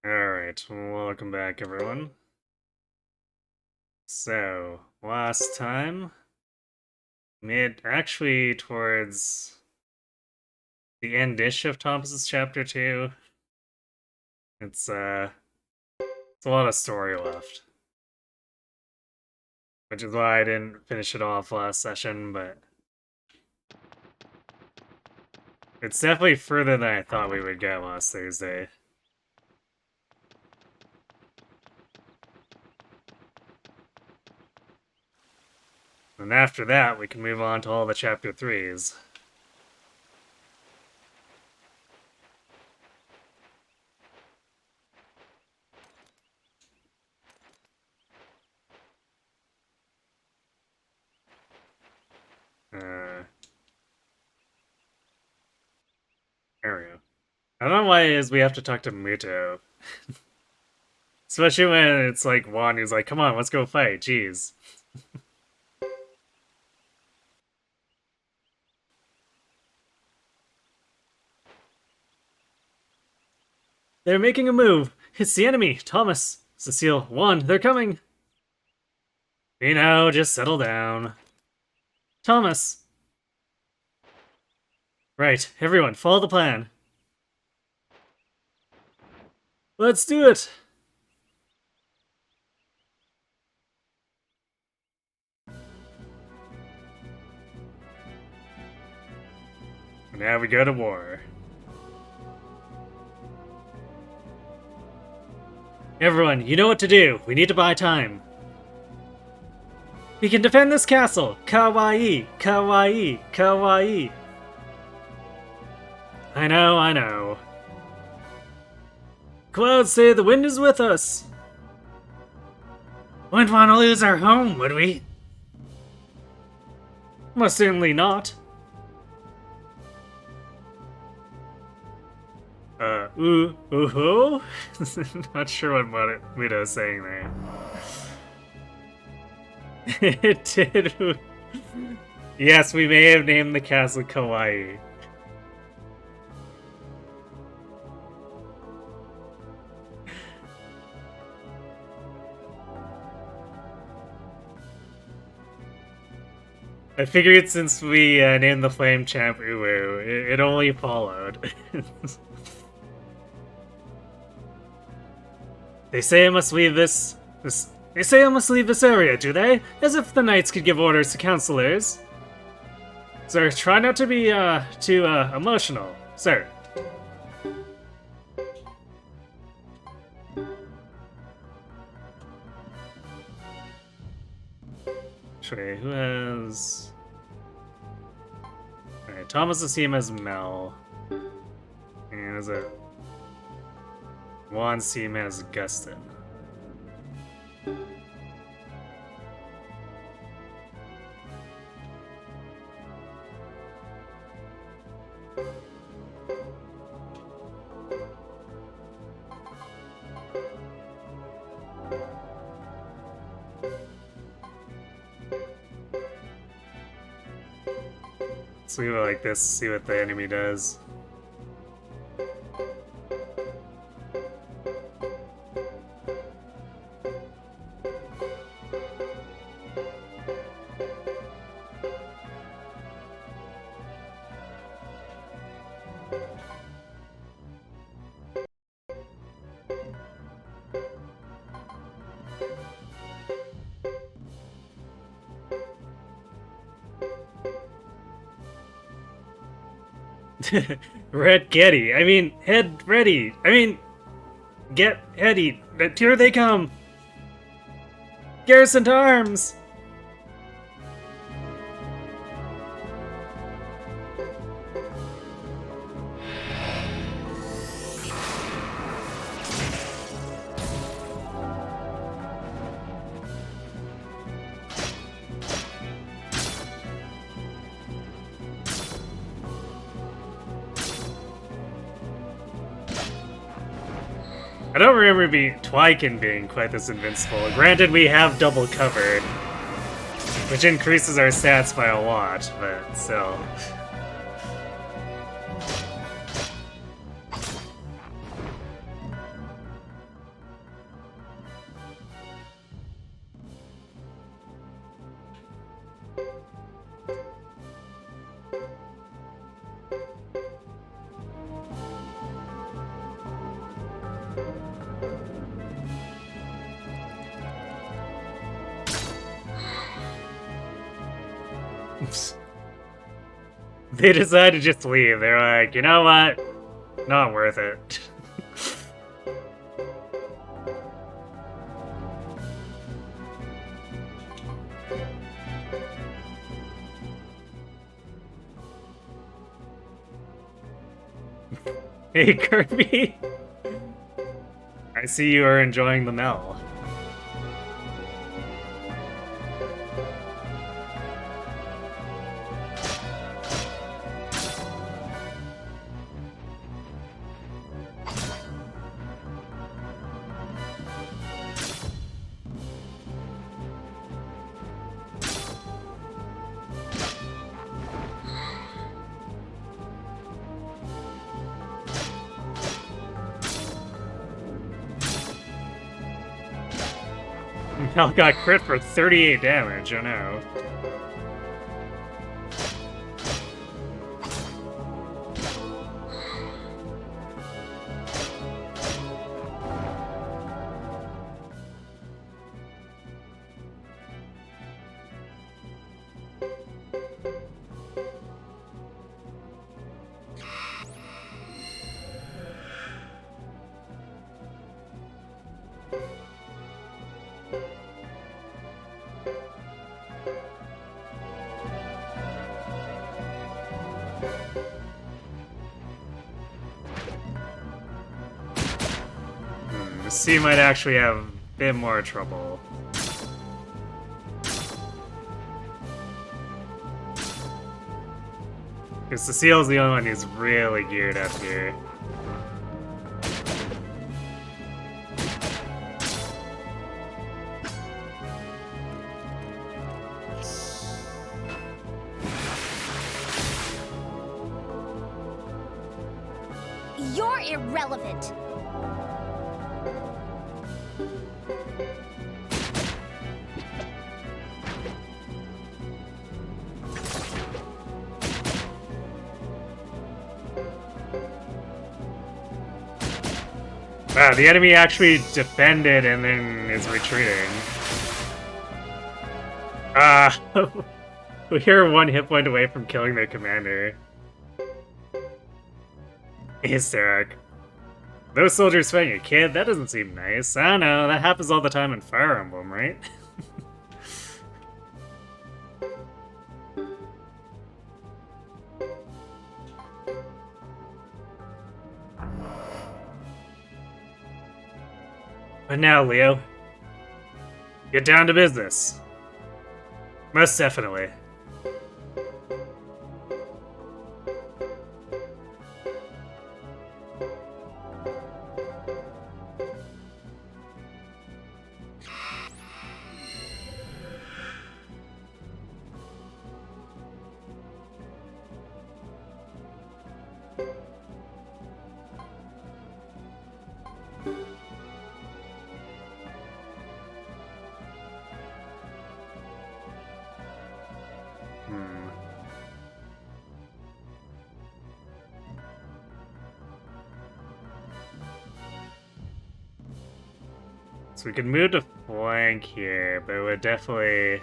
Alright, welcome back everyone. So, last time, made actually towards the end-ish of Thomas's chapter 2. It's it's a lot of story left. Which is why I didn't finish it off last session, but it's definitely further than I thought we would get last Thursday. And after that, we can move on to all the chapter 3s. There we go. I don't know why it is we have to talk to Muto. Especially when it's like Juan who's like, come on, let's go fight, jeez. They're making a move. It's the enemy. Thomas, Cecile, Juan, they're coming. You know, just settle down. Thomas. Right, everyone, follow the plan. Let's do it. Now we go to war. Everyone, you know what to do. We need to buy time. We can defend this castle. Kawaii, kawaii, kawaii. I know. Clouds say the wind is with us. Wouldn't want to lose our home, would we? Most certainly not. Ooh-hoo? Not sure what Muto's saying there. It did. Yes, we may have named the castle Kawaii. I figured since we named the flame champ Uwu, it only followed. They say I must leave this area, do they? As if the knights could give orders to counselors. Sir, try not to be, too, emotional. Sir. Actually, who has... Alright, Thomas Asim as Mel. And is it... Juan Sim as Gustin. Let's leave it like this, see what the enemy does. Red Getty. I mean, head ready. I mean, get heady. Here they come. Garrison to arms. I don't remember Twykin being quite this invincible. Granted, we have double covered, which increases our stats by a lot, but still. They decide to just leave. They're like, you know what? Not worth it. Hey, Kirby! I see you are enjoying the meal. Mel got crit for 38 damage, oh no. C might actually have a bit more trouble. Because Cecile's the only one who's really geared up here. You're irrelevant. Wow, the enemy actually defended and then is retreating. We're 1 hit point away from killing their commander. Hysteric. Those soldiers fighting a kid? That doesn't seem nice. I don't know, that happens all the time in Fire Emblem, right? But now, Leo, get down to business. Most definitely. So we could move to flank here, but it would definitely...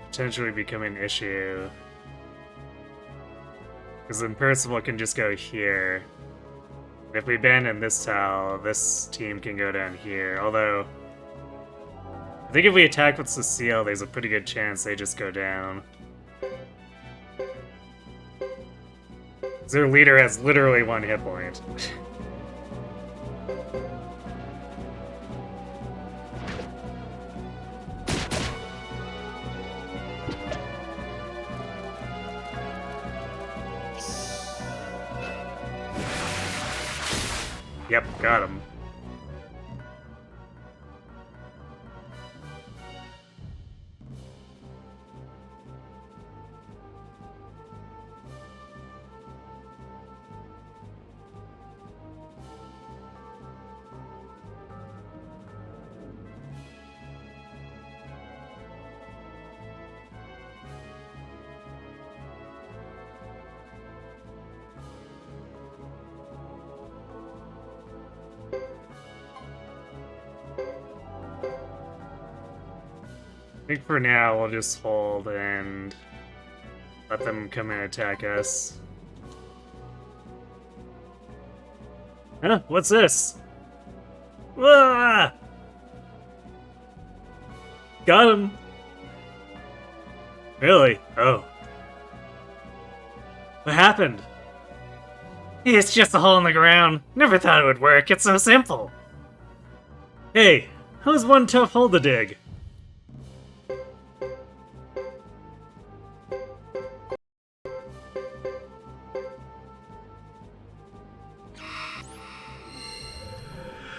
potentially become an issue. Because then Percival can just go here. And if we abandon this tile, this team can go down here. Although, I think if we attack with Cecile, there's a pretty good chance they just go down. Their leader has literally 1 hit point. Yep, got him. I think for now we'll just hold and let them come and attack us. Huh? What's this? Ah! Got him! Really? Oh. What happened? It's just a hole in the ground. Never thought it would work. It's so simple. Hey, how's one tough hole to dig?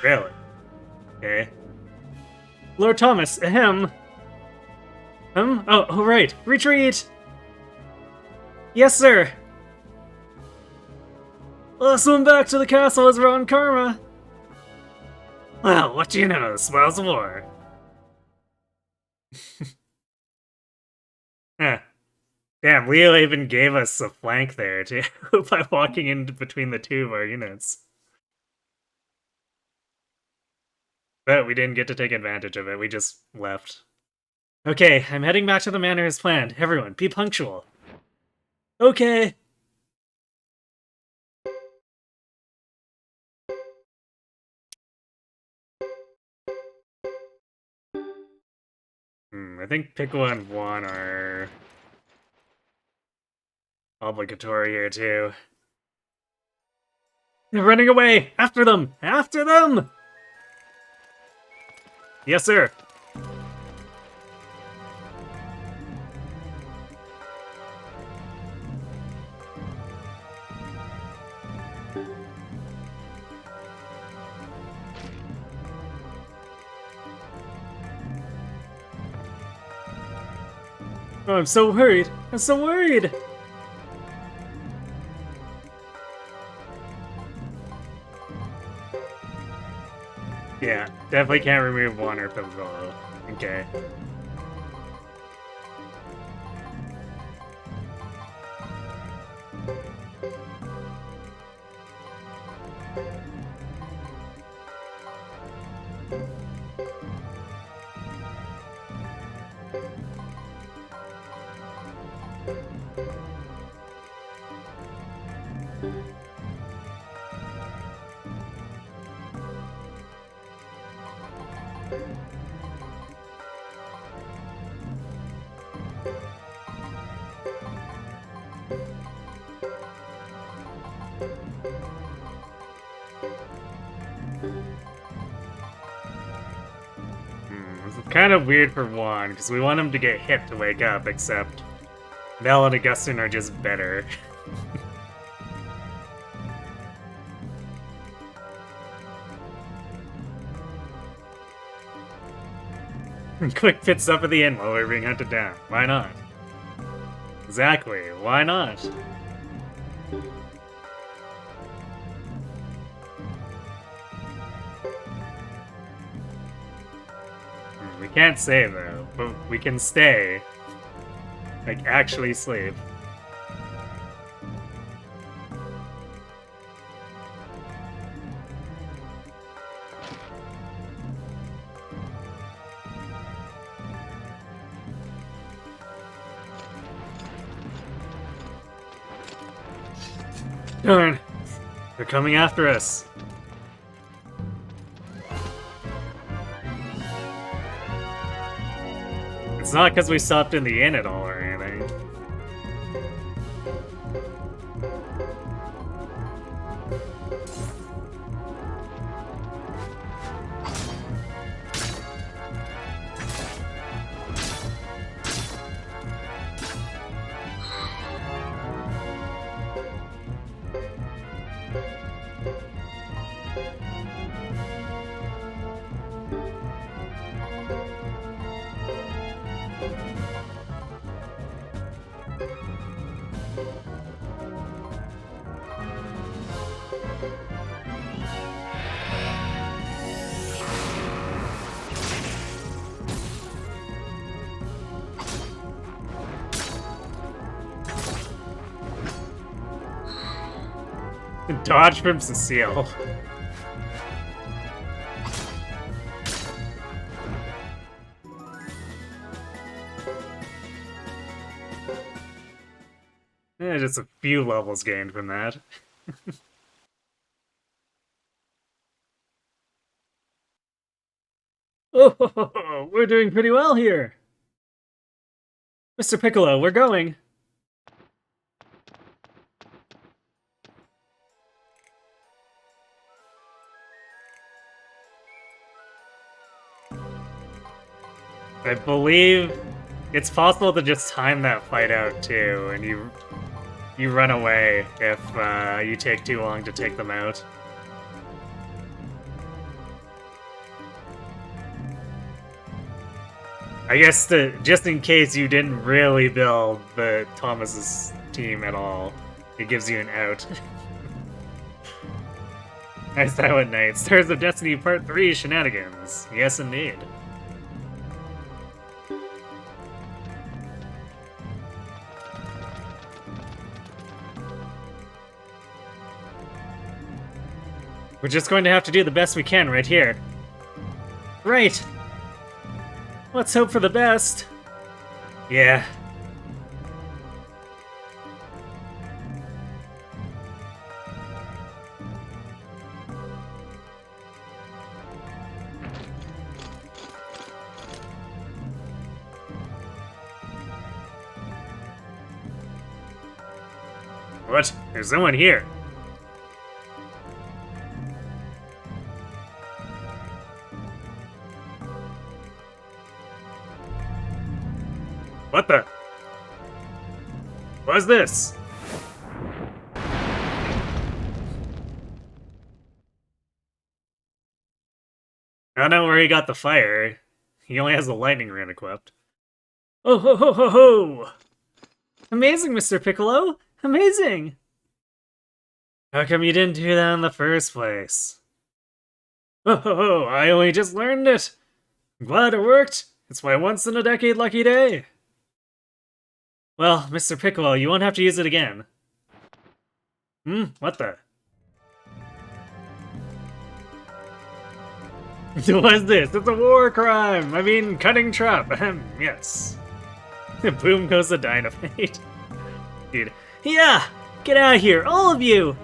Really? Okay. Lord Thomas, ahem. Oh, right. Retreat! Yes, sir! Let's swim back to the castle as we're on Karma. Well, what do you know? The spoils of war. Huh. Damn, Leo even gave us a flank there, too, by walking in between the two of our units. But we didn't get to take advantage of it, we just left. Okay, I'm heading back to the manor as planned. Everyone, be punctual. Okay. I think Piccolo and Juan are obligatory here, too. They're running away! After them! After them! Yes, sir! Oh, I'm so worried! I'm so worried! Yeah, definitely can't remove one or Piccolo. Okay. This is kind of weird for Juan, because we want him to get hit to wake up, except Mel and Augustine are just better. Quick pits up at the inn while we're being hunted down. Why not? Exactly, why not? We can't save though, but we can stay. Like, actually sleep. Darn! They're coming after us! It's not because we stopped in the inn at all or anything. Dodge from Cecile. Just a few levels gained from that. Oh, we're doing pretty well here. Mr. Piccolo, we're going. I believe it's possible to just time that fight out too, and you run away if you take too long to take them out. I guess just in case you didn't really build the Thomas's team at all, it gives you an out. Nice Silent Night. Stars of Destiny Part 3 shenanigans. Yes, indeed. We're just going to have to do the best we can right here. Right! Let's hope for the best. Yeah. What? There's someone here. What the? What's this? I don't know where he got the fire. He only has the lightning rune equipped. Oh ho ho ho ho! Amazing, Mr. Piccolo! Amazing! How come you didn't do that in the first place? Oh ho ho! I only just learned it! I'm glad it worked! It's my once-in-a-decade lucky day! Well, Mr. Piccolo, you won't have to use it again. What the? What's this? It's a war crime! I mean, cutting trap. Yes. Boom goes the dynamite. Dude. Yeah! Get out of here, all of you!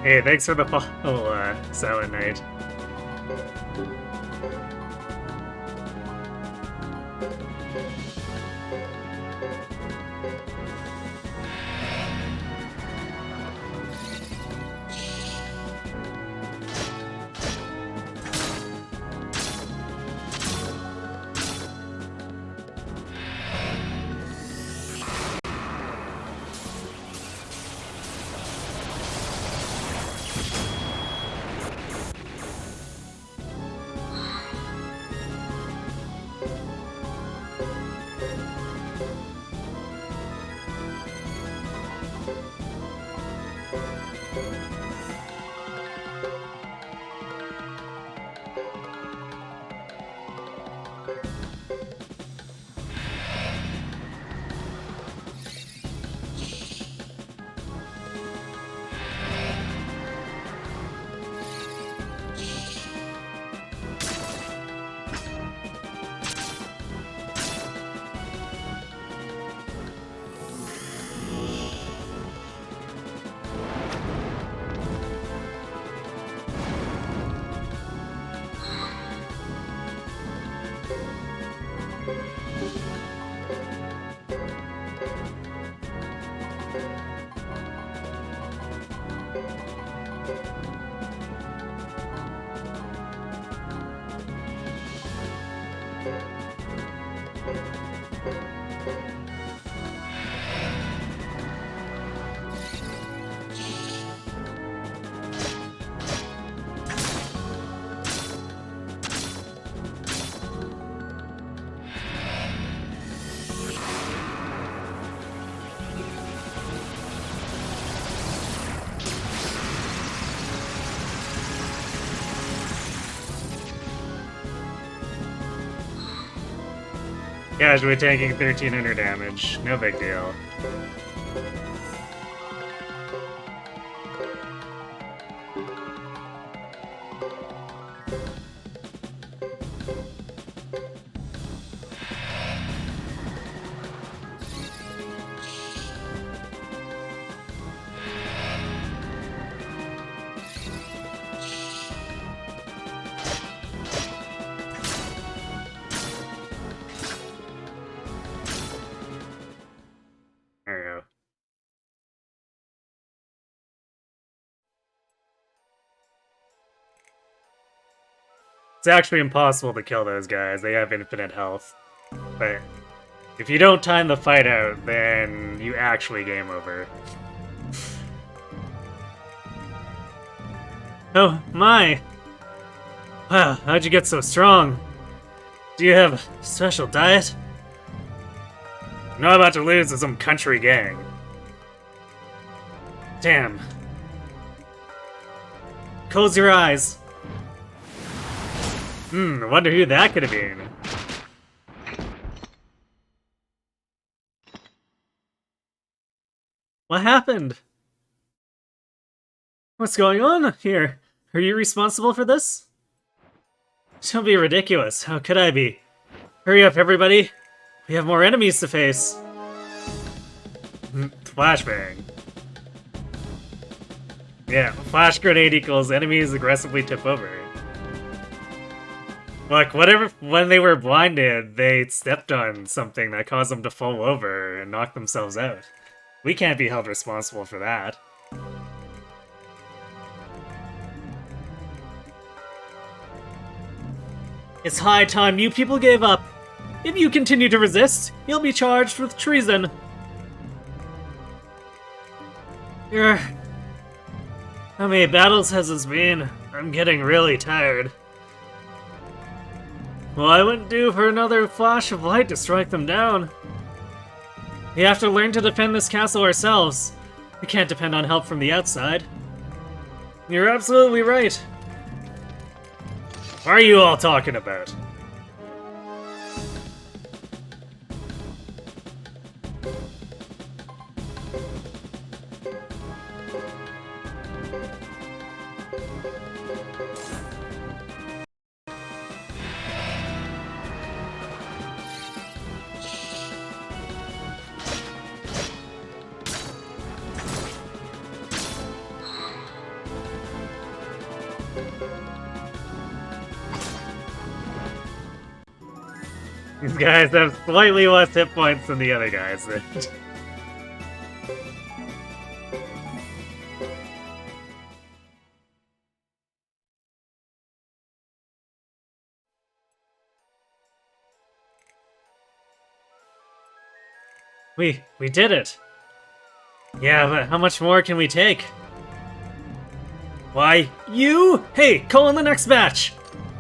Hey, thanks for the follow, Silent Night. Casually tanking 1300 damage. No big deal. There we go. It's actually impossible to kill those guys. They have infinite health. But if you don't time the fight out, then you actually game over. Oh, my! Wow, how'd you get so strong? Do you have a special diet? I'm not about to lose to some country gang. Damn. Close your eyes. I wonder who that could have been. What happened? What's going on here? Are you responsible for this? Don't be ridiculous. How could I be? Hurry up, everybody. We have more enemies to face. Flashbang. Yeah, flash grenade equals enemies aggressively tip over. Look, when they were blinded, they stepped on something that caused them to fall over and knock themselves out. We can't be held responsible for that. It's high time you people gave up. If you continue to resist, you'll be charged with treason. How many battles has this been? I'm getting really tired. Well, I wouldn't do for another flash of light to strike them down. We have to learn to defend this castle ourselves. We can't depend on help from the outside. You're absolutely right. What are you all talking about? These guys have slightly less hit points than the other guys. We did it! Yeah, but how much more can we take? Why, you? Hey, call in the next batch!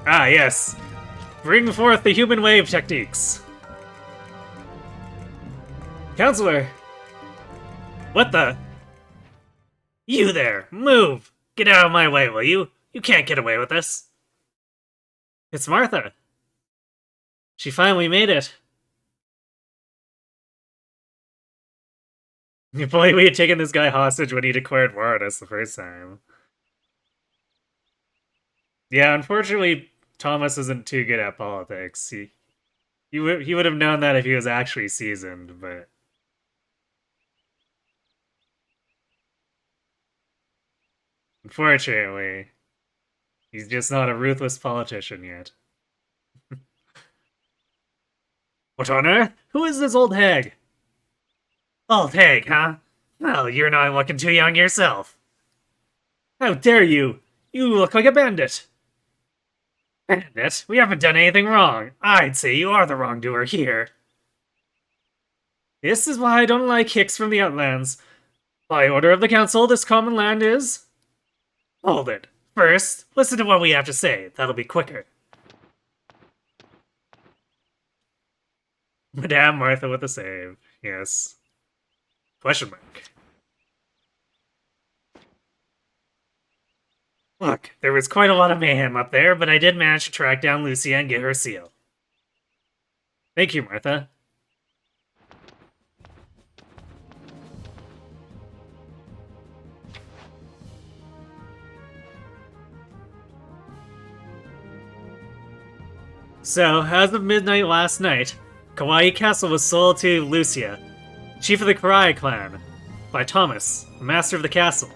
Ah, yes. Bring forth the human wave techniques. Counselor! What the? You there, move! Get out of my way, will you? You can't get away with this. It's Martha. She finally made it. If only we had taken this guy hostage when he declared war on us the first time. Yeah, unfortunately, Thomas isn't too good at politics. He would have known that if he was actually seasoned, but... Unfortunately, he's just not a ruthless politician yet. What on earth? Who is this old hag? Old hag, huh? Well, you're not looking too young yourself. How dare you! You look like a bandit! Bandit? We haven't done anything wrong. I'd say you are the wrongdoer here. This is why I don't like hicks from the Outlands. By order of the Council, this common land is... Hold it. First, listen to what we have to say. That'll be quicker. Madame Martha with a save. Yes. Question mark. Look, there was quite a lot of mayhem up there, but I did manage to track down Lucia and get her seal. Thank you, Martha. So, as of midnight last night, Kawaii Castle was sold to Lucia, chief of the Karai clan, by Thomas, the master of the castle.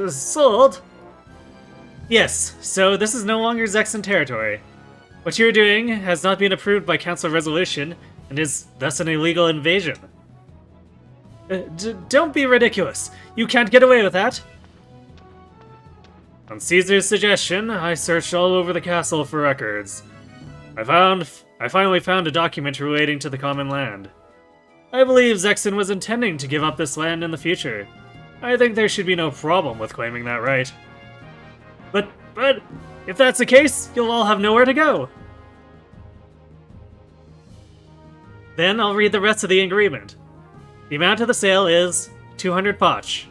Sold? Yes, so this is no longer Zexan territory. What you're doing has not been approved by council resolution, and is thus an illegal invasion. Don't be ridiculous. You can't get away with that. On Caesar's suggestion, I searched all over the castle for records. I finally found a document relating to the common land. I believe Zexan was intending to give up this land in the future. I think there should be no problem with claiming that right. But, if that's the case, you'll all have nowhere to go. Then I'll read the rest of the agreement. The amount of the sale is 200 potch.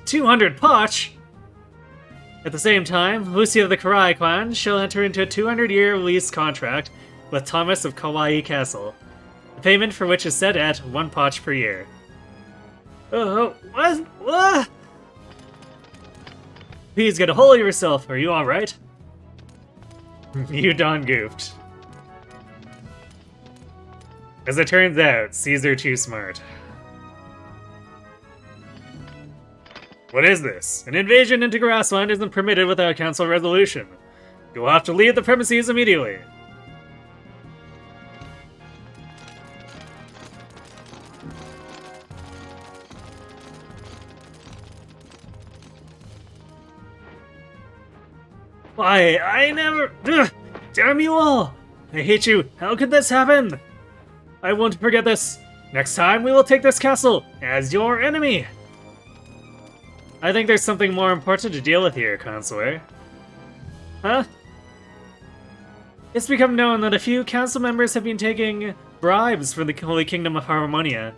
200 potch? At the same time, Lucia of the Karai clan shall enter into a 200-year lease contract with Thomas of Kawaii Castle, the payment for which is set at 1 potch per year. What? What? Please get a hold of yourself. Are you alright? You done goofed. As it turns out, Caesar too smart. What is this? An invasion into grassland isn't permitted without council resolution. You will have to leave the premises immediately. Why, I never... Ugh, damn you all! I hate you! How could this happen? I won't forget this. Next time we will take this castle as your enemy. I think there's something more important to deal with here, Consular. Huh? It's become known that a few council members have been taking bribes from the Holy Kingdom of Harmonia.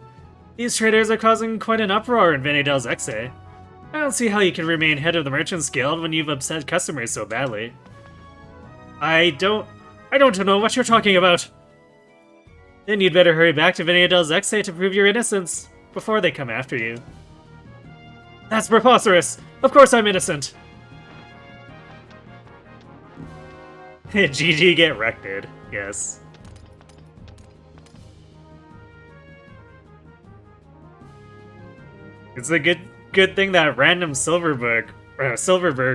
These traitors are causing quite an uproar in Venedel's Exe. I don't see how you can remain head of the Merchants Guild when you've upset customers so badly. I don't know what you're talking about. Then you'd better hurry back to Venedel's Exe to prove your innocence before they come after you. That's preposterous! Of course I'm innocent! GG get wrecked, yes. It's a good thing that random Silverberg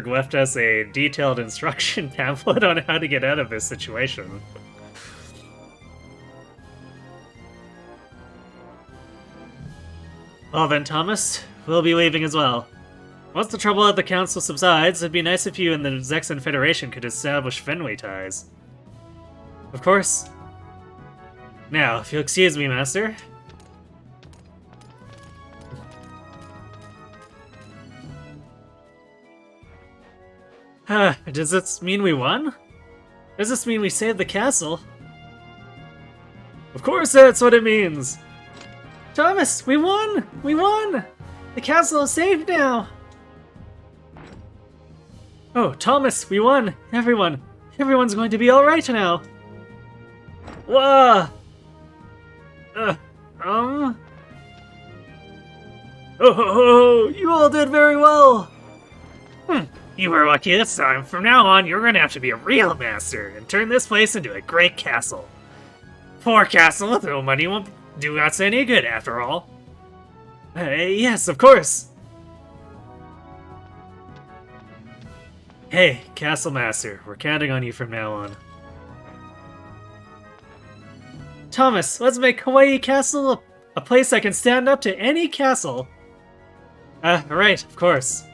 left us a detailed instruction pamphlet on how to get out of this situation. Well then, Thomas, we'll be leaving as well. Once the trouble at the council subsides, it'd be nice if you and the Zexan Federation could establish friendly ties. Of course. Now, if you'll excuse me, Master. Does this mean we won? Does this mean we saved the castle? Of course that's what it means! Thomas, we won! We won! The castle is safe now! Oh, Thomas, we won! Everyone's going to be alright now! Whoa! Oh, you all did very well! You were lucky this time. From now on, you're gonna have to be a real master and turn this place into a great castle. Poor castle with no money won't do us any good after all. Yes, of course. Hey, Castle Master, we're counting on you from now on. Thomas, let's make Kawaii Castle a place that can stand up to any castle. Right, of course.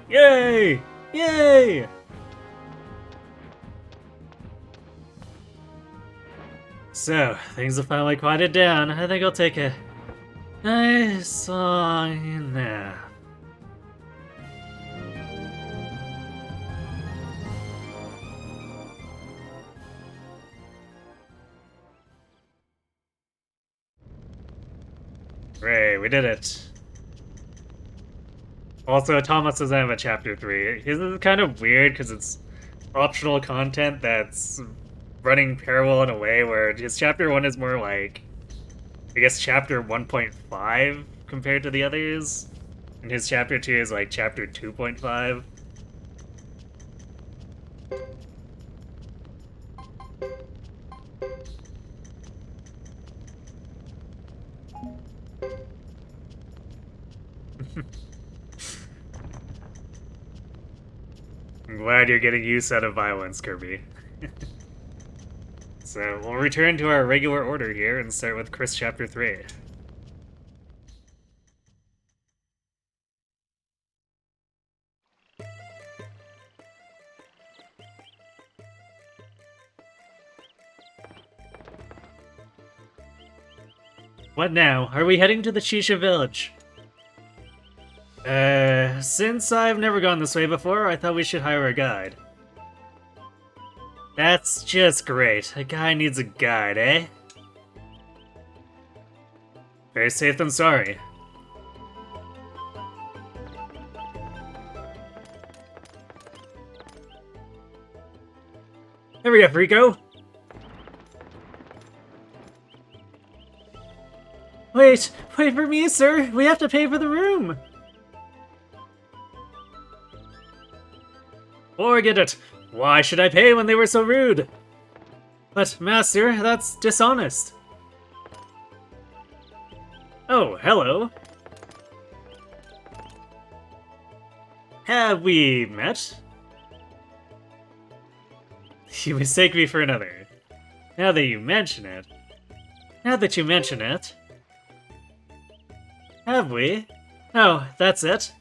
Yay! Yay! So, things have finally quieted down. I think I'll take a nice long nap. Hooray, we did it. Also, Thomas doesn't have a chapter 3. His is kind of weird because it's optional content that's running parallel in a way where his chapter 1 is more like, I guess, chapter 1.5 compared to the others. And his chapter 2 is like chapter 2.5. I'm glad you're getting use out of violence, Kirby. So, we'll return to our regular order here and start with Chris chapter 3. What now? Are we heading to the Shisha village? Since I've never gone this way before, I thought we should hire a guide. That's just great. A guy needs a guide, eh? Very safe than sorry. Hurry up, Rico! Wait for me, sir! We have to pay for the room! Forget it! Why should I pay when they were so rude? But, Master, that's dishonest. Oh, hello. Have we met? You mistake me for another. Now that you mention it. Have we? Oh, that's it?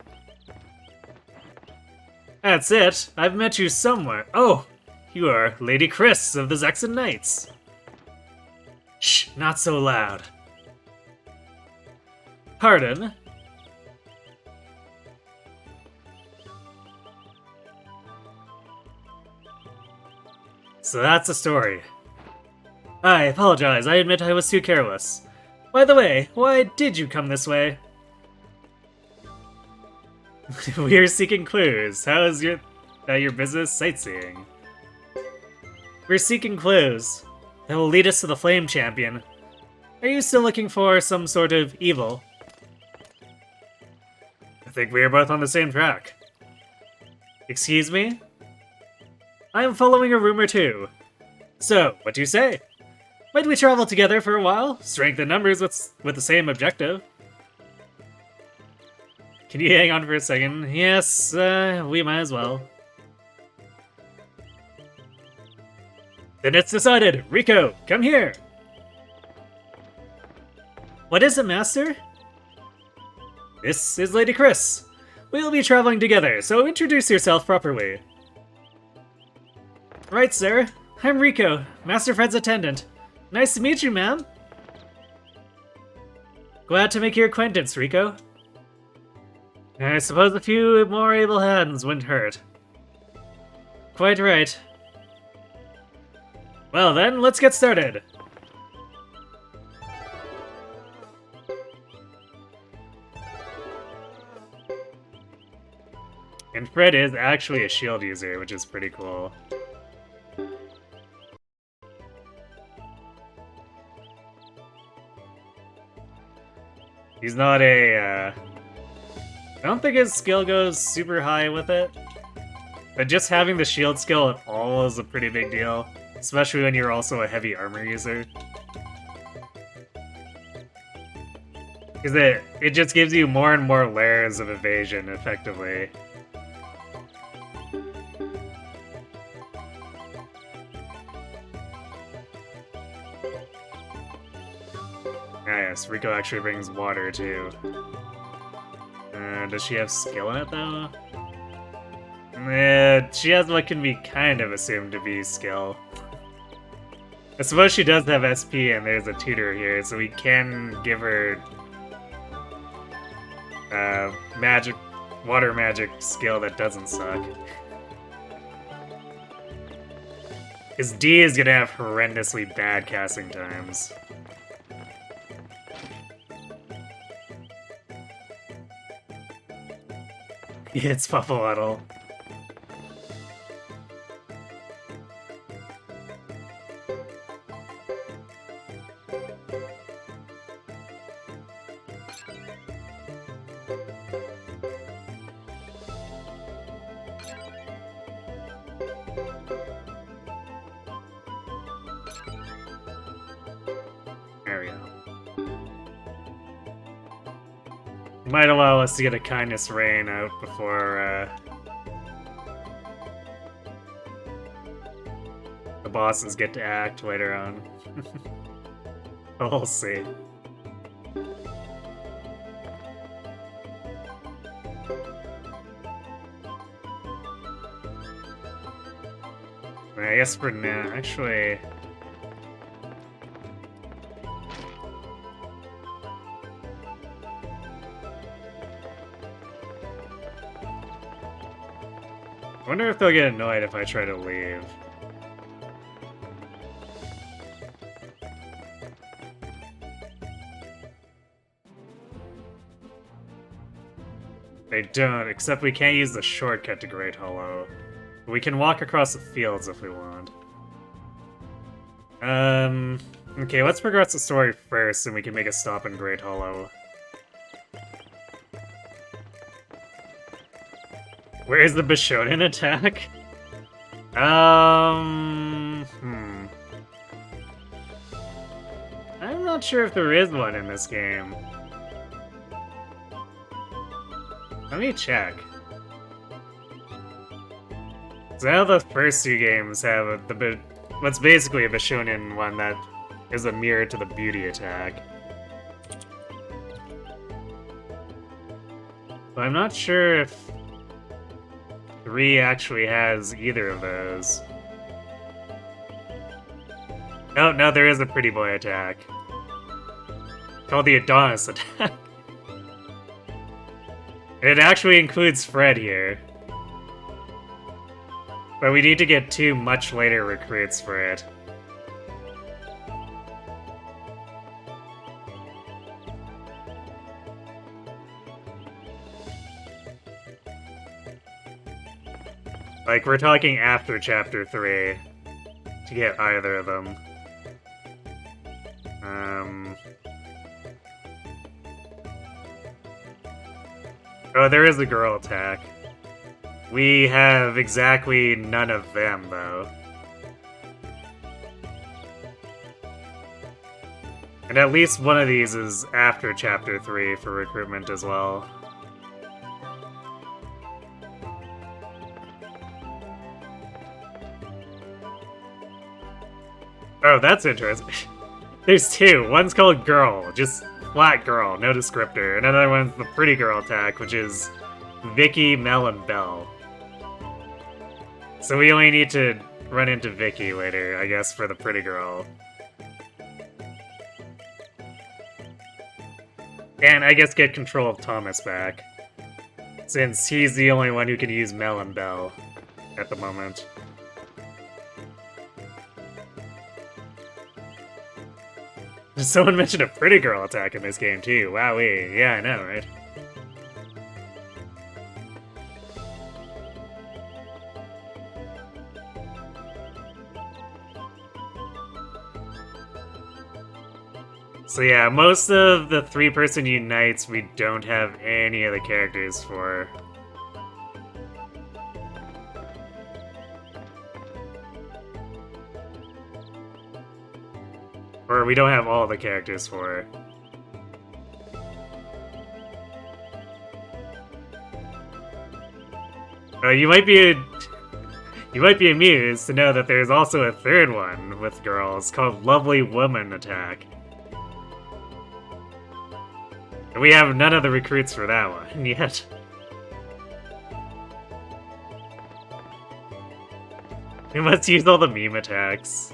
That's it? I've met you somewhere. Oh, you are Lady Chris of the Zexan Knights. Shh, not so loud. Pardon? So that's the story. I apologize, I admit I was too careless. By the way, why did you come this way? We're seeking clues. How is your business sightseeing? We're seeking clues that will lead us to the Flame Champion. Are you still looking for some sort of evil? I think we are both on the same track. Excuse me? I am following a rumor too. So, what do you say? Might we travel together for a while? Strength in numbers with the same objective. Can you hang on for a second? Yes, we might as well. Then it's decided! Rico, come here! What is it, Master? This is Lady Chris. We'll be traveling together, so introduce yourself properly. Right, sir. I'm Rico, Master Fred's attendant. Nice to meet you, ma'am. Glad to make your acquaintance, Rico. I suppose a few more able hands wouldn't hurt. Quite right. Well then, let's get started. And Fred is actually a shield user, which is pretty cool. He's not a, I don't think his skill goes super high with it. But just having the shield skill at all is a pretty big deal. Especially when you're also a heavy armor user. Because it just gives you more and more layers of evasion, effectively. Ah, yes, Rico actually brings water, too. Does she have skill in it, though? She has what can be kind of assumed to be skill. I suppose she does have SP, and there's a tutor here, so we can give her water magic skill that doesn't suck. Because D is gonna have horrendously bad casting times. It's Pufflewaddle. There we go. Might allow us to get a kindness rain out before the bosses get to act later on. We'll see. I guess for now, actually... I wonder if they'll get annoyed if I try to leave. They don't, except we can't use the shortcut to Great Hollow. We can walk across the fields if we want. Okay, let's progress the story first, and we can make a stop in Great Hollow. Where is the Bishonen attack? I'm not sure if there is one in this game. Let me check. So now the first two games have what's basically a Bishonen one that is a mirror to the beauty attack. But I'm not sure if 3 actually has either of those. No, there is a pretty boy attack. Called the Adonis attack. It actually includes Fred here. But we need to get 2 much later recruits for it. Like, we're talking after Chapter 3 to get either of them. Oh, there is a girl attack. We have exactly none of them, though. And at least one of these is after Chapter 3 for recruitment as well. Oh, that's interesting. There's 2. One's called Girl, just flat girl, no descriptor. Another one's the pretty girl attack, which is Vicky, Mel, and Belle. So we only need to run into Vicky later, I guess, for the pretty girl. And I guess get control of Thomas back, since he's the only one who can use Mel and Belle at the moment. Someone mentioned a pretty girl attack in this game, too. Wowee. Yeah, I know, right? So yeah, most of the 3-person unites we don't have any of the characters for. Or we don't have all the characters for. You might be amused to know that there's also a third one with girls called Lovely Woman Attack. And we have none of the recruits for that one yet. We must use all the meme attacks.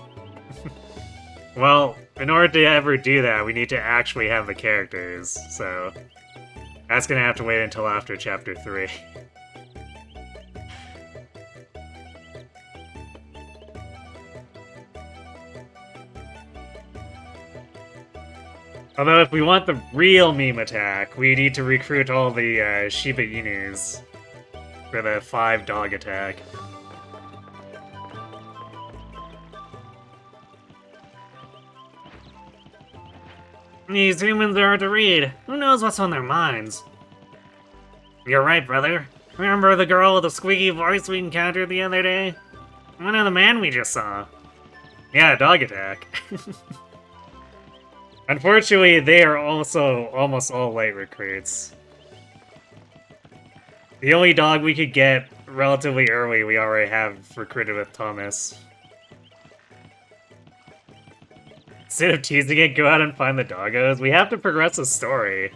Well, in order to ever do that, we need to actually have the characters, so that's gonna have to wait until after Chapter 3. Although if we want the real meme attack, we need to recruit all the Shiba Inus. for the 5 dog attack. These humans are hard to read. Who knows what's on their minds? You're right, brother. Remember the girl with the squeaky voice we encountered the other day? One of the man we just saw. Yeah, dog attack. Unfortunately, they are also almost all light recruits. The only dog we could get relatively early we already have recruited with Thomas. Instead of teasing it, go out and find the doggos. We have to progress the story.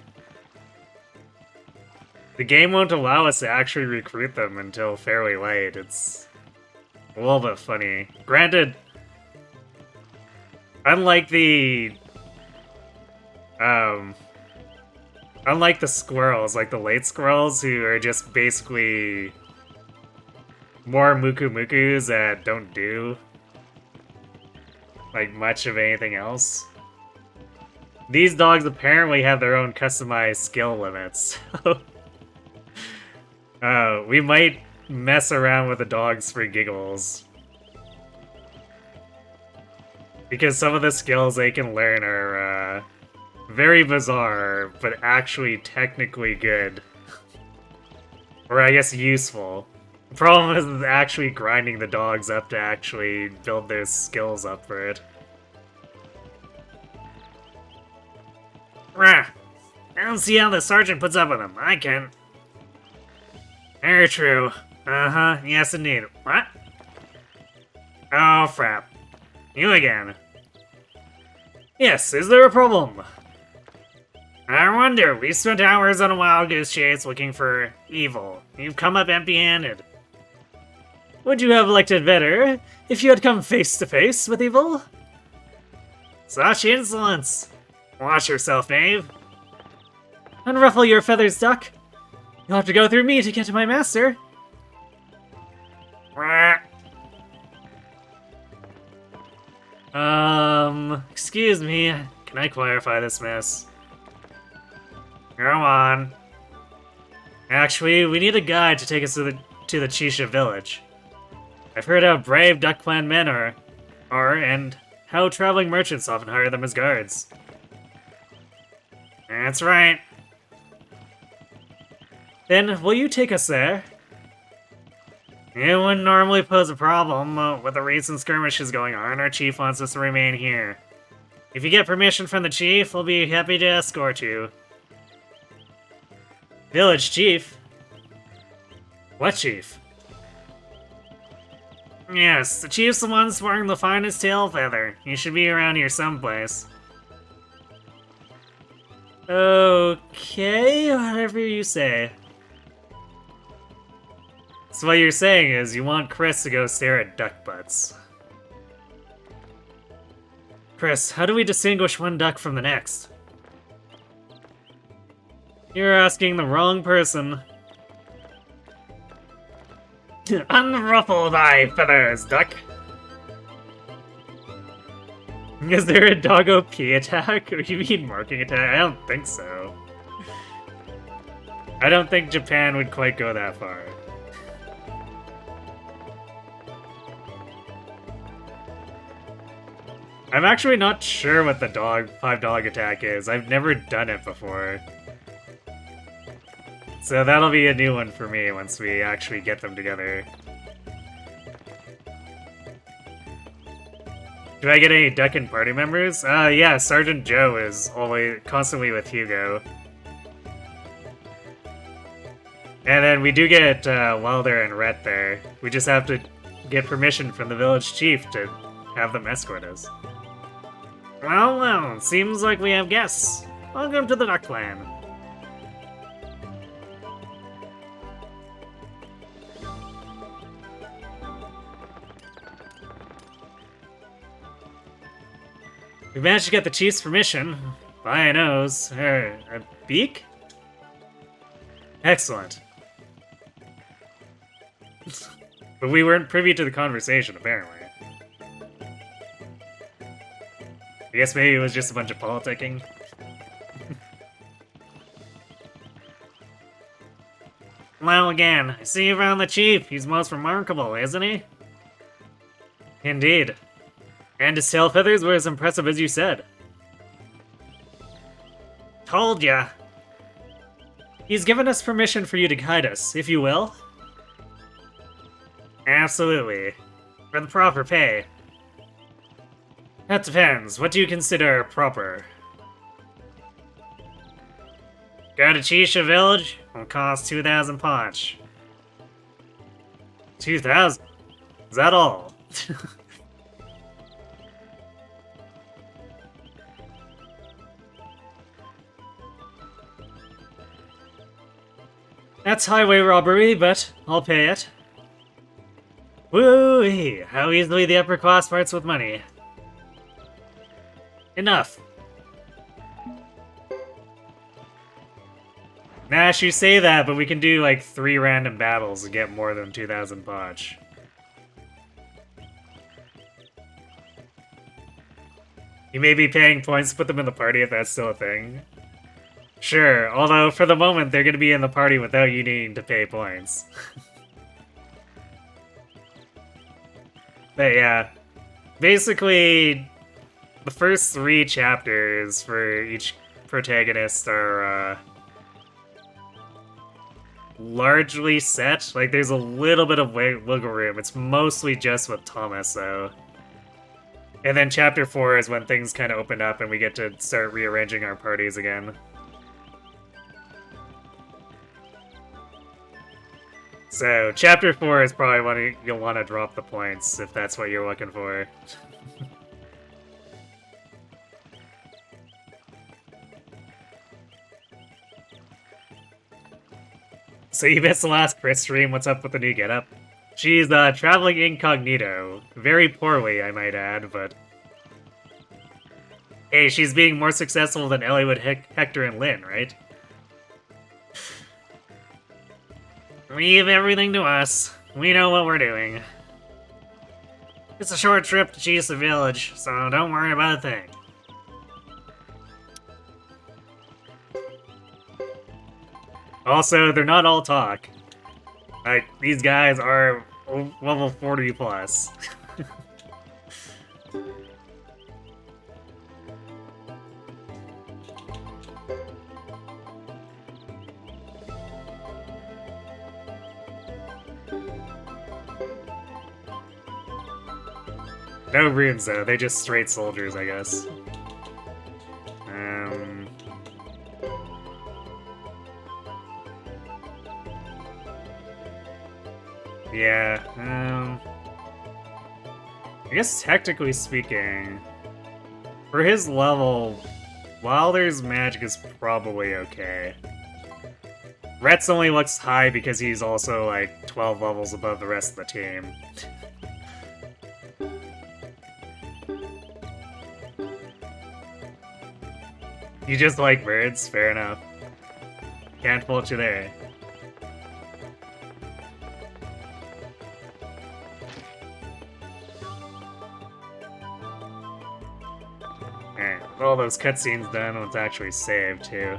The game won't allow us to actually recruit them until fairly late. It's a little bit funny. Granted, unlike the squirrels, like the late squirrels who are just basically more Muku Mukus that don't do like much of anything else. These dogs apparently have their own customized skill limits. We might mess around with the dogs for giggles. Because some of the skills they can learn are very bizarre, but actually technically good. Or I guess useful. The problem is actually grinding the dogs up to actually build their skills up for it. Rah! I don't see how the sergeant puts up with them. I can. Very true. Uh-huh, yes indeed. What? Oh, frap. You again. Yes, is there a problem? I wonder, we spent hours on a wild goose chase looking for evil. You've come up empty-handed. Would you have liked it better if you had come face to face with evil? Such insolence! Watch yourself, knave. Unruffle your feathers, duck. You'll have to go through me to get to my master. Excuse me. Can I clarify this mess? Go on. Actually, we need a guide to take us to the Chisha village. I've heard how brave Duck Clan men are, and how traveling merchants often hire them as guards. That's right. Then, will you take us there? It wouldn't normally pose a problem. With the recent skirmishes going on, our chief wants us to remain here. If you get permission from the chief, we'll be happy to escort you. Village chief? What chief? Yes, the chief's the one wearing the finest tail feather. He should be around here someplace. Okay, whatever you say. So what you're saying is you want Chris to go stare at duck butts. Chris, how do we distinguish one duck from the next? You're asking the wrong person. Unruffle thy feathers, duck! Is there a doggo P attack? Or you mean marking attack? I don't think so. I don't think Japan would quite go that far. I'm actually not sure what the 5-dog attack is. I've never done it before. So that'll be a new one for me once we actually get them together. Do I get any Duckin' party members? Yeah, Sergeant Joe is always constantly with Hugo. And then we do get Wilder and Rhett there. We just have to get permission from the village chief to have them escort us. Well, seems like we have guests. Welcome to the Duck Clan. We managed to get the chief's permission. By a nose. A beak? Excellent. But we weren't privy to the conversation, apparently. I guess maybe it was just a bunch of politicking. Hello again. I see you found the chief. He's most remarkable, isn't he? Indeed. And his tail feathers were as impressive as you said. Told ya. He's given us permission for you to guide us, if you will. Absolutely. For the proper pay. That depends. What do you consider proper? Go to Chisha Village. Will cost 2,000 punch. 2,000? Is that all? That's highway robbery, but I'll pay it. Woo-wee! How easily the upper class parts with money. Enough. Nash, you say that, but we can do like 3 random battles and get more than 2,000 punch. You may be paying points to put them in the party if that's still a thing. Sure, although for the moment they're gonna be in the party without you needing to pay points. But yeah, basically the first 3 chapters for each protagonist are largely set. Like, there's a little bit of wiggle room. It's mostly just with Thomas, though. And then chapter 4 is when things kind of open up and we get to start rearranging our parties again. So, chapter 4 is probably when you'll want to drop the points, if that's what you're looking for. So you missed the last Chris stream, what's up with the new getup? She's traveling incognito. Very poorly, I might add, but... Hey, she's being more successful than Ellie, Hector, and Lynn, right? Leave everything to us. We know what we're doing. It's a short trip to Chisa Village, so don't worry about a thing. Also, they're not all talk. Like, these guys are level 40 plus. No runes though, they're just straight soldiers, I guess. Yeah, I guess technically speaking, for his level, Wilder's magic is probably okay. Rhett's only looks high because he's also like 12 levels above the rest of the team. You just like birds? Fair enough. Can't fault you there. Alright, with all those cutscenes done, let's actually save too.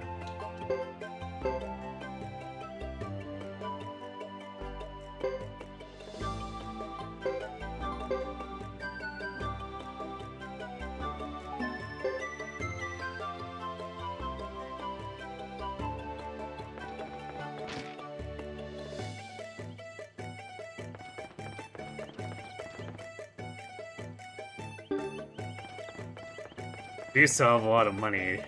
You still have a lot of money.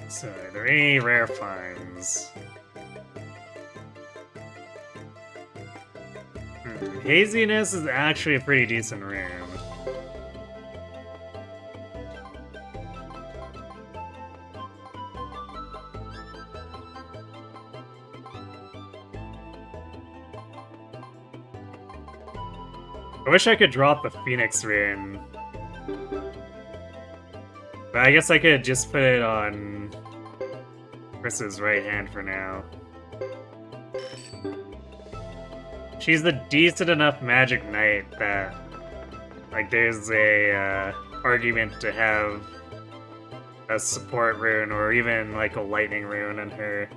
So, are there any rare finds? Haziness is actually a pretty decent room. I wish I could drop the Phoenix Rune. But I guess I could just put it on Chris's right hand for now. She's the decent enough magic knight that, like, there's a argument to have a support rune or even like a lightning rune in her.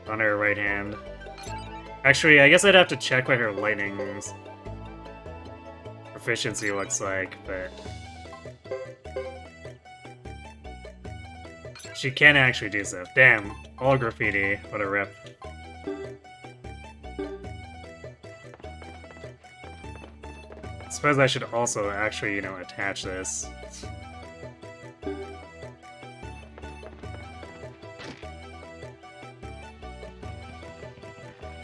On her right hand. Actually, I guess I'd have to check what her lightning's proficiency looks like, but she can actually do so. Damn, all graffiti, what a rip. Suppose I should also actually, you know, attach this.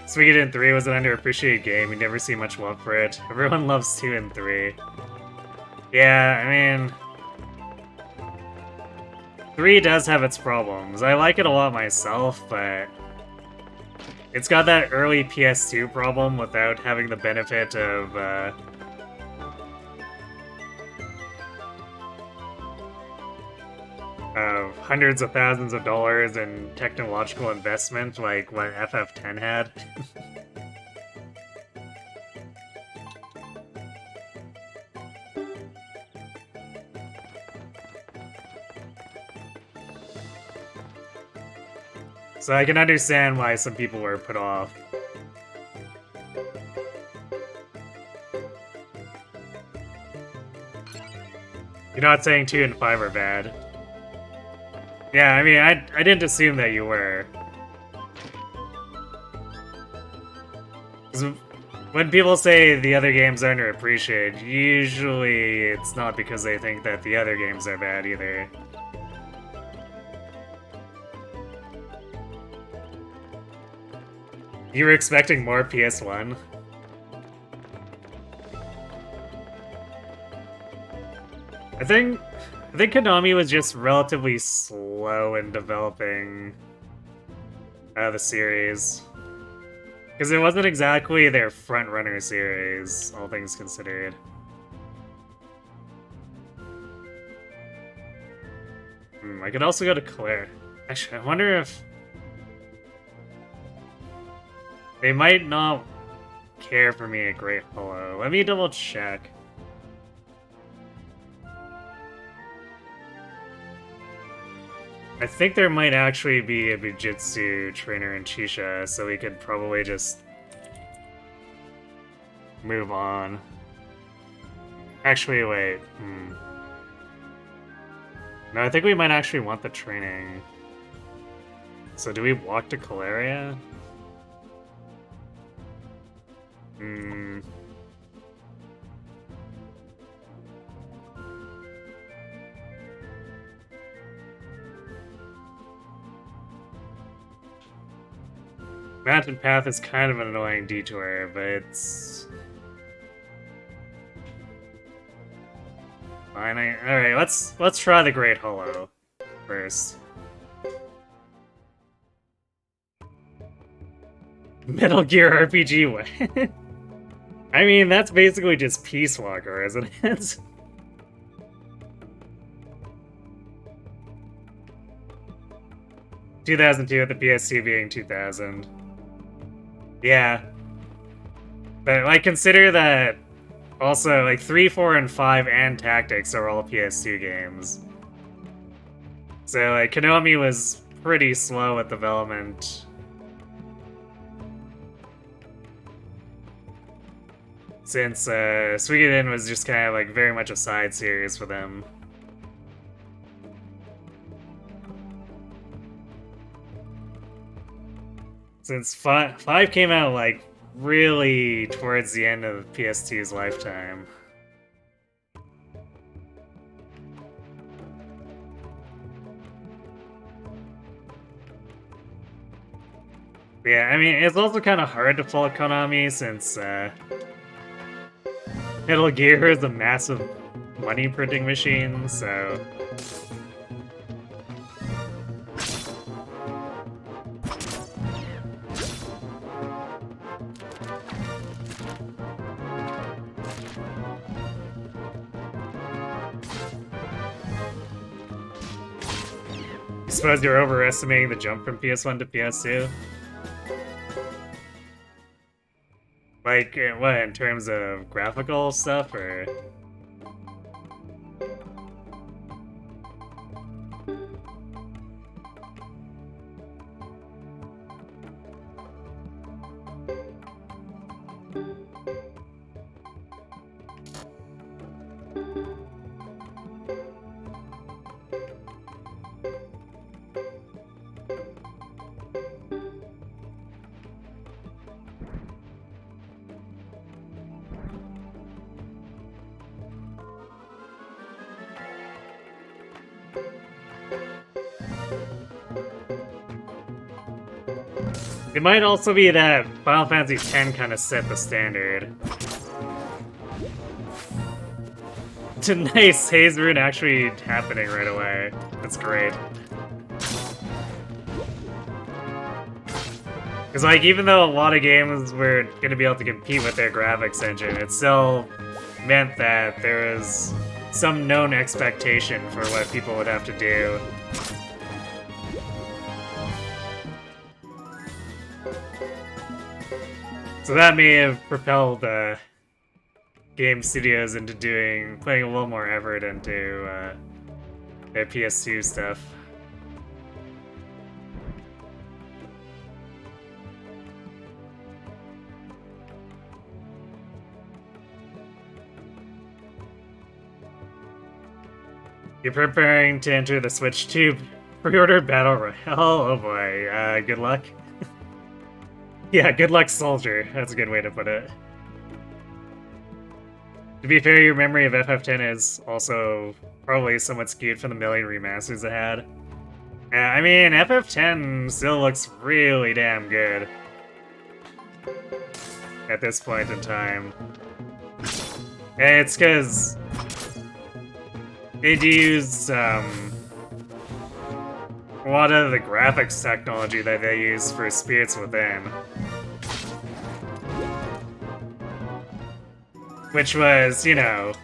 Suikoden 3 was an underappreciated game. We never see much love for it. Everyone loves 2 and 3. Yeah, I mean... 3 does have its problems. I like it a lot myself, but... it's got that early PS2 problem without having the benefit of, hundreds of thousands of dollars in technological investment like what FF10 had. So I can understand why some people were put off. You're not saying 2 and 5 are bad. Yeah, I mean, I didn't assume that you were. 'Cause when people say the other games are underappreciated, usually it's not because they think that the other games are bad either. You were expecting more PS1? I think Konami was just relatively slow in developing the series. Because it wasn't exactly their front-runner series, all things considered. I could also go to Claire. Actually, I wonder if... they might not care for me at Great Hollow. Let me double check. I think there might actually be a Bujitsu trainer in Chisha, so we could probably just move on. Actually, wait. No, I think we might actually want the training. So do we walk to Caleria? Mountain Path is kind of an annoying detour, but it's fine. Alright, let's try the Great Hollow first. Metal Gear RPG way. I mean, that's basically just Peace Walker, isn't it? (2002) with the PS2 being 2000. Yeah. But, like, consider that also, like, 3, 4, and 5 and Tactics are all PS2 games. So, like, Konami was pretty slow at development. Since, Suikoden was just kind of, like, very much a side series for them. Since 5 came out, like, really towards the end of PS2's lifetime. Yeah, I mean, it's also kind of hard to fault Konami since, Metal Gear is a massive money-printing machine, so... I suppose you're overestimating the jump from PS1 to PS2? Like, what, in terms of graphical stuff, or? It might also be that Final Fantasy X kind of set the standard. It's a nice Haze Rune actually happening right away. That's great. Because, like, even though a lot of games were going to be able to compete with their graphics engine, it still meant that there was some known expectation for what people would have to do. So that may have propelled game studios into putting a little more effort into their PS2 stuff. You're preparing to enter the Switch 2 pre-order battle royale. Oh boy, good luck. Yeah, good luck, soldier. That's a good way to put it. To be fair, your memory of FF10 is also probably somewhat skewed from the million remasters it had. Yeah, I mean, FF10 still looks really damn good at this point in time. And it's because they use a lot of the graphics technology that they use for Spirits Within. Which was, you know,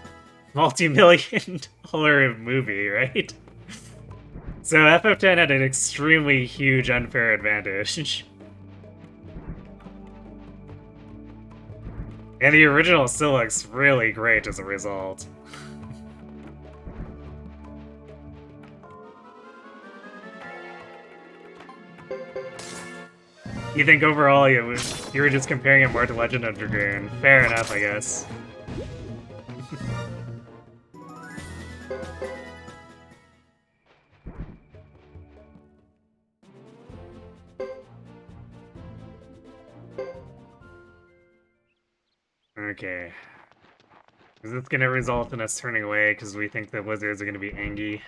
multi-million-dollar movie, right? So FF10 had an extremely huge unfair advantage. And the original still looks really great as a result. You think overall you were just comparing it more to Legend of Dragoon. Fair enough, I guess. Okay. Is this gonna result in us turning away because we think the wizards are gonna be angry?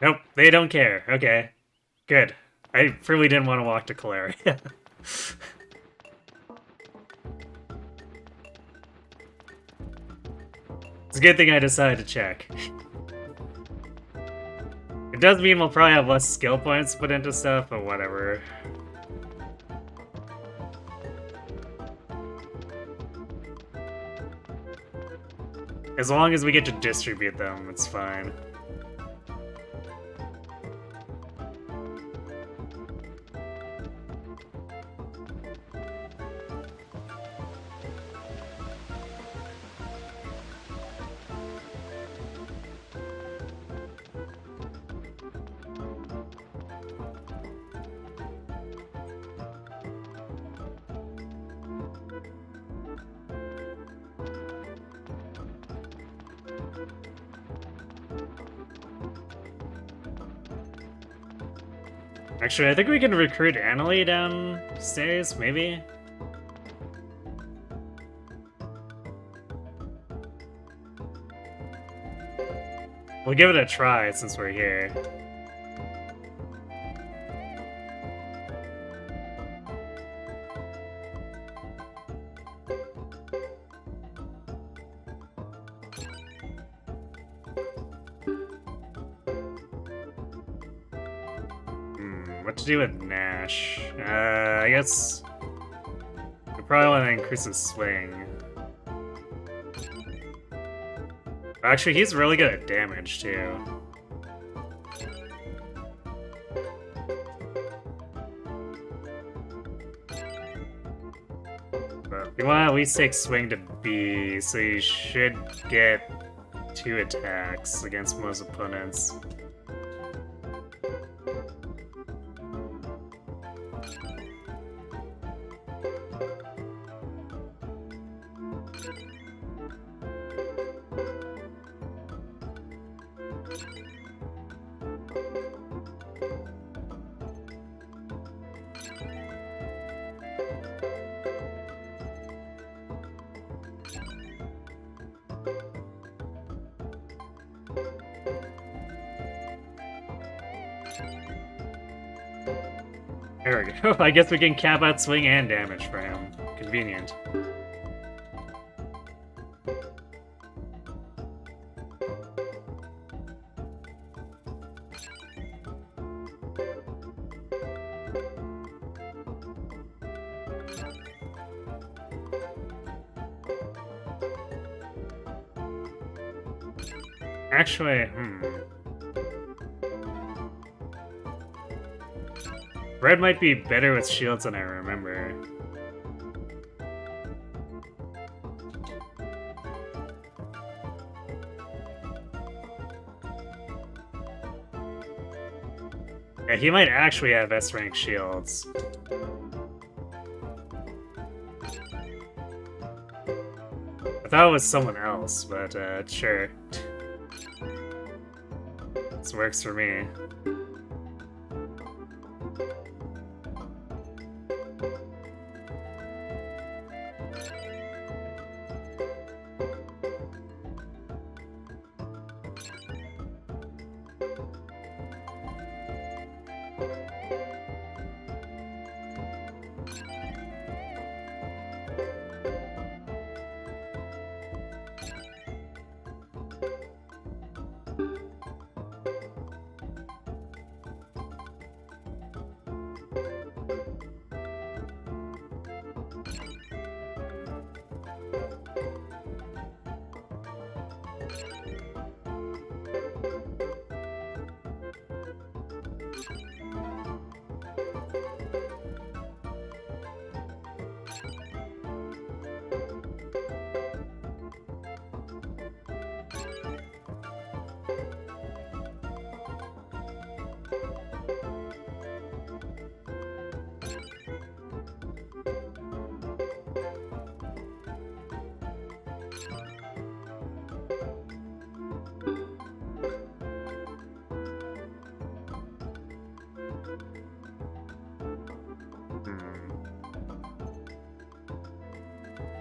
Nope, they don't care. Okay. Good. I really didn't want to walk to Calaria. It's a good thing I decided to check. It does mean we'll probably have less skill points put into stuff, but whatever. As long as we get to distribute them, it's fine. Actually, I think we can recruit Annalie downstairs, maybe? We'll give it a try since we're here. What to do with Nash? I guess we probably want to increase his swing. Actually, he's really good at damage, too. You want to at least take swing to B, so you should get 2 attacks against most opponents. There we go. I guess we can cap out swing and damage for him. Convenient. Actually, Red might be better with shields than I remember. Yeah, he might actually have S-rank shields. I thought it was someone else, but sure. This works for me.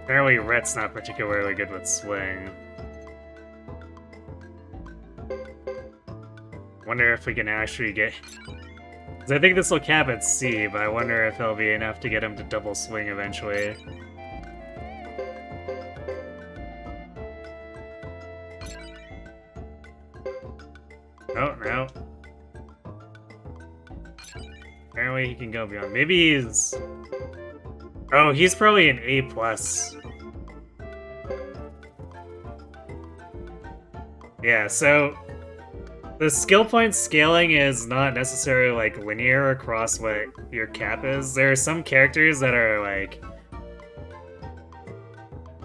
Apparently Rhett's not particularly good with swing. Wonder if we can actually get... I think this will cap at C, but I wonder if it'll be enough to get him to double swing eventually. Oh, no. Apparently he can go beyond. Maybe he's... Oh, he's probably an A+. Yeah, so... The skill point scaling is not necessarily, like, linear across what your cap is. There are some characters that are, like...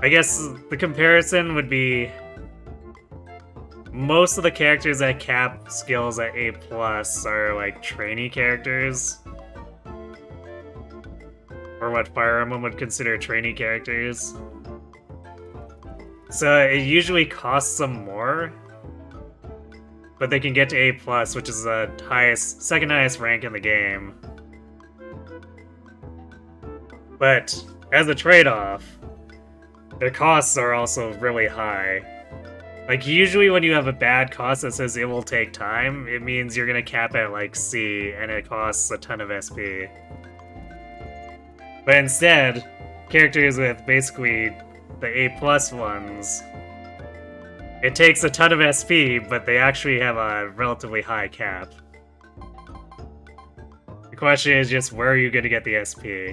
I guess the comparison would be... Most of the characters that cap skills at A+, are, like, trainee characters. Or what Fire Emblem would consider trainee characters. So it usually costs them more. But they can get to A+, which is the highest, second highest rank in the game. But, as a trade-off, their costs are also really high. Like, usually when you have a bad cost that says it will take time, it means you're gonna cap at, like, C, and it costs a ton of SP. But instead, characters with basically the A+ ones, it takes a ton of SP, but they actually have a relatively high cap. The question is just, where are you going to get the SP?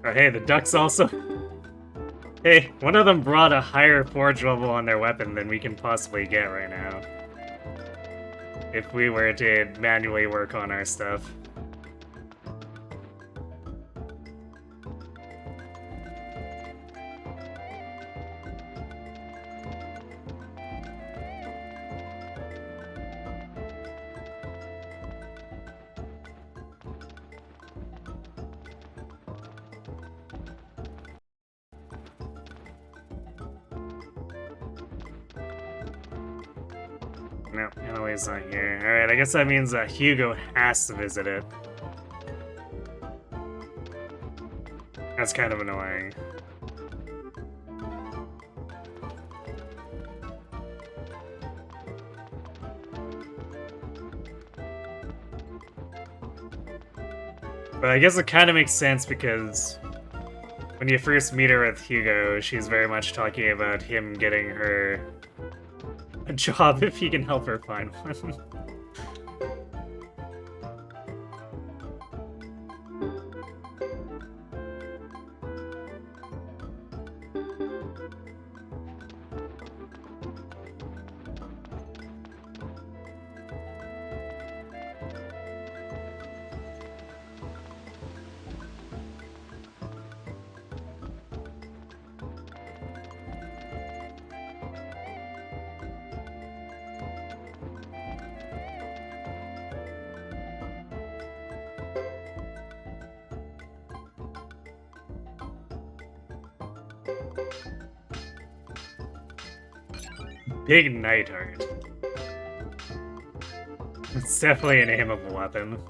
Oh, hey, the ducks also. Hey, one of them brought a higher forge level on their weapon than we can possibly get right now. If we were to manually work on our stuff. No, Annalie's not here. Alright, I guess that means that Hugo has to visit it. That's kind of annoying. But I guess it kind of makes sense because when you first meet her with Hugo, she's very much talking about him getting her a job if he can help her find one. Big Nightheart. It's definitely an aimable weapon.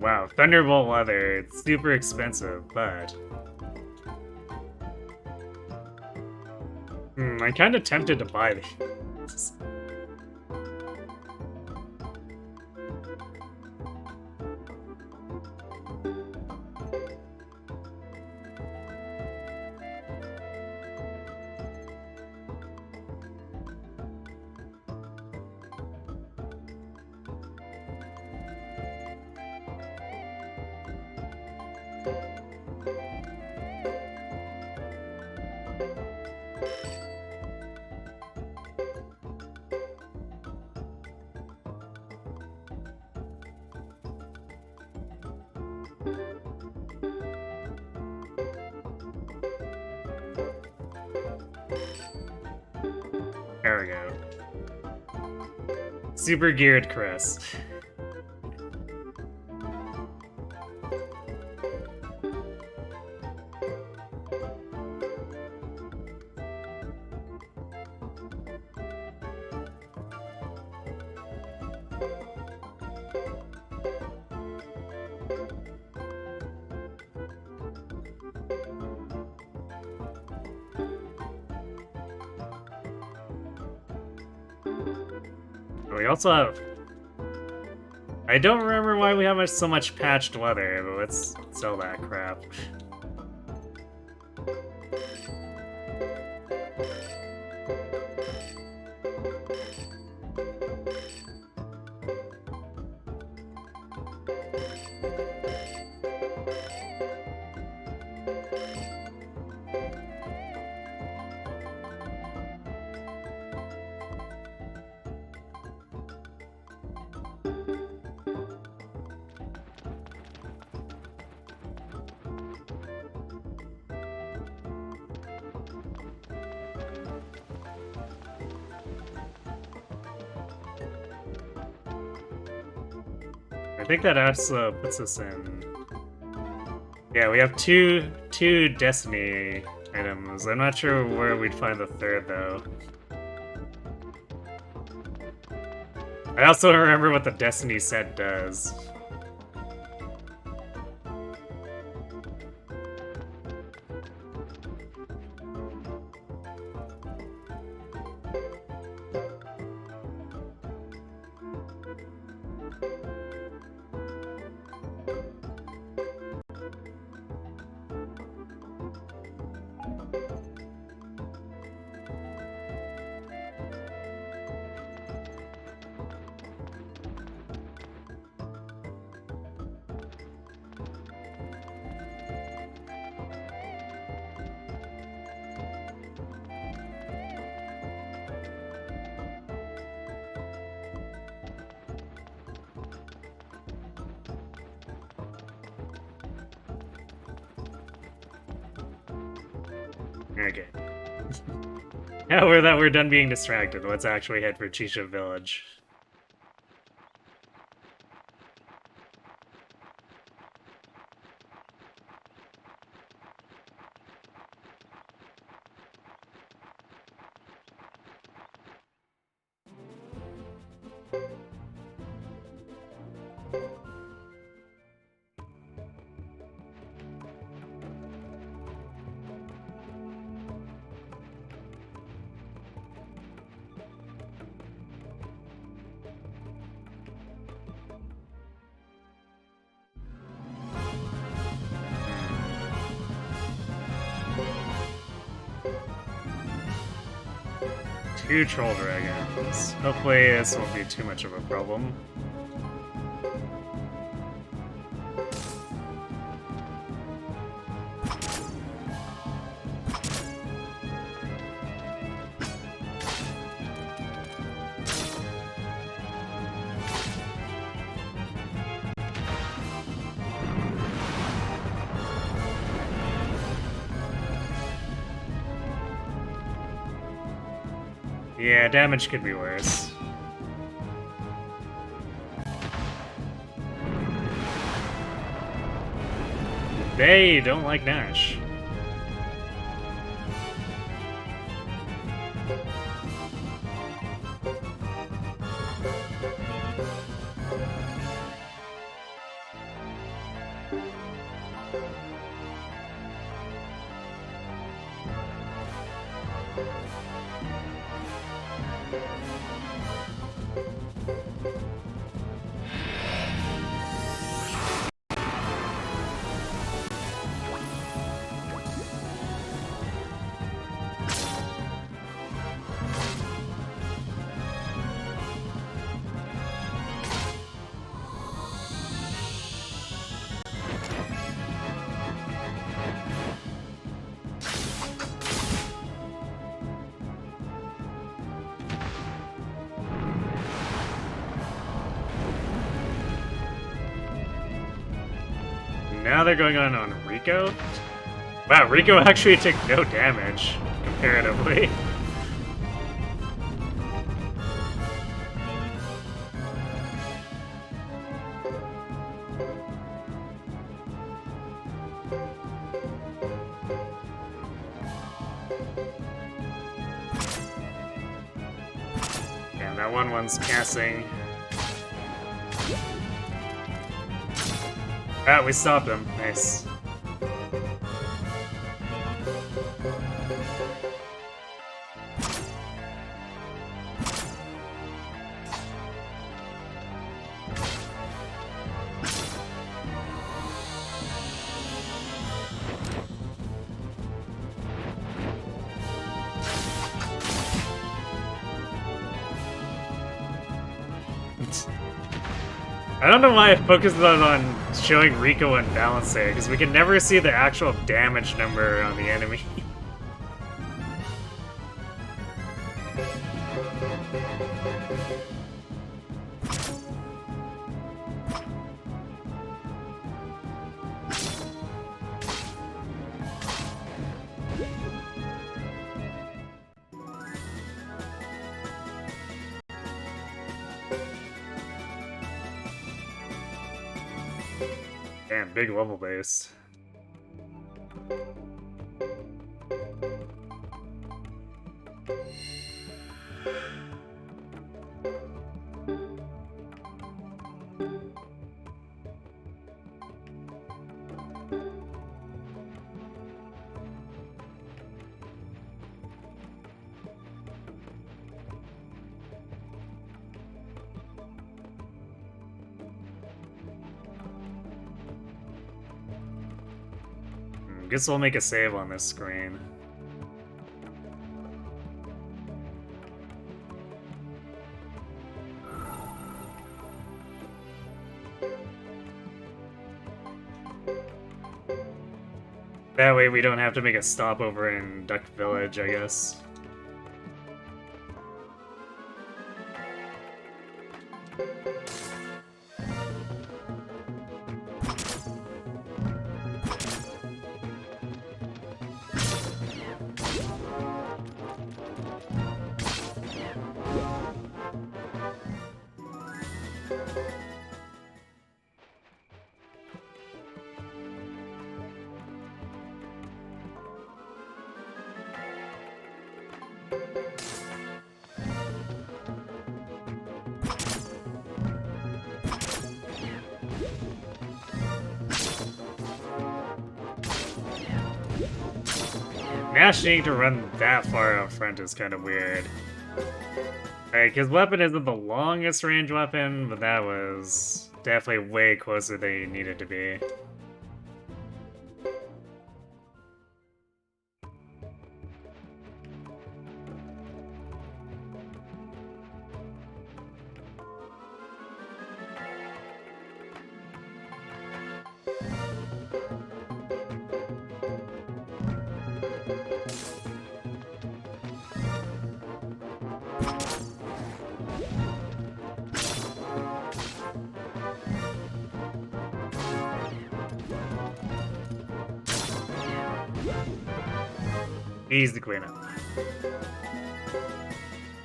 Wow, Thunderbolt leather, it's super expensive, but... I'm kinda tempted to buy these. There we go. Super geared Chris. We also have... I don't remember why we have so much patched leather, but let's sell that crap. I think that also puts us in... Yeah, we have two Destiny items. I'm not sure where we'd find the third, though. I also remember what the Destiny set does. Okay. Now we're done being distracted, let's actually head for Chisha Village. Two troll dragons. Hopefully this won't be too much of a problem. Yeah, damage could be worse. They don't like Nash. Now they're going on Rico? Wow, Rico actually took no damage, comparatively. Damn, that one's casting. Ah, we stopped him. Nice. I don't know why I focused on showing Rico and Balance there, because we can never see the actual damage number on the enemy. Damn, big level base. Guess we'll make a save on this screen. That way we don't have to make a stopover in Duck Village, I guess. Nash needing to run that far out front is kind of weird. Like, his weapon isn't the longest range weapon, but that was definitely way closer than he needed to be. Easy cleanup.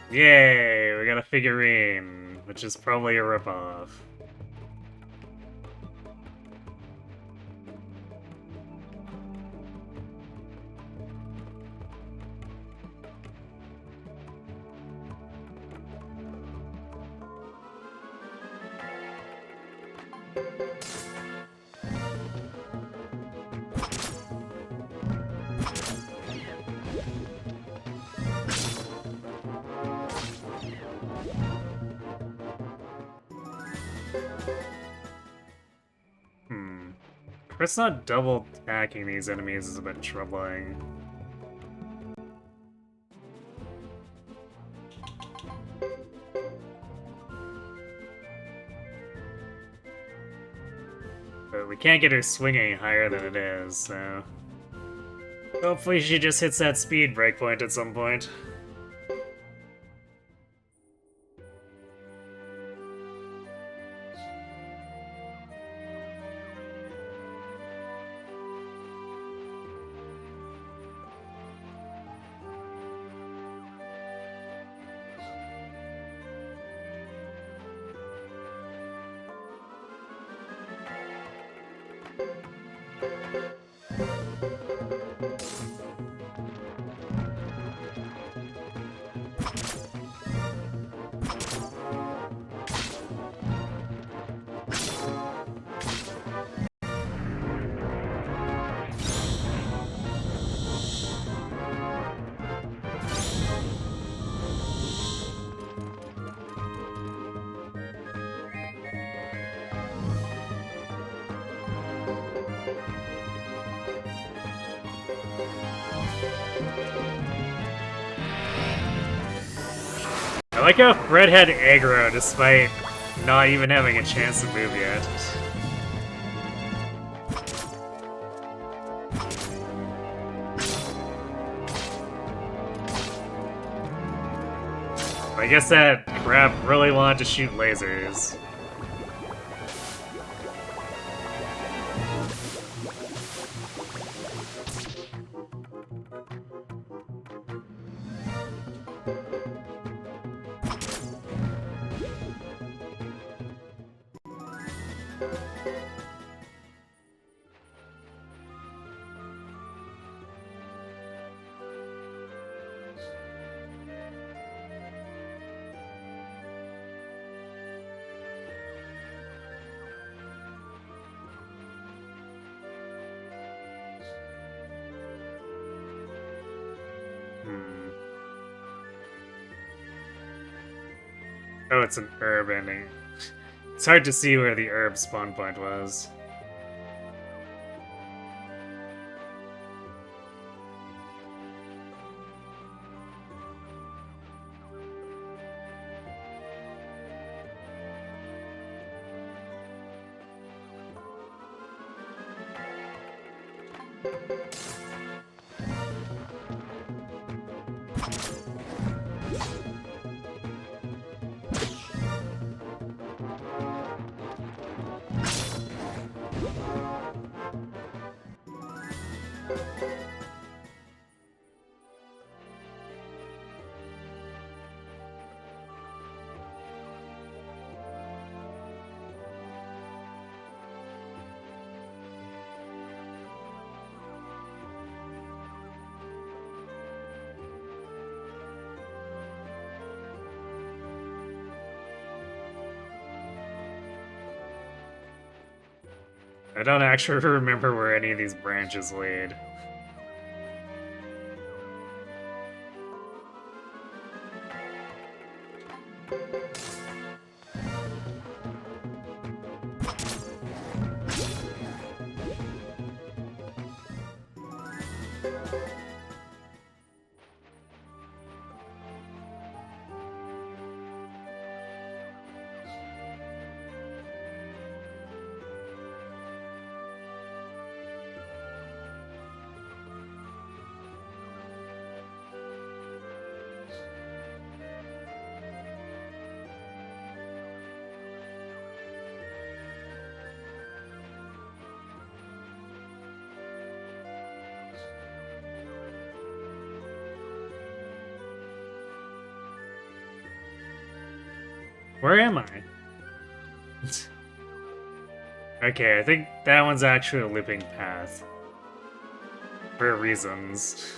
Yay, we got a figurine, which is probably a ripoff. Chris not double attacking these enemies is a bit troubling. But we can't get her swinging higher than it is, so... hopefully she just hits that speed breakpoint at some point. I like how Fred had aggro despite not even having a chance to move yet. I guess that crap really wanted to shoot lasers. Oh, it's an herb ending. It's hard to see where the herb spawn point was. I don't actually remember where any of these branches lead. Where am I? Okay, I think that one's actually a looping path. For reasons.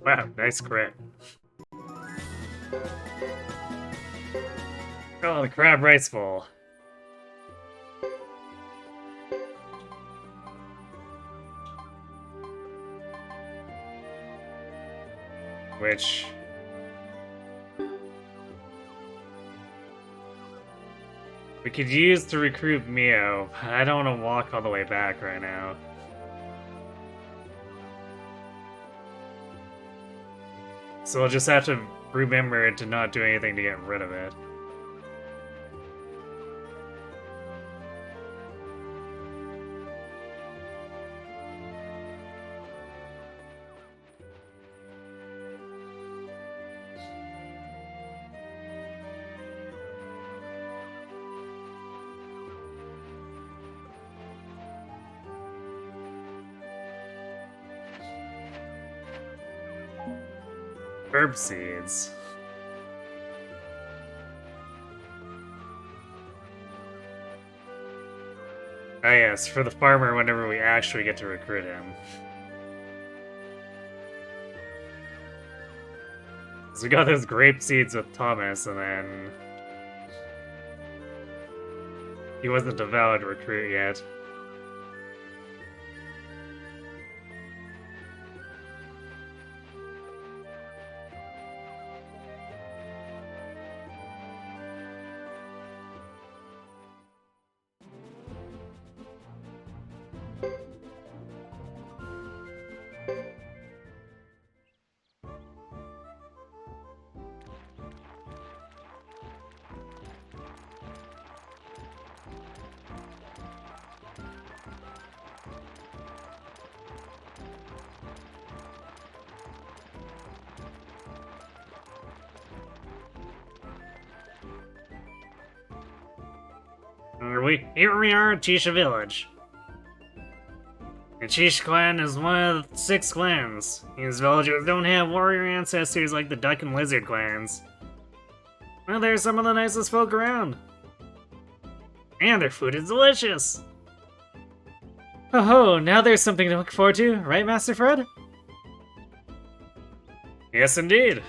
Wow, nice crit. Oh, the crab rice bowl. Which... we could use to recruit Mio. I don't want to walk all the way back right now. So I'll just have to remember to not do anything to get rid of it. Herb seeds. Ah yes, for the farmer whenever we actually get to recruit him. So we got those grape seeds with Thomas, and then... he wasn't a valid recruit yet. Here we are at Chisha Village. The Chisha clan is one of the 6 clans. These villagers don't have warrior ancestors like the duck and lizard clans. Well, they're some of the nicest folk around. And their food is delicious! Oh ho, now there's something to look forward to, right, Master Fred? Yes, indeed.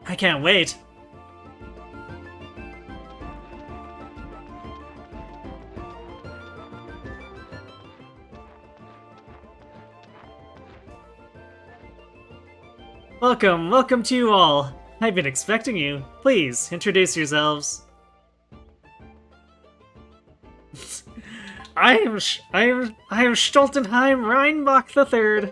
I can't wait. Welcome to you all. I've been expecting you. Please, introduce yourselves. I am Stoltenheim Reinbach III.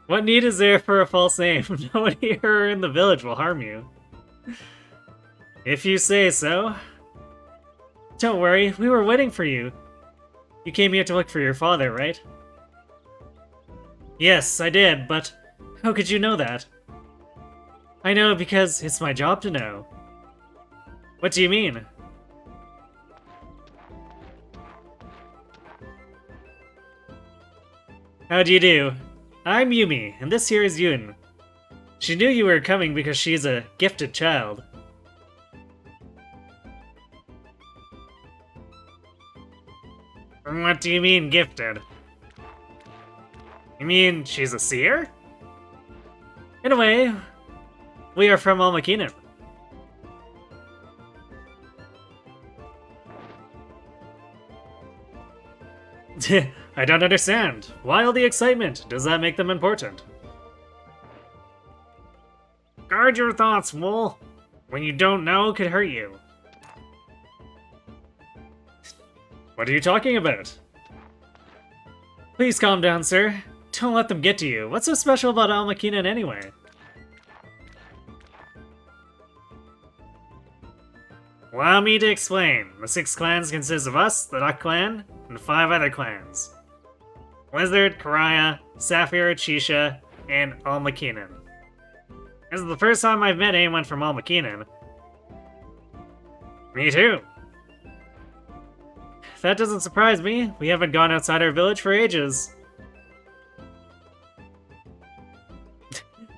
What need is there for a false name? Nobody here in the village will harm you. If you say so. Don't worry, we were waiting for you. You came here to look for your father, right? Yes, I did, but how could you know that? I know because it's my job to know. What do you mean? How do you do? I'm Yumi, and this here is Yun. She knew you were coming because she's a gifted child. What do you mean, gifted? You mean she's a seer? In a way, we are from Almakinen. I don't understand. Why all the excitement? Does that make them important? Guard your thoughts, Wool. When you don't know could hurt you. What are you talking about? Please calm down, sir. Don't let them get to you. What's so special about Almakinen anyway? Allow me to explain. The 6 clans consist of us, the Duck Clan, and 5 other clans. Lizard, Karaya, Sapphire, Chisha, and Almakinen. This is the first time I've met anyone from Almakinen. Me too. That doesn't surprise me. We haven't gone outside our village for ages.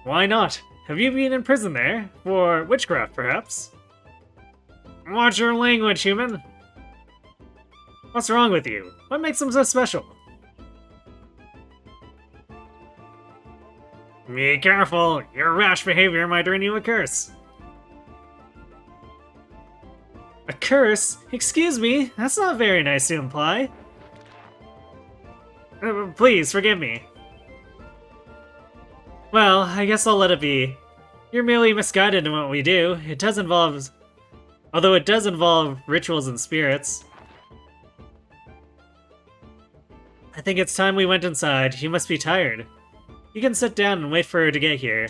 Why not? Have you been in prison there? For witchcraft, perhaps? Watch your language, human! What's wrong with you? What makes them so special? Be careful! Your rash behavior might earn you a curse. A curse? Excuse me, that's not very nice to imply. Please, forgive me. Well, I guess I'll let it be. You're merely misguided in what we do. Although it does involve rituals and spirits. I think it's time we went inside. You must be tired. You can sit down and wait for her to get here.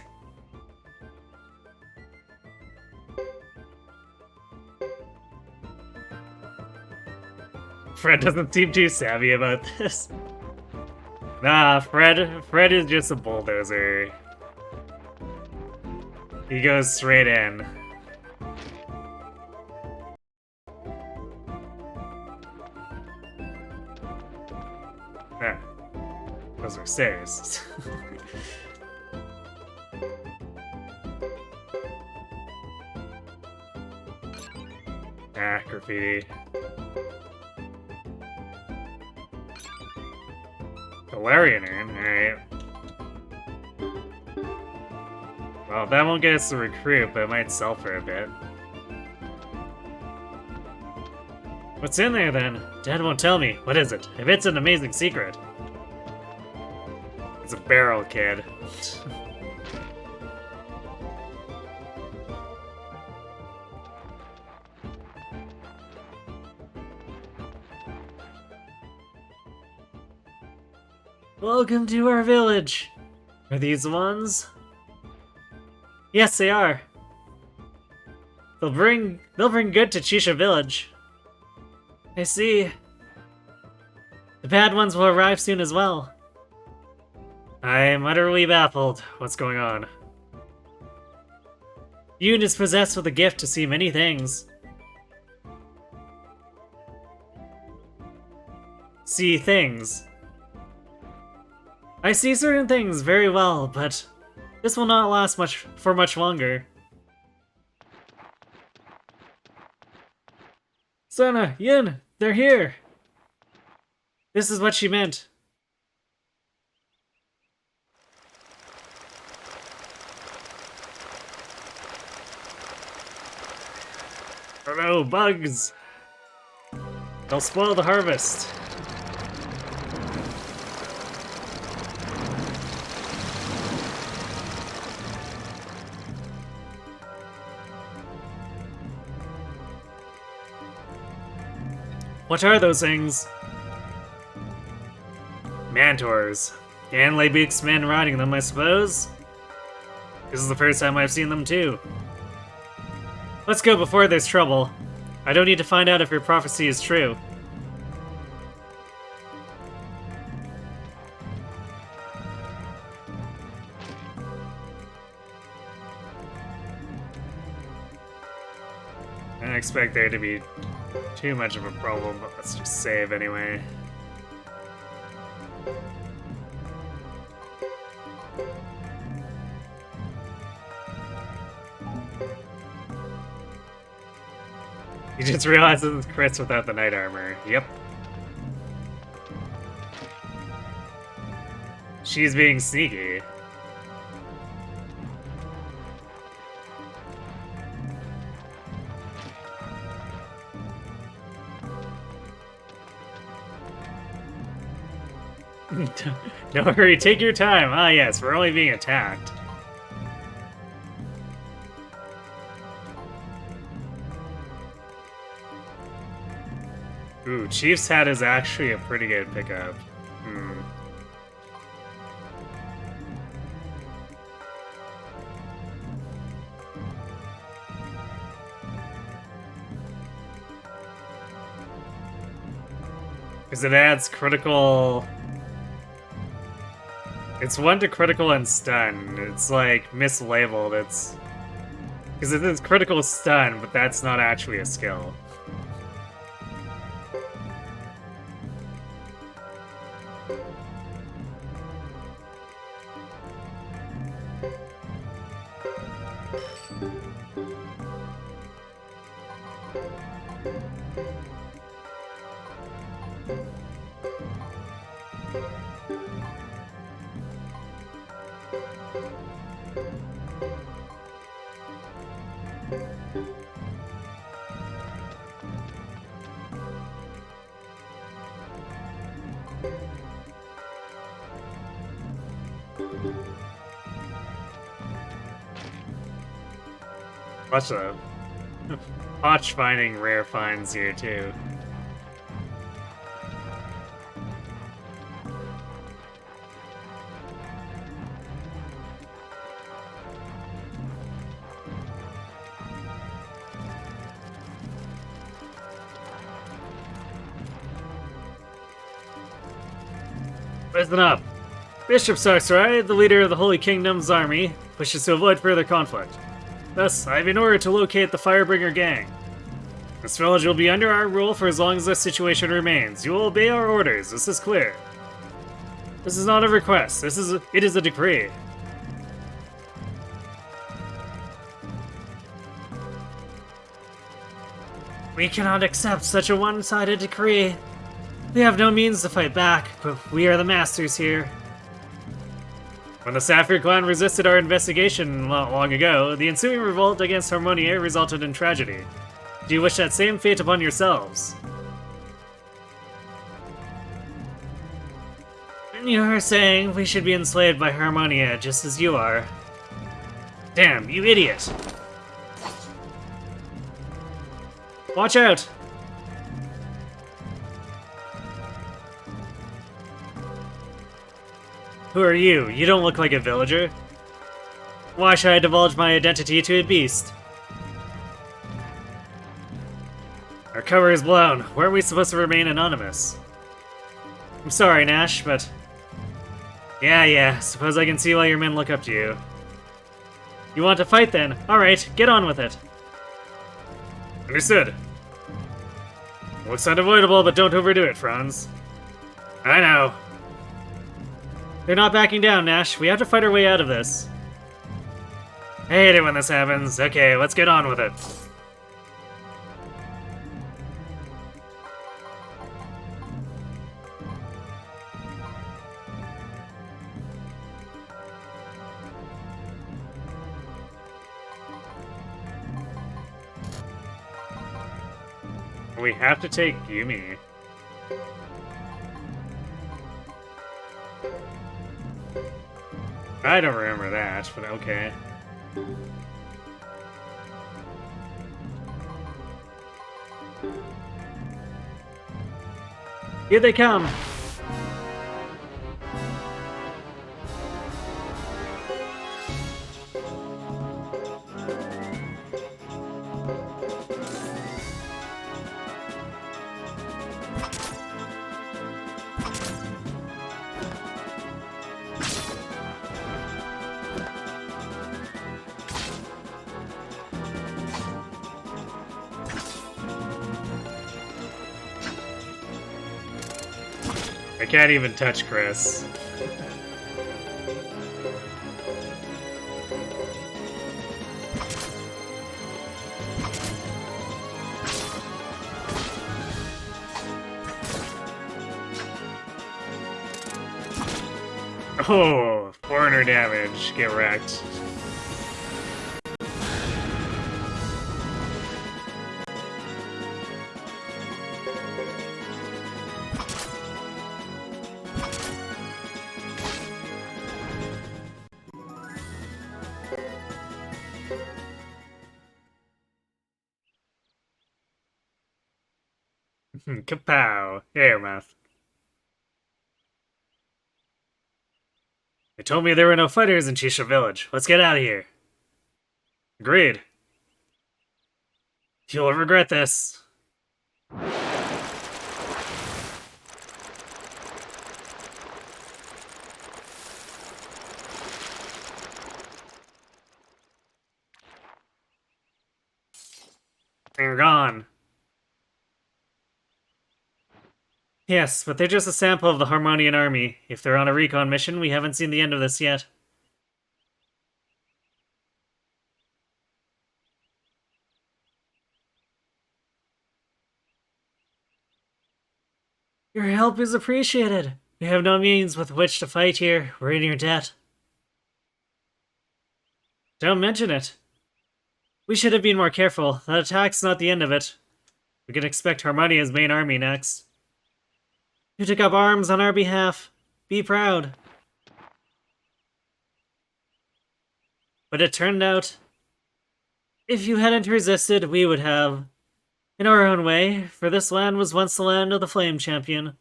Fred doesn't seem too savvy about this. Nah, Fred is just a bulldozer. He goes straight in. Ah, those are stairs. Ah, graffiti. Galarian Urn, alright. Well, that won't get us to recruit, but it might sell for a bit. What's in there then? Dad won't tell me. What is it? If it's an amazing secret. It's a barrel, kid. Welcome to our village. Are these the ones? Yes, they are. They'll bring good to Chisha Village. I see. The bad ones will arrive soon as well. I am utterly baffled. What's going on? Yoon is possessed with a gift to see many things. See things. I see certain things very well, but this will not last for much longer. Sana, Yoon, they're here! This is what she meant. Oh no, bugs! They'll spoil the harvest. What are those things? Mantors. Ganley-beaks men riding them, I suppose? This is the first time I've seen them too. Let's go before there's trouble. I don't need to find out if your prophecy is true. I don't expect there to be too much of a problem, but let's just save anyway. You just realized this is crits without the knight armor. Yep. She's being sneaky. Don't worry, take your time. Ah yes, we're only being attacked. Ooh, Chief's hat is actually a pretty good pickup. Because it adds critical... It's 1 to critical and stun. It's like mislabeled. It's... Because it is critical stun, but that's not actually a skill. Watch the Hotch finding rare finds here too. Listen up. Bishop Sakurai, the leader of the Holy Kingdom's army, wishes to avoid further conflict. Thus, I have been ordered to locate the Firebringer gang. This village will be under our rule for as long as this situation remains. You will obey our orders, this is clear. This is not a request, it is a decree. We cannot accept such a one-sided decree. We have no means to fight back, but we are the masters here. When the Sapphire clan resisted our investigation long ago, the ensuing revolt against Harmonia resulted in tragedy. Do you wish that same fate upon yourselves? You are saying we should be enslaved by Harmonia just as you are. Damn, you idiot! Watch out! Who are you? You don't look like a villager. Why should I divulge my identity to a beast? Our cover is blown. Weren't we supposed to remain anonymous? I'm sorry, Nash, but... Yeah, suppose I can see why your men look up to you. You want to fight then? Alright, get on with it. Understood. Looks unavoidable, but don't overdo it, Franz. I know. They're not backing down, Nash. We have to fight our way out of this. I hate it when this happens. Okay, let's get on with it. We have to take Yumi. I don't remember that, but okay. Here they come! I can't even touch Chris. Oh, 400 damage. Get wrecked. Kapow! Air mouth. They told me there were no fighters in Chisha Village. Let's get out of here. Agreed. You'll regret this. They're gone. Yes, but they're just a sample of the Harmonian army. If they're on a recon mission, we haven't seen the end of this yet. Your help is appreciated. We have no means with which to fight here. We're in your debt. Don't mention it. We should have been more careful. That attack's not the end of it. We can expect Harmonia's main army next. You took up arms on our behalf. Be proud. But it turned out, if you hadn't resisted, we would have. In our own way, for this land was once the land of the Flame Champion.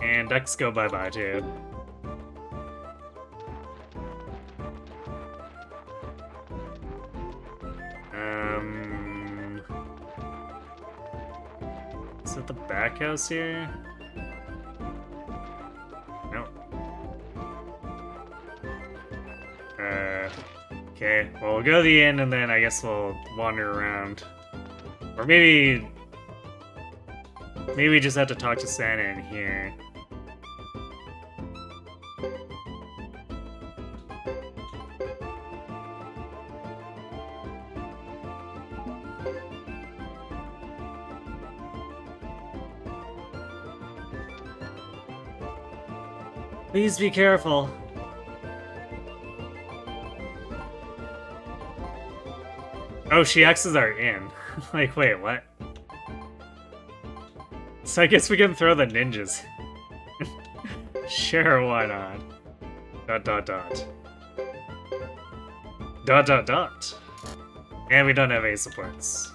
And ducks go bye-bye, too. Is it the back house here? No. Okay. Well, we'll go to the inn and then I guess we'll wander around. Or maybe we just have to talk to Santa in here. Please be careful. Oh, she X's our inn. Like, wait, what? So I guess we can throw the ninjas. Sure, why not? Dot dot dot. Dot dot dot. And we don't have any supports.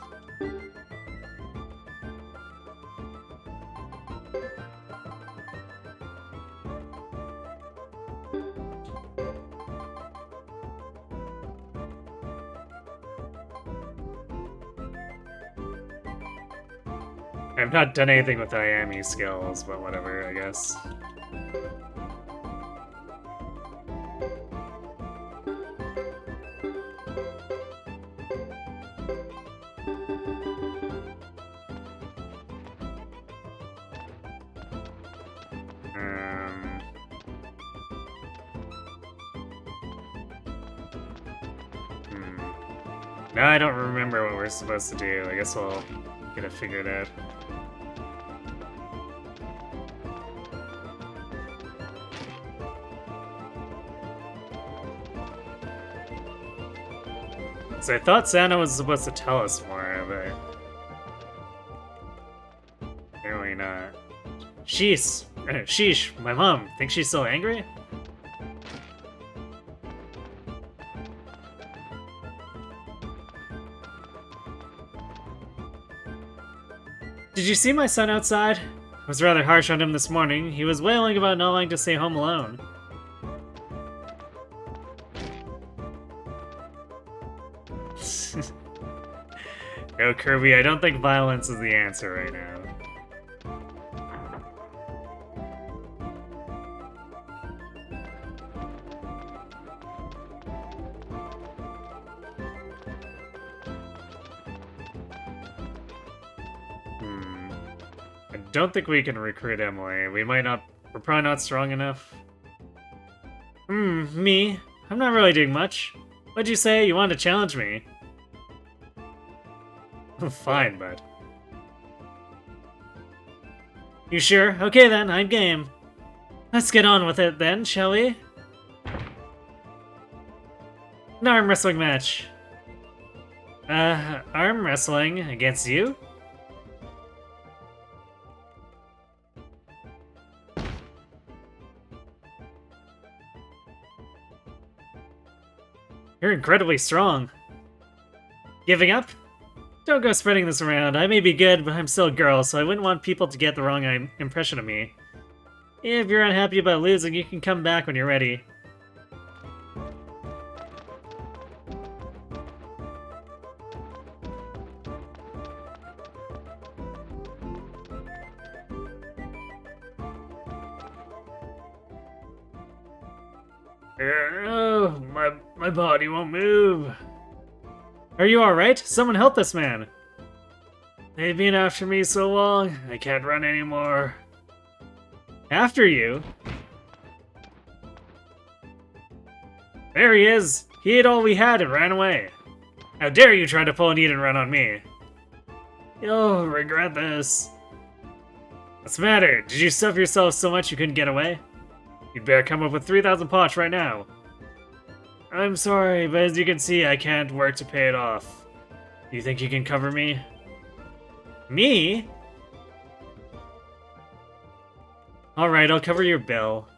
I've not done anything with Ayami skills, but whatever, I guess. No, I don't remember what we're supposed to do. I guess we'll get it figured out. So I thought Santa was supposed to tell us more, but apparently not. Sheesh, my mom. Think she's still angry? Did you see my son outside? I was rather harsh on him this morning. He was wailing about not wanting to stay home alone. Yo, Kirby, I don't think violence is the answer right now. I don't think we can recruit Emily. We're probably not strong enough. Me? I'm not really doing much. What'd you say? You wanted to challenge me? Fine, bud. You sure? Okay then, I'm game. Let's get on with it then, shall we? An arm wrestling match. Arm wrestling against you? You're incredibly strong. Giving up? Don't go spreading this around. I may be good, but I'm still a girl, so I wouldn't want people to get the wrong impression of me. If you're unhappy about losing, you can come back when you're ready. Oh, my body won't move. Are you alright? Someone help this man. They've been after me so long, I can't run anymore. After you? There he is! He ate all we had and ran away. How dare you try to pull an eat and run on me? You'll regret this. What's the matter? Did you stuff yourself so much you couldn't get away? You'd better come up with 3,000 poch right now. I'm sorry, but as you can see, I can't work to pay it off. You think you can cover me? Me? Alright, I'll cover your bill.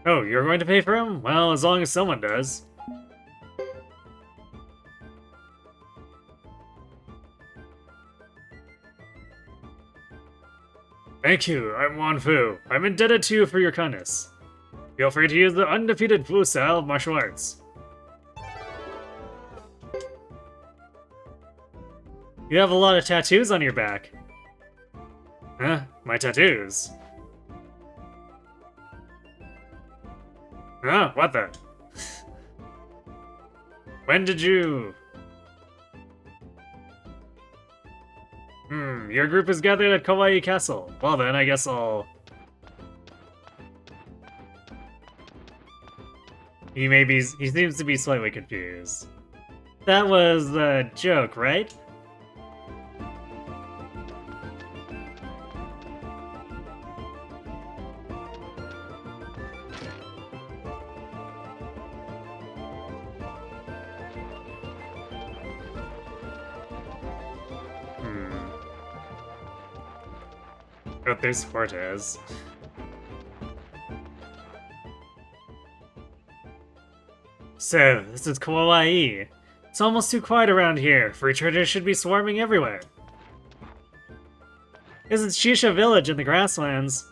Oh, you're going to pay for him? Well, as long as someone does. Thank you, I'm Wanfu. I'm indebted to you for your kindness. Feel free to use the undefeated Fu style of martial arts. You have a lot of tattoos on your back. Huh? My tattoos? Huh? What the? When did you... your group is gathered at Kawaii Castle. Well then, I guess I'll... He seems to be slightly confused. That was a joke, right? Oh, there's Fortes. So, this is Kawaii. It's almost too quiet around here. Free traders should be swarming everywhere. This is Shisha Village in the grasslands.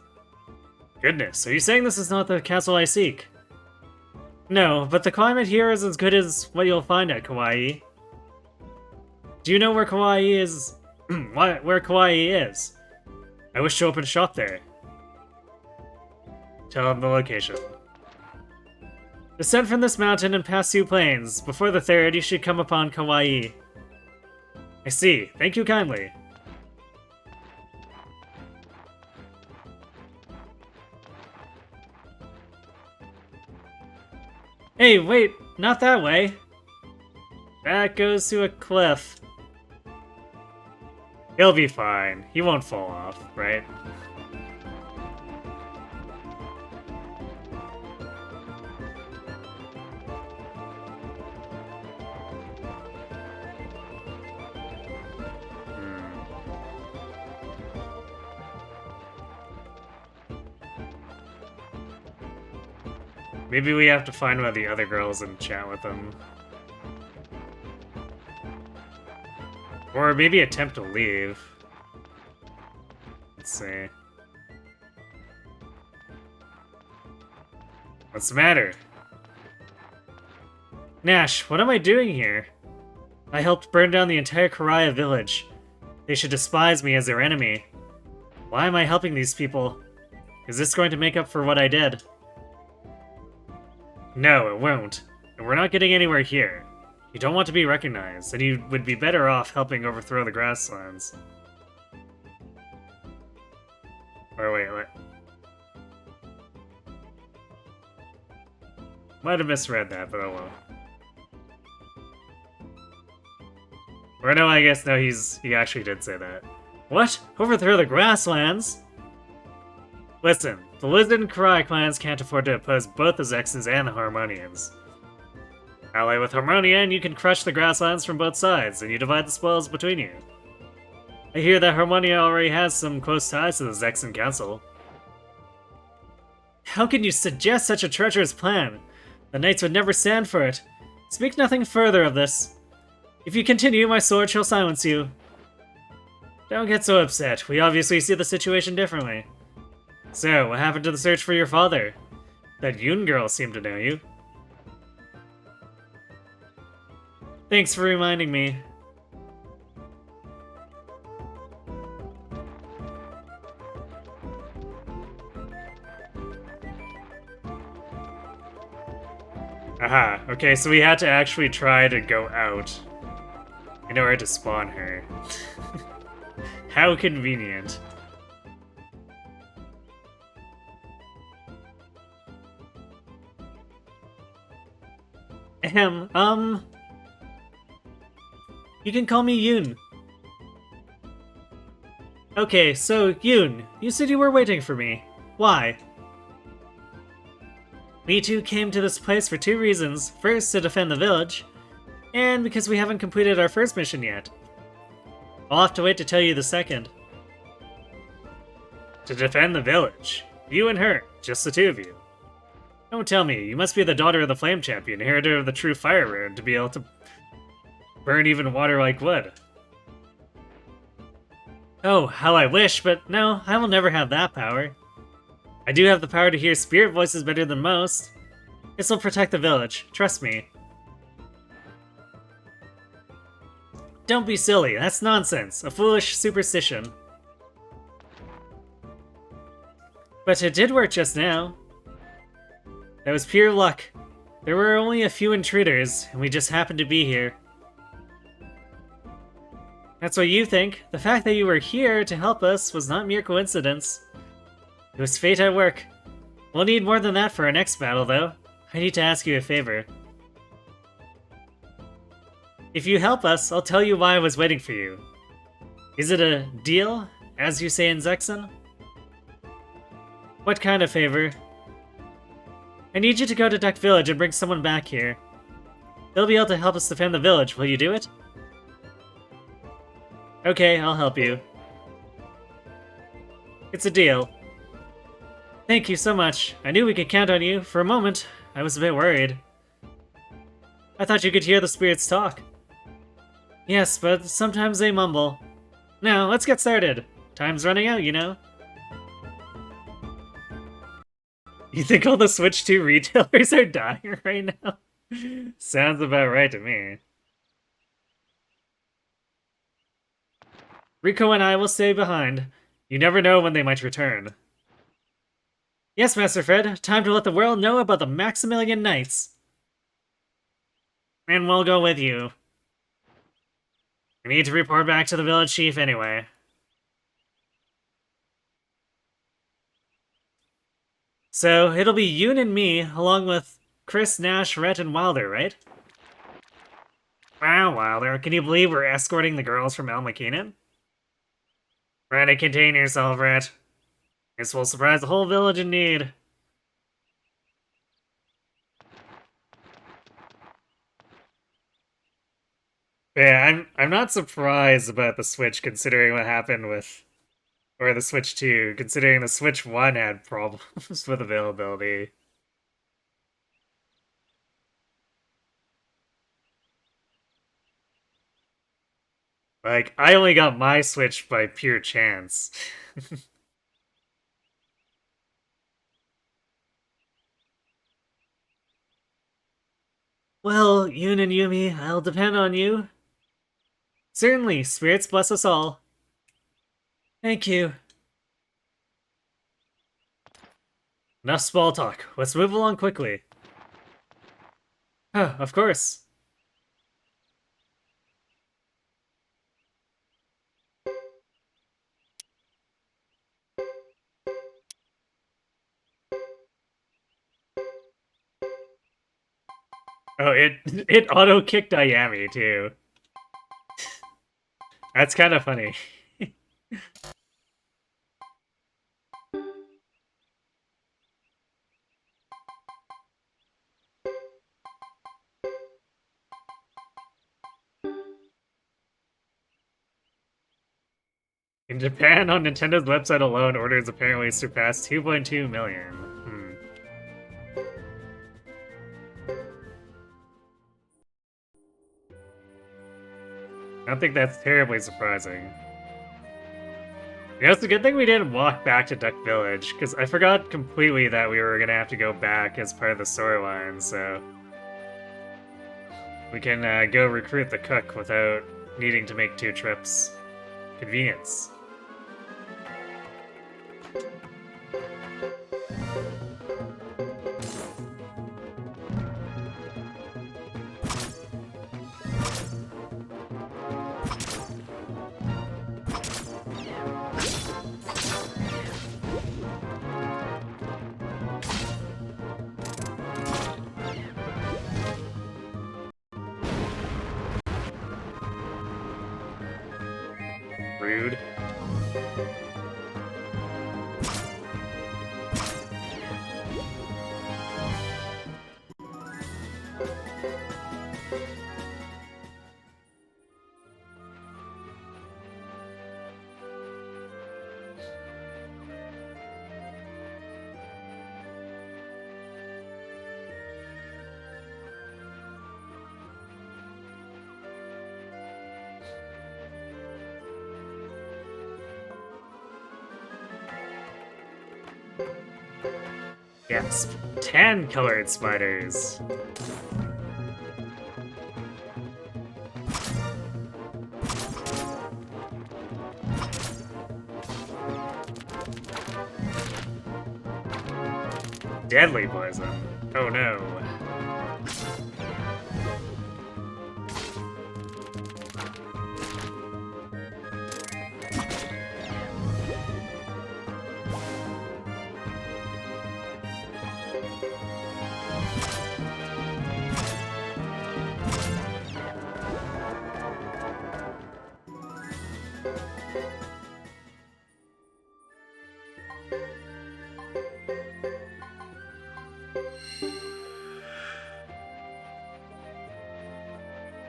Goodness, are you saying this is not the castle I seek? No, but the climate here is as good as what you'll find at Kawaii. Do you know where Kawaii is? Where Kawaii is? I wish to open shop there. Tell him the location. Descend from this mountain and pass 2 plains. Before the 3rd, you should come upon Kawaii. I see. Thank you kindly. Hey, wait, not that way. That goes to a cliff. He'll be fine. He won't fall off, right? Maybe we have to find one of the other girls and chat with them. Or maybe attempt to leave. Let's see. What's the matter? Nash, what am I doing here? I helped burn down the entire Karaya village. They should despise me as their enemy. Why am I helping these people? Is this going to make up for what I did? No, it won't. And we're not getting anywhere here. You don't want to be recognized, and you would be better off helping overthrow the grasslands. Or wait. Might have misread that, but oh well. Or no, I guess no, he actually did say that. What? Overthrow the grasslands? Listen, the Lizard and Karai clans can't afford to oppose both the Zexans and the Harmonians. Ally with Harmonia and you can crush the grasslands from both sides, and you divide the spoils between you. I hear that Harmonia already has some close ties to the Zexan Council. How can you suggest such a treacherous plan? The Knights would never stand for it. Speak nothing further of this. If you continue, my sword shall silence you. Don't get so upset. We obviously see the situation differently. So, what happened to the search for your father? That Yoon girl seemed to know you. Thanks for reminding me. Aha, okay, so we had to actually try to go out in order to spawn her. How convenient. You can call me Yoon. Okay, so Yoon, you said you were waiting for me. Why? We two came to this place for 2 reasons. First, to defend the village, and because we haven't completed our first mission yet. I'll have to wait to tell you the second. To defend the village? You and her, just the 2 of you. Don't tell me, you must be the daughter of the Flame Champion, inheritor of the true Fire Rune, to be able to burn even water like wood. Oh, how I wish, but no, I will never have that power. I do have the power to hear spirit voices better than most. This will protect the village, trust me. Don't be silly, that's nonsense, a foolish superstition. But it did work just now. That was pure luck. There were only a few intruders, and we just happened to be here. That's what you think. The fact that you were here to help us was not mere coincidence. It was fate at work. We'll need more than that for our next battle, though. I need to ask you a favor. If you help us, I'll tell you why I was waiting for you. Is it a deal, as you say in Zexan? What kind of favor? I need you to go to Duck Village and bring someone back here. They'll be able to help us defend the village. Will you do it? Okay, I'll help you. It's a deal. Thank you so much. I knew we could count on you. For a moment, I was a bit worried. I thought you could hear the spirits talk. Yes, but sometimes they mumble. Now, let's get started. Time's running out, you know. You think all the Switch 2 retailers are dying right now? Sounds about right to me. Rico and I will stay behind. You never know when they might return. Yes, Master Fred, time to let the world know about the Maximilian Knights. And we'll go with you. We need to report back to the village chief anyway. So, it'll be Yoon and me, along with Chris, Nash, Rhett, and Wilder, right? Wow, Wilder, can you believe we're escorting the girls from El McKinnon? Try to contain yourself, Rhett. This will surprise the whole village indeed. Yeah, I'm not surprised about the Switch considering what happened with, or the Switch 2, considering the Switch 1 had problems with availability. Like, I only got my Switch by pure chance. Well, Yoon and Yumi, I'll depend on you. Certainly, spirits bless us all. Thank you. Enough small talk. Let's move along quickly. Huh, of course. Oh, it auto kicked Ayami too. That's kind of funny. In Japan, on Nintendo's website alone, orders apparently surpassed 2.2 million. I don't think that's terribly surprising. You know, it's a good thing we didn't walk back to Duck Village, because I forgot completely that we were gonna have to go back as part of the storyline, so... we can go recruit the cook without needing to make 2 trips. Convenience. Rude. Yes, tan-colored spiders. Deadly poison. Oh no.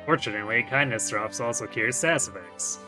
Fortunately, kindness drops also cures sass effects.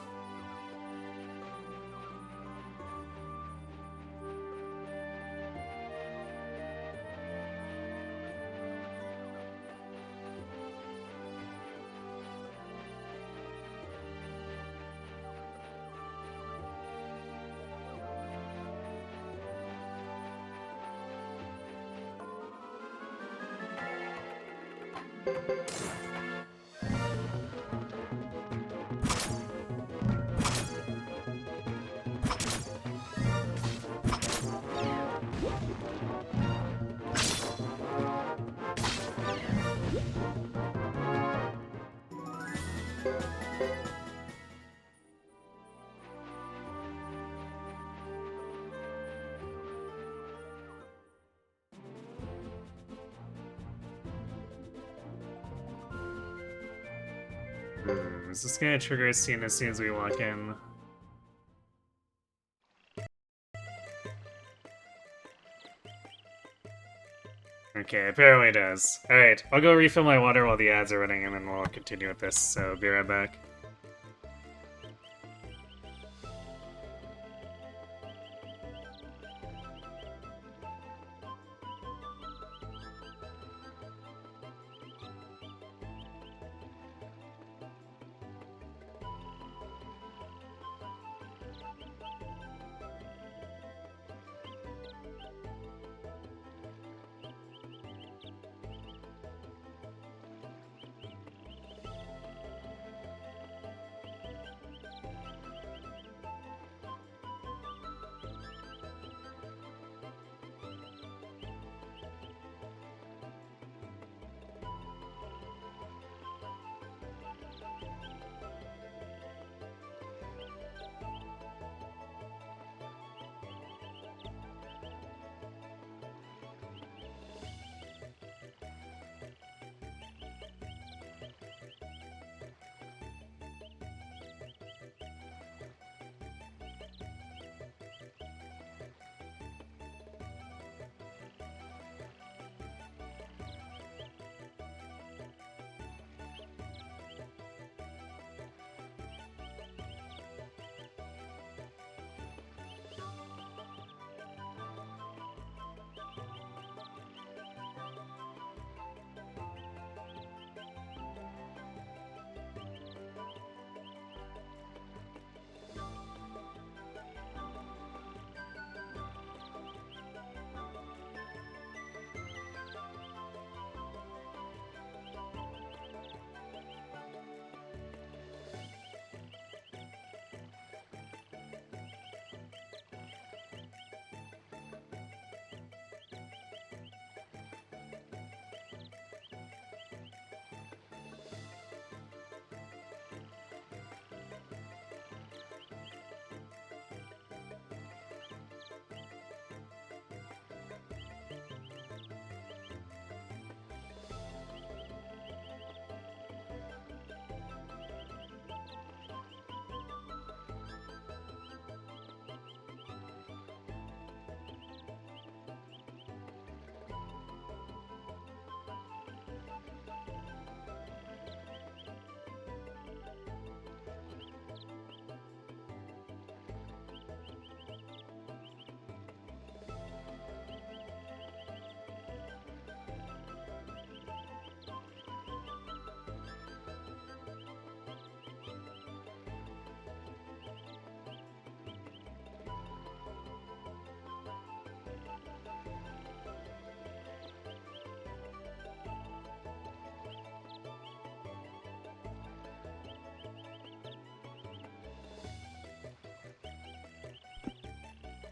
Is this gonna trigger a scene as soon as we walk in? Okay, apparently it does. Alright, I'll go refill my water while the ads are running and then we'll continue with this, so be right back.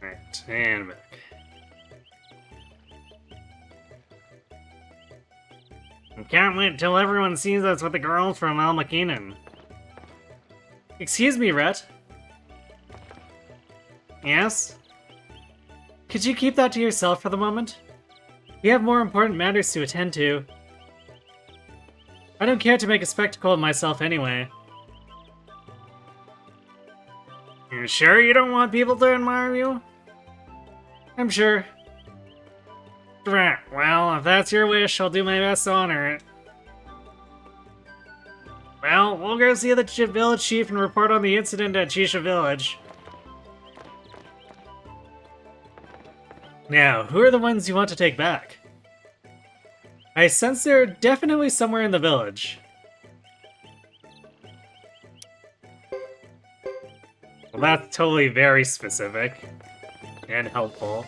Alright, and back. I can't wait till everyone sees us with the girl from Al McKinnon. Excuse me, Rhett. Yes? Could you keep that to yourself for the moment? We have more important matters to attend to. I don't care to make a spectacle of myself anyway. You sure you don't want people to admire you? I'm sure. Well, if that's your wish, I'll do my best to honor it. Well, we'll go see the village chief and report on the incident at Chisha Village. Now, who are the ones you want to take back? I sense they're definitely somewhere in the village. Well, that's totally very specific. And helpful.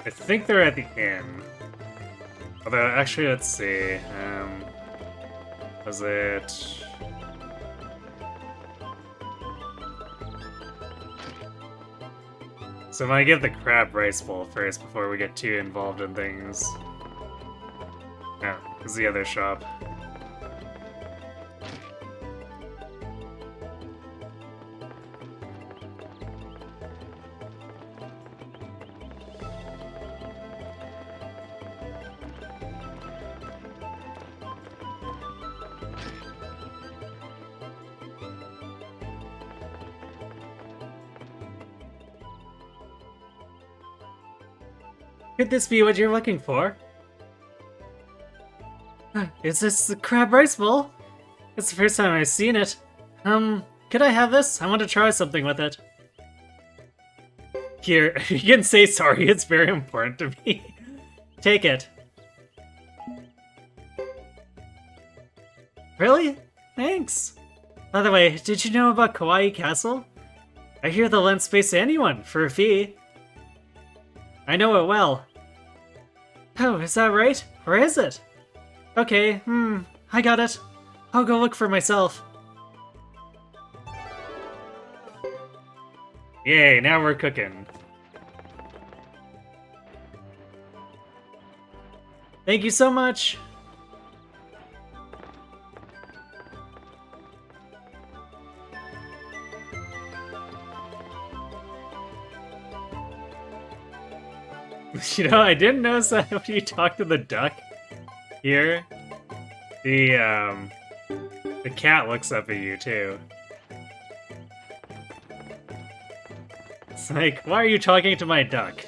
I think they're at the inn. Although, actually, let's see. Was it... So I'm gonna give the crab rice bowl first before we get too involved in things. Oh, this is the other shop. Could this be what you're looking for? Is this the crab rice bowl? It's the first time I've seen it. Could I have this? I want to try something with it. Here, you can say sorry, it's very important to me. Take it. Really? Thanks. By the way, did you know about Kawaii Castle? I hear they'll lend space to anyone for a fee. I know it well. Oh, is that right? Or is it? Okay, I got it. I'll go look for myself. Yay, now we're cooking. Thank you so much! You know, I didn't notice that when you talk to the duck here, the cat looks up at you too. It's like, why are you talking to my duck?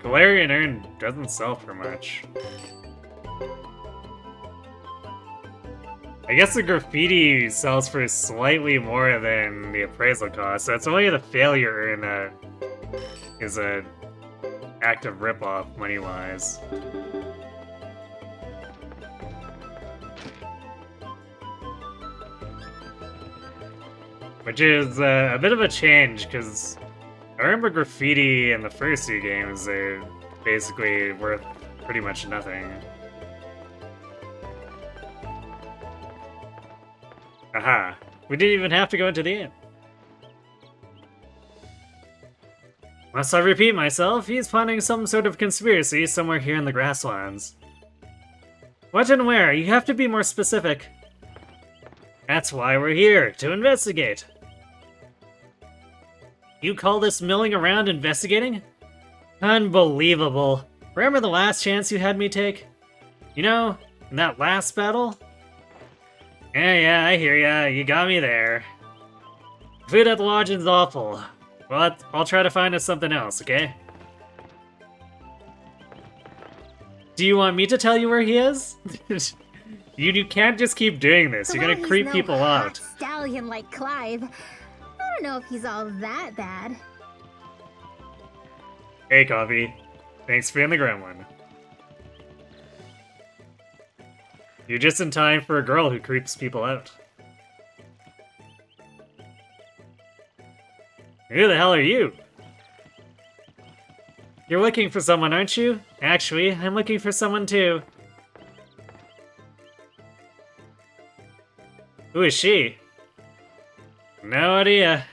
Galarian Urn doesn't sell for much. I guess the graffiti sells for slightly more than the appraisal cost, so it's only the failure urn that is a active ripoff money-wise. Which is a bit of a change, because I remember graffiti in the first two games, they're basically worth pretty much nothing. Aha, we didn't even have to go into the inn. Must I repeat myself, he's planning some sort of conspiracy somewhere here in the grasslands. What and where? You have to be more specific. That's why we're here, to investigate. You call this milling around investigating? Unbelievable. Remember the last chance you had me take? You know, in that last battle? Yeah, I hear ya. You got me there. Food at the lodging's awful. But I'll try to find us something else, okay? Do you want me to tell you where he is? You can't just keep doing this. You're gonna creep people out. Stallion like Clive. I don't know if he's all that bad. Hey, Coffee. Thanks for being the gremlin. You're just in time for a girl who creeps people out. Who the hell are you? You're looking for someone, aren't you? Actually, I'm looking for someone too. Who is she? No idea.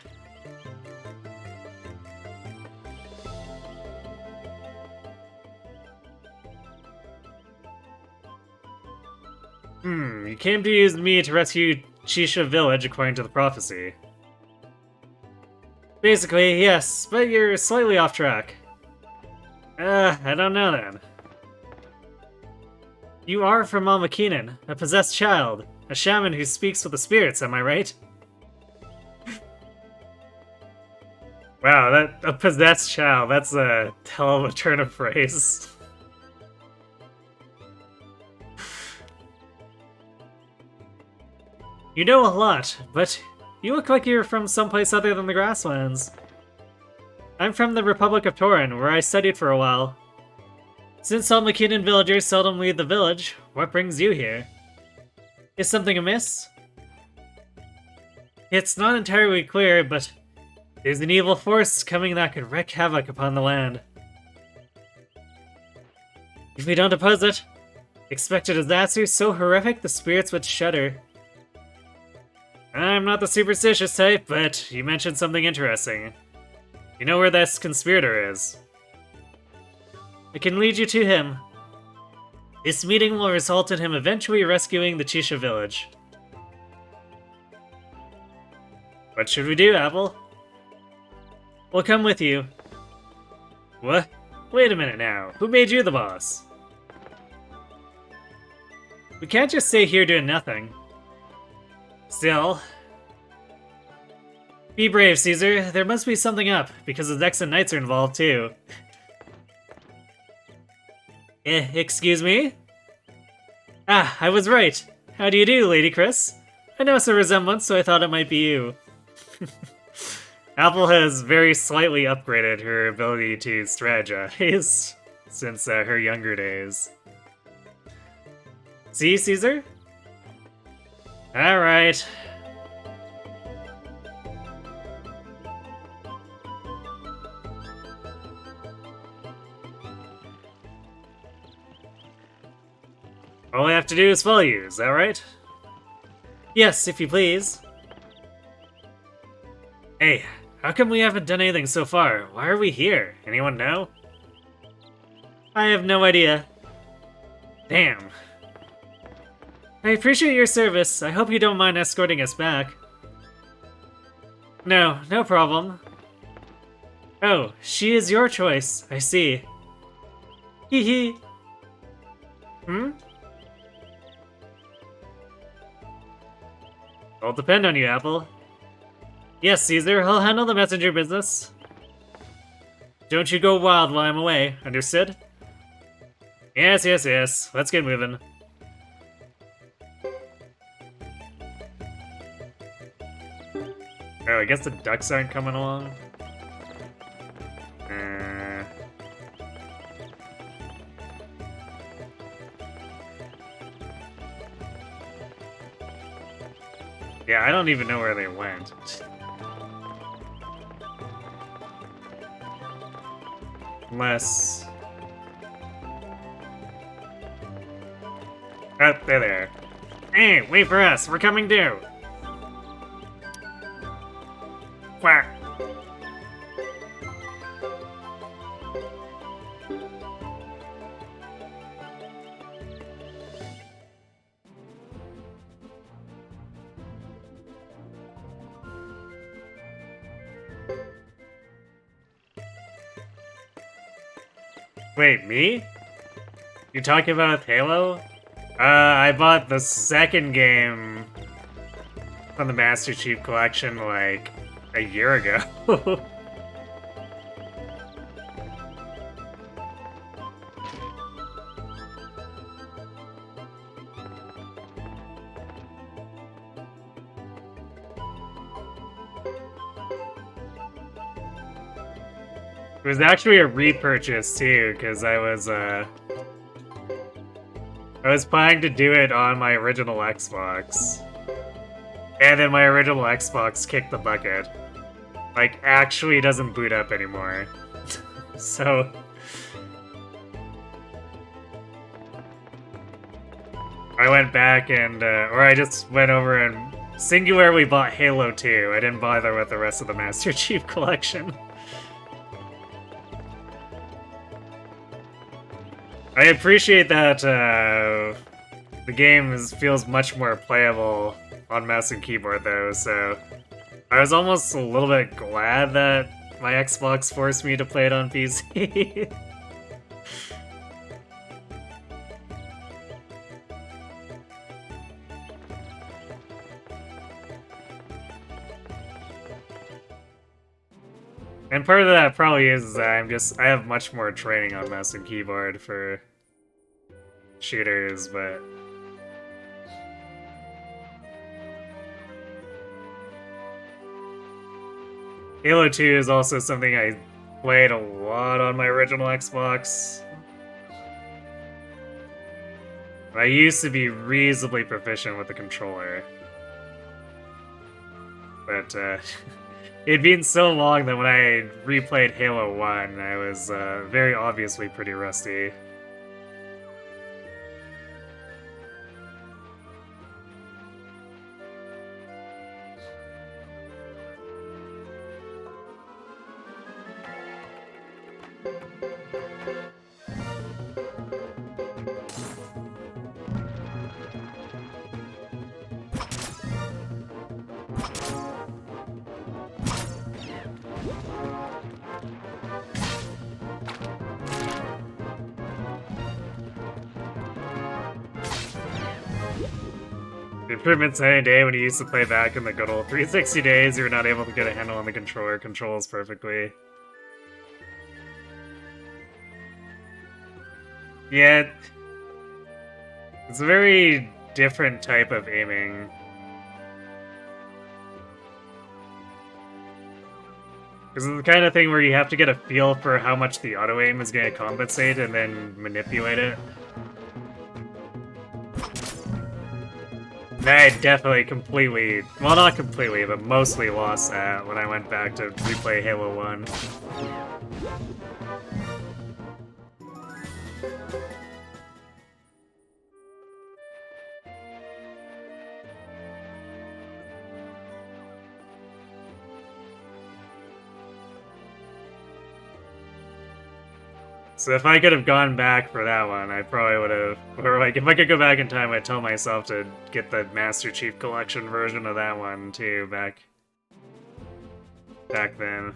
You came to use me to rescue Chisha Village according to the prophecy. Basically, yes, but you're slightly off track. I don't know then. You are from Malmakinen, a possessed child, a shaman who speaks with the spirits, am I right? Wow, a possessed child, that's a hell of a turn of phrase. You know a lot, but you look like you're from someplace other than the Grasslands. I'm from the Republic of Torin, where I studied for a while. Since all McKinnon villagers seldom leave the village, what brings you here? Is something amiss? It's not entirely clear, but there's an evil force coming that could wreak havoc upon the land. If we don't oppose it, expect a disaster so horrific the spirits would shudder. I'm not the superstitious type, but you mentioned something interesting. You know where this conspirator is. I can lead you to him. This meeting will result in him eventually rescuing the Chisha village. What should we do, Apple? We'll come with you. What? Wait a minute now. Who made you the boss? We can't just stay here doing nothing. Still. Be brave, Caesar. There must be something up, because the Dex and Knights are involved too. Excuse me? Ah, I was right. How do you do, Lady Chris? I noticed a resemblance, so I thought it might be you. Apple has very slightly upgraded her ability to strategize since her younger days. See, Caesar? Alright. All I have to do is follow you, is that right? Yes, if you please. Hey, how come we haven't done anything so far? Why are we here? Anyone know? I have no idea. Damn. I appreciate your service. I hope you don't mind escorting us back. No, no problem. Oh, she is your choice. I see. Hee hee. Hmm? It'll depend on you, Apple. Yes, Caesar, I'll handle the messenger business. Don't you go wild while I'm away, understood? Yes, yes, yes. Let's get moving. Oh, I guess the ducks aren't coming along. Yeah, I don't even know where they went. Unless... Oh, they're there. Hey, wait for us, we're coming too! Quack! Wait, me? You talking about Halo? I bought the second game from the Master Chief Collection like a year ago. It was actually a repurchase too, because I was planning to do it on my original Xbox. And then my original Xbox kicked the bucket. Like, actually doesn't boot up anymore. So... I went back and, or I just went over and singularly bought Halo 2. I didn't bother with the rest of the Master Chief Collection. I appreciate that the game feels much more playable on mouse and keyboard though, so I was almost a little bit glad that my Xbox forced me to play it on PC. And part of that probably is that I have much more training on mouse and keyboard for shooters, but... Halo 2 is also something I played a lot on my original Xbox. I used to be reasonably proficient with the controller. But, it'd been so long that when I replayed Halo 1, I was very obviously pretty rusty. The improvements any day when you used to play back in the good old 360 days, you were not able to get a handle on the controller controls perfectly. Yeah, it's a very different type of aiming. Because it's the kind of thing where you have to get a feel for how much the auto-aim is going to compensate and then manipulate it. I definitely completely, well not completely, but mostly lost that when I went back to replay Halo 1. So if I could have gone back for that one, I probably would have, or like if I could go back in time, I'd tell myself to get the Master Chief Collection version of that one too, back then.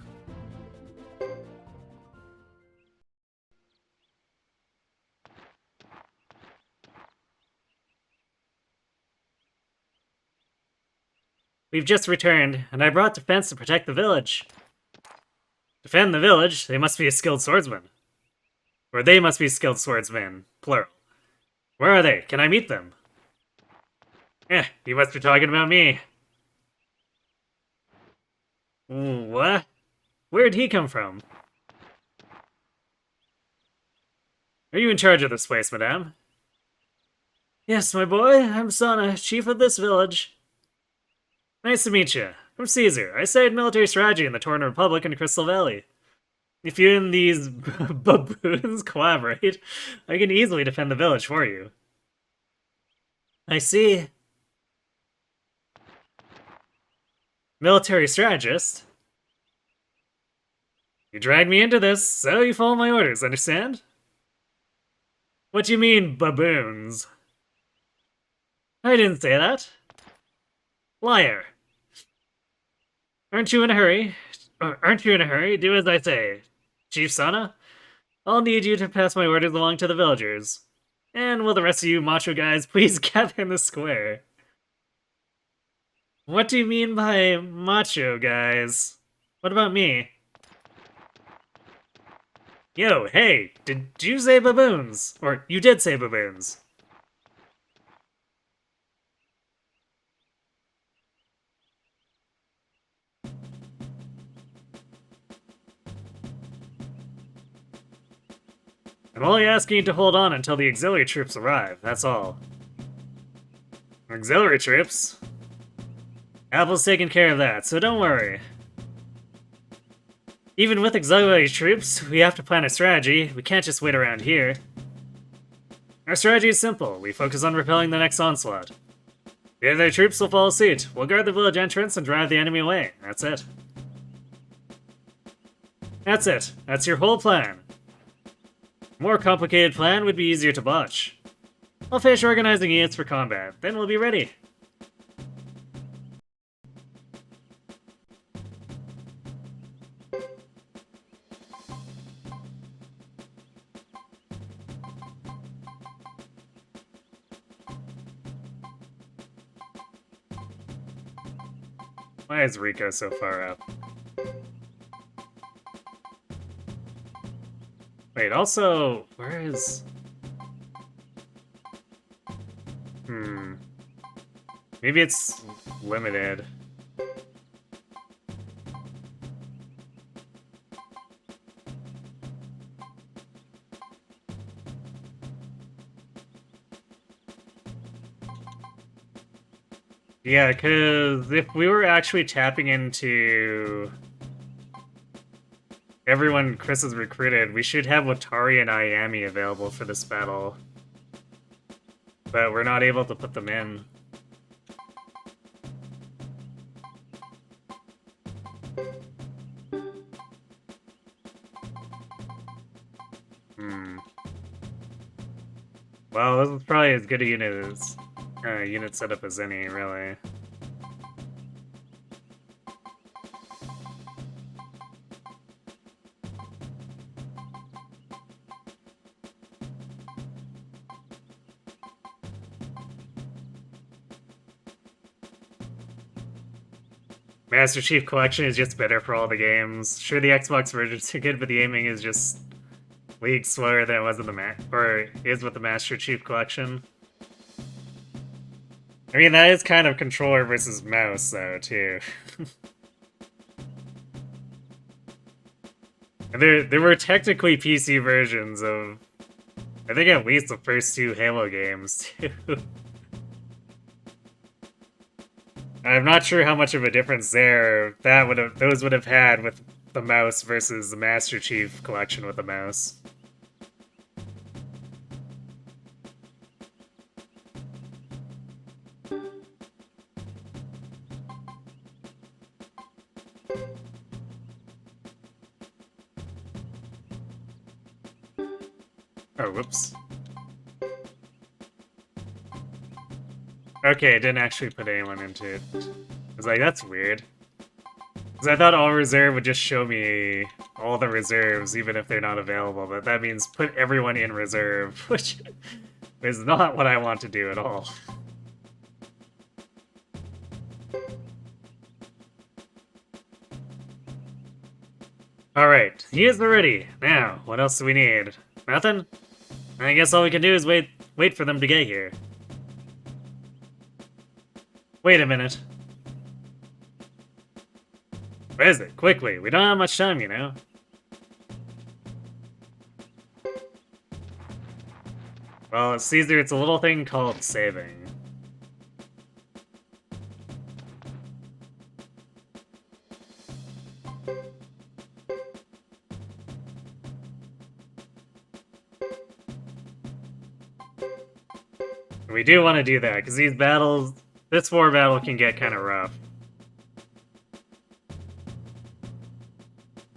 We've just returned, and I brought defense to protect the village. Defend the village? They must be a skilled swordsman. Or they must be skilled swordsmen, plural. Where are they? Can I meet them? You must be talking about me. What? Where'd he come from? Are you in charge of this place, madame? Yes, my boy. I'm Sana, chief of this village. Nice to meet you. I'm Caesar. I studied military strategy in the Torn Republic in Crystal Valley. If you and these baboons collaborate, I can easily defend the village for you. I see. Military strategist? You dragged me into this, so you follow my orders, understand? What do you mean, baboons? I didn't say that. Liar. Aren't you in a hurry? Aren't you in a hurry? Do as I say. Chief Sana, I'll need you to pass my orders along to the villagers. And will the rest of you macho guys please gather in the square? What do you mean by macho guys? What about me? Yo, hey, did you say baboons? Or you did say baboons. I'm only asking you to hold on until the auxiliary troops arrive, that's all. Auxiliary troops? Apple's taking care of that, so don't worry. Even with auxiliary troops, we have to plan a strategy. We can't just wait around here. Our strategy is simple. We focus on repelling the next onslaught. The other troops will follow suit. We'll guard the village entrance and drive the enemy away. That's it. That's it. That's your whole plan. A more complicated plan would be easier to botch. I'll finish organizing units for combat, then we'll be ready. Why is Rico so far up? Wait, also, where is... Maybe it's limited. Yeah, because if we were actually tapping into everyone Chris has recruited, we should have Watari and Ayami available for this battle. But we're not able to put them in. Well, this is probably as good a unit setup as any, really. Master Chief Collection is just better for all the games. Sure, the Xbox versions are good, but the aiming is just leagues slower than it was in the or is with the Master Chief Collection. I mean, that is kind of controller versus mouse, though, too. There were technically PC versions of, I think, at least the first two Halo games, too. I'm not sure how much of a difference those would have had with the mouse versus the Master Chief Collection with the mouse. Oh, whoops. Okay, I didn't actually put anyone into it. I was like, that's weird. Because I thought all reserve would just show me all the reserves, even if they're not available, but that means put everyone in reserve, which is not what I want to do at all. Alright, he is ready. Now, what else do we need? Nothing? I guess all we can do is wait for them to get here. Wait a minute. Where is it? Quickly, we don't have much time, you know. Well, Caesar, it's a little thing called saving. We do want to do that, because this war battle can get kind of rough.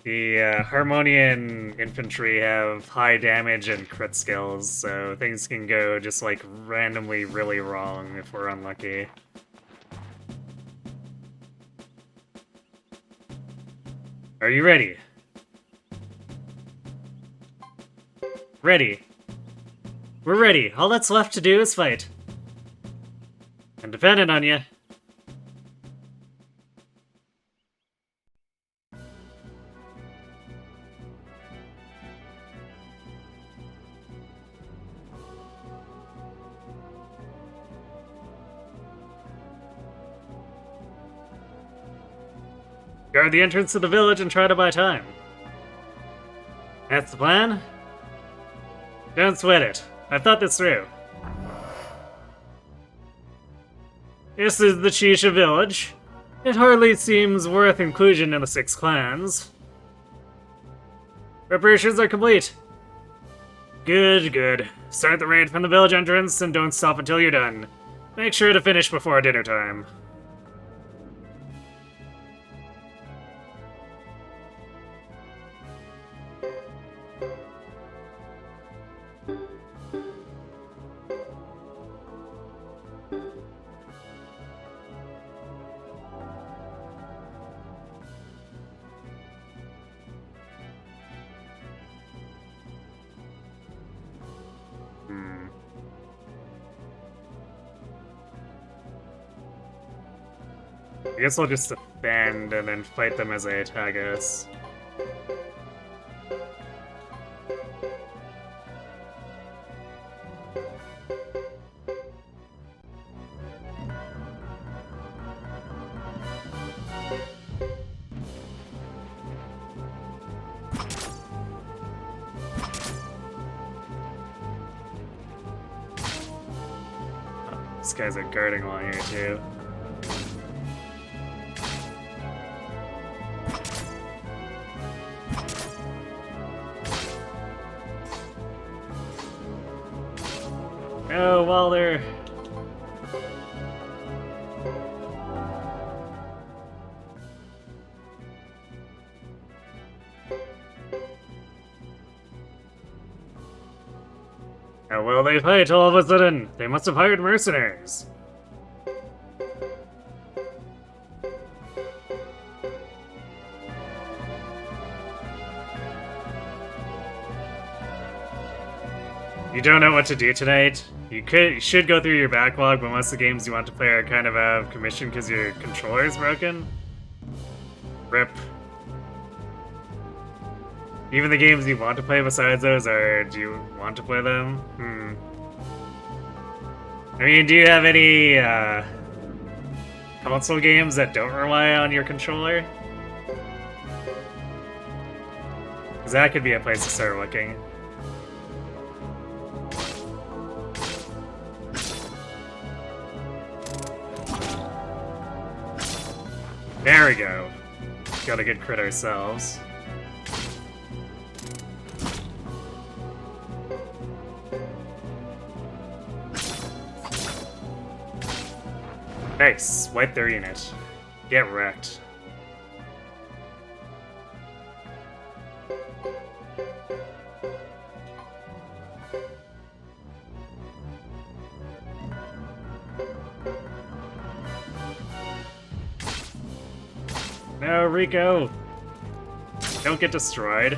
The Harmonian infantry have high damage and crit skills, so things can go just like randomly really wrong if we're unlucky. Are you ready? Ready. We're ready. All that's left to do is fight. I'm dependent on you. Guard the entrance to the village and try to buy time. That's the plan? Don't sweat it. I've thought this through. This is the Shisha village. It hardly seems worth inclusion in the 6 clans. Preparations are complete. Good, good. Start the raid from the village entrance and don't stop until you're done. Make sure to finish before dinner time. I guess I'll just defend and then fight them as I attack us. This guy's a guarding along here too. Oh, while they're... How will they fight all of a sudden? They must have hired mercenaries. You don't know what to do tonight? You should go through your backlog, but most of the games you want to play are kind of out of commission because your controller's broken. Rip. Even the games you want to play besides those, or do you want to play them? I mean, do you have any console games that don't rely on your controller? Because that could be a place to start looking. There we go. Got a good crit ourselves. Nice, wipe their unit. Get wrecked. No, Rico! Don't get destroyed.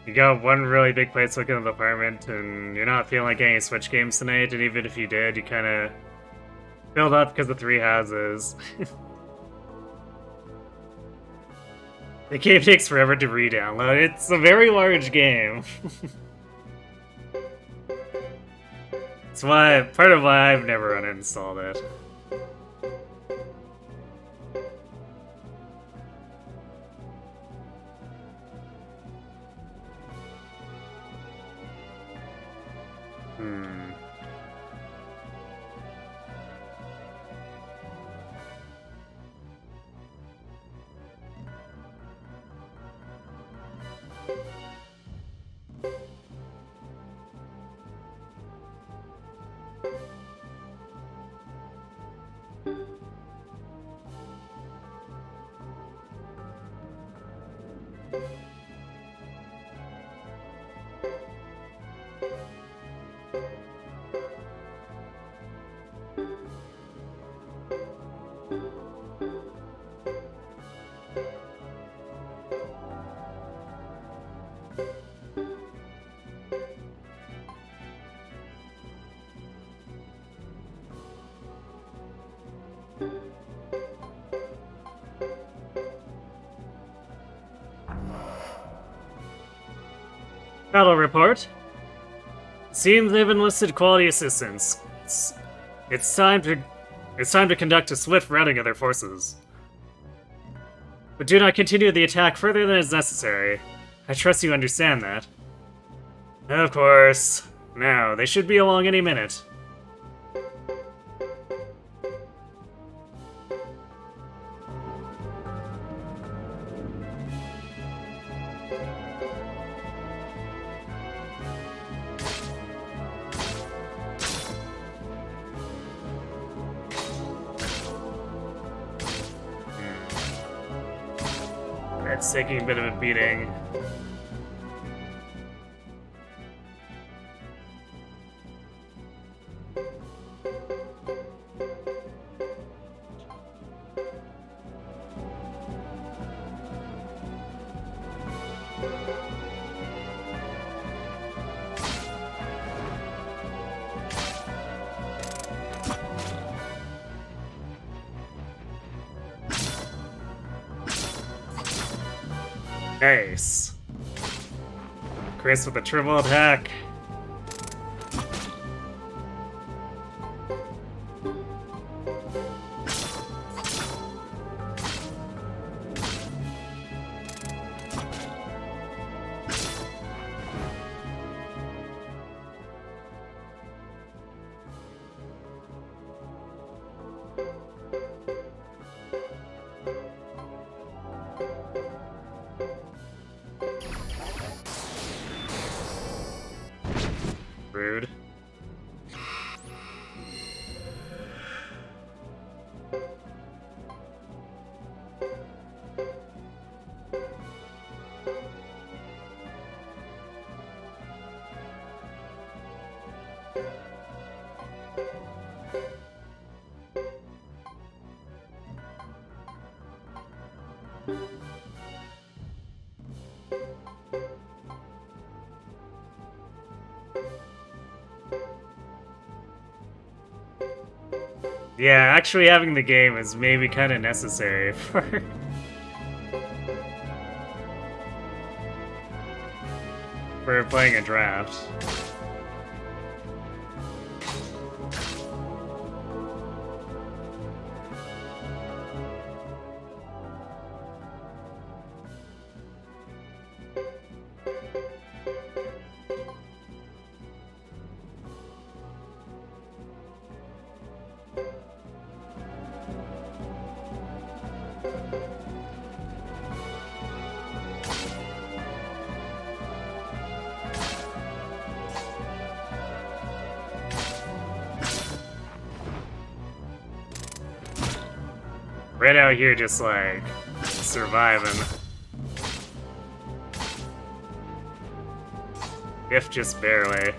You got one really big place looking at the apartment, and you're not feeling like getting Switch games tonight, and even if you did, you kind of filled up because of 3 houses. The game takes forever to re-download. It's a very large game. It's part of why I've never uninstalled it. Battle report. Seems they've enlisted quality assistance. It's time to conduct a swift routing of their forces. But do not continue the attack further than is necessary. I trust you understand that. Of course. Now, they should be along any minute. It's taking a bit of a beating. Nice. Chris with a triple attack. Yeah, actually having the game is maybe kind of necessary for... for playing a draft. Right out here just like surviving. If just barely.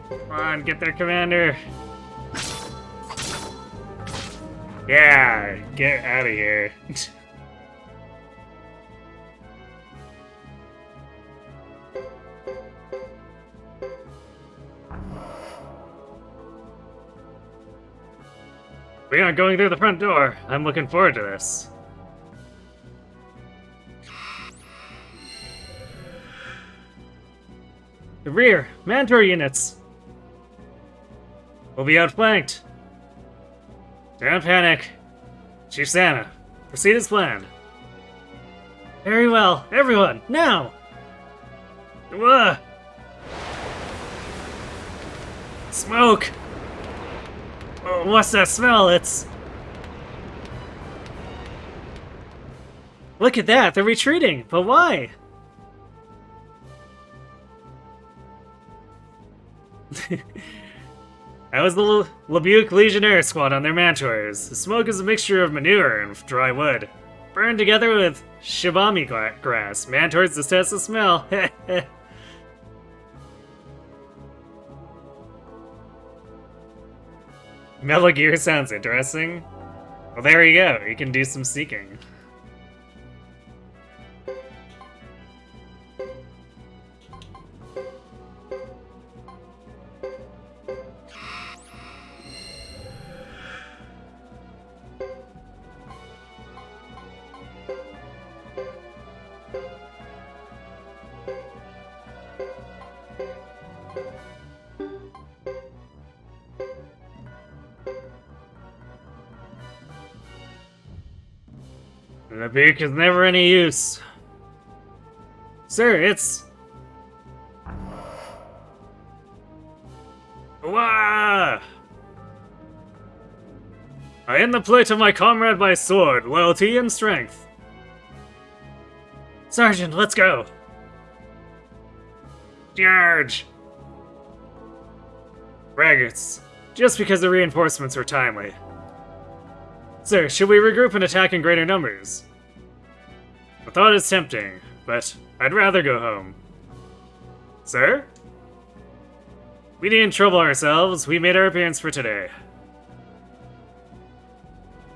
Come on, get there, Commander. Yeah, get out of here. We aren't going through the front door. I'm looking forward to this. The rear, Mantor units. We'll be outflanked. Don't panic. Chief Santa, proceed as planned. Very well, everyone, now! Smoke! Oh, what's that smell? It's... Look at that, they're retreating, but why? That was the Lebuke Legionnaire squad on their Mantors. The smoke is a mixture of manure and dry wood. Burned together with shibami grass. Mantors detest the smell. Metal Gear sounds interesting. Well, there you go. You can do some seeking. The beak is never any use. Sir, it's... Wah! I end the plight of my comrade by sword, loyalty, and strength. Sergeant, let's go. Charge! Braggarts, just because the reinforcements were timely. Sir, should we regroup and attack in greater numbers? The thought is tempting, but I'd rather go home. Sir? We didn't trouble ourselves, we made our appearance for today.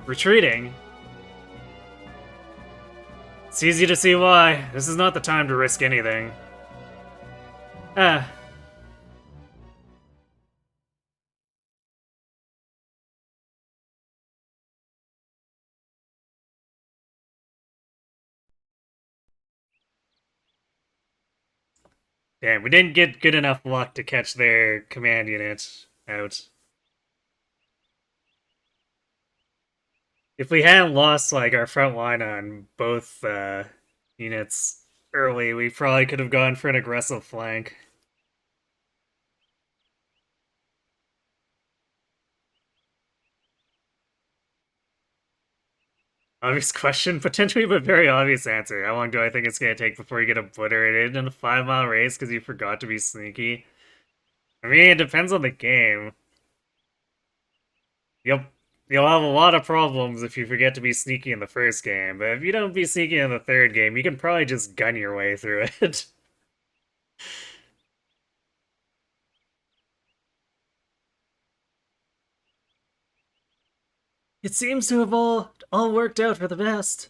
Retreating? It's easy to see why. This is not the time to risk anything. Ah. Damn, we didn't get good enough luck to catch their command unit out. If we hadn't lost, like, our front line on both, units early, we probably could have gone for an aggressive flank. Obvious question, potentially, but very obvious answer. How long do I think it's gonna take before you get obliterated in a 5-mile race because you forgot to be sneaky? I mean, it depends on the game. Yep. You'll have a lot of problems if you forget to be sneaky in the first game, but if you don't be sneaky in the third game, you can probably just gun your way through it. It seems to have all worked out for the best.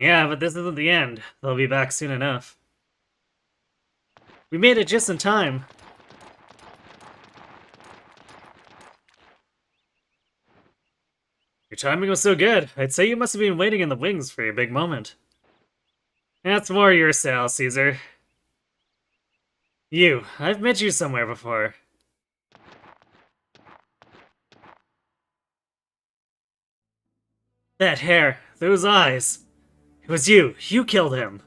Yeah, but this isn't the end. They'll be back soon enough. We made it just in time. Your timing was so good. I'd say you must have been waiting in the wings for your big moment. That's more your style, Caesar. You. I've met you somewhere before. That hair. Those eyes. It was you. You killed him.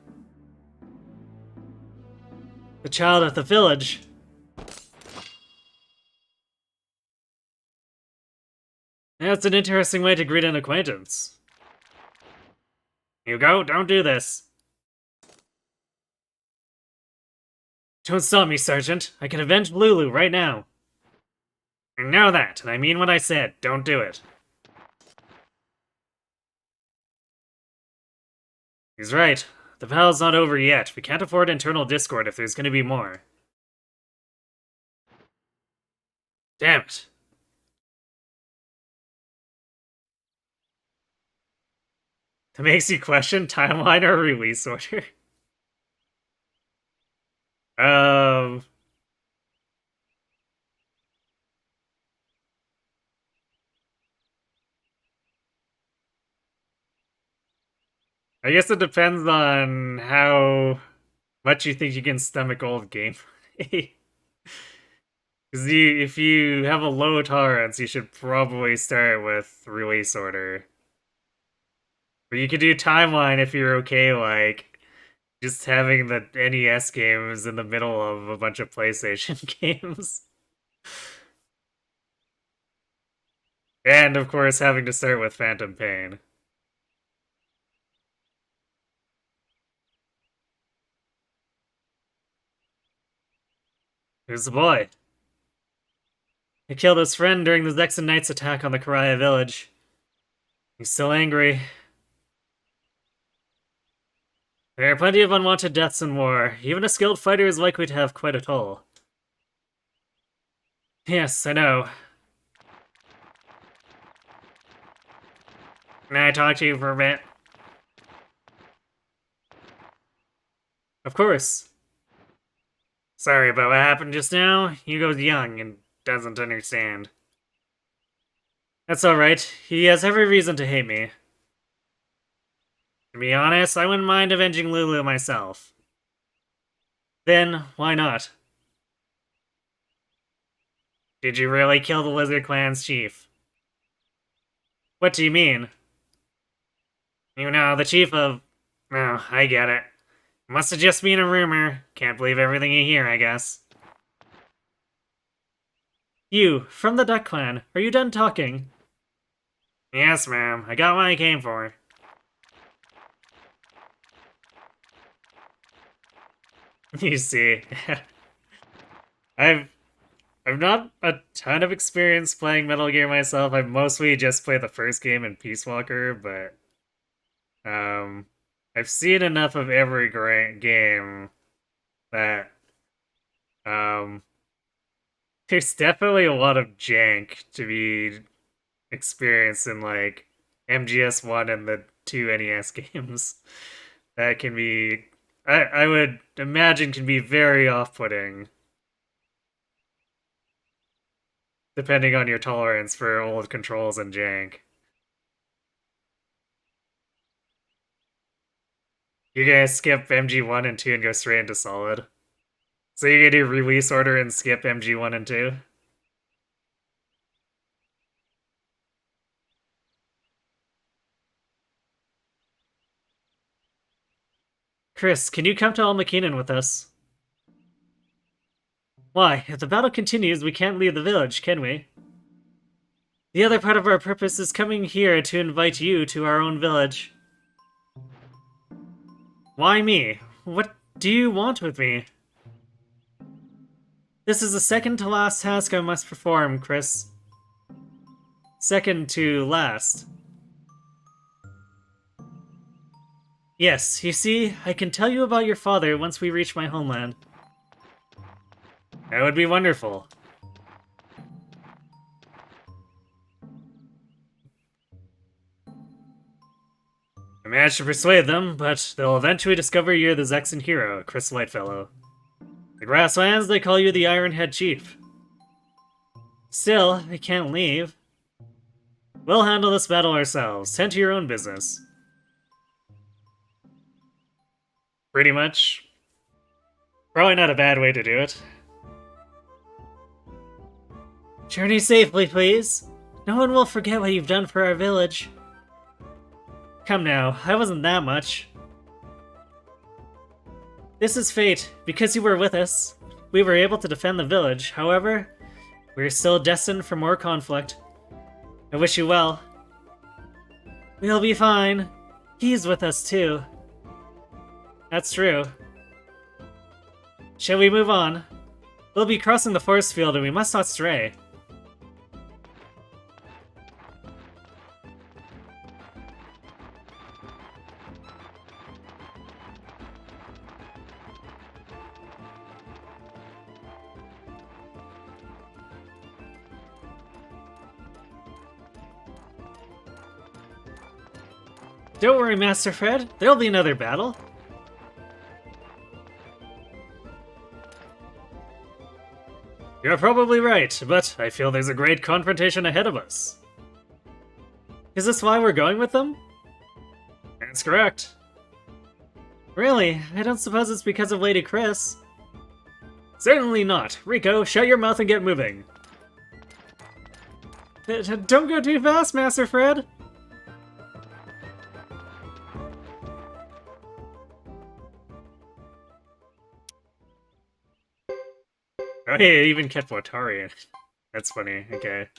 The child at the village. That's an interesting way to greet an acquaintance. You go, don't do this. Don't stop me, Sergeant. I can avenge Lulu right now. I know that, and I mean what I said. Don't do it. He's right. The battle's not over yet. We can't afford internal discord if there's gonna be more. Damn it. That makes you question timeline or release order. Um... I guess it depends on how much you think you can stomach old gameplay. Because if you have a low tolerance, you should probably start with release order. But you could do timeline if you're okay, like, just having the NES games in the middle of a bunch of PlayStation games. And, of course, having to start with Phantom Pain. Who's the boy? He killed his friend during the Zexon Knights attack on the Karaya village. He's still angry. There are plenty of unwanted deaths in war. Even a skilled fighter is likely to have quite a toll. Yes, I know. Can I talk to you for a bit? Of course. Sorry about what happened just now. Hugo's young and doesn't understand. That's alright. He has every reason to hate me. To be honest, I wouldn't mind avenging Lulu myself. Then, why not? Did you really kill the Lizard Clan's chief? What do you mean? You know, the chief of... Oh, I get it. Must have just been a rumor. Can't believe everything you hear, I guess. You, from the Duck Clan, are you done talking? Yes, ma'am. I got what I came for. You see, I've not a ton of experience playing Metal Gear myself. I've mostly just played the first game in Peace Walker, but I've seen enough of every game that there's definitely a lot of jank to be experienced in like MGS1 and the two NES games that can be I would imagine can be very off-putting depending on your tolerance for old controls and jank. You're gonna skip MG1 and 2 and go straight into Solid. So you're gonna do release order and skip MG1 and 2? Chris, can you come to Almakeenen with us? Why? If the battle continues, we can't leave the village, can we? The other part of our purpose is coming here to invite you to our own village. Why me? What do you want with me? This is the second to last task I must perform, Chris. second to last. Yes, you see, I can tell you about your father once we reach my homeland. That would be wonderful. I managed to persuade them, but they'll eventually discover you're the Zexan hero, Chris Whitefellow. The Grasslands, they call you the Ironhead Chief. Still, they can't leave. We'll handle this battle ourselves. Tend to your own business. Pretty much. Probably not a bad way to do it. Journey safely, please. No one will forget what you've done for our village. Come now, I wasn't that much. This is fate. Because you were with us, we were able to defend the village. However, we are still destined for more conflict. I wish you well. We'll be fine. He's with us too. That's true. Shall we move on? We'll be crossing the forest field and we must not stray. Don't worry, Master Fred. There'll be another battle. You're probably right, but I feel there's a great confrontation ahead of us. Is this why we're going with them? That's correct. Really? I don't suppose it's because of Lady Chris. Certainly not. Rico, shut your mouth and get moving. Don't go too fast, Master Fred. Oh, hey, it even kept Watari in. That's funny, okay.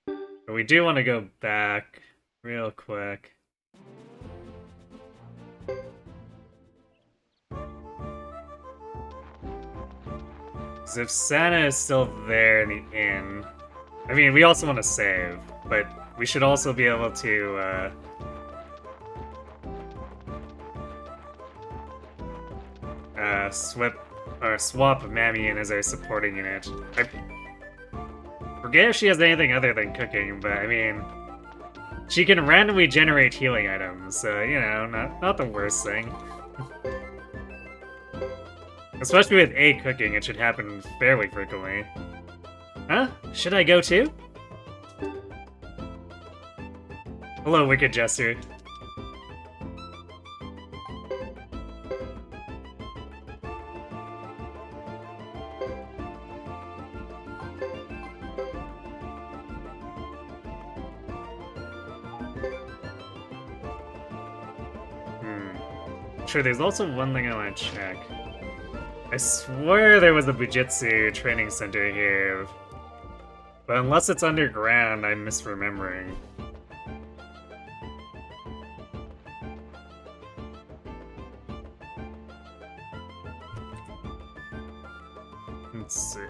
But we do want to go back real quick. Because if Santa is still there in the inn... I mean, we also want to save, but we should also be able to, swap Mammy in as our supporting unit. I forget if she has anything other than cooking, but I mean, she can randomly generate healing items, so you know, not the worst thing. Especially with A cooking, it should happen fairly frequently. Huh? Should I go too? Hello, Wicked Jester. Sure, there's also one thing I want to check. I swear there was a Bujitsu training center here. But unless it's underground, I'm misremembering. Let's see.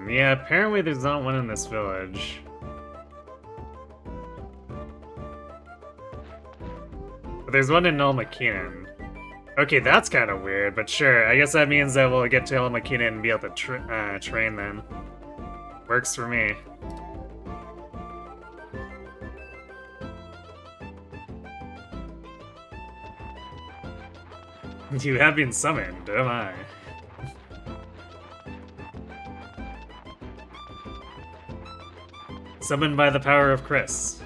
Yeah, apparently there's not one in this village. But there's one in Elmakinen. Okay, that's kind of weird, but sure. I guess that means that we'll get to Elmakinen and be able to train then. Works for me. You have been summoned, oh my. Summoned by the power of Chris.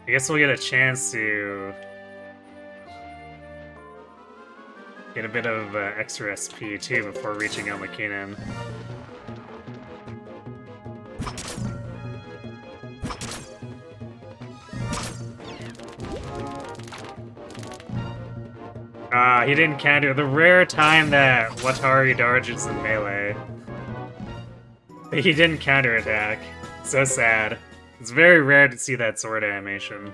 I guess we'll get a chance to... Get a bit of extra SP too before reaching El Makinan. He didn't counter the rare time that Watari dodges in melee. He didn't counterattack. So sad. It's very rare to see that sword animation.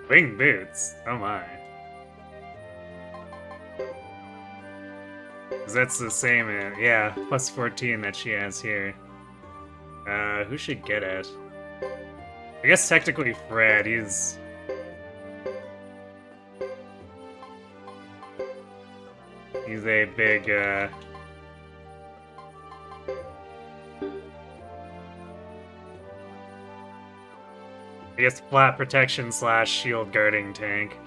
Wing boots? Oh my. That's the same, yeah, plus 14 that she has here. Who should get it? I guess technically Fred, he's a big, I guess flat protection / shield guarding tank.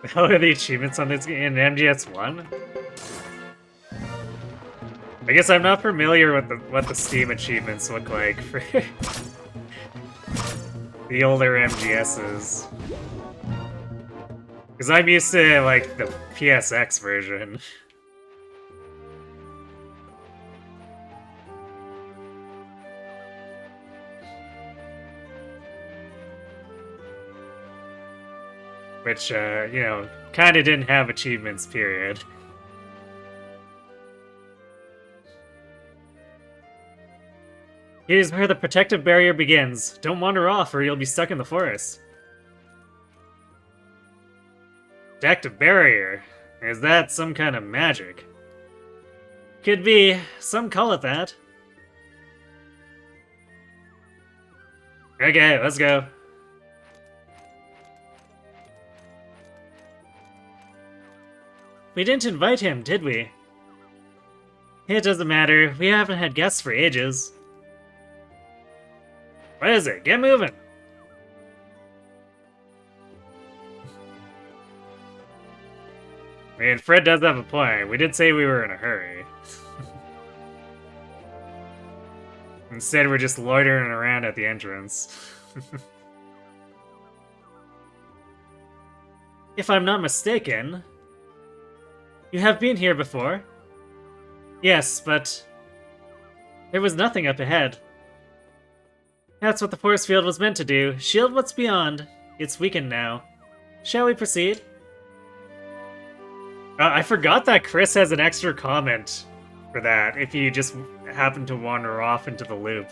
How are the achievements on this in MGS1? I guess I'm not familiar with what the Steam achievements look like for the older MGSs. Because I'm used to, like, the PSX version. Which, you know, kinda didn't have achievements, period. Here's where the protective barrier begins. Don't wander off or you'll be stuck in the forest. Protective barrier? Is that some kind of magic? Could be. Some call it that. Okay, let's go. We didn't invite him, did we? It doesn't matter. We haven't had guests for ages. What is it? Get moving! I mean, Fred does have a point. We did say we were in a hurry. Instead, we're just loitering around at the entrance. If I'm not mistaken, you have been here before. Yes, but there was nothing up ahead. That's what the force field was meant to do. Shield what's beyond. It's weakened now. Shall we proceed? I forgot that Chris has an extra comment for that, if you just happen to wander off into the loop.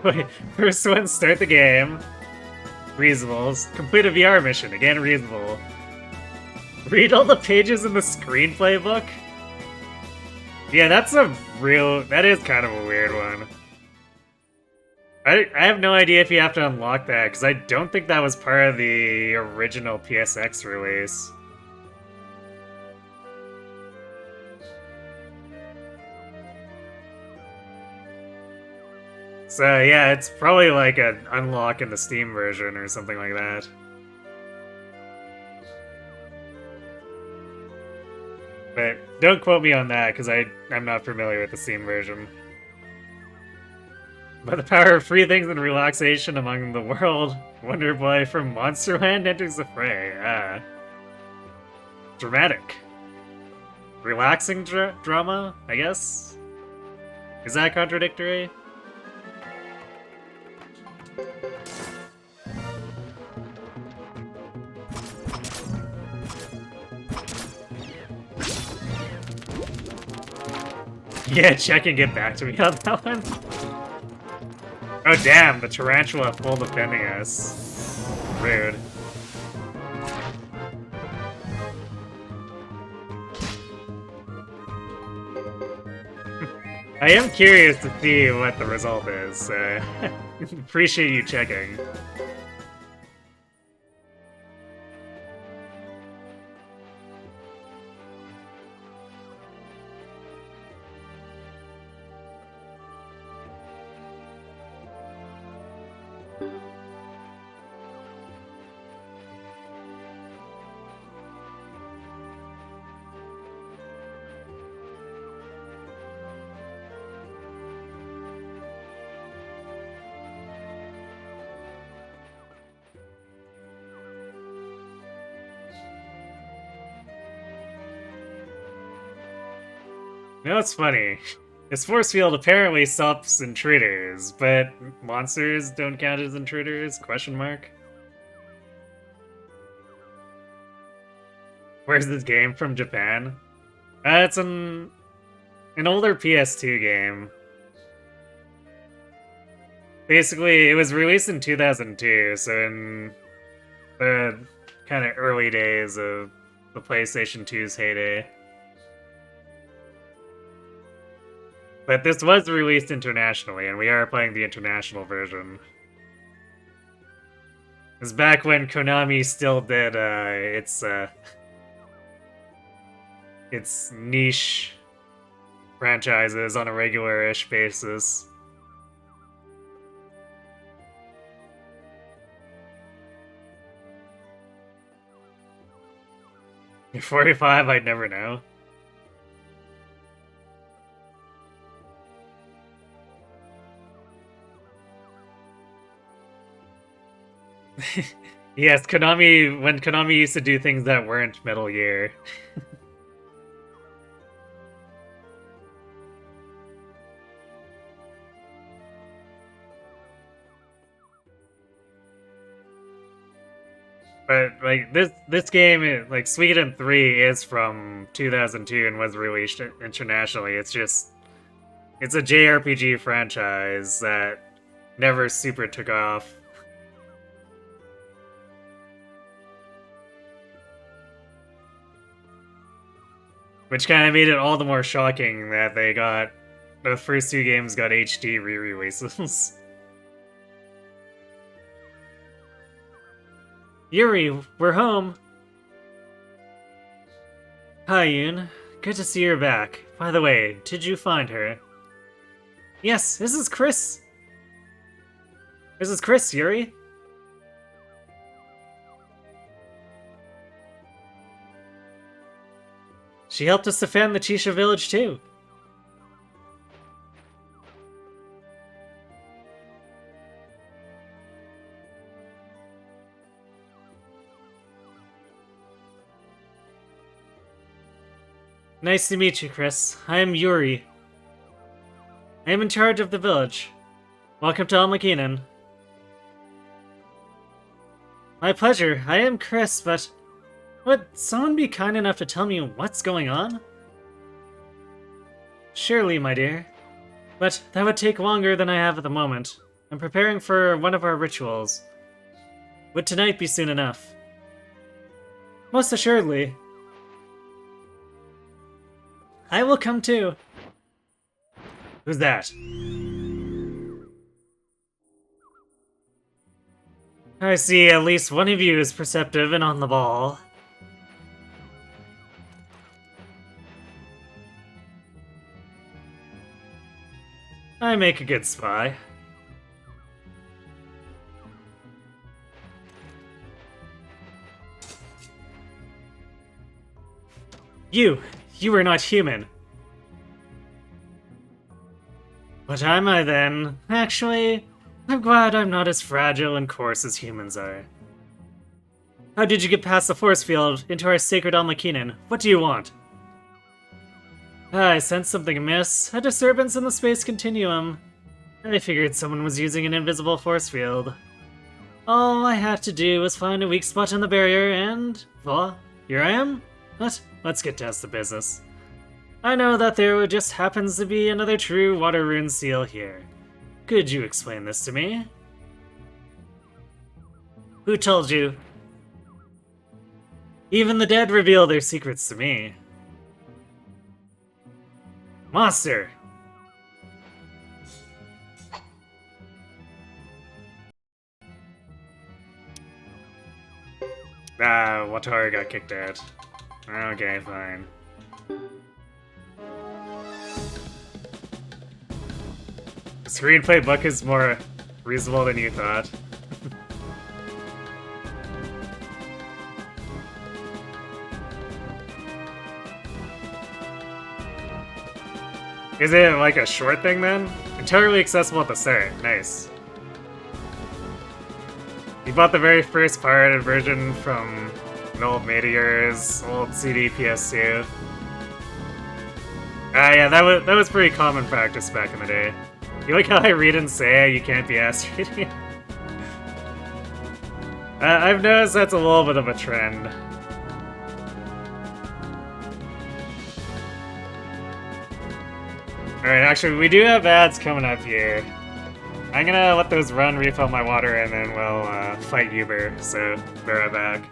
Wait, first one, start the game. Reasonable. Complete a VR mission. Again, reasonable. Read all the pages in the screenplay book? Yeah, that is kind of a weird one. I have no idea if you have to unlock that, because I don't think that was part of the original PSX release. So yeah, it's probably like an unlock in the Steam version or something like that. But don't quote me on that, because I'm not familiar with the Steam version. By the power of free things and relaxation among the world, Wonder Boy from Monsterland enters the fray. Dramatic. Relaxing drama, I guess? Is that contradictory? Yeah, check and get back to me on that one. Oh damn, the tarantula full defending us. Rude. I am curious to see what the result is. Appreciate you checking. You know what's funny? This force field apparently stops intruders, but monsters don't count as intruders? Question mark. Where's this game from Japan? It's an older PS2 game. Basically, it was released in 2002, so in the kind of early days of the PlayStation 2's heyday. But this was released internationally, and we are playing the international version. It's back when Konami still did its niche franchises on a regular-ish basis. You're 45, I'd never know. Yes, when Konami used to do things that weren't Metal Gear. But like this game, like Suikoden 3 is from 2002 and was released internationally. It's a JRPG franchise that never super took off. Which kind of made it all the more shocking that the first two games got HD re-releases. Yuri, we're home! Hi, Yoon. Good to see you're back. By the way, did you find her? Yes, this is Chris! This is Chris, Yuri! She helped us defend the Chisha village, too. Nice to meet you, Chris. I am Yuri. I am in charge of the village. Welcome to Almakinen. My pleasure. I am Chris, but... would someone be kind enough to tell me what's going on? Surely, my dear. But that would take longer than I have at the moment. I'm preparing for one of our rituals. Would tonight be soon enough? Most assuredly. I will come too. Who's that? I see at least one of you is perceptive and on the ball. I make a good spy. You are not human. What am I then? Actually, I'm glad I'm not as fragile and coarse as humans are. How did you get past the force field into our sacred Almakinen? What do you want? I sensed something amiss. A disturbance in the space continuum. I figured someone was using an invisible force field. All I had to do was find a weak spot in the barrier and... voila, here I am. Let's get down to business. I know that there just happens to be another true water rune seal here. Could you explain this to me? Who told you? Even the dead reveal their secrets to me. Monster! Ah, Wataru got kicked out. Okay, fine. The screenplay book is more reasonable than you thought. Is it like a short thing then? Entirely accessible at the start. Nice. You bought the very first pirated version from an old mate of yours, old CD PS2. Ah, yeah, that was pretty common practice back in the day. You like how I read and say you can't be ass reading? I've noticed that's a little bit of a trend. Alright, actually, we do have ads coming up here. I'm gonna let those run, refill my water, and then we'll fight Uber, so be right back.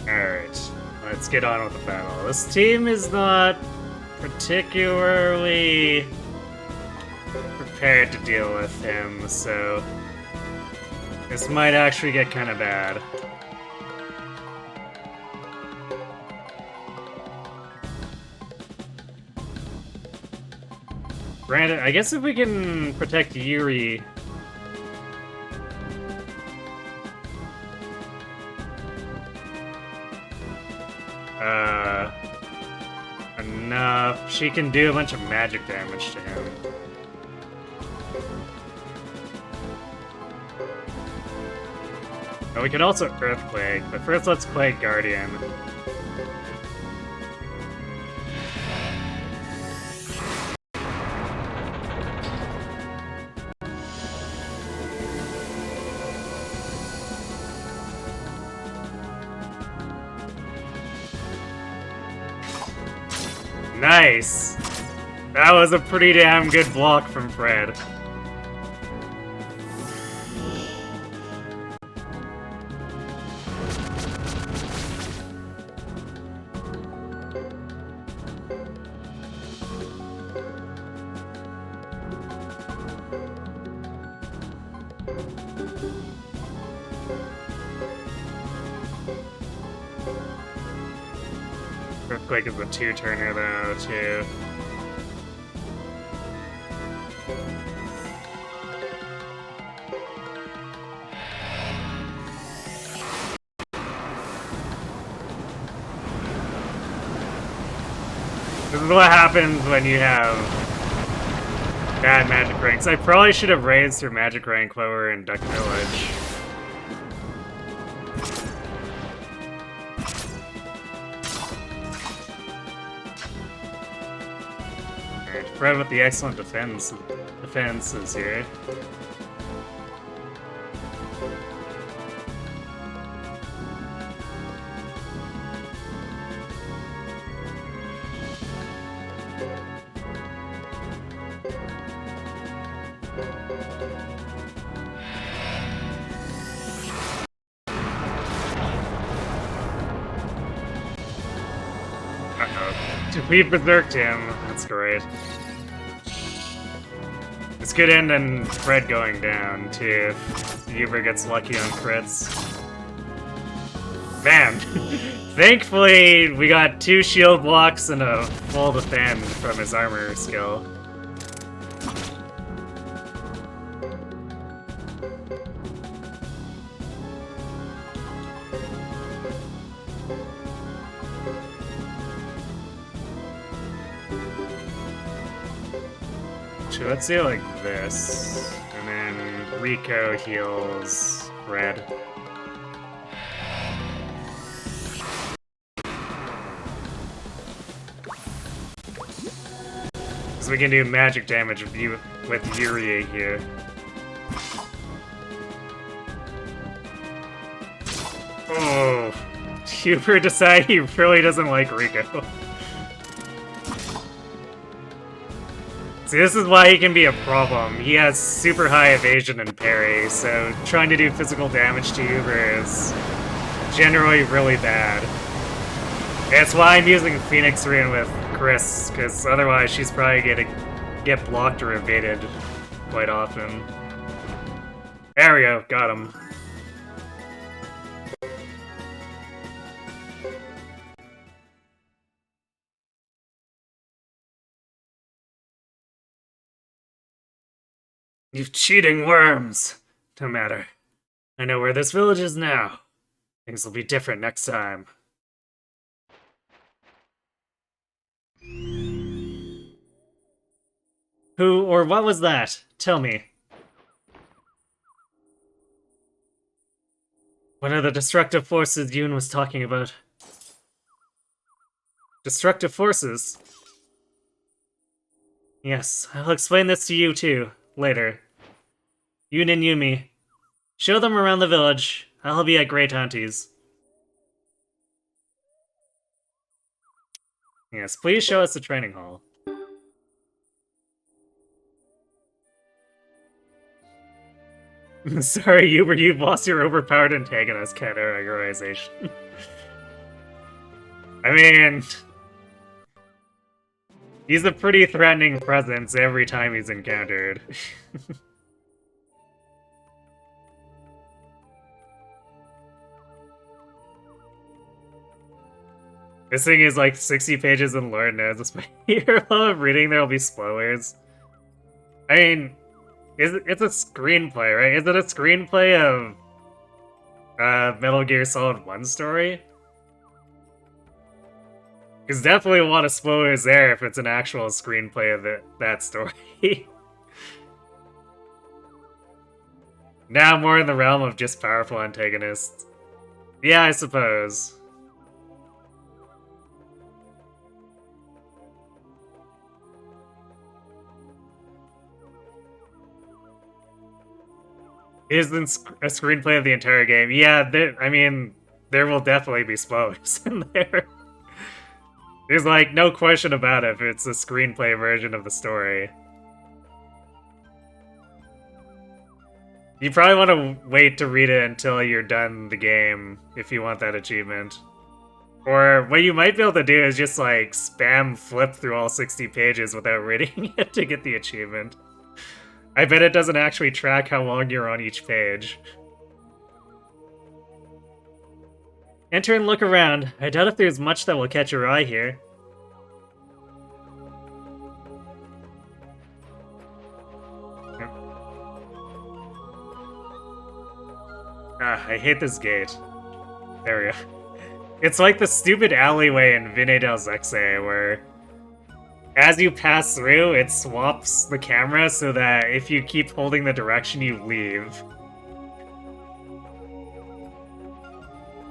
Alright, let's get on with the battle. This team is not particularly prepared to deal with him, so this might actually get kind of bad. Granted, I guess if we can protect Yuri... enough. She can do a bunch of magic damage to him. Oh, we could also Earthquake, but first let's Quake Guardian. Nice! That was a pretty damn good block from Fred. Earthquake is a 2-turner though, too. This is what happens when you have bad magic ranks. I probably should have raised her magic rank while we were in Duck Village. Fred with the excellent defenses here. Uh-oh. We berserked him. That's great. This could end in Fred going down, too, if Uber gets lucky on crits. Man! Thankfully, we got 2 shield blocks and a full defend from his armor skill. So let's do it like this, and then Rico heals Red. So we can do magic damage with Yuri here. Oh, Hubert decided he really doesn't like Rico. See, this is why he can be a problem. He has super high evasion and parry, so trying to do physical damage to Uber is generally really bad. That's why I'm using Phoenix Rune with Chris, because otherwise she's probably gonna get blocked or evaded quite often. There we go, got him. You cheating worms! No matter. I know where this village is now. Things will be different next time. Who or what was that? Tell me. What are the destructive forces Yoon was talking about? Destructive forces? Yes, I'll explain this to you too, later. Yoon and Yumi. Show them around the village. I'll be at Great Auntie's. Yes, please show us the training hall. Sorry, Uber, you've lost your overpowered antagonist categorization. I mean, he's a pretty threatening presence every time he's encountered. This thing is like 60 pages and Lord knows this your level of reading there'll be spoilers. I mean, it's a screenplay, right? Is it a screenplay of Metal Gear Solid 1 story? Because definitely a lot of spoilers there if it's an actual screenplay of that story. Now more in the realm of just powerful antagonists. Yeah, I suppose. Isn't a screenplay of the entire game? Yeah, I mean, there will definitely be spoilers in there. There's like no question about it if it's a screenplay version of the story. You probably want to wait to read it until you're done the game if you want that achievement. Or what you might be able to do is just like spam flip through all 60 pages without reading it to get the achievement. I bet it doesn't actually track how long you're on each page. Enter and look around. I doubt if there's much that will catch your eye here. I hate this gate. There we go. It's like the stupid alleyway in Vine del Zexe where as you pass through, it swaps the camera so that if you keep holding the direction, you leave.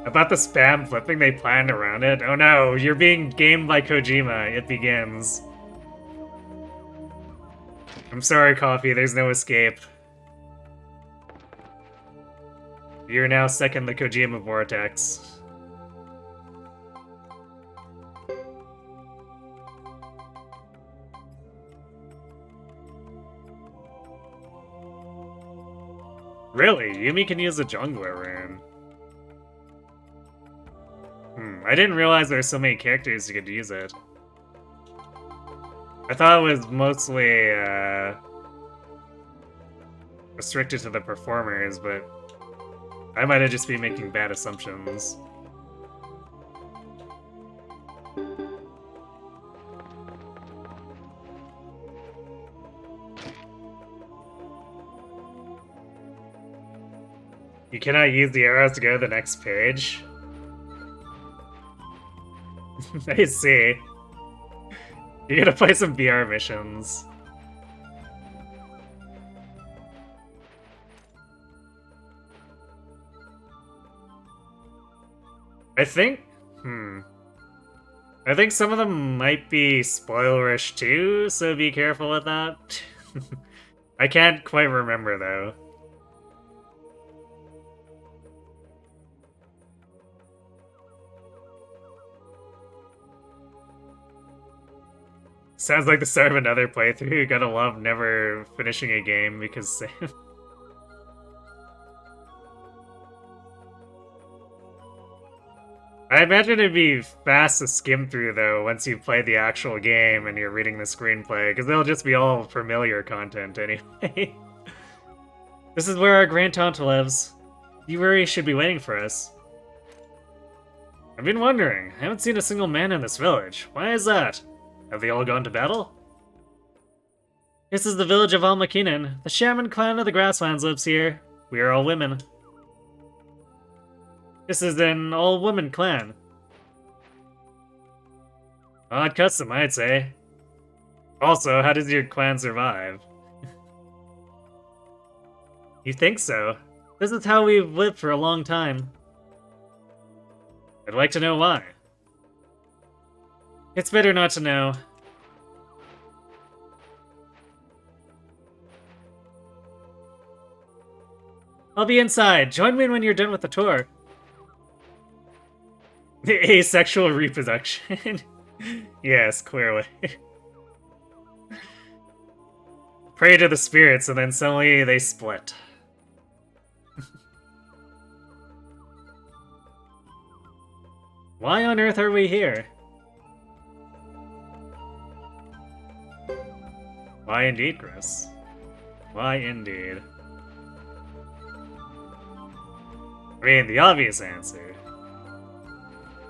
About the spam flipping they planned around it. Oh no, you're being gamed by Kojima. It begins. I'm sorry, Coffee, there's no escape. You're now stuck in the Kojima vortex. Really? Yumi can use the jungler rune. I didn't realize there were so many characters you could use it. I thought it was mostly restricted to the performers, but I might have just been making bad assumptions. You cannot use the arrows to go to the next page? I see. You're gonna play some VR missions. I think... I think some of them might be spoilerish too, so be careful with that. I can't quite remember though. Sounds like the start of another playthrough. You gotta love never finishing a game because... I imagine it'd be fast to skim through, though, once you play the actual game and you're reading the screenplay, because they'll just be all familiar content anyway. This is where our Grand Tante lives. You really should be waiting for us. I've been wondering. I haven't seen a single man in this village. Why is that? Have they all gone to battle? This is the village of Almakinen. The shaman clan of the Grasslands lives here. We are all women. This is an all-woman clan. Odd custom, I'd say. Also, how does your clan survive? You think so? This is how we've lived for a long time. I'd like to know why. It's better not to know. I'll be inside. Join me when you're done with the tour. Asexual reproduction. Yes, clearly. Pray to the spirits and then suddenly they split. Why on earth are we here? Why indeed, Chris? Why indeed? I mean, the obvious answer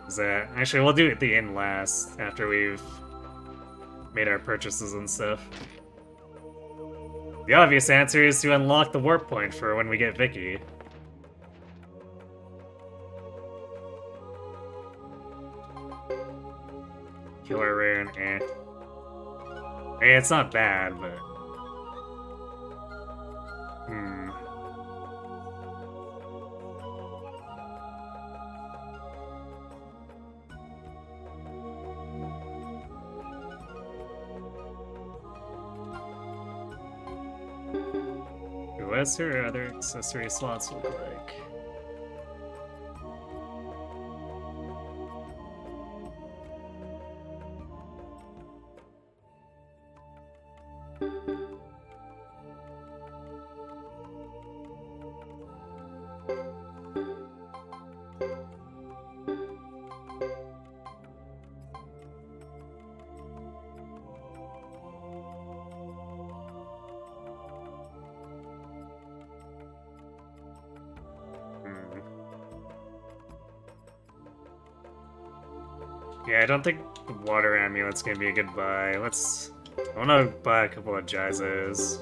is that... Actually, we'll do the inn last, after we've made our purchases and stuff. The obvious answer is to unlock the warp point for when we get Vicky. Killer rune, eh. I mean, it's not bad, but... What's her other accessory slots look like? Yeah, I don't think the water amulet's gonna be a good buy. I wanna buy a couple of Jizos.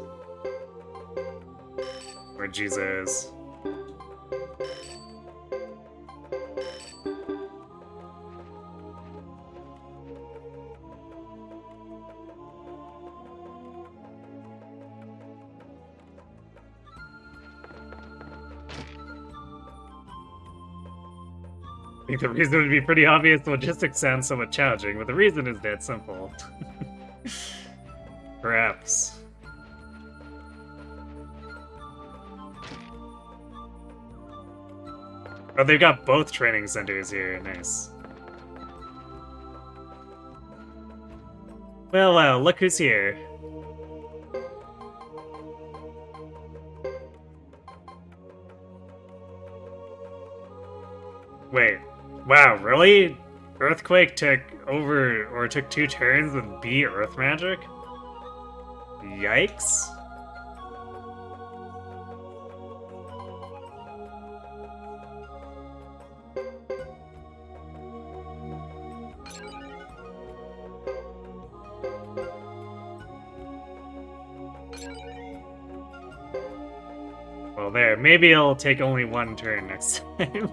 Or Jesus. I think the reason would be pretty obvious. The logistics sounds somewhat challenging, but the reason is dead simple. Perhaps. Oh, they've got both training centers here. Nice. Well, look who's here. Wait. Wow, really? Earthquake took 2 turns with B Earth Magic? Yikes. Well, there. Maybe it'll take only 1 turn next time.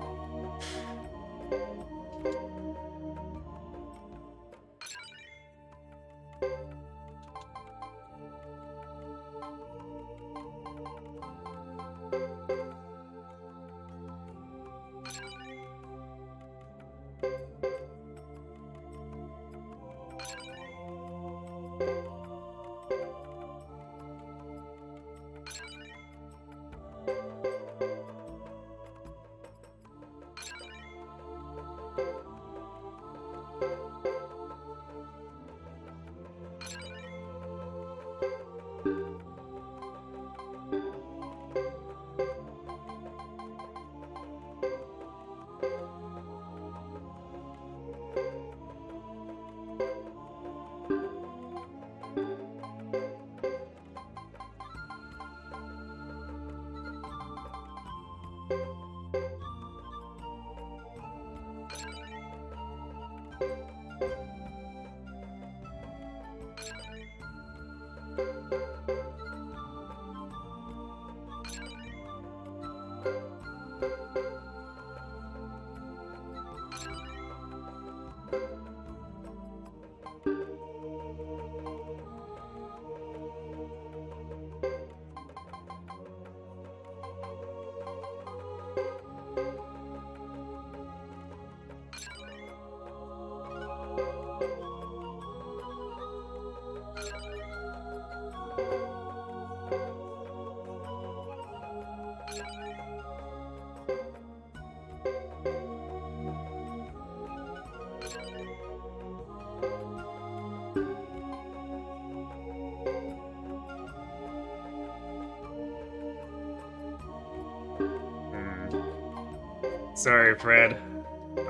Sorry, Fred.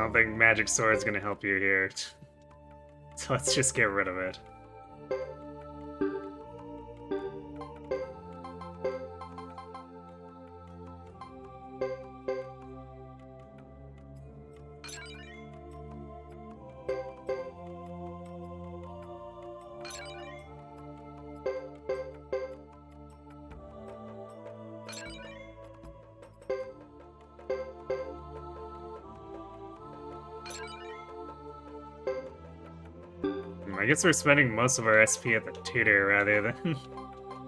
I don't think Magic Sword's gonna help you here. So let's just get rid of it. I guess we're spending most of our SP at the tutor rather than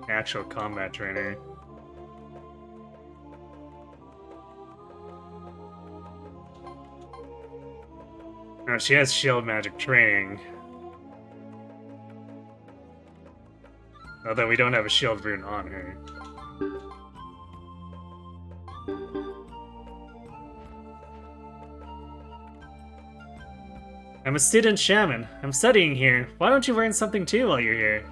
actual combat trainer. No, she has shield magic training. Although we don't have a shield rune on her. I'm a student shaman. I'm studying here. Why don't you learn something too while you're here?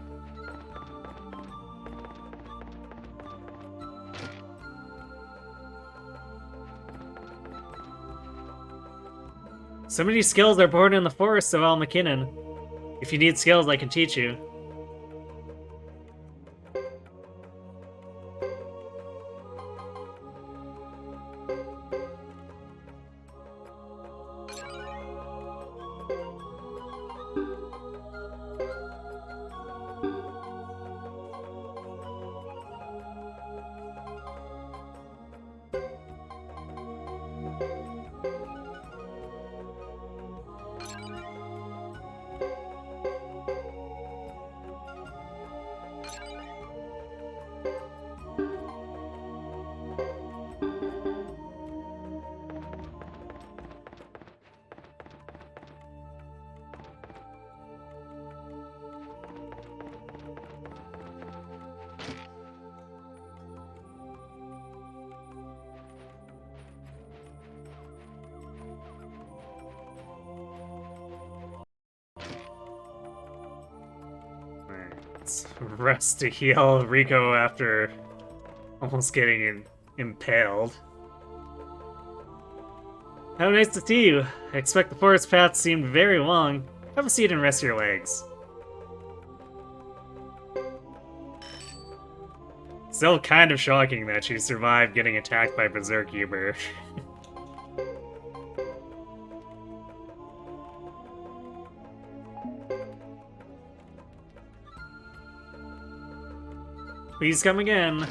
So many skills are born in the forests of Almakinnen. If you need skills, I can teach you. Rest to heal Rico after almost getting impaled. How nice to see you. I expect the forest path seemed very long. Have a seat and rest your legs. Still kind of shocking that she survived getting attacked by Berserk Uber. Please come again.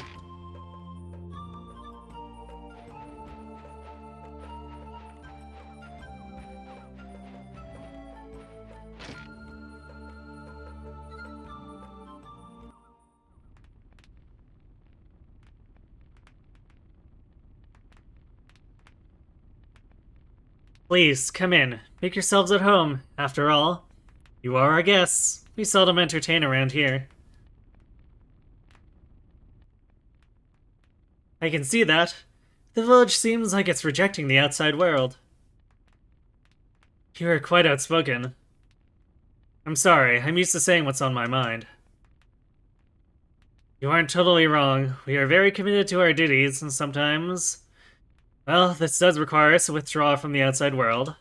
Please, come in. Make yourselves at home. After all, you are our guests. We seldom entertain around here. I can see that. The village seems like it's rejecting the outside world. You are quite outspoken. I'm sorry, I'm used to saying what's on my mind. You aren't totally wrong. We are very committed to our duties, and sometimes... well, this does require us to withdraw from the outside world.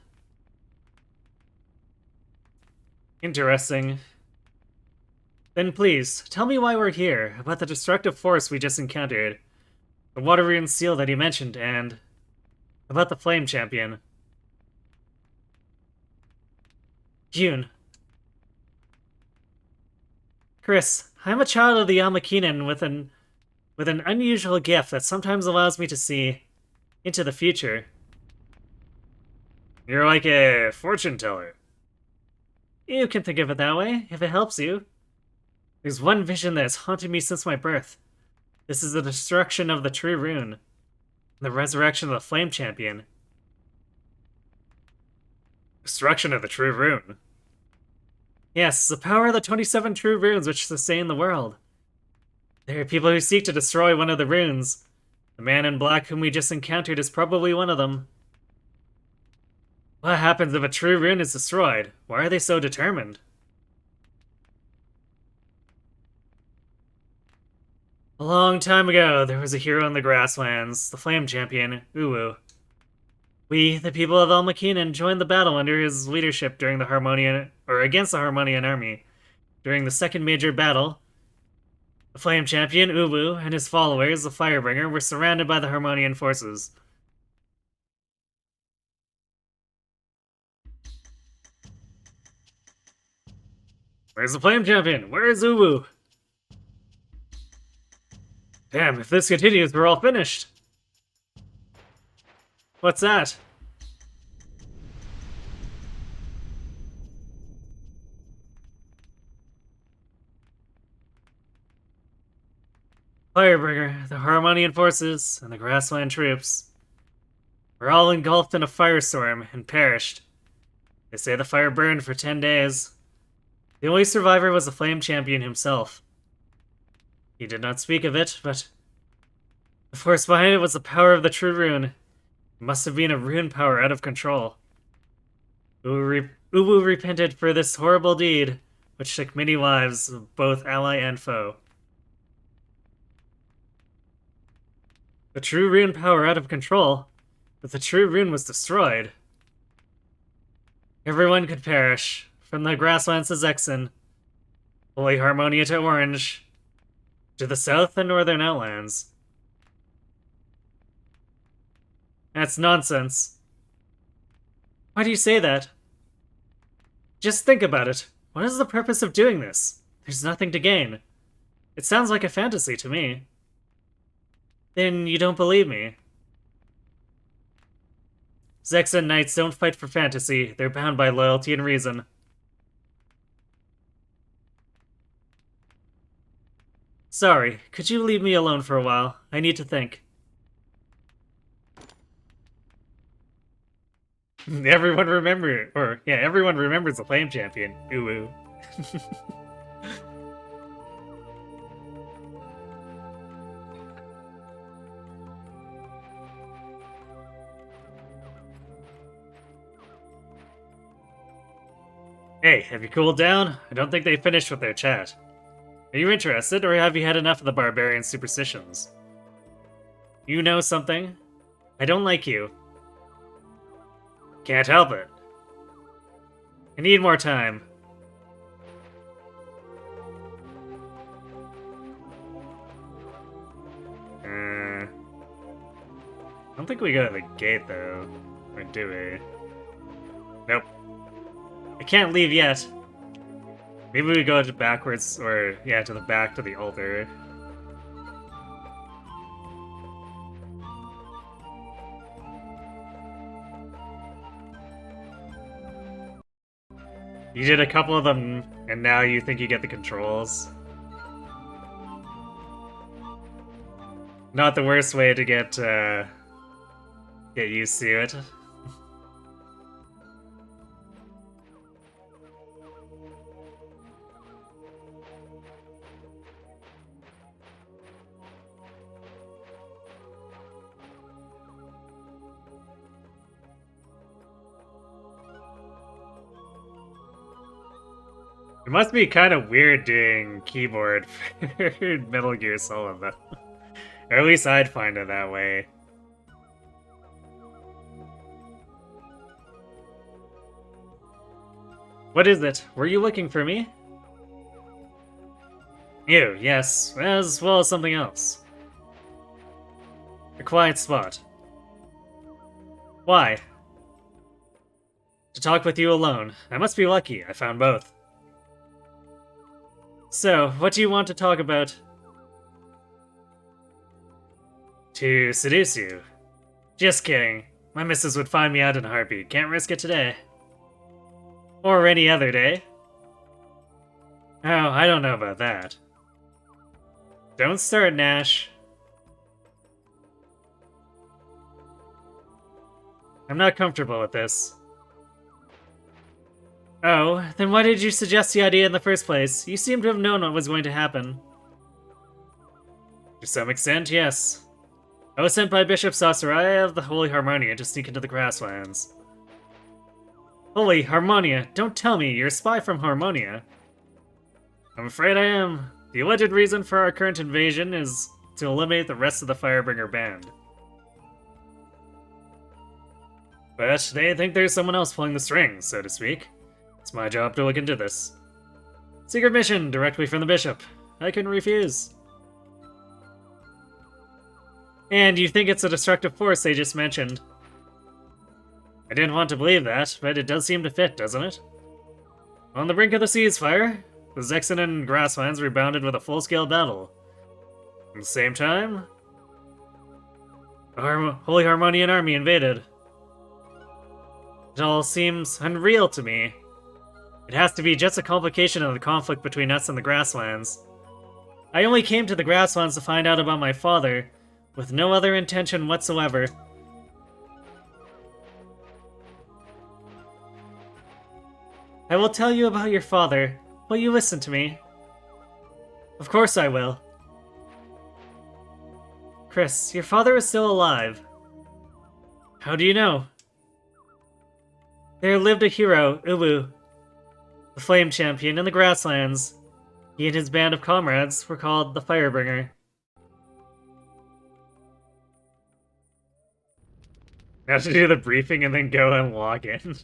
Interesting. Then please, tell me why we're here, about the destructive force we just encountered. The water rune seal that you mentioned, and about the flame champion. June. Chris, I'm a child of the Almakinnen with an unusual gift that sometimes allows me to see into the future. You're like a fortune teller. You can think of it that way, if it helps you. There's one vision that has haunted me since my birth. This is the destruction of the true rune. The resurrection of the flame champion. Destruction of the true rune? Yes, the power of the 27 true runes which sustain the world. There are people who seek to destroy one of the runes. The man in black whom we just encountered is probably one of them. What happens if a true rune is destroyed? Why are they so determined? A long time ago, there was a hero in the grasslands, the flame champion, Uwu. We, the people of Almakinen, joined the battle under his leadership during the against the Harmonian army. During the second major battle, the Flame Champion, Ubu, and his followers, the Firebringer, were surrounded by the Harmonian forces. Where's the Flame Champion? Where is Ubu? Damn, if this continues, we're all finished. What's that? Firebringer, the Harmonian forces, and the Grassland troops were all engulfed in a firestorm and perished. They say the fire burned for 10 days. The only survivor was the Flame Champion himself. He did not speak of it, but the force behind it was the power of the true rune. It must have been a rune power out of control. Ubu repented for this horrible deed, which took many lives of both ally and foe. The true rune power out of control, but the true rune was destroyed. Everyone could perish, from the grasslands to Zexen, Holy Harmonia to Orange, to the south and northern outlands. That's nonsense. Why do you say that? Just think about it. What is the purpose of doing this? There's nothing to gain. It sounds like a fantasy to me. Then you don't believe me. Zexen knights don't fight for fantasy. They're bound by loyalty and reason. Sorry, could you leave me alone for a while? I need to think. Everyone remembers the Flame Champion. Ooh. Hey, have you cooled down? I don't think they finished with their chat. Are you interested, or have you had enough of the barbarian superstitions? You know something? I don't like you. Can't help it. I need more time. I don't think we go to the gate, though. Or do we? Nope. I can't leave yet. Maybe we go to backwards, or, yeah, to the back to the altar. You did a couple of them, and now you think you get the controls? Not the worst way to get used to it. It must be kind of weird doing keyboard for Metal Gear Solid, though. Or at least I'd find it that way. What is it? Were you looking for me? You, yes, as well as something else. A quiet spot. Why? To talk with you alone. I must be lucky, I found both. So, what do you want to talk about? To seduce you. Just kidding. My missus would find me out in a heartbeat. Can't risk it today. Or any other day. Oh, I don't know about that. Don't start, Nash. I'm not comfortable with this. Oh, then why did you suggest the idea in the first place? You seem to have known what was going to happen. To some extent, yes. I was sent by Bishop Sasarai of the Holy Harmonia to sneak into the grasslands. Holy Harmonia, don't tell me you're a spy from Harmonia. I'm afraid I am. The alleged reason for our current invasion is to eliminate the rest of the Firebringer band. But they think there's someone else pulling the strings, so to speak. It's my job to look into this. Secret mission, directly from the bishop. I couldn't refuse. And you think it's a destructive force they just mentioned. I didn't want to believe that, but it does seem to fit, doesn't it? On the brink of the ceasefire, the Zexen and Grasslands rebounded with a full-scale battle. At the same time, the Holy Harmonian army invaded. It all seems unreal to me. It has to be just a complication of the conflict between us and the Grasslands. I only came to the Grasslands to find out about my father, with no other intention whatsoever. I will tell you about your father. Will you listen to me? Of course I will. Chris, your father is still alive. How do you know? There lived a hero, Ubu, the Flame Champion in the Grasslands. He and his band of comrades were called the Firebringer. I have to do the briefing and then go and log in.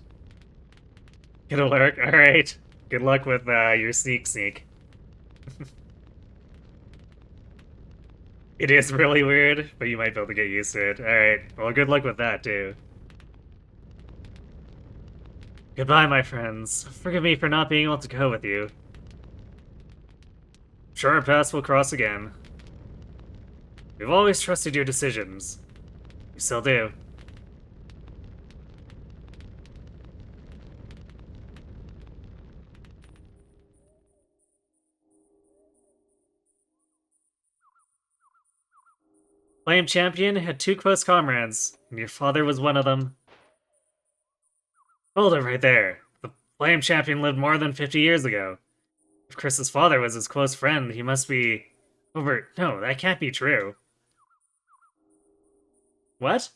Get alert. Alright. Good luck with your sneak. It is really weird, but you might be able to get used to it. Alright. Well, good luck with that, too. Goodbye, my friends. Forgive me for not being able to go with you. Sure, our paths will cross again. We've always trusted your decisions. We still do. Flame Champion had 2 close comrades, and your father was one of them. Hold it right there. The Flame Champion lived more than 50 years ago. If Chris's father was his close friend, he must be... over... No, that can't be true. What?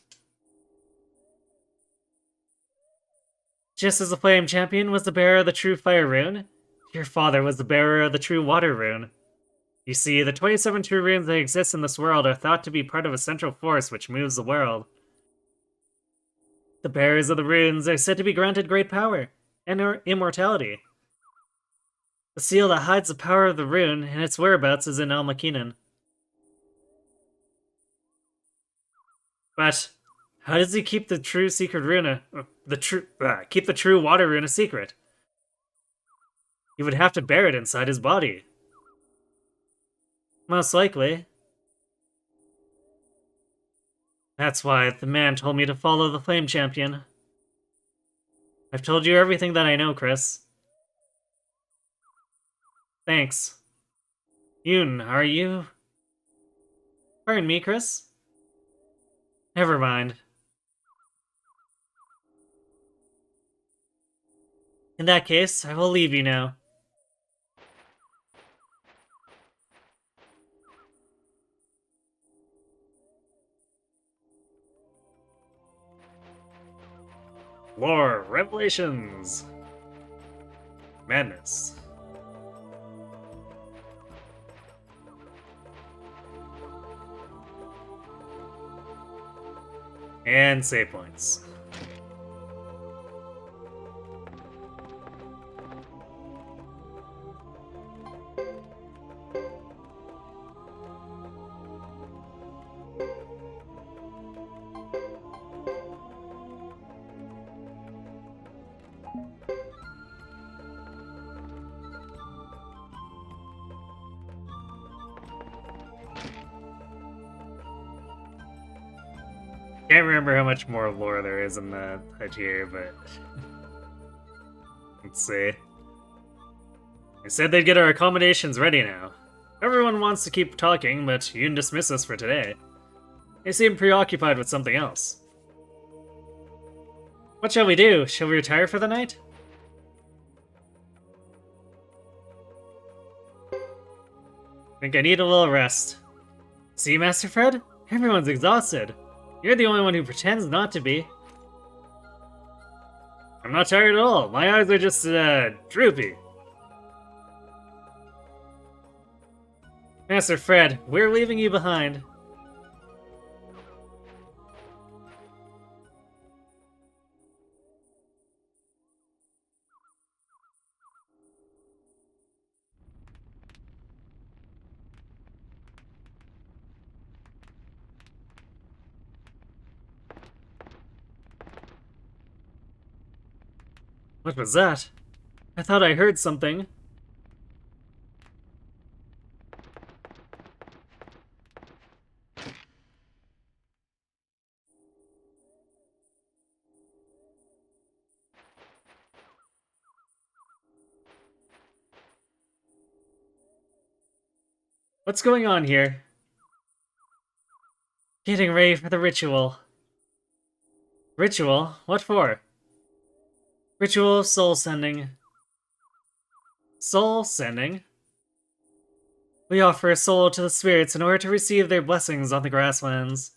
Just as the Flame Champion was the bearer of the true Fire Rune, your father was the bearer of the true Water Rune. You see, the 27 true runes that exist in this world are thought to be part of a central force which moves the world. The bearers of the runes are said to be granted great power and immortality. The seal that hides the power of the rune and its whereabouts is in Almakinan. But how does he keep the true secret rune, keep the true water rune a secret? He would have to bear it inside his body. Most likely. That's why the man told me to follow the Flame Champion. I've told you everything that I know, Chris. Thanks. Yoon, are you... Pardon me, Chris? Never mind. In that case, I will leave you now. Lore, revelations, madness. And save points. Can't remember how much more lore there is in the HUD here, but let's see. They said they'd get our accommodations ready now. Everyone wants to keep talking, but you can dismiss us for today. They seem preoccupied with something else. What shall we do? Shall we retire for the night? I think I need a little rest. See, Master Fred? Everyone's exhausted. You're the only one who pretends not to be. I'm not tired at all. My eyes are just, droopy. Master Fred, we're leaving you behind. What was that? I thought I heard something. What's going on here? Getting ready for the ritual. Ritual? What for? Ritual of soul sending. Soul sending? We offer a soul to the spirits in order to receive their blessings on the grasslands.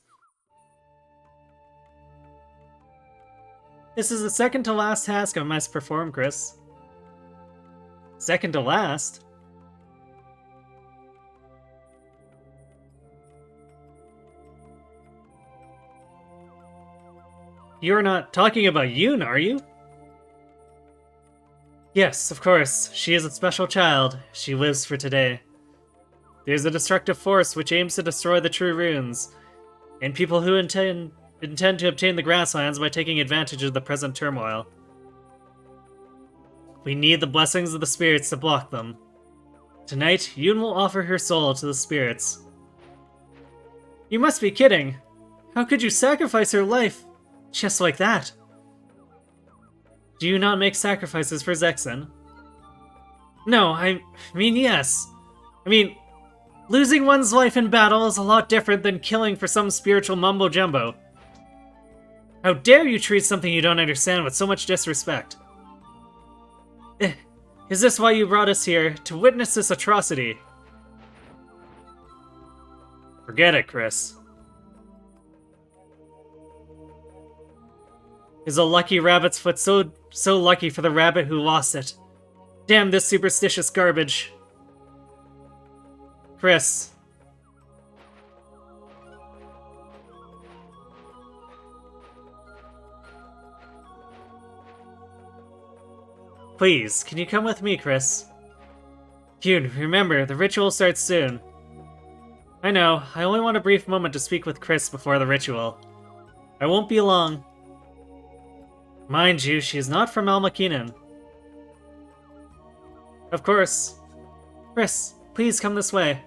This is the second to last task I must perform, Chris. Second to last? You're not talking about Yoon, are you? Yes, of course. She is a special child. She lives for today. There's a destructive force which aims to destroy the true runes, and people who intend to obtain the grasslands by taking advantage of the present turmoil. We need the blessings of the spirits to block them. Tonight, Yoon will offer her soul to the spirits. You must be kidding! How could you sacrifice her life? Just like that. Do you not make sacrifices for Zexen? No, I mean yes. Losing one's life in battle is a lot different than killing for some spiritual mumbo-jumbo. How dare you treat something you don't understand with so much disrespect? Is this why you brought us here, to witness this atrocity? Forget it, Chris. Is a lucky rabbit's foot so lucky for the rabbit who lost it? Damn this superstitious garbage. Chris. Please, can you come with me, Chris? Yoon, remember, the ritual starts soon. I know, I only want a brief moment to speak with Chris before the ritual. I won't be long. Mind you, she is not from Almakinen. Of course. Chris, please come this way.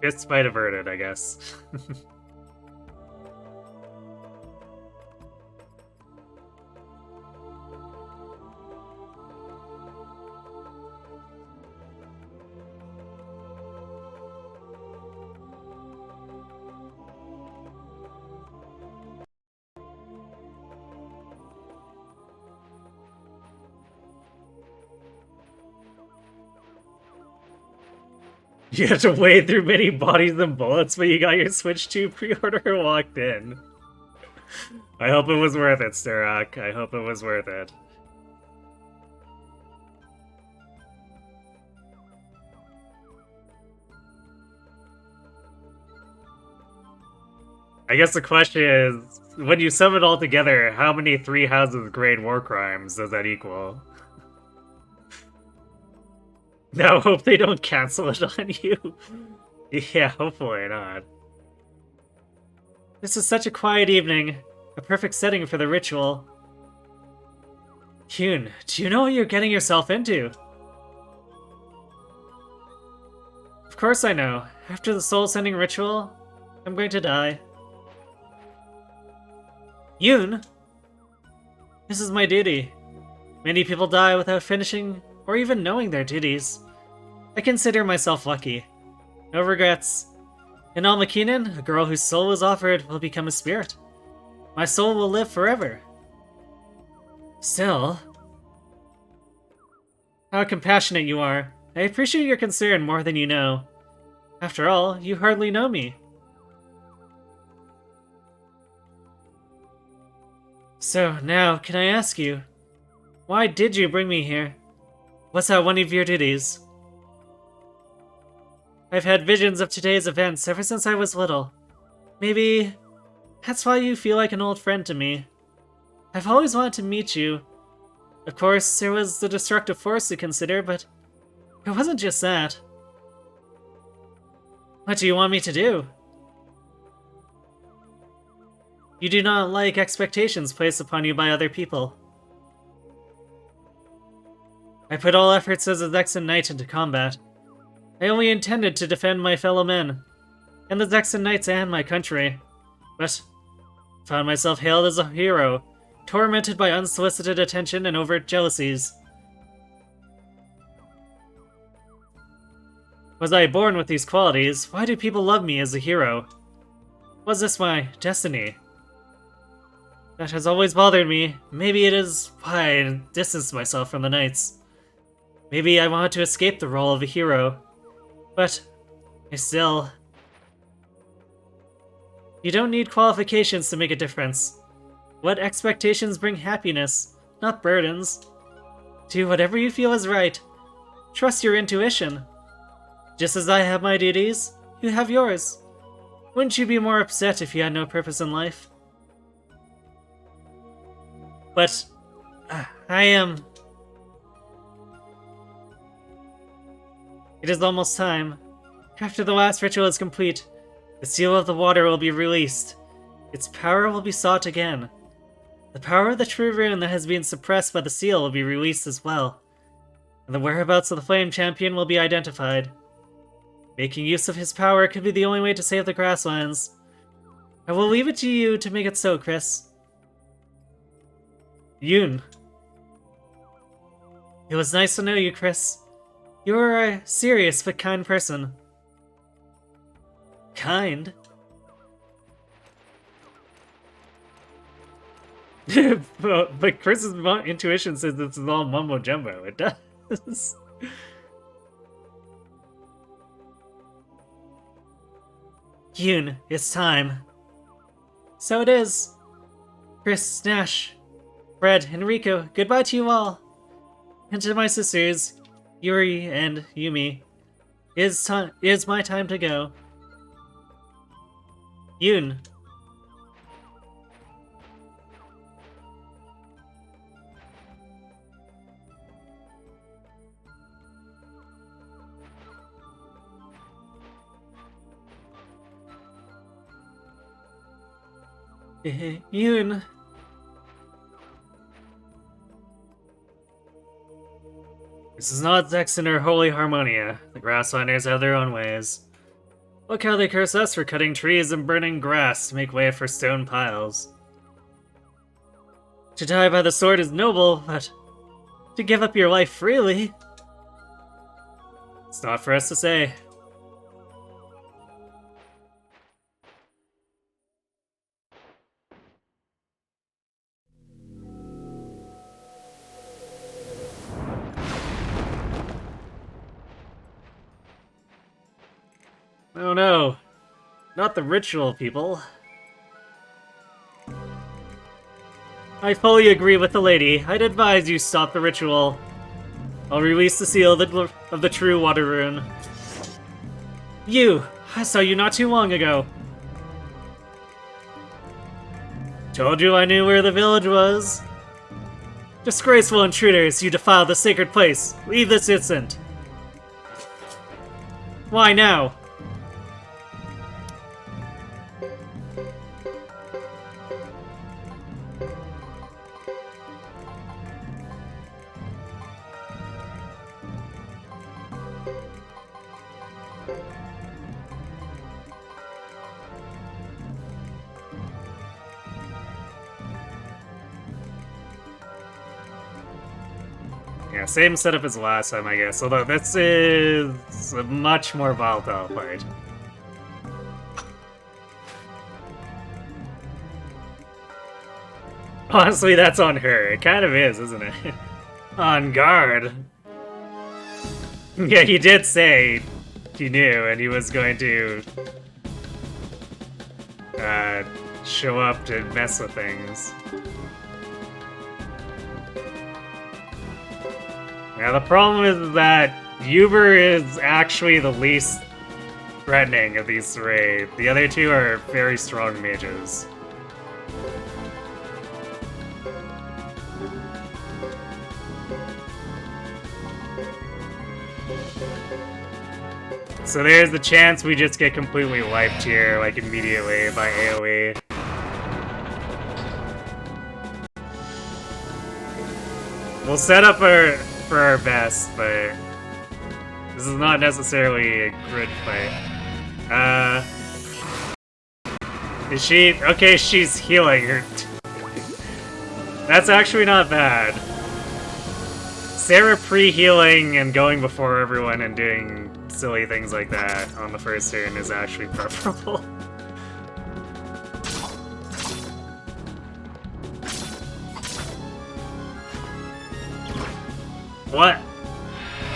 Just might have heard it, I guess. You had to wade through many bodies and bullets, but you got your Switch 2 pre-order and walked in. I hope it was worth it, Sturak. I hope it was worth it. I guess the question is, when you sum it all together, how many 3 houses grade war crimes does that equal? Now, hope they don't cancel it on you. Yeah, hopefully not. This is such a quiet evening. A perfect setting for the ritual. Yoon, do you know what you're getting yourself into? Of course I know. After the soul-sending ritual, I'm going to die. Yoon? This is my duty. Many people die without finishing or even knowing their duties. I consider myself lucky. No regrets. In Almakinen, a girl whose soul was offered will become a spirit. My soul will live forever. Still... How compassionate you are. I appreciate your concern more than you know. After all, you hardly know me. So, now, can I ask you, why did you bring me here? Was that one of your duties? I've had visions of today's events ever since I was little. Maybe That's why you feel like an old friend to me. I've always wanted to meet you. Of course, there was the destructive force to consider, but it wasn't just that. What do you want me to do? You do not like expectations placed upon you by other people. I put all efforts as a Zexan Knight into combat. I only intended to defend my fellow men, and the Zexan Knights and my country. But found myself hailed as a hero, tormented by unsolicited attention and overt jealousies. Was I born with these qualities? Why do people love me as a hero? Was this my destiny? That has always bothered me. Maybe it is why I distanced myself from the Knights. Maybe I wanted to escape the role of a hero. But I still... You don't need qualifications to make a difference. What expectations bring happiness, not burdens. Do whatever you feel is right. Trust your intuition. Just as I have my duties, you have yours. Wouldn't you be more upset if you had no purpose in life? But I am... It is almost time. After the last ritual is complete, the seal of the water will be released. Its power will be sought again. The power of the true rune that has been suppressed by the seal will be released as well. And the whereabouts of the Flame Champion will be identified. Making use of his power could be the only way to save the grasslands. I will leave it to you to make it so, Chris. Yoon. It was nice to know you, Chris. You are a serious but kind person. Kind? but Chris's intuition says this is all mumbo jumbo. It does. Yoon, it's time. So it is. Chris, Nash, Fred, Enrico, goodbye to you all. And to my sisters, Yuri and Yumi, it is my time to go. Yoon. Yoon. This is not Zexan or Holy Harmonia. The Grasslanders have their own ways. Look how they curse us for cutting trees and burning grass to make way for stone piles. To die by the sword is noble, but to give up your life freely... It's not for us to say. Oh no, not the ritual, people. I fully agree with the lady. I'd advise you stop the ritual. I'll release the seal of the true water rune. You! I saw you not too long ago. Told you I knew where the village was. Disgraceful intruders, you defile the sacred place. Leave this instant. Why now? Yeah, same setup as last time, I guess, although this is a much more volatile fight. Honestly, that's on her. It kind of is, isn't it? On guard. Yeah, he did say he knew and he was going to show up to mess with things. Now the problem is that Uber is actually the least threatening of these three. The other two are very strong mages. So there's the chance we just get completely wiped here, like immediately by AoE. We'll set up for our best, but this is not necessarily a grid fight. Is she... Okay, she's healing her. That's actually not bad. Sarah pre-healing and going before everyone and doing silly things like that on the first turn is actually preferable. What?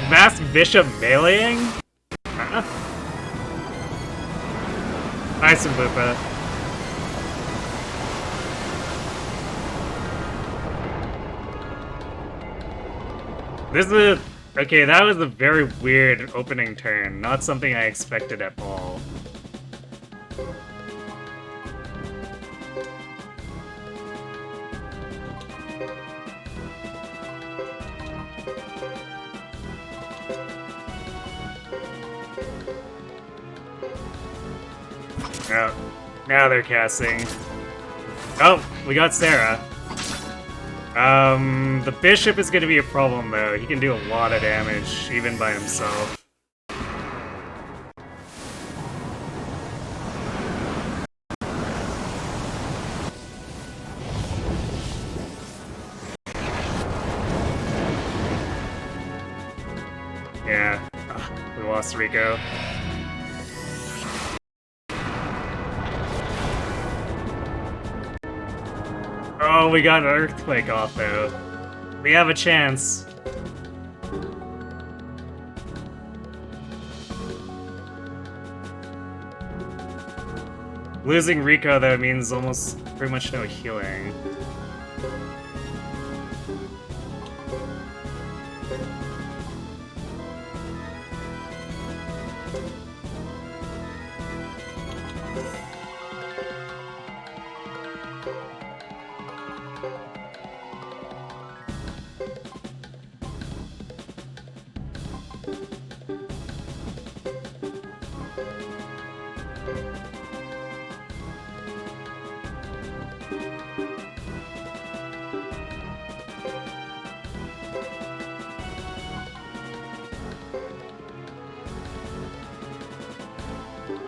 Masked Bishop meleeing? Huh? Hi, Sambupa. This is a... Okay, that was a very weird opening turn. Not something I expected at all. Oh, now they're casting. Oh, we got Sarah. The bishop is gonna be a problem though. He can do a lot of damage, even by himself. Yeah, we lost Rico. Oh, we got an earthquake off though. We have a chance. Losing Rico though means almost pretty much no healing.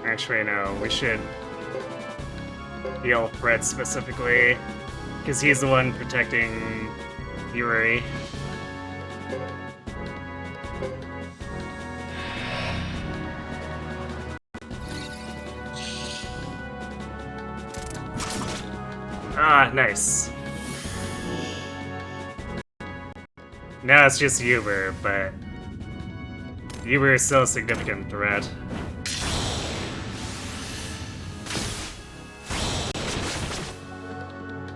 Actually, no, we should heal Fred specifically, because he's the one protecting Yuri. Ah, nice. Now it's just Uber, but Uber is still a significant threat.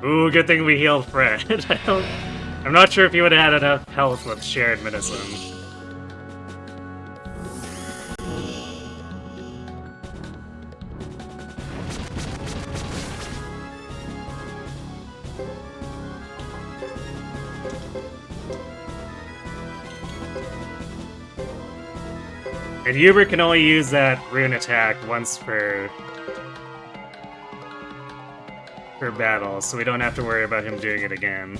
Ooh, good thing we healed Fred. I'm not sure if he would have had enough health with shared medicine. And Hubert can only use that rune attack once per battle, so we don't have to worry about him doing it again.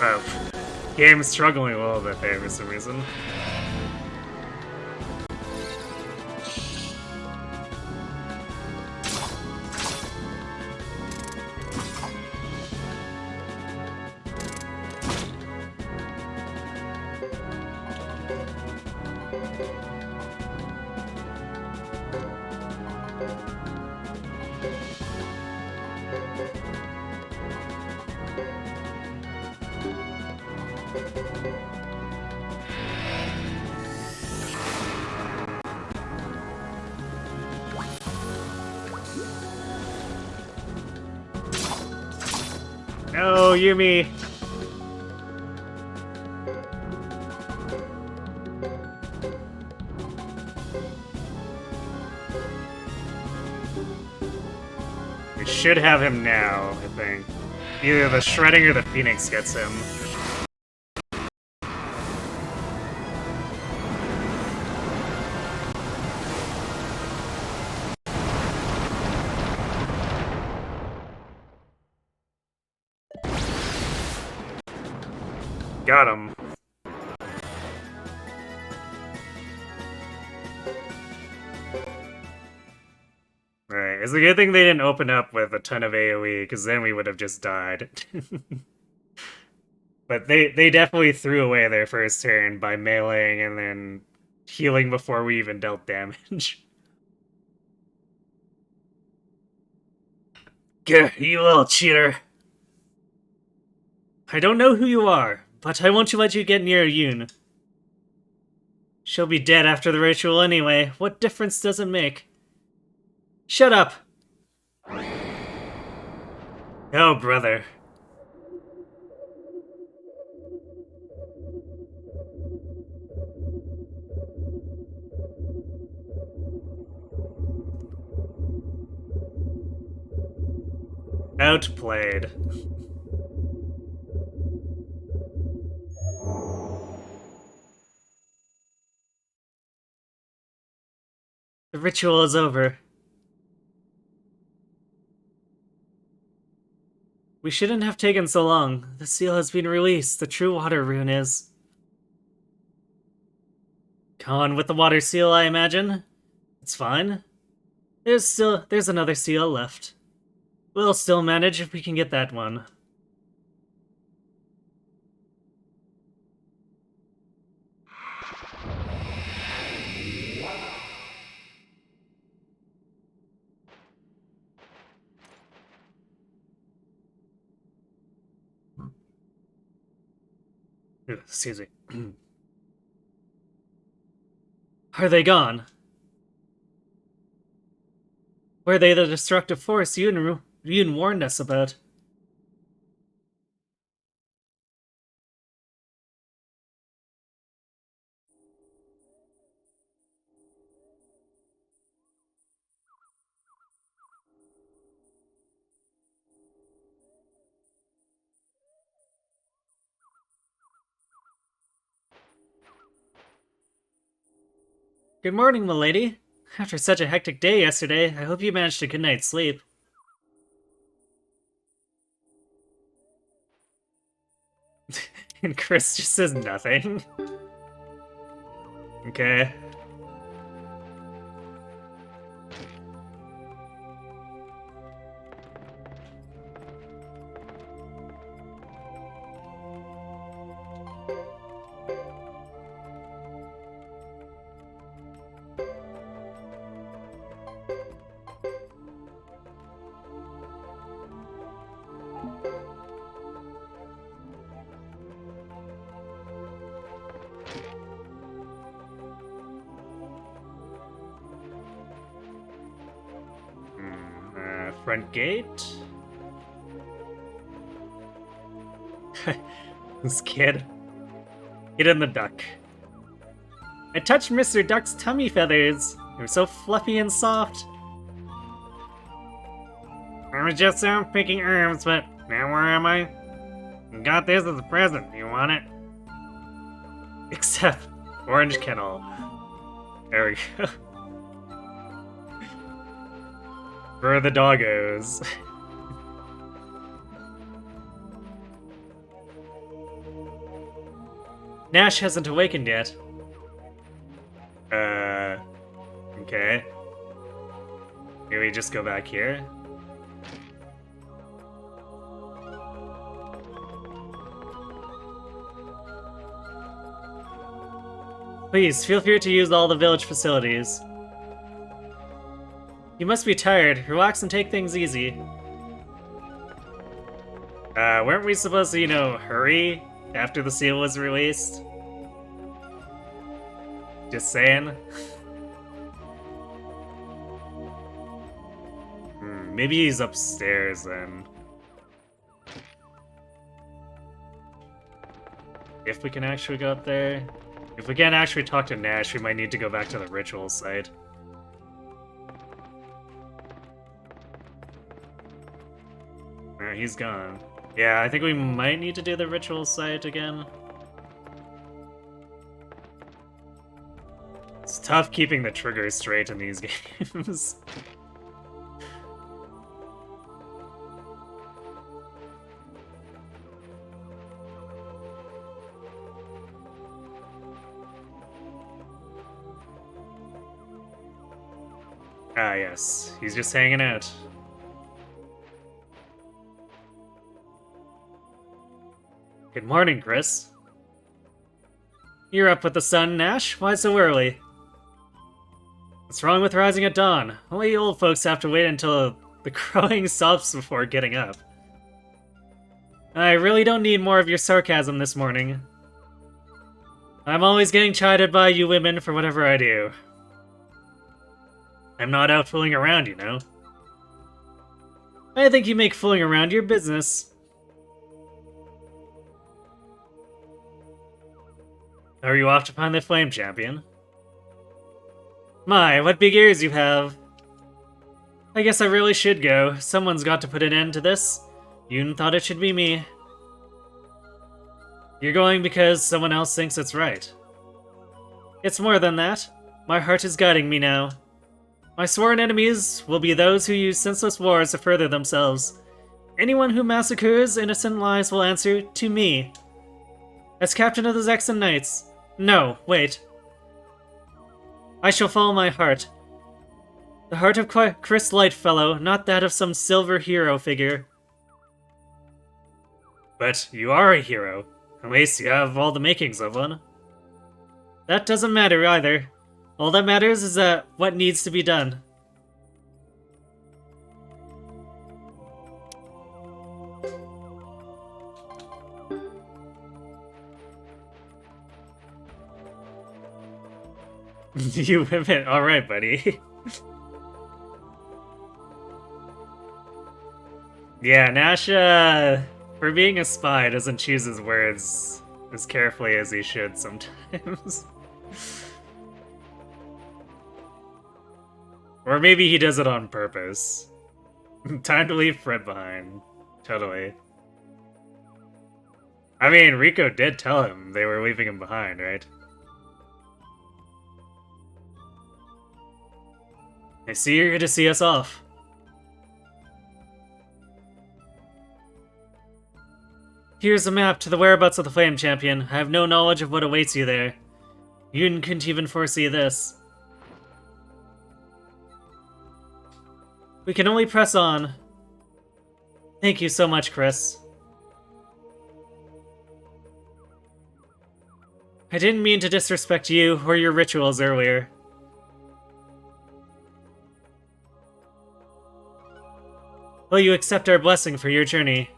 Oh, game's struggling a little bit there for some reason. No, Yumi! We should have him now, I think. Either the shredding or the phoenix gets him. Got him. Right, it's a good thing they didn't open up with a ton of AoE, because then we would have just died. But they definitely threw away their first turn by meleeing and then healing before we even dealt damage. Gah, you little cheater. I don't know who you are, but I won't let you get near Yoon. She'll be dead after the ritual anyway. What difference does it make? Shut up! Oh, brother. Outplayed. The ritual is over. We shouldn't have taken so long. The seal has been released. The true water rune is... Gone with the water seal, I imagine? It's fine. There's another seal left. We'll still manage if we can get that one. Excuse me. Are they gone? Were they the destructive force Yoon warned us about? Good morning, milady. After such a hectic day yesterday, I hope you managed a good night's sleep. And Chris just says nothing. Okay. Front gate? This kid. Get in the duck. I touched Mr. Duck's tummy feathers. They were so fluffy and soft. I was just out picking herbs, but now where am I? Got this as a present. You want it? Except orange kennel. There we go. For the doggos. Nash hasn't awakened yet. Okay. Maybe we just go back here? Please, feel free to use all the village facilities. You must be tired. Relax and take things easy. Weren't we supposed to, hurry after the seal was released? Just saying. Maybe he's upstairs then. If we can actually go up there. If we can't actually talk to Nash, we might need to go back to the ritual site. No, he's gone. Yeah, I think we might need to do the ritual site again. It's tough keeping the triggers straight in these games. Ah, yes. He's just hanging out. Good morning, Chris. You're up with the sun, Nash? Why so early? What's wrong with rising at dawn? Only old folks have to wait until the crowing stops before getting up. I really don't need more of your sarcasm this morning. I'm always getting chided by you women for whatever I do. I'm not out fooling around, you know. I think you make fooling around your business. Are you off to find the Flame Champion? My, what big ears you have. I guess I really should go. Someone's got to put an end to this. Yoon thought it should be me. You're going because someone else thinks it's right. It's more than that. My heart is guiding me now. My sworn enemies will be those who use senseless wars to further themselves. Anyone who massacres innocent lives will answer to me. As captain of the Zexan Knights. No, wait. I shall follow my heart. The heart of Chris Lightfellow, not that of some silver hero figure. But you are a hero. At least you have all the makings of one. That doesn't matter either. All that matters is what needs to be done. You women, alright, buddy. Yeah, Nash, for being a spy, doesn't choose his words as carefully as he should sometimes. Or maybe he does it on purpose. Time to leave Fred behind. Totally. I mean, Rico did tell him they were leaving him behind, right? I see you're here to see us off. Here's a map to the whereabouts of the Flame Champion. I have no knowledge of what awaits you there. Yoon couldn't even foresee this. We can only press on. Thank you so much, Chris. I didn't mean to disrespect you or your rituals earlier. Will you accept our blessing for your journey?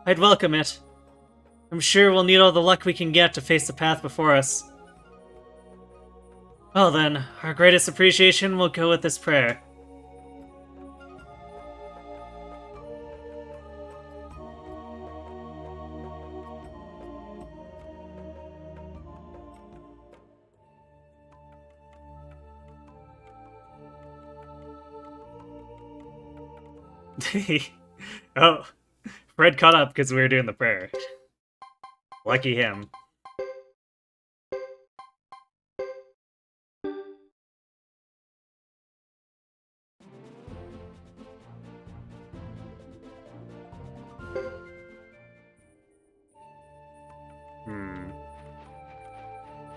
I'd welcome it. I'm sure we'll need all the luck we can get to face the path before us. Well then, our greatest appreciation will go with this prayer. Oh, Fred caught up because we were doing the prayer. Lucky him.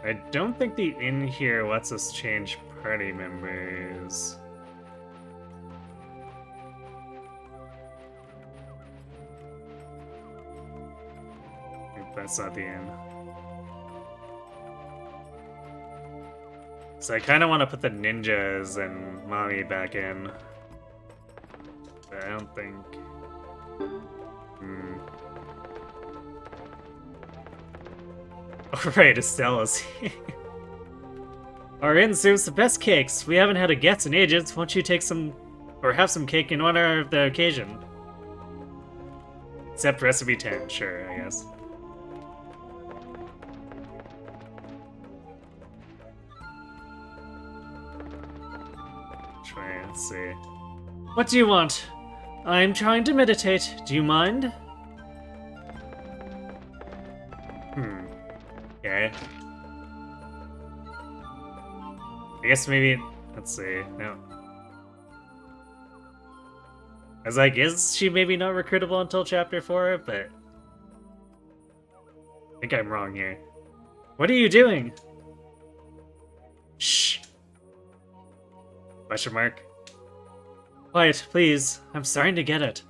I don't think the inn here lets us change party members. That's not the end. So I kind of want to put the ninjas and mommy back in. But I don't think... Alright, Estella's here. Our inn serves the best cakes. We haven't had a Getz in ages. Won't you take some Or have some cake in honor of the occasion. Except recipe 10, sure, I guess. Let's see. What do you want? I'm trying to meditate. Do you mind? Okay. I guess maybe... Let's see. No. I was like, is she maybe not recruitable until Chapter 4? But... I think I'm wrong here. What are you doing? Shh. Question mark. Quiet, please. I'm starting to get it.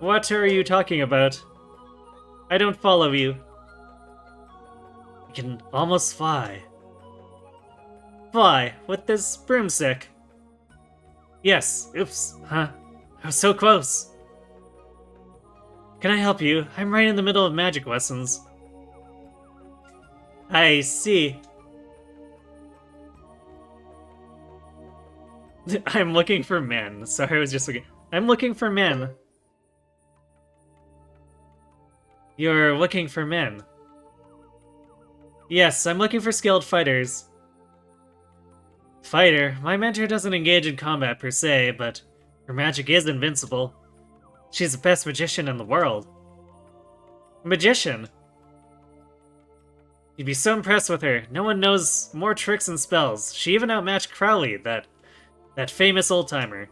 What are you talking about? I don't follow you. I can almost fly. Fly with this broomstick. Yes, oops, huh? I was so close. Can I help you? I'm right in the middle of magic lessons. I see. I'm looking for men. Sorry, I was just looking. I'm looking for men. You're looking for men. Yes, I'm looking for skilled fighters. Fighter? My mentor doesn't engage in combat per se, but her magic is invincible. She's the best magician in the world. Magician? You'd be so impressed with her. No one knows more tricks and spells. She even outmatched Crowley, that famous old-timer.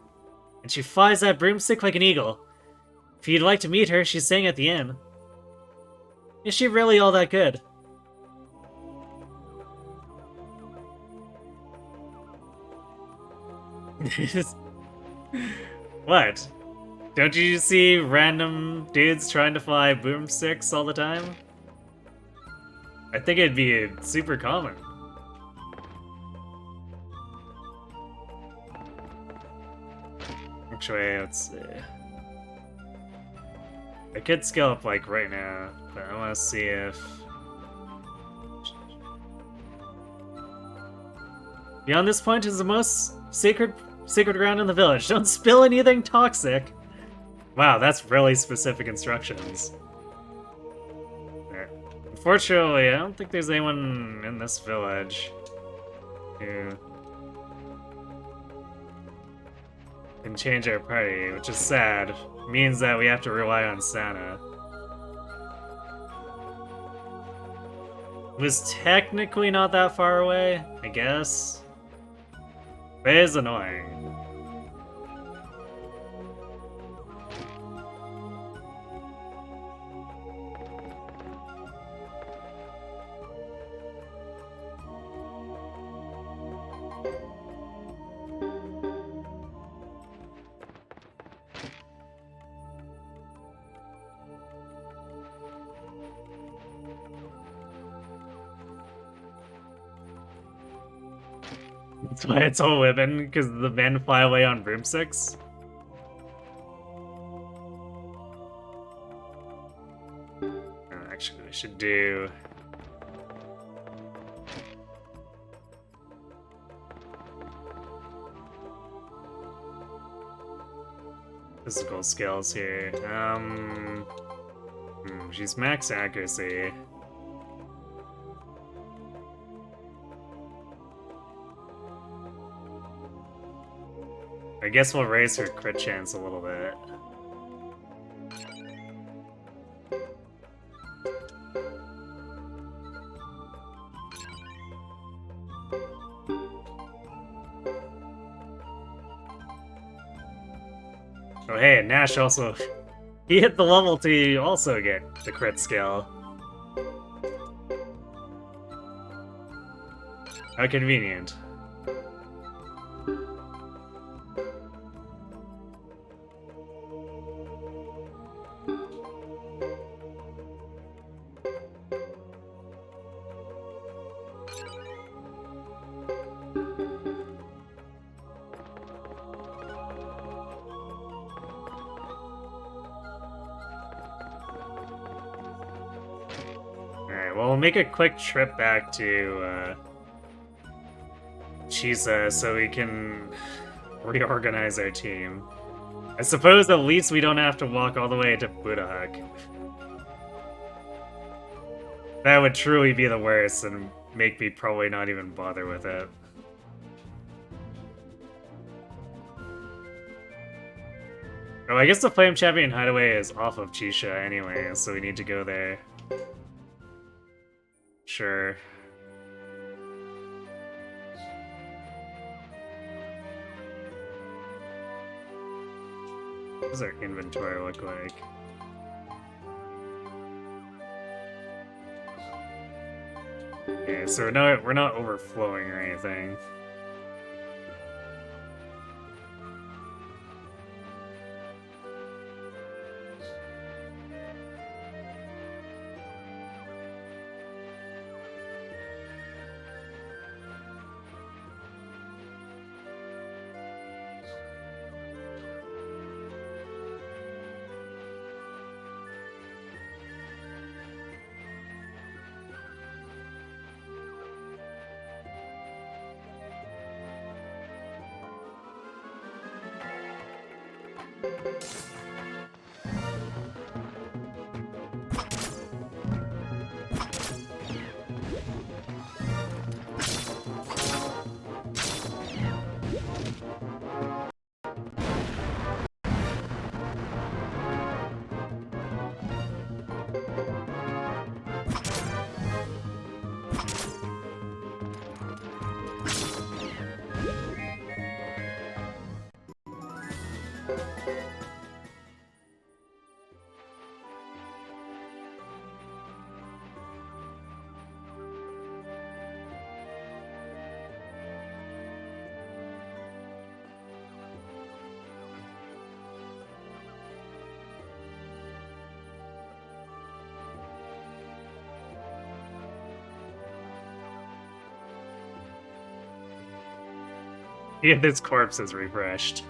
And she flies that broomstick like an eagle. If you'd like to meet her, she's staying at the inn. Is she really all that good? What? Don't you see random dudes trying to fly broomsticks all the time? I think it'd be super common. Actually, let's see. I could scale up like right now, but I want to see if... Beyond this point is the most sacred ground in the village. Don't spill anything toxic. Wow, that's really specific instructions. Right. Unfortunately, I don't think there's anyone in this village who can change our party, which is sad. Means that we have to rely on Santa. It was technically not that far away, I guess. But it is annoying. That's why it's all women, because the men fly away on broomsticks. Actually, we should do... physical skills here. She's max accuracy. I guess we'll raise her crit chance a little bit. Oh hey, Nash also... he hit the level to also get the crit skill. How convenient. Alright, well, we'll make a quick trip back to Chisa so we can reorganize our team. I suppose at least we don't have to walk all the way to Budahak. That would truly be the worst and make me probably not even bother with it. Oh, I guess the Flame Champion Hideaway is off of Chisha anyway, so we need to go there. Sure. What does our inventory look like? Yeah, so we're not overflowing or anything. Yeah, this corpse is refreshed.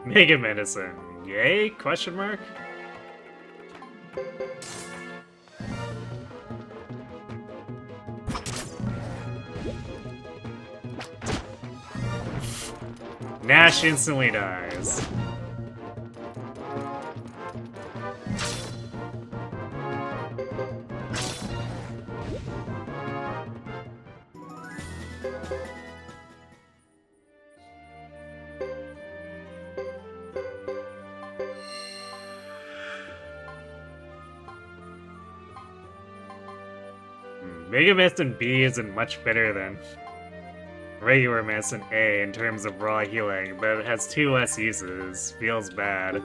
Mega Medicine. Yay? Question mark? Nash instantly dies. Mega Medicine B isn't much better than regular Medicine A in terms of raw healing, but it has 2 less uses. Feels bad.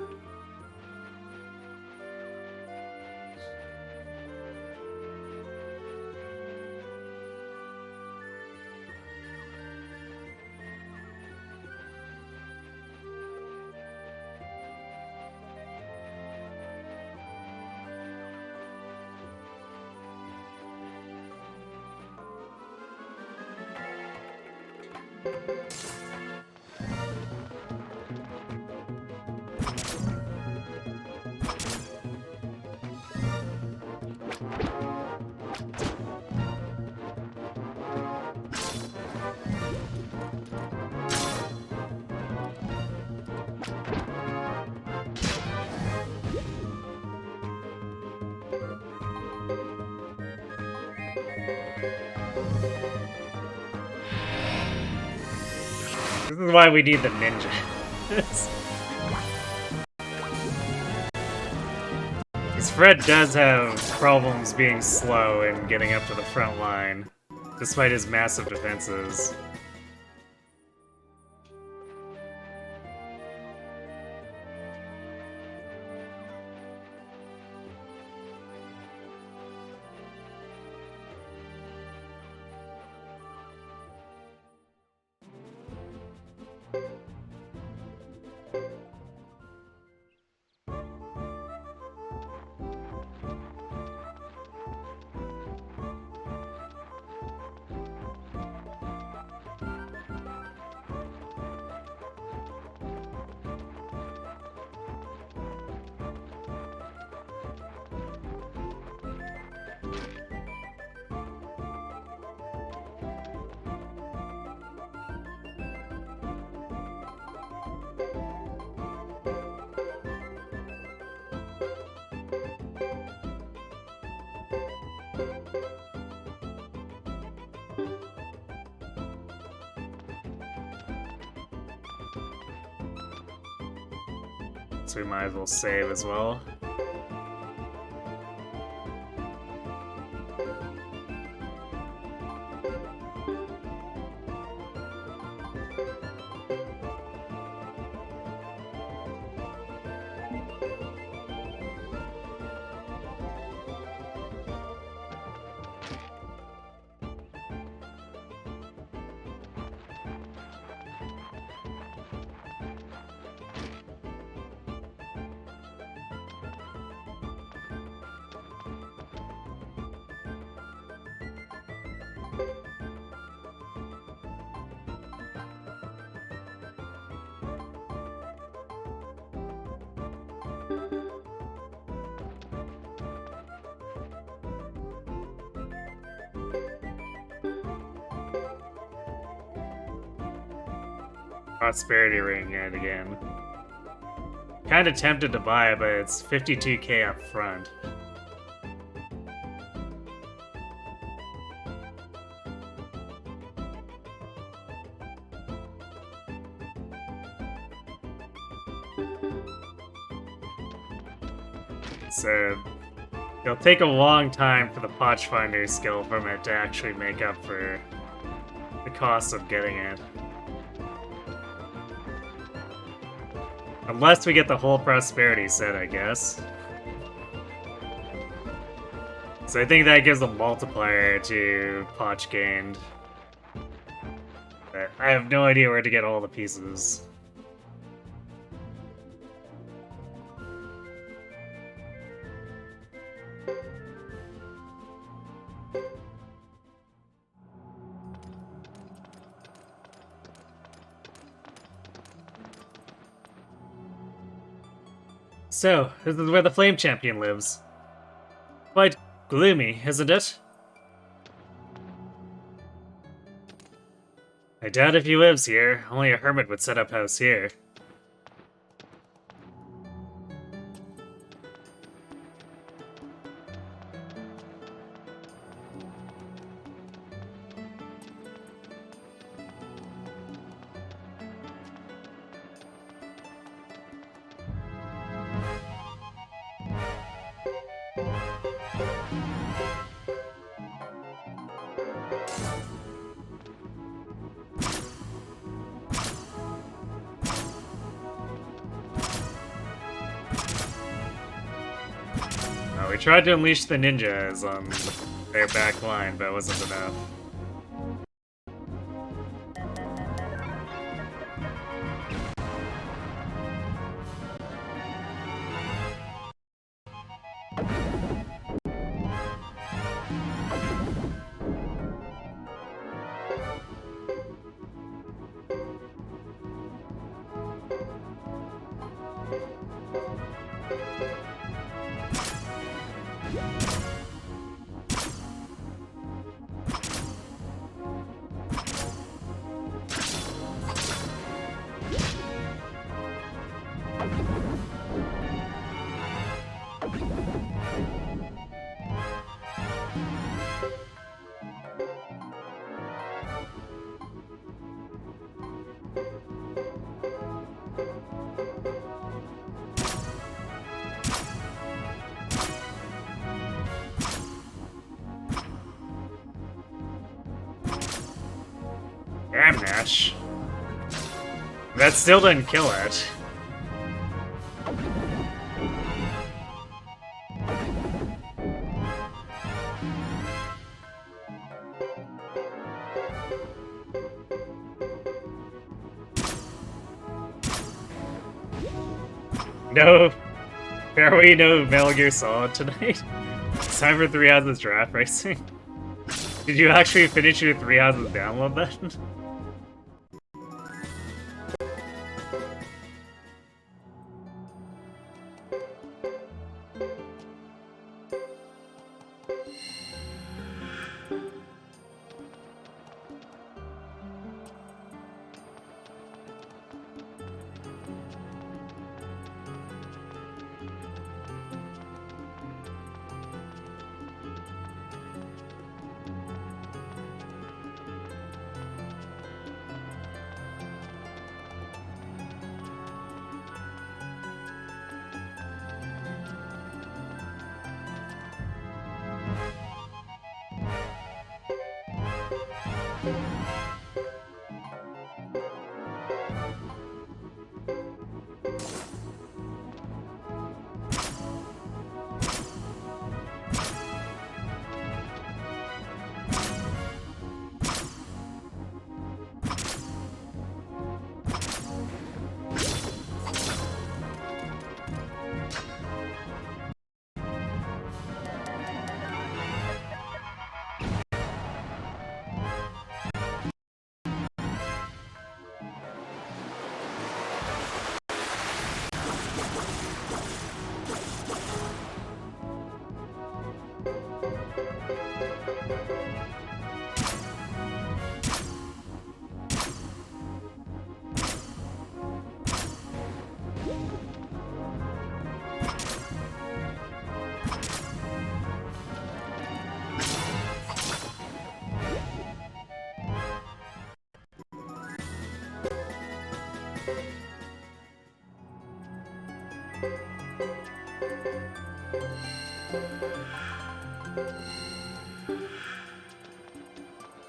This is why we need the ninja. These Fred does have problems being slow and getting up to the front line, despite his massive defenses. So we might as well save as well. Prosperity ring yet again. Kinda tempted to buy it, but it's 52k up front. So it'll take a long time for the Potch Finder skill from it to actually make up for the cost of getting it. Unless we get the whole prosperity set, I guess. So I think that gives a multiplier to Potch gained. But I have no idea where to get all the pieces. So, this is where the Flame Champion lives. Quite gloomy, isn't it? I doubt if he lives here. Only a hermit would set up house here. We tried to unleash the ninjas on their back line, but it wasn't enough. Damn, Nash. That still didn't kill it. No. Fairway, no Metal Gear Solid tonight. It's time for 3 Houses Draft Racing. Did you actually finish your 3 Houses download then?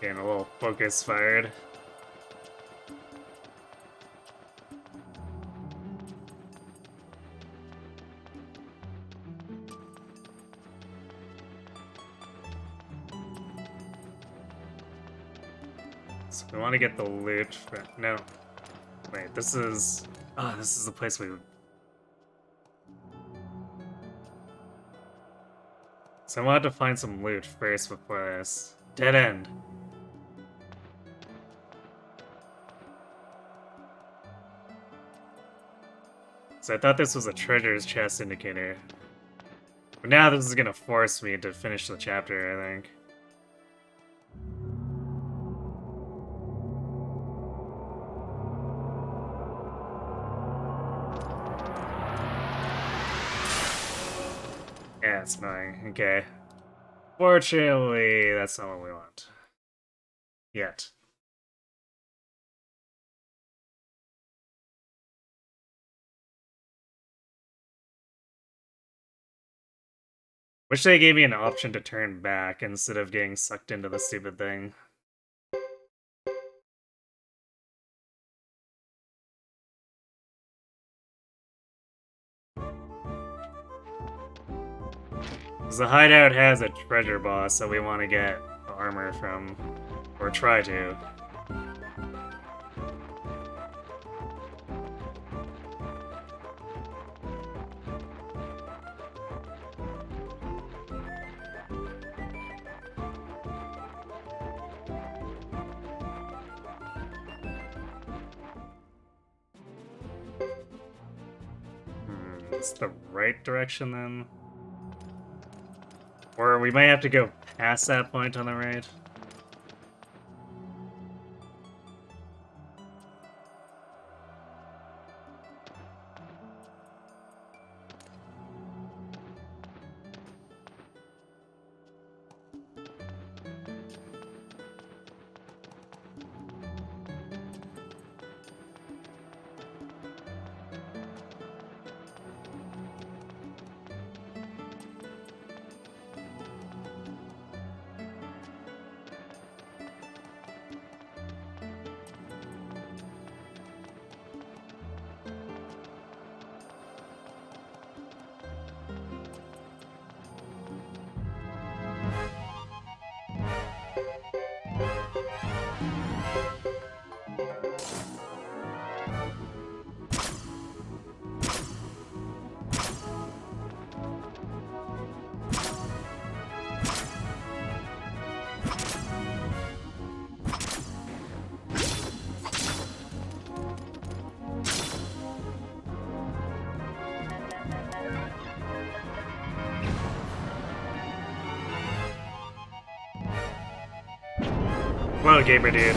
Getting a little focus fired. So we want to get the loot. No. Wait, this is... Oh, this is the place we... So I wanted to find some loot first before this. Dead end. So I thought this was a treasures chest indicator. But now this is gonna force me to finish the chapter, I think. Yeah, it's annoying. Okay. Fortunately, that's not what we want. Yet. Wish they gave me an option to turn back instead of getting sucked into the stupid thing. Because the hideout has a treasure boss that we want to get armor from. Or try to. It's the right direction then? Or we might have to go past that point on the right. Whoa, gamer dude.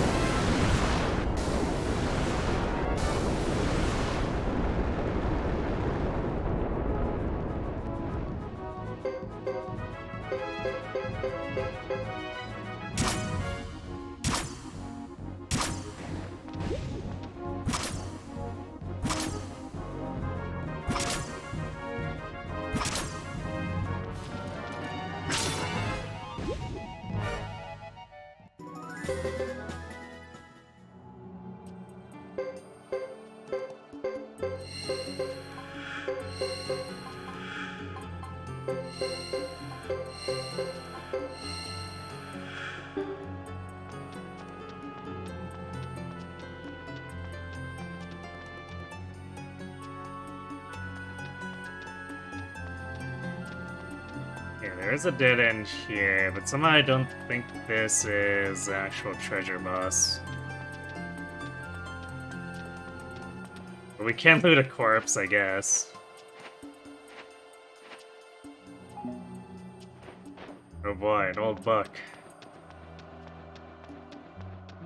Yeah, there is a dead end here, but somehow I don't think this is the actual treasure boss. But we can loot a corpse, I guess. Oh boy, an old book.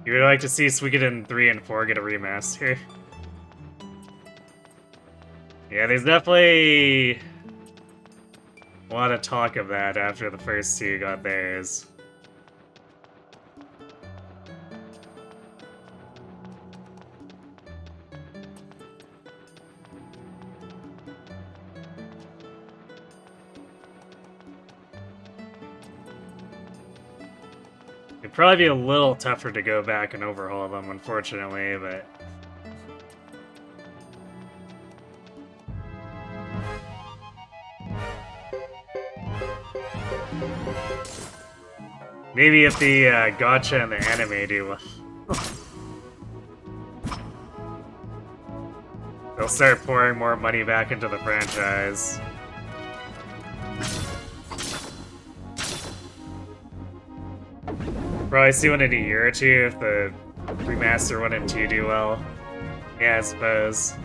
You would like to see Suikoden 3 and 4 get a remaster. Yeah, there's definitely a lot of talk of that after the first two got theirs. It'd probably be a little tougher to go back and overhaul them, unfortunately, but... maybe if the gacha and the anime do well. They'll start pouring more money back into the franchise. Probably see one in a year or two if the remaster 1 and 2 do well. Yeah, I suppose.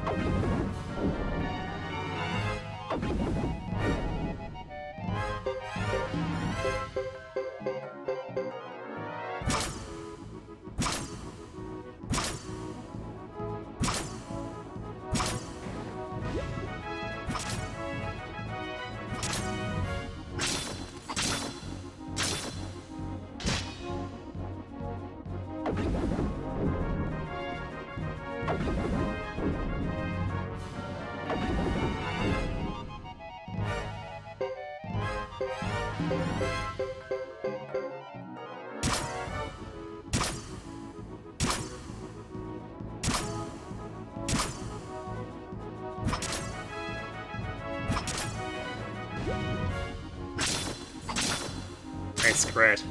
Nice crit.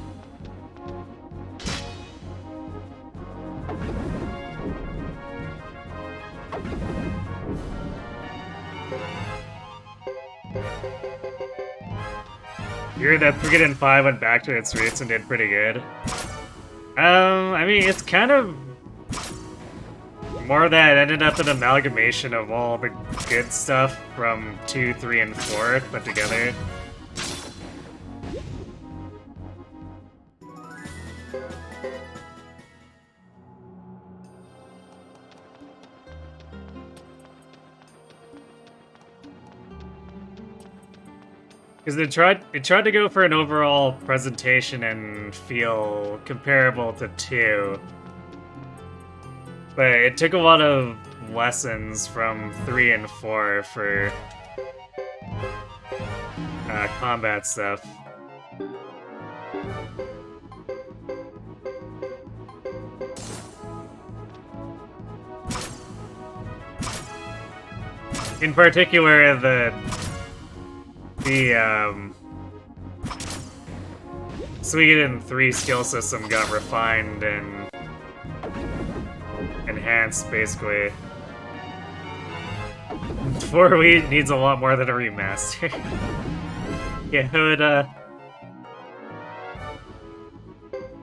You heard that Suikoden 5 went back to its roots and did pretty good. I mean, it's kind of more that ended up an amalgamation of all the good stuff from 2, 3, and 4 put together. Because it tried to go for an overall presentation and feel comparable to 2. But it took a lot of lessons from 3 and 4 for combat stuff. In particular, the Suikoden 3 skill system got refined and enhanced, basically. 4 needs a lot more than a remaster. Yeah,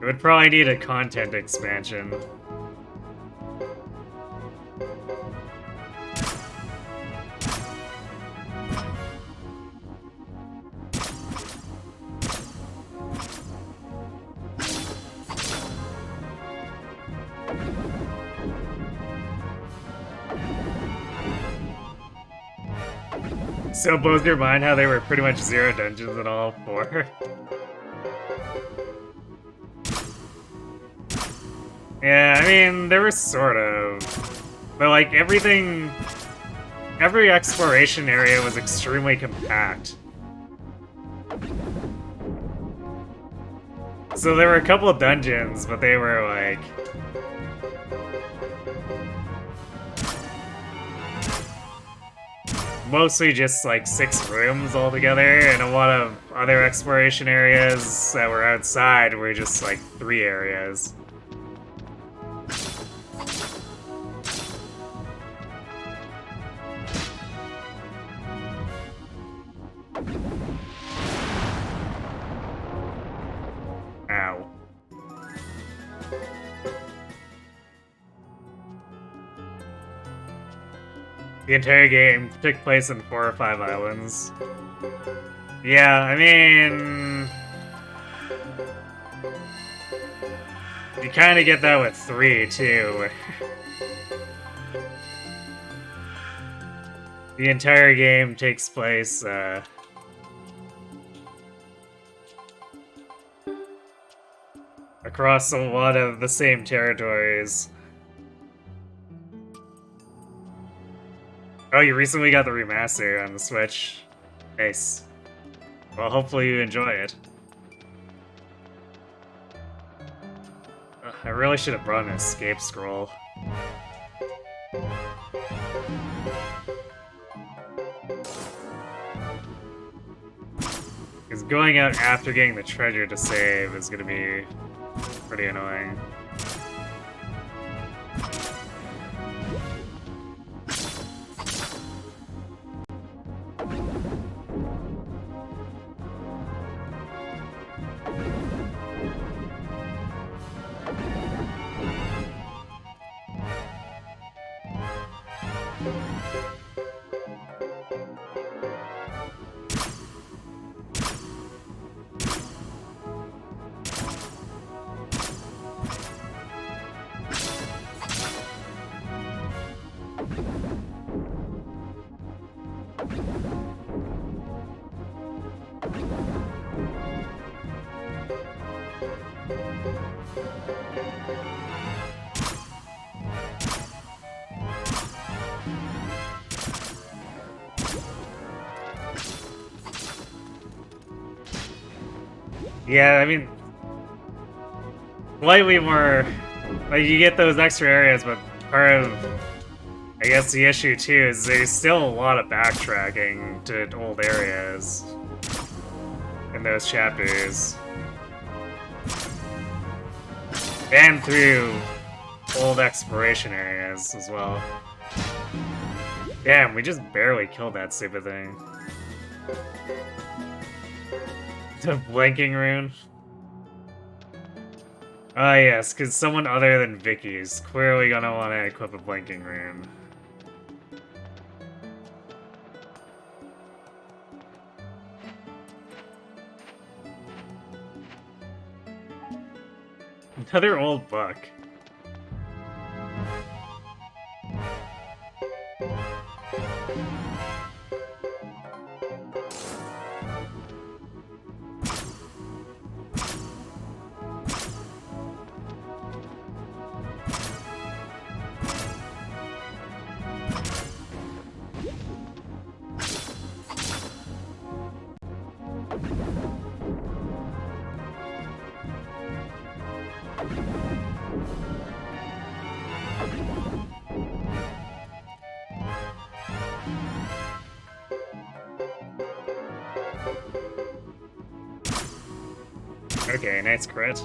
it would probably need a content expansion. So blows your mind how they were pretty much 0 dungeons in all 4. Yeah, I mean, there was sort of. But like everything, every exploration area was extremely compact. So there were a couple of dungeons, but they were like... mostly just like 6 rooms altogether, and a lot of other exploration areas that were outside were just like 3 areas. Ow. The entire game took place in 4 or 5 islands. Yeah, I mean... you kinda get that with 3, too. The entire game takes place, across a lot of the same territories. Oh, you recently got the remaster on the Switch. Nice. Well, hopefully you enjoy it. I really should have brought an escape scroll. Because going out after getting the treasure to save is gonna be pretty annoying. Yeah, I mean, slightly more, like, you get those extra areas, but part of, I guess, the issue too is there's still a lot of backtracking to old areas in those chapters. And through old exploration areas as well. Damn, we just barely killed that stupid thing. The blinking rune. Ah yes, because someone other than Vicky's clearly gonna want to equip a blinking rune. Another old book. Okay, nice crit.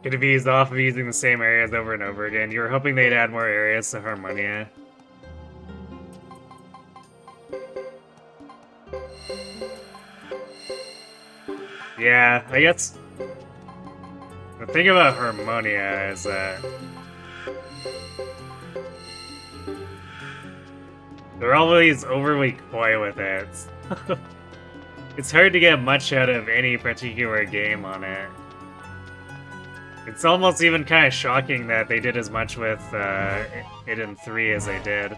Could be eased off of using the same areas over and over again. You were hoping they'd add more areas to Harmonia. Yeah, I guess the thing about Harmonia is that they're always overly coy with it. It's hard to get much out of any particular game on it. It's almost even kind of shocking that they did as much with it in 3 as they did.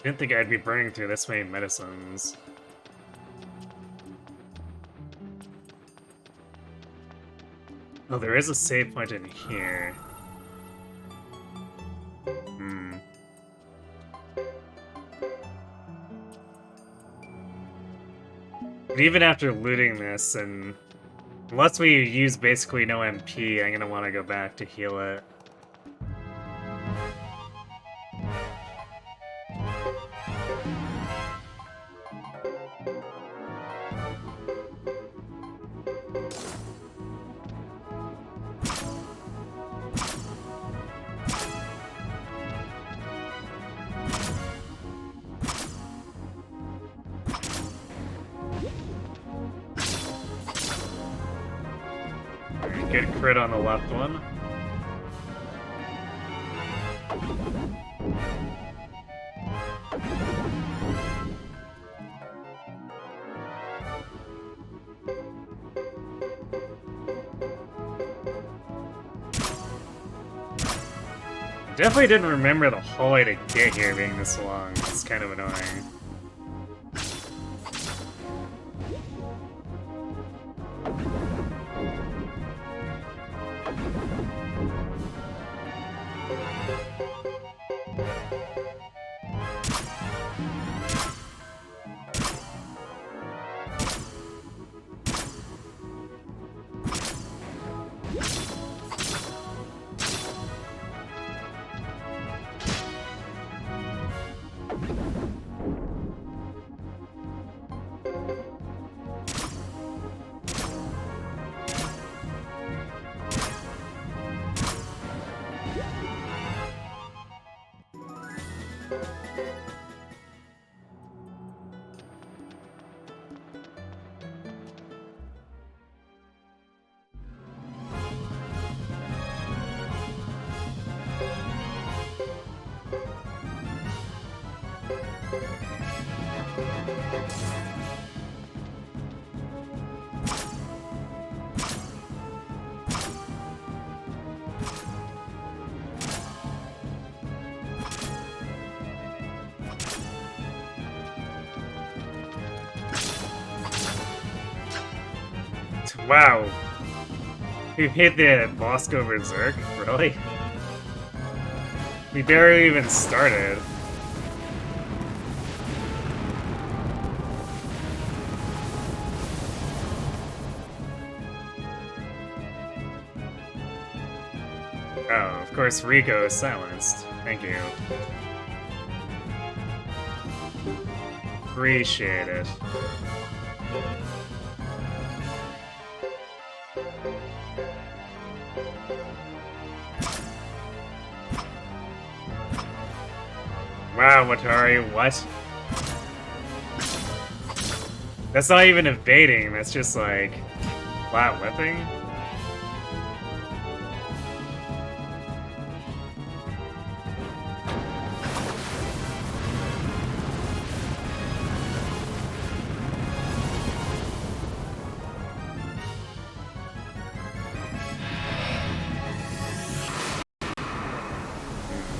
Didn't think I'd be burning through this many medicines. Oh, there is a save point in here. But even after looting this, and unless we use basically no MP, I'm gonna want to go back to heal it. Good crit on the left one. Definitely didn't remember the hallway to get here being this long. It's kind of annoying. Wow. We hit the boss go berserk? Really? We barely even started. Oh, of course Rico is silenced. Thank you. Appreciate it. Wow, Watari, what? That's not even evading, that's just like flat whipping.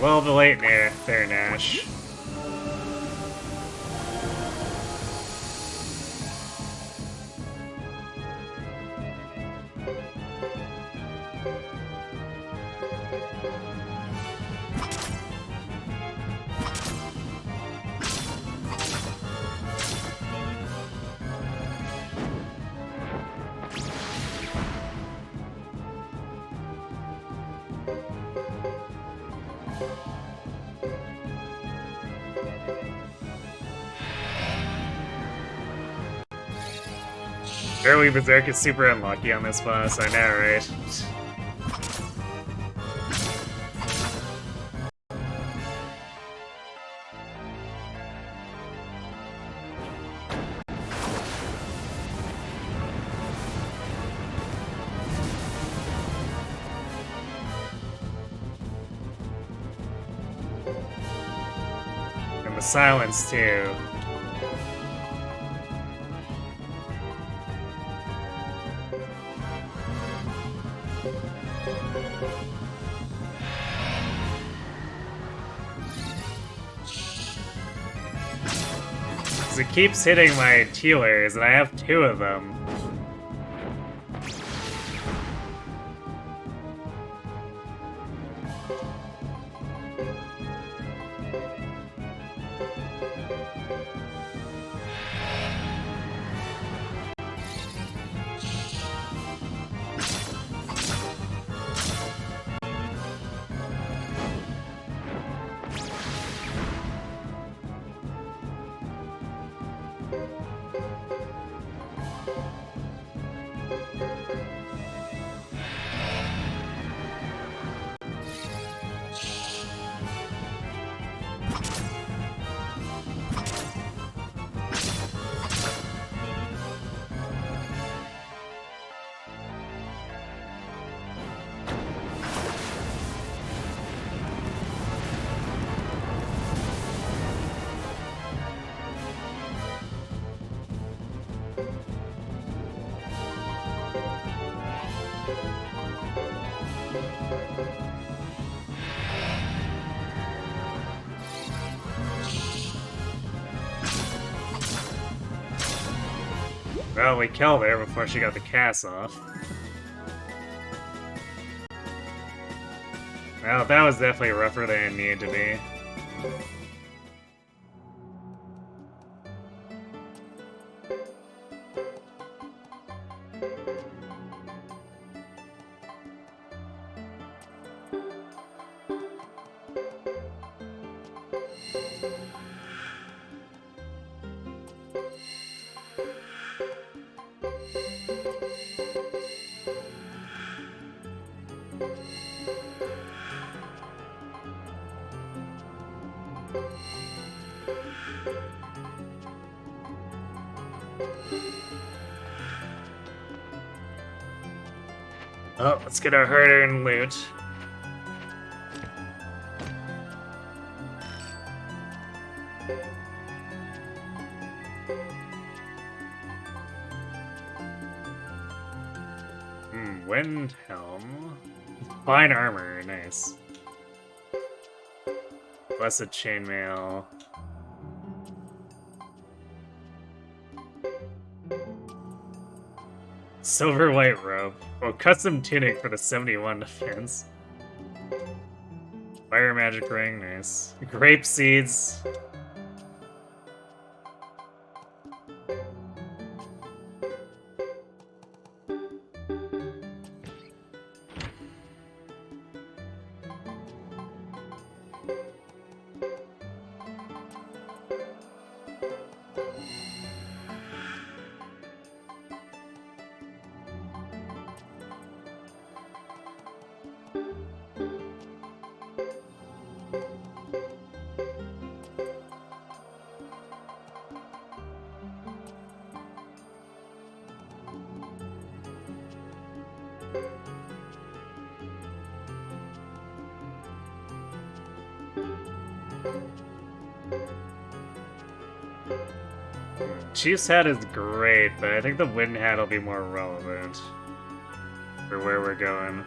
Well, the late there, Nash. Early Berserk is super unlucky on this boss, I know, right? And the silence, too. It keeps hitting my healers, and I have 2 of them. Well, we killed her before she got the cast off. Well, that was definitely rougher than it needed to be. Oh, let's get our hard-earned loot. Wind helm. Fine armor, nice. Blessed chainmail. Silver white robe. Oh, custom tunic for the 71 defense. Fire magic ring, nice. Grape seeds. Chief's hat is great, but I think the wind hat will be more relevant for where we're going.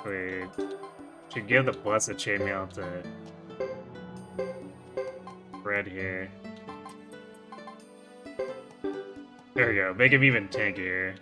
Wait. Should give the blessed chainmail to Red here. There we go. Make him even tankier.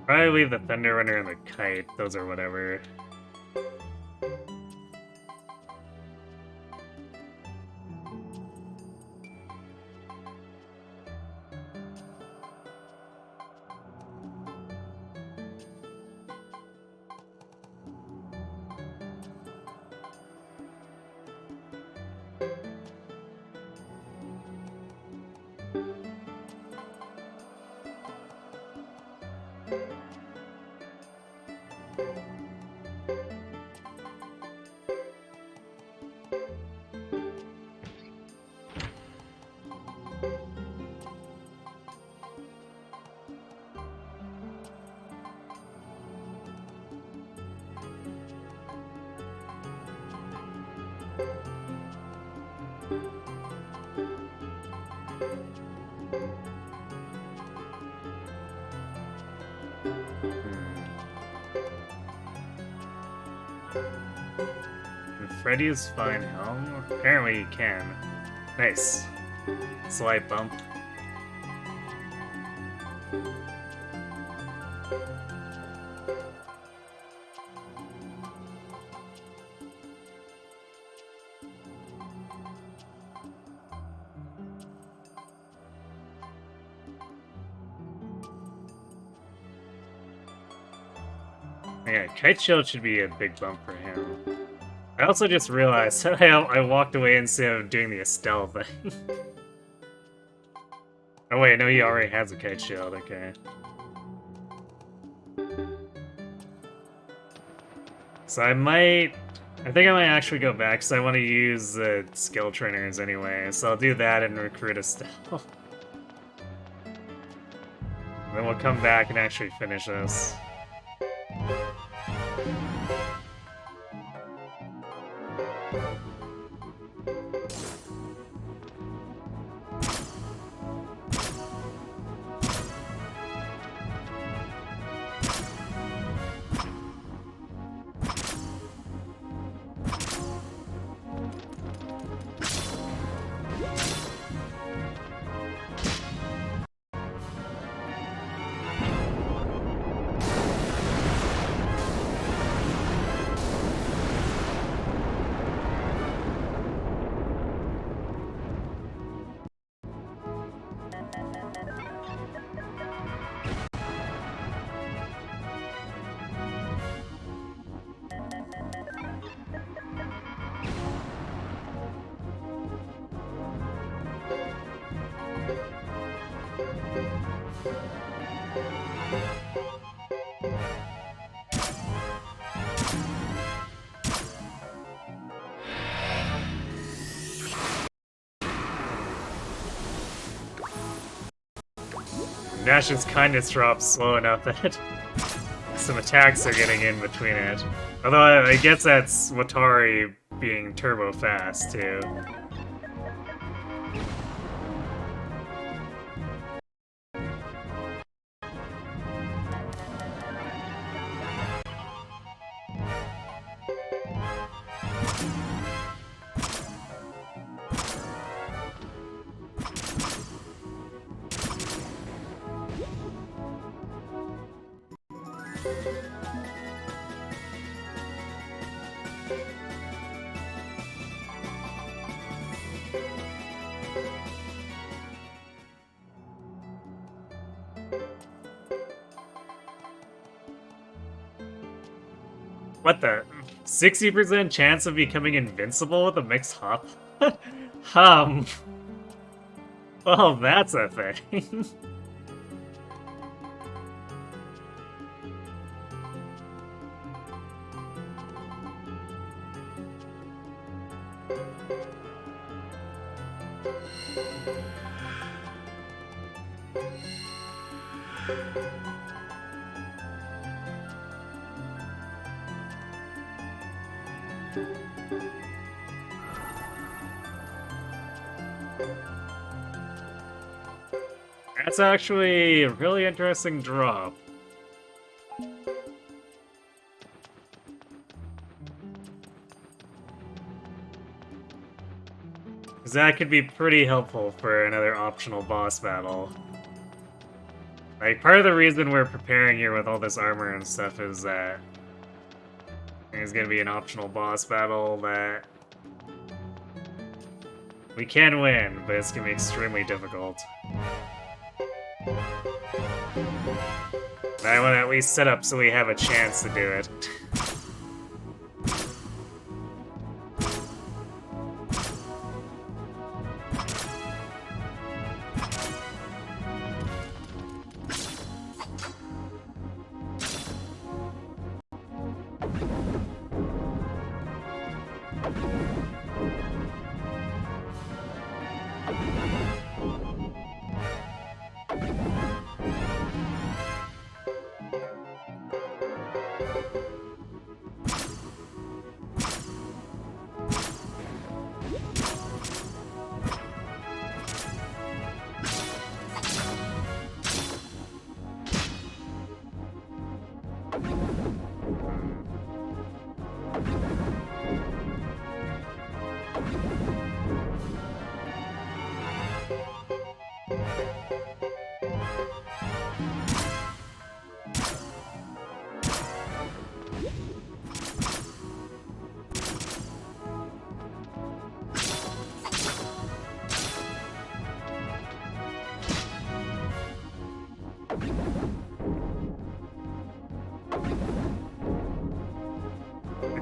Probably leave the Thunder Runner and the Kite. Those are whatever. Freddy's fine helm? Apparently you can. Nice. Slight bump. Yeah, Kite Shield should be a big bump for him. I also just realized that I walked away instead of doing the Estelle thing. Oh wait, no, he already has a Kite Shield, okay. So I think I might actually go back, because I want to use the skill trainers anyway, so I'll do that and recruit Estelle. Then we'll come back and actually finish this. Nash's kindness drops slow enough that some attacks are getting in between it. Although I guess that's Watari being turbo fast too. What the? 60% chance of becoming invincible with a mixed hop? um. Well, that's a thing. That's actually a really interesting drop. Because that could be pretty helpful for another optional boss battle. Like, part of the reason we're preparing here with all this armor and stuff is that there's gonna be an optional boss battle that we can win, but it's gonna be extremely difficult. I want to at least set up so we have a chance to do it.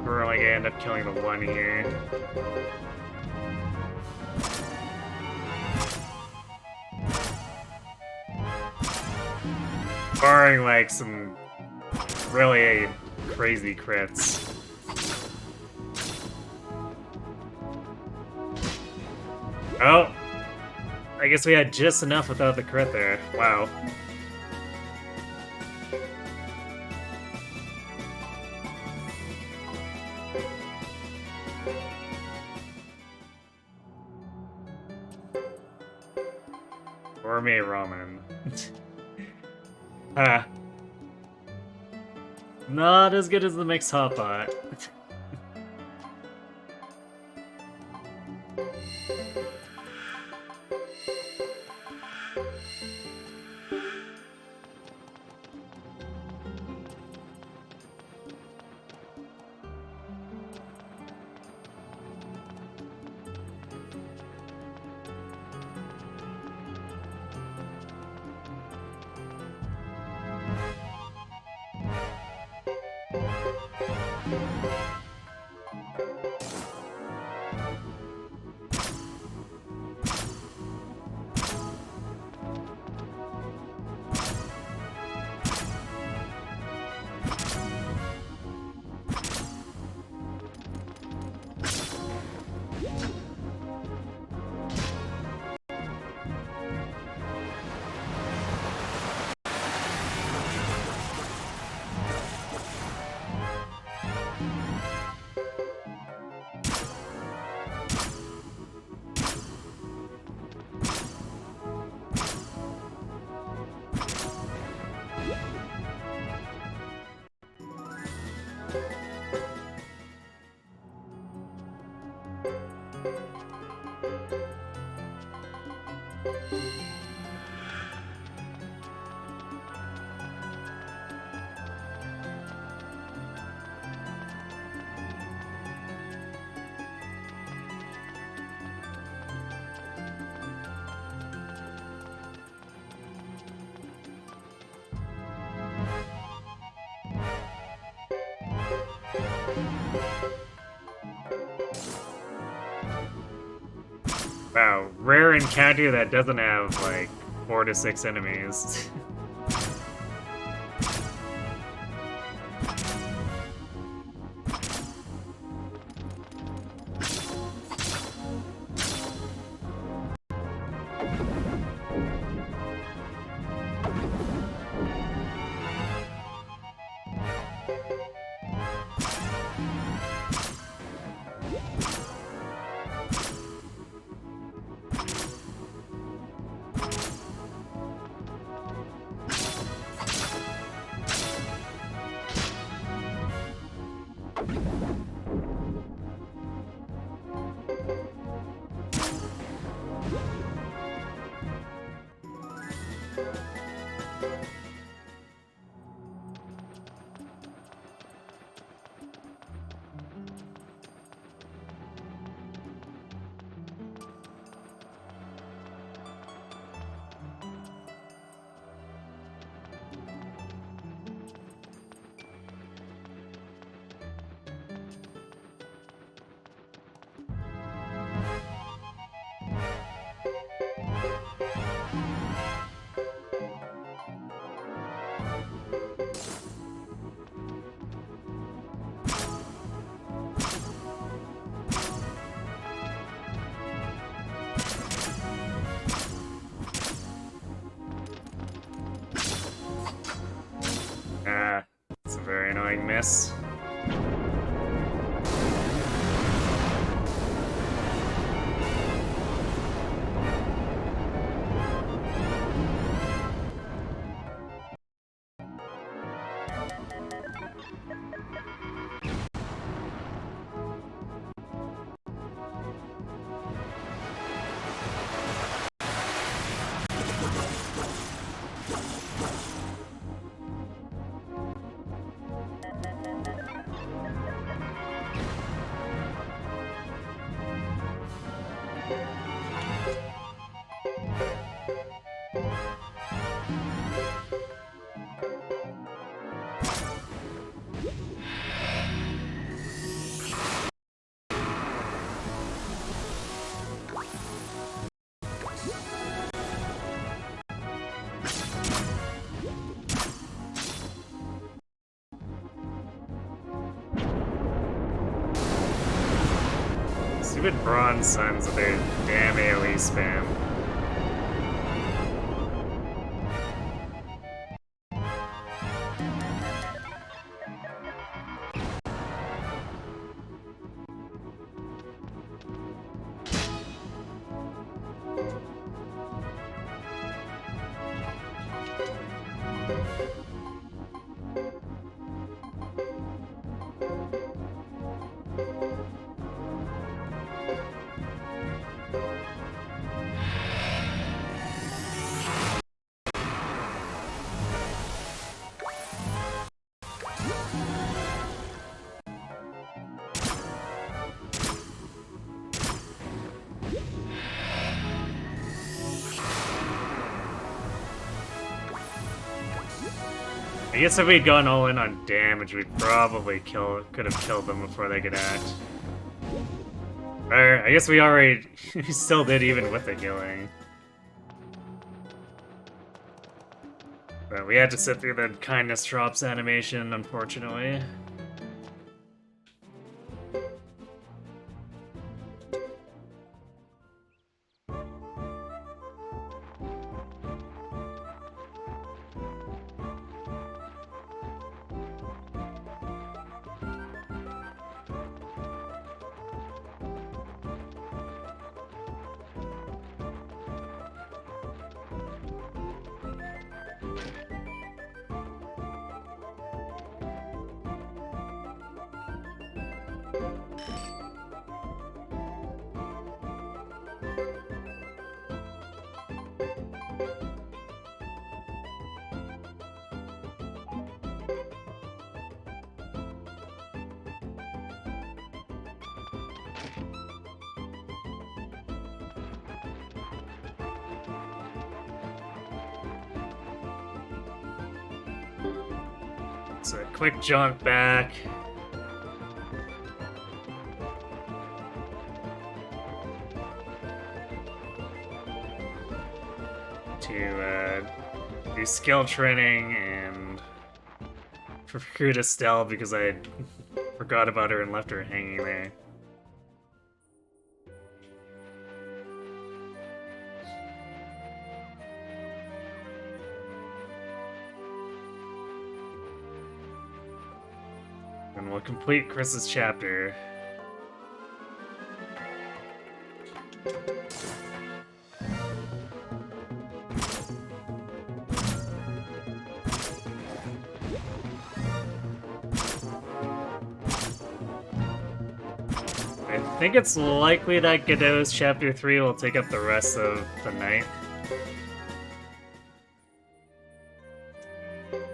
We're only gonna end up killing the one here. Barring like some really crazy crits. Oh! I guess we had just enough without the crit there. Wow. Gourmet ramen. Not as good as the mixed hot pot. Wow, rare encounter that doesn't have, like, 4 to 6 enemies. It's a very annoying miss. Stupid bronze suns with their damn AoE spam. I guess if we'd gone all in on damage, we'd probably could have killed them before they could act. Or, I guess we already still did even with the healing. But we had to sit through the kindness drops animation, unfortunately. So quick jaunt back. do skill training and recruit Estelle because I forgot about her and left her hanging there. And we'll complete Chris's chapter. I think it's likely that Godot's chapter 3 will take up the rest of the night.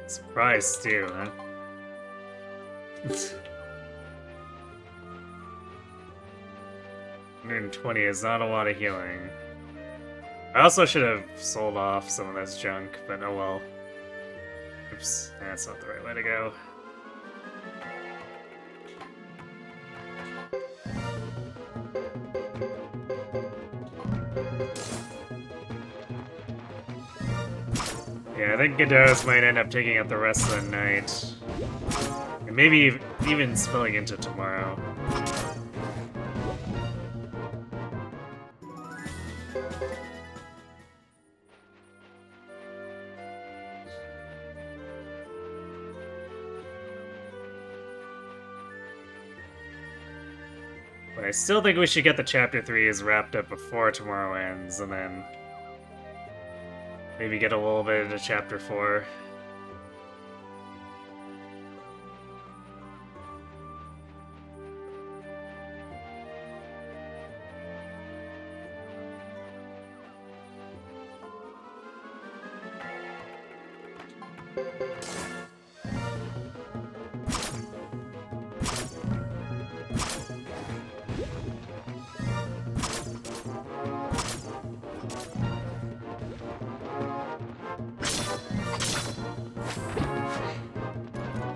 Surprised too, huh? 120 is not a lot of healing. I also should have sold off some of this junk, but oh well. Oops, that's not the right way to go. Yeah, I think Godot's might end up taking up the rest of the night. And maybe even spilling into tomorrow. But I still think we should get the chapter 3s wrapped up before tomorrow ends, and then maybe get a little bit into chapter 4.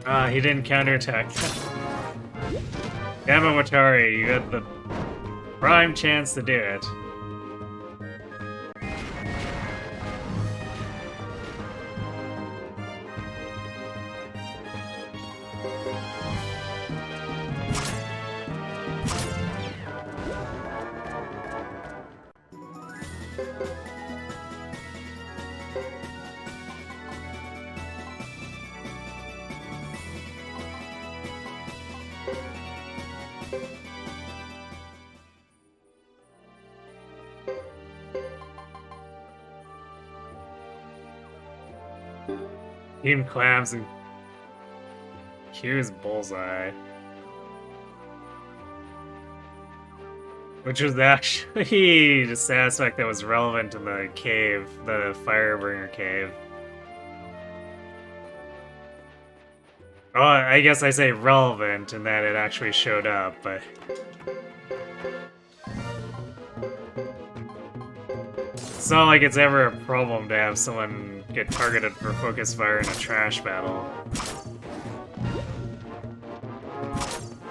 Ah, he didn't counterattack. Damn it, Watari, you had the prime chance to do it. Team Clams and Q's Bullseye. Which was actually just the aspect that was relevant in the cave, the Firebringer cave. Oh, I guess I say relevant in that it actually showed up, but... It's not like it's ever a problem to have someone get targeted for focus fire in a trash battle.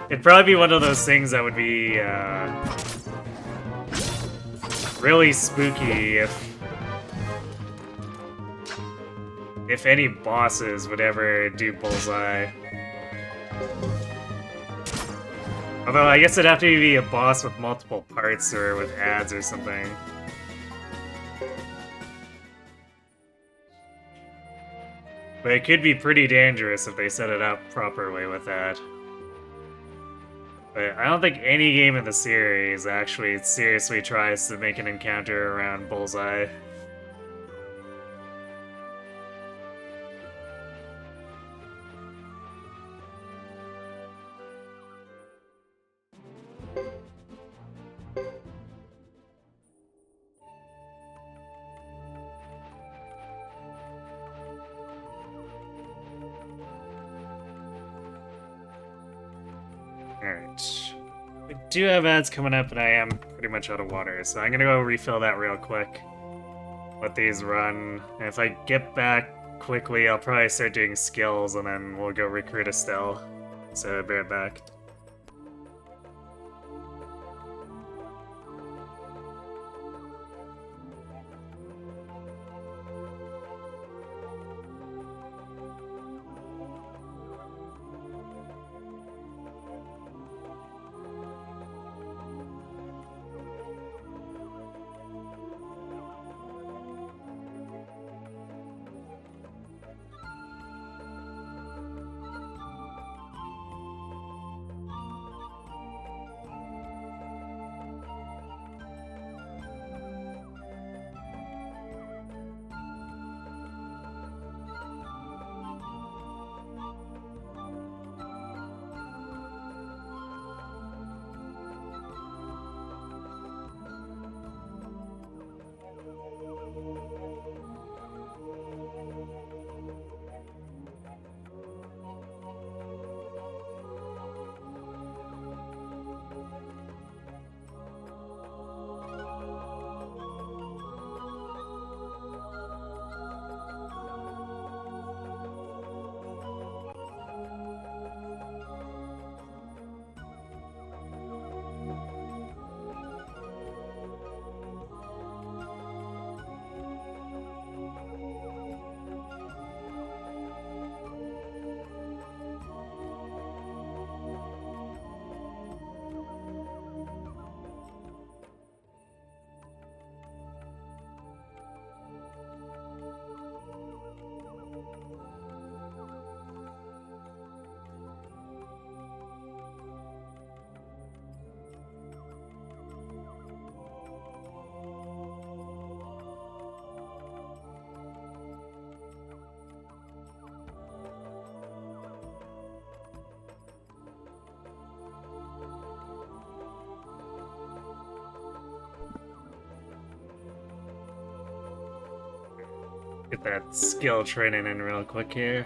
It'd probably be one of those things that would be, really spooky if any bosses would ever do Bullseye. Although I guess it'd have to be a boss with multiple parts or with ads or something. But it could be pretty dangerous if they set it up properly with that. But I don't think any game in the series actually seriously tries to make an encounter around Bullseye. Alright. We do have ads coming up, and I am pretty much out of water, so I'm gonna go refill that real quick. Let these run. And if I get back quickly, I'll probably start doing skills, and then we'll go recruit Estelle. So I'll be right back. Get that skill training in real quick here.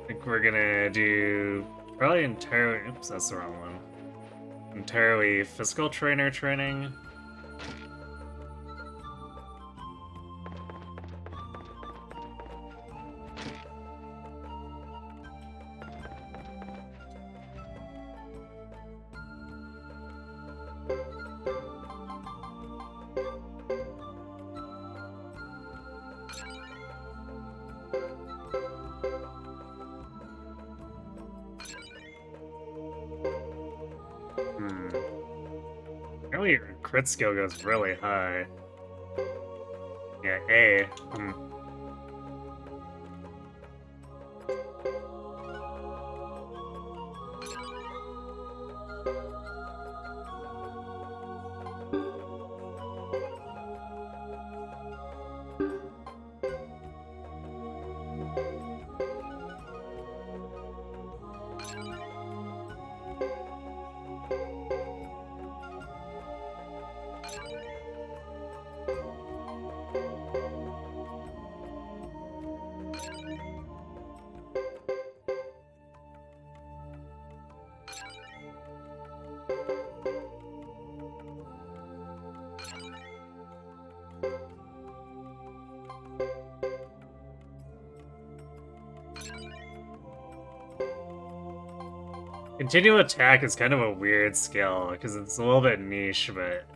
I think we're gonna do probably entirely. Oops, that's the wrong one. Entirely physical trainer training. Apparently your crit skill goes really high. Yeah, A. Continual attack is kind of a weird skill, because it's a little bit niche, but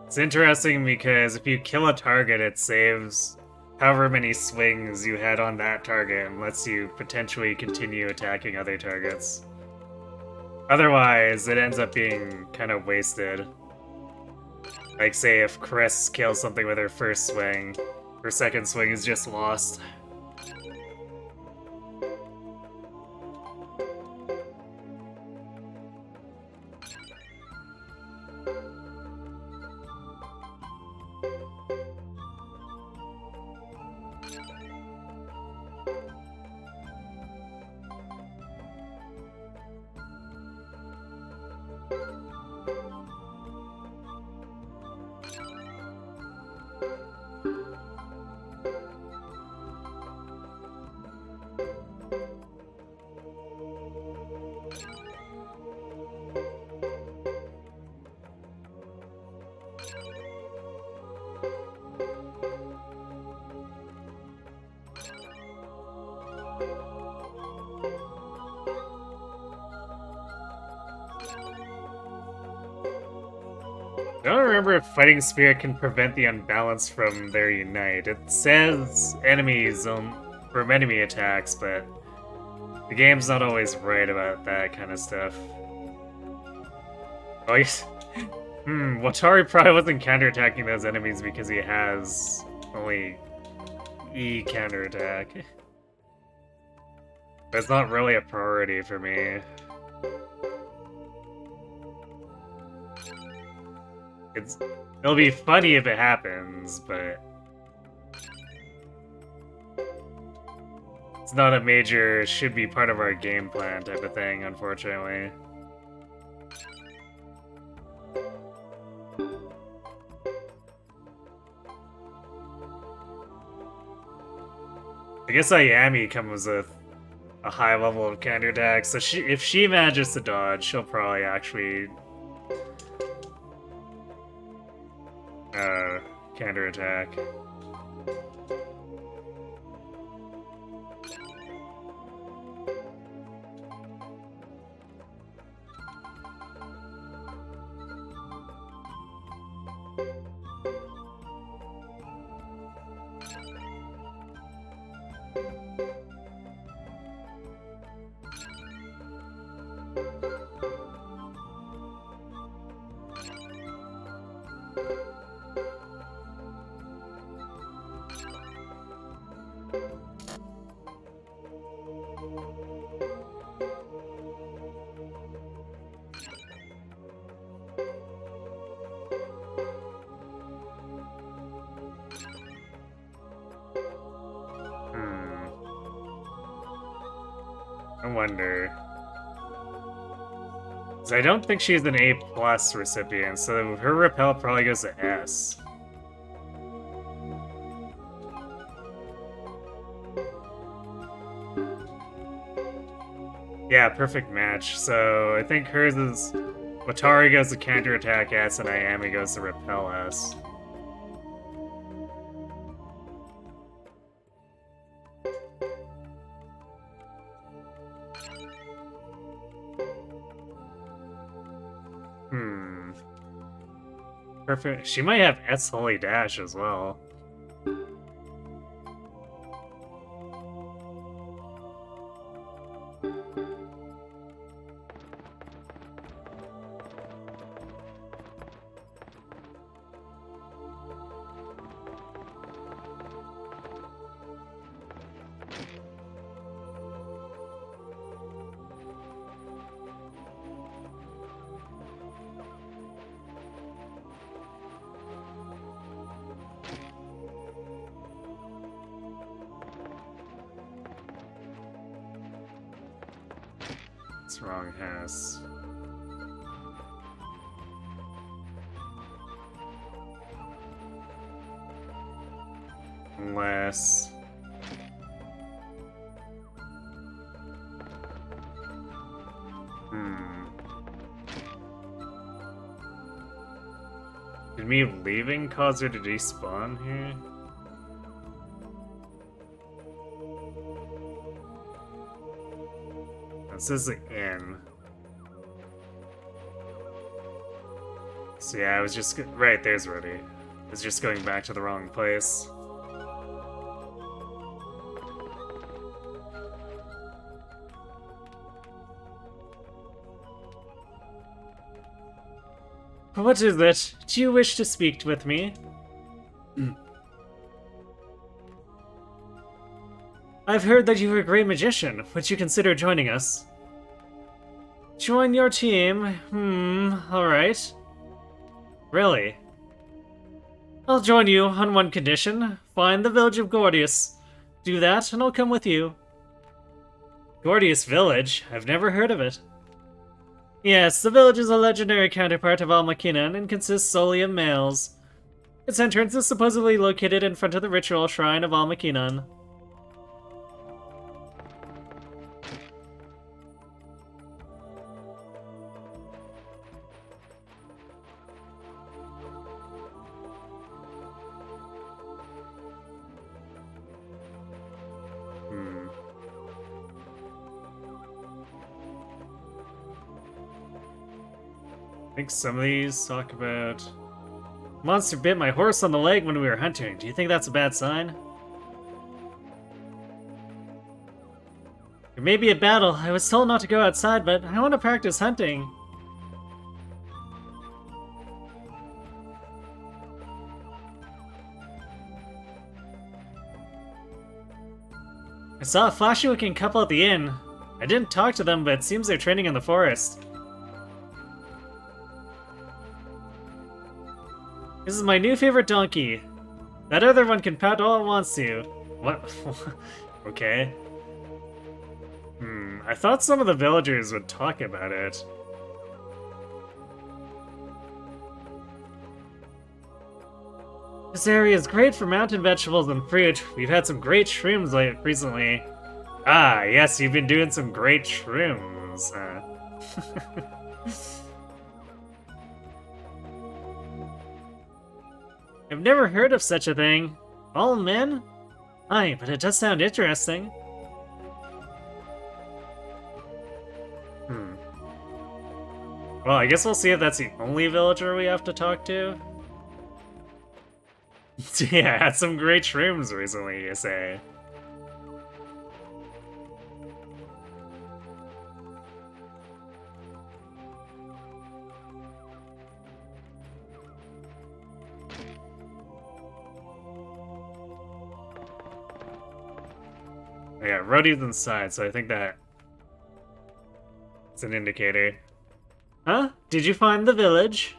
it's interesting because if you kill a target, it saves however many swings you had on that target and lets you potentially continue attacking other targets. Otherwise, it ends up being kind of wasted. Like, say, if Chris kills something with her first swing, her second swing is just lost. I don't remember if Fighting Spirit can prevent the unbalance from their unite. It says enemies from enemy attacks, but the game's not always right about that kind of stuff. Oh, yes. Watari probably wasn't counterattacking those enemies because he has only E counterattack. But it's not really a priority for me. It'll be funny if it happens, but it's not a major should be part of our game plan type of thing, unfortunately. I guess Ayami comes with a high level of counterattack, so if she manages to dodge, she'll probably actually counterattack. I wonder. 'Cause I don't think she's an A+ recipient, so her repel probably goes to S. Yeah, perfect match. So I think hers is Watari goes to counterattack S and Ayami goes to repel S. Perfect. She might have S Holy Dash as well. What's wrong, Hess? Unless... Did me leaving cause her to despawn here? This is the inn. So yeah, I was just... Right, there's Rody. I was just going back to the wrong place. What is it? Do you wish to speak with me? I've heard that you are a great magician. Would you consider joining us? Join your team? Alright. Really? I'll join you on one condition. Find the village of Gordius. Do that, and I'll come with you. Gordius Village? I've never heard of it. Yes, the village is a legendary counterpart of Almakinan and consists solely of males. Its entrance is supposedly located in front of the ritual shrine of Almakinan. I think some of these talk about... Monster bit my horse on the leg when we were hunting. Do you think that's a bad sign? There may be a battle. I was told not to go outside, but I want to practice hunting. I saw a flashy-looking couple at the inn. I didn't talk to them, but it seems they're training in the forest. This is my new favorite donkey. That other one can pout all it wants to. What? Okay. I thought some of the villagers would talk about it. This area is great for mountain vegetables and fruit. We've had some great shrooms recently. Ah, yes, you've been doing some great shrooms. I've never heard of such a thing. All men? Aye, but it does sound interesting. Well, I guess we'll see if that's the only villager we have to talk to. Yeah, had some great shrooms recently, you say. Yeah, Rhodey's inside, so I think that it's an indicator. Huh? Did you find the village?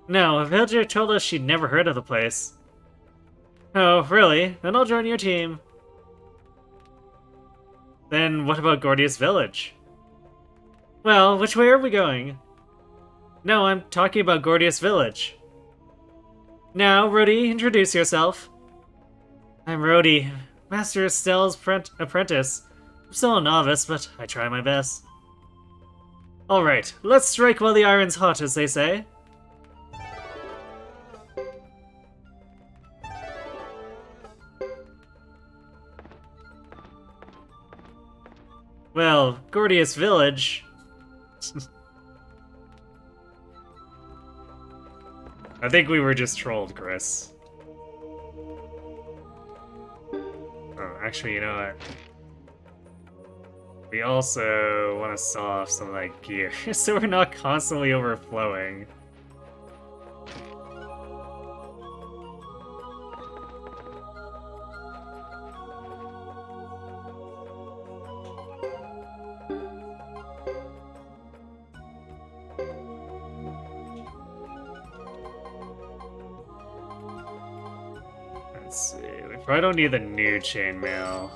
No, a villager told us she'd never heard of the place. Oh, really? Then I'll join your team. Then what about Gordius Village? Well, which way are we going? No, I'm talking about Gordius Village. Now, Rhodey, introduce yourself. I'm Rhodey, Master Estelle's apprentice. I'm still a novice, but I try my best. Alright, let's strike while the iron's hot, as they say. Well, Gordius Village. I think we were just trolled, Chris. Oh, actually, you know what? We also want to saw off some of that gear, so we're not constantly overflowing. Let's see, we probably don't need the new chainmail.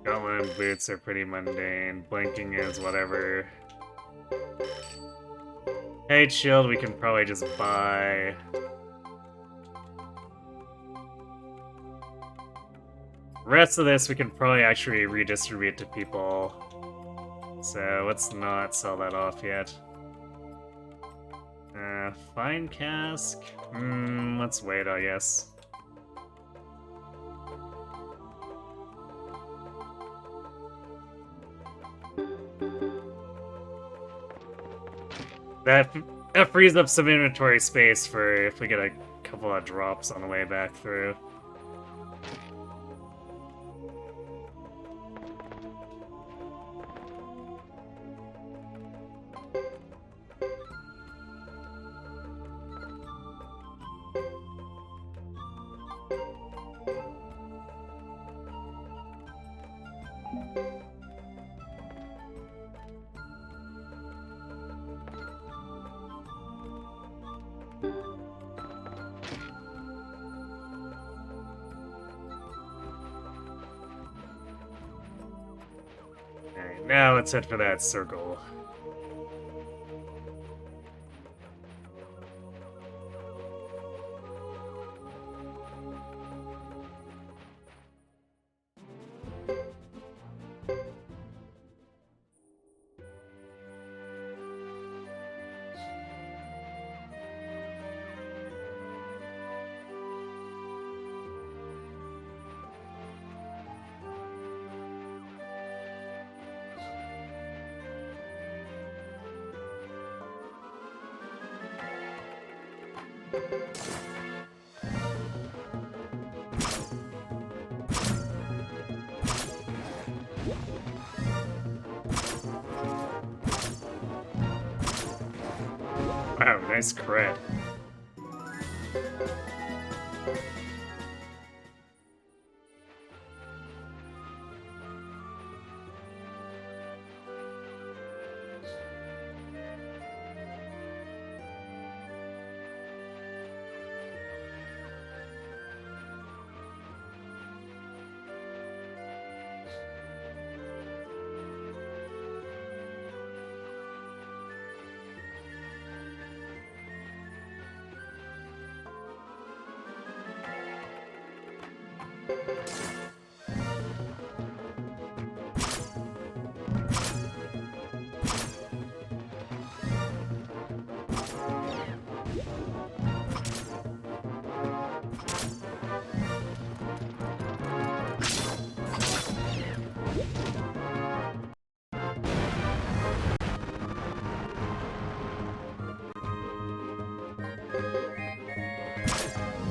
Gauntlet boots are pretty mundane. Blinking is whatever. Hate shield we can probably just buy. Rest of this we can probably actually redistribute to people. So let's not sell that off yet. Fine cask? Let's wait, I guess. That frees up some inventory space for if we get a couple of drops on the way back through. Alright, now let's head for that circle. Wow, nice crit.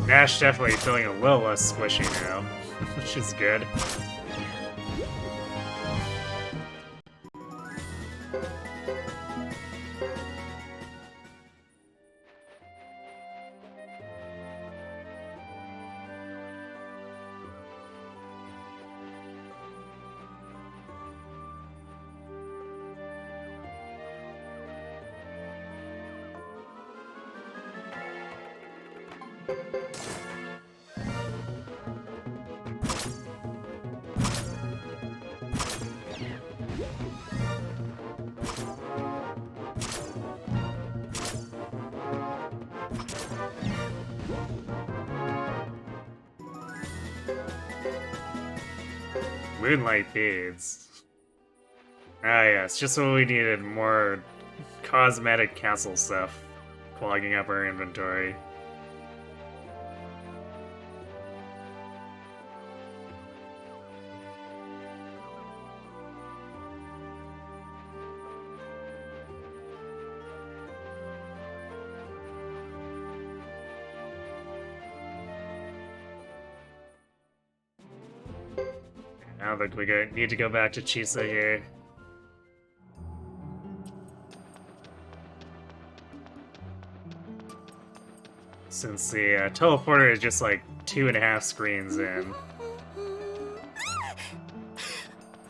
Nash definitely feeling a little less squishy now, which is good. Moonlight beads. Ah yes, just what we needed, more cosmetic castle stuff, clogging up our inventory. Now that we need to go back to Chisa here. Since the teleporter is just like 2.5 screens in.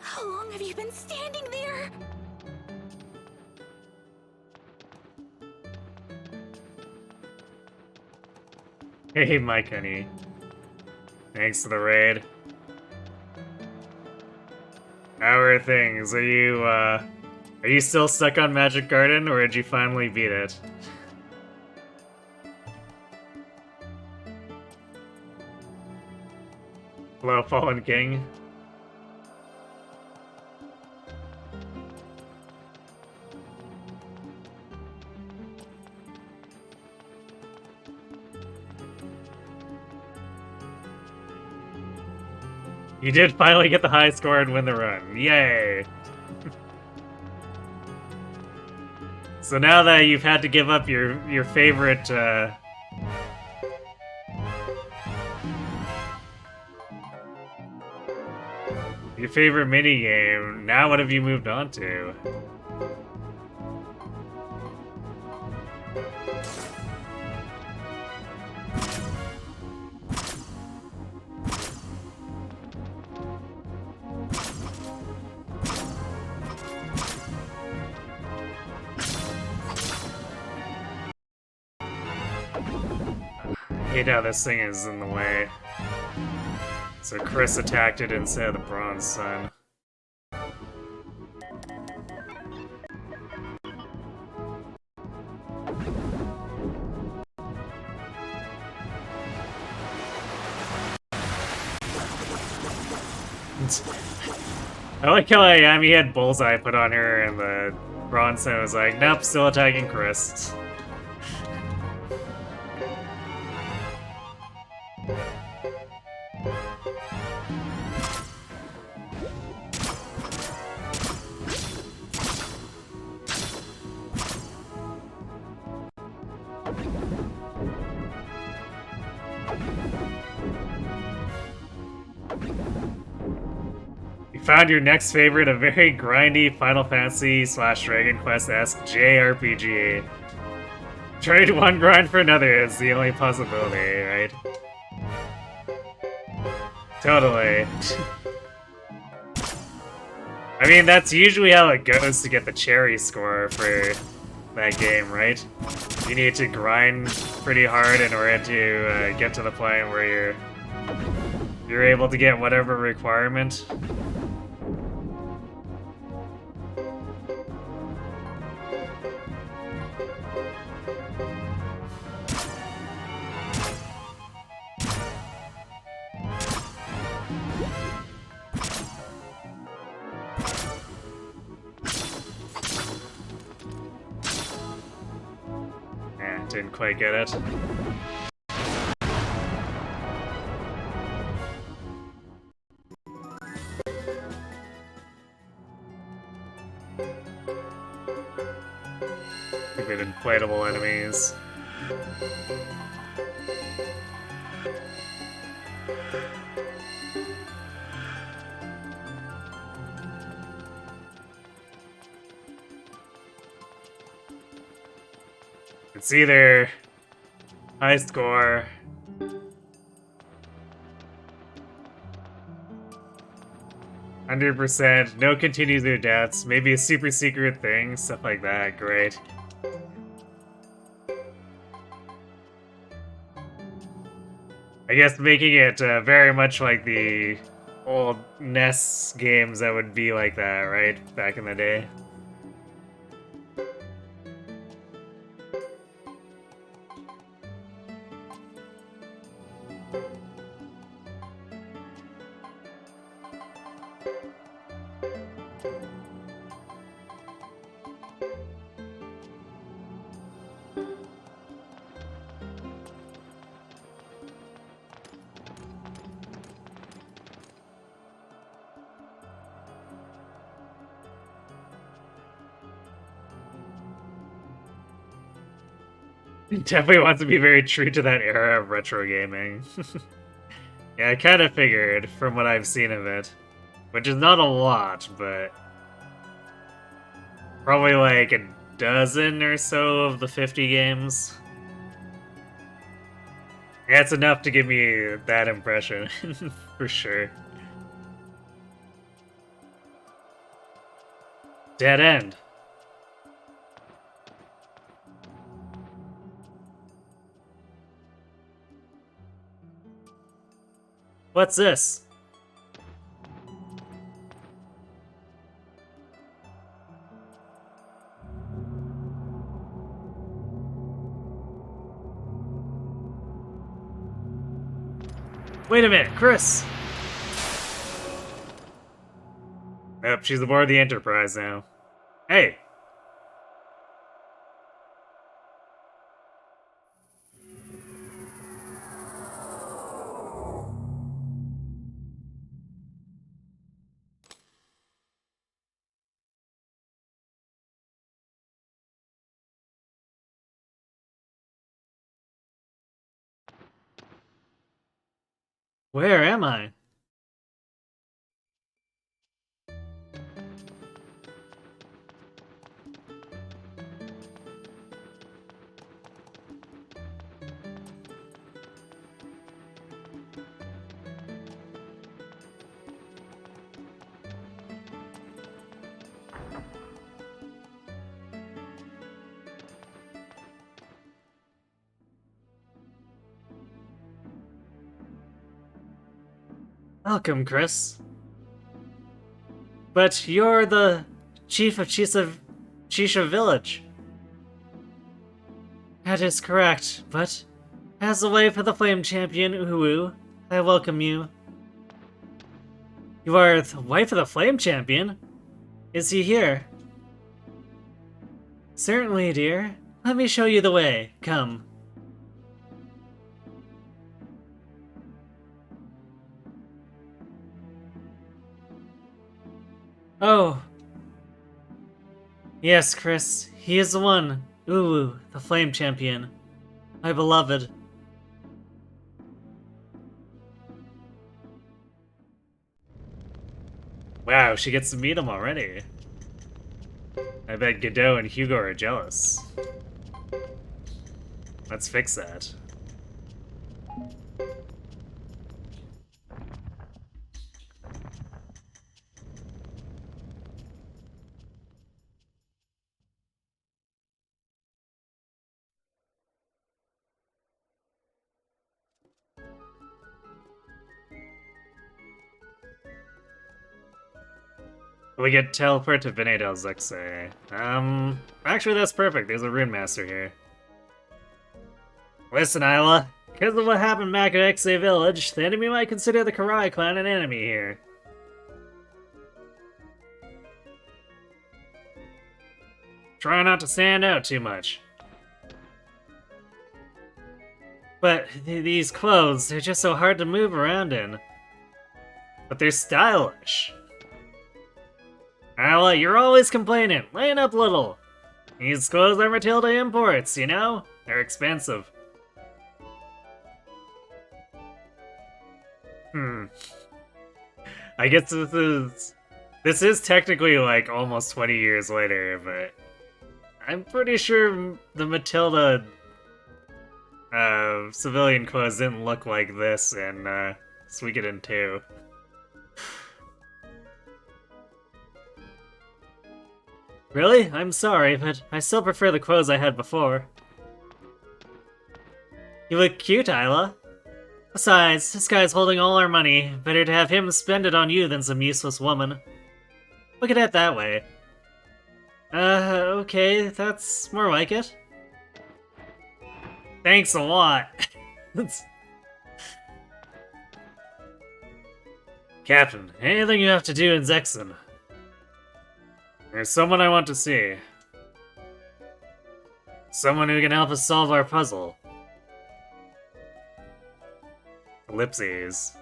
How long have you been standing there? Hey, Mike, honey. Thanks for the raid. How are things? Are you still stuck on Magic Garden, or did you finally beat it? Hello, Fallen King. You did finally get the high score and win the run. Yay! So now that you've had to give up your favorite, your favorite minigame, now what have you moved on to? I hate how this thing is in the way. So Chris attacked it instead of the Bronze Sun. I like how Amy had Bullseye put on her and the Bronze Sun was like, nope, still attacking Chris. Found your next favorite, a very grindy Final Fantasy / Dragon Quest-esque JRPG. Trade one grind for another is the only possibility, right? Totally. I mean, that's usually how it goes to get the cherry score for that game, right? You need to grind pretty hard in order to get to the point where you're able to get whatever requirement. Didn't quite get it. Stupid inflatable enemies. It's either high score, %, no continues their deaths, maybe a super secret thing, stuff like that. Great. I guess making it very much like the old NES games that would be like that, right? Back in the day. He definitely wants to be very true to that era of retro gaming. Yeah, I kind of figured from what I've seen of it. Which is not a lot, but probably like a dozen or so of the 50 games. Yeah, it's enough to give me that impression, for sure. Dead end. What's this? Wait a minute, Chris! Yep, she's aboard the Enterprise now. Hey! Where am I? Welcome, Chris. But you're the chief of Chisha Village. That is correct, but as the wife of the Flame Champion, Uwu, I welcome you. You are the wife of the Flame Champion? Is he here? Certainly, dear. Let me show you the way. Come. Oh. Yes, Chris. He is the one. Uwu, the Flame Champion. My beloved. Wow, she gets to meet him already. I bet Godot and Hugo are jealous. Let's fix that. We get teleport to Vinay del Zexe. Actually that's perfect, there's a Rune Master here. Listen, Isla, because of what happened back at Exe Village, the enemy might consider the Karai clan an enemy here. Try not to stand out too much. But these clothes, they're just so hard to move around in. But they're stylish. Isla, you're always complaining. Lighten up a little. These clothes are Matilda imports, you know? They're expensive. I guess this is technically like almost 20 years later, but I'm pretty sure the Matilda civilian clothes didn't look like this in Suikoden 2. Really? I'm sorry, but I still prefer the clothes I had before. You look cute, Isla. Besides, this guy's holding all our money. Better to have him spend it on you than some useless woman. Look at it that way. Okay, that's more like it. Thanks a lot. Captain, anything you have to do in Zexen? There's someone I want to see. Someone who can help us solve our puzzle. Ellipses.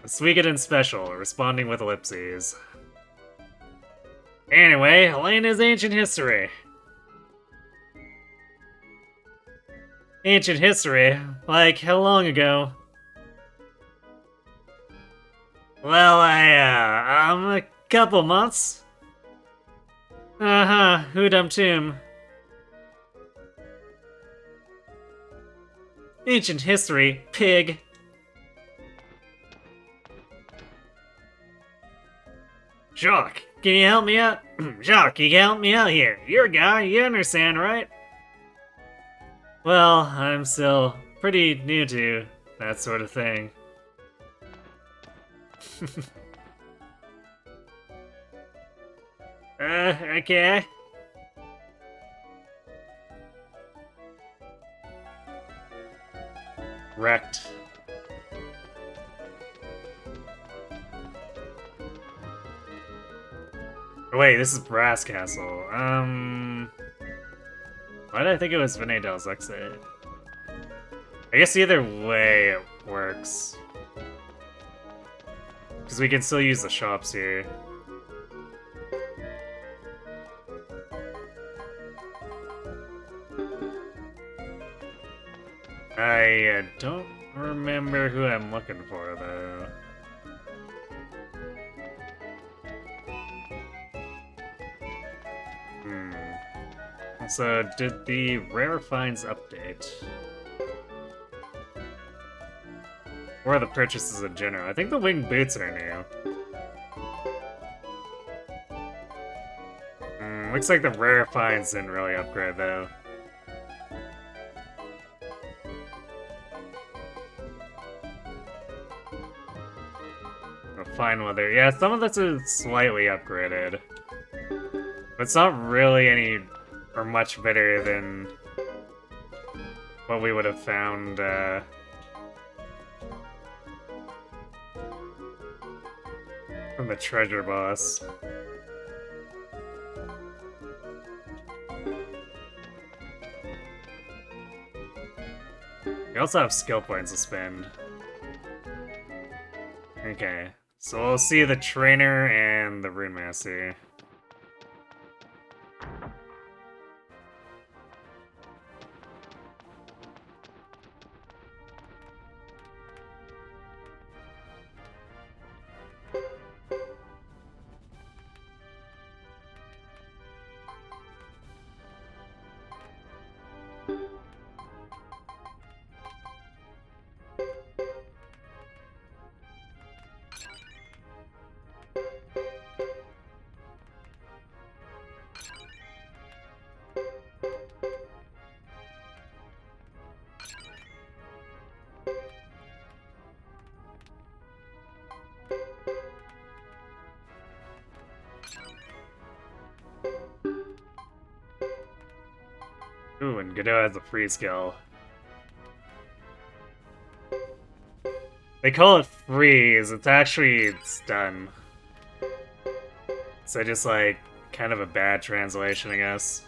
A Suikoden special, responding with ellipses. Anyway, Elena's ancient history. Ancient history? Like, how long ago? Well, a couple months. Uh-huh, Hoodum Tomb. Ancient history, pig. Jacques, can you help me out? Jacques, you can help me out here. You're a guy, you understand, right? Well, I'm still pretty new to that sort of thing. Okay. Wrecked. Wait, this is Brass Castle. Why did I think it was Venedel's exit? I guess either way it works. Because we can still use the shops here. I don't remember who I'm looking for, though. So, did the Rare Finds update? Or the purchases in general? I think the winged boots are new. Looks like the Rare Finds didn't really upgrade, though. Fine weather. Yeah, some of this is slightly upgraded. But it's not really any or much better than what we would have found from the treasure boss. We also have skill points to spend. Okay, so we'll see the trainer and the rune master. Ooh, and Godot has a free skill. They call it freeze, it's actually stun. So just like, kind of a bad translation, I guess.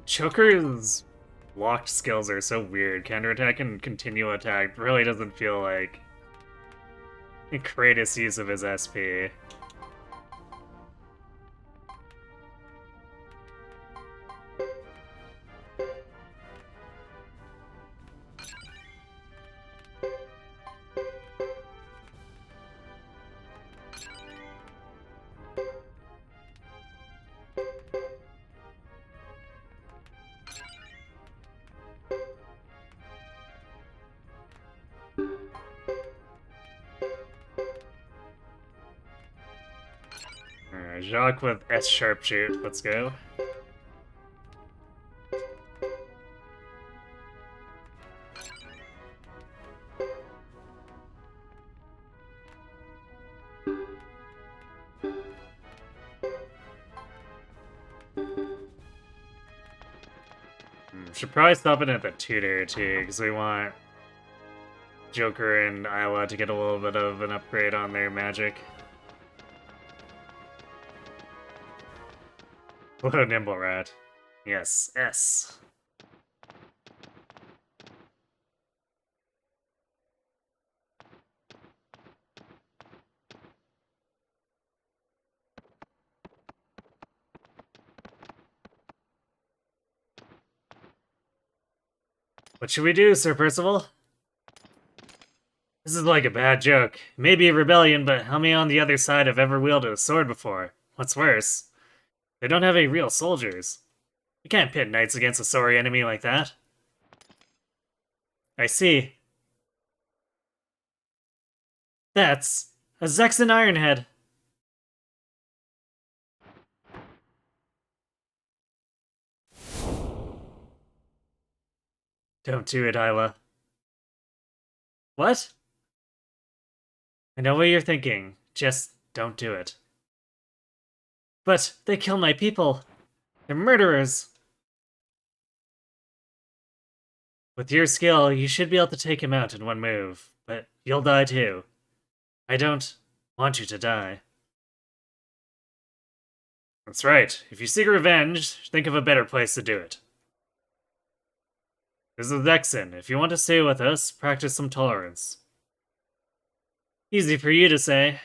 Choker's locked skills are so weird. Counterattack and continue attack really doesn't feel like the greatest use of his SP. Jacques with S Sharpshoot, let's go. Should probably stop in at the tutor too, because we want Joker and Iowa to get a little bit of an upgrade on their magic. Hello, Nimble Rat. Yes, S. What should we do, Sir Percival? This is like a bad joke. Maybe a rebellion, but how many on the other side have ever wielded a sword before? What's worse, they don't have any real soldiers. You can't pit knights against a sorry enemy like that. I see. That's a Zexan Ironhead. Don't do it, Isla. What? I know what you're thinking. Just don't do it. But they killed my people. They're murderers. With your skill, you should be able to take him out in one move, but you'll die too. I don't want you to die. That's right. If you seek revenge, think of a better place to do it. This is Dexon. If you want to stay with us, practice some tolerance. Easy for you to say.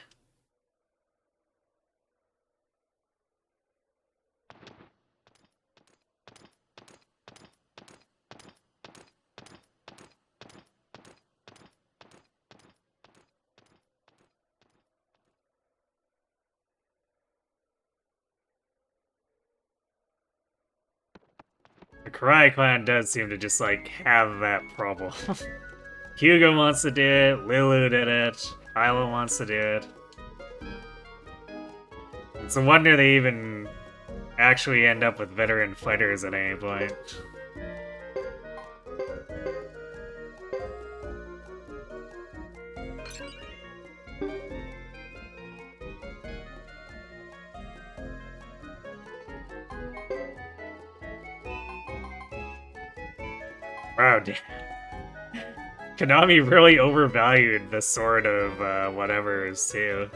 The Karai clan does seem to just, like, have that problem. Hugo wants to do it, Lulu did it, Isla wants to do it. It's a wonder they even actually end up with veteran fighters at any point. Wow, Konami really overvalued the Sword of whatever's too.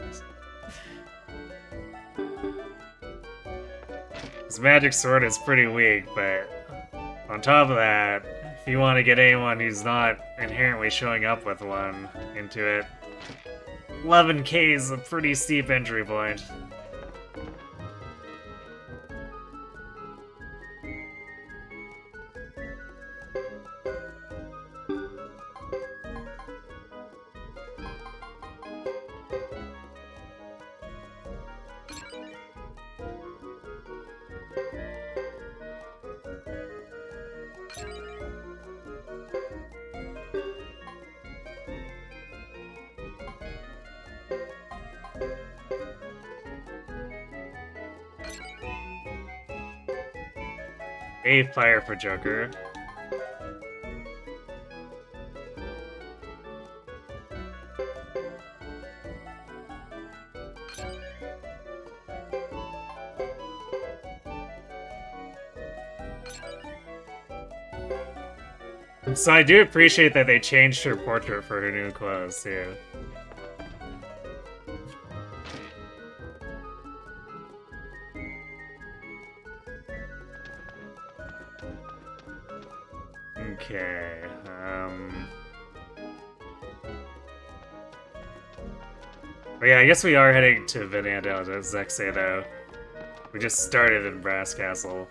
His magic sword is pretty weak, but on top of that, if you want to get anyone who's not inherently showing up with one into it, 11k is a pretty steep entry point. A fire for Joker. So I do appreciate that they changed her portrait for her new clothes too. Okay, But yeah, I guess we are heading to Vanandel, as Zexe, though. We just started in Brass Castle.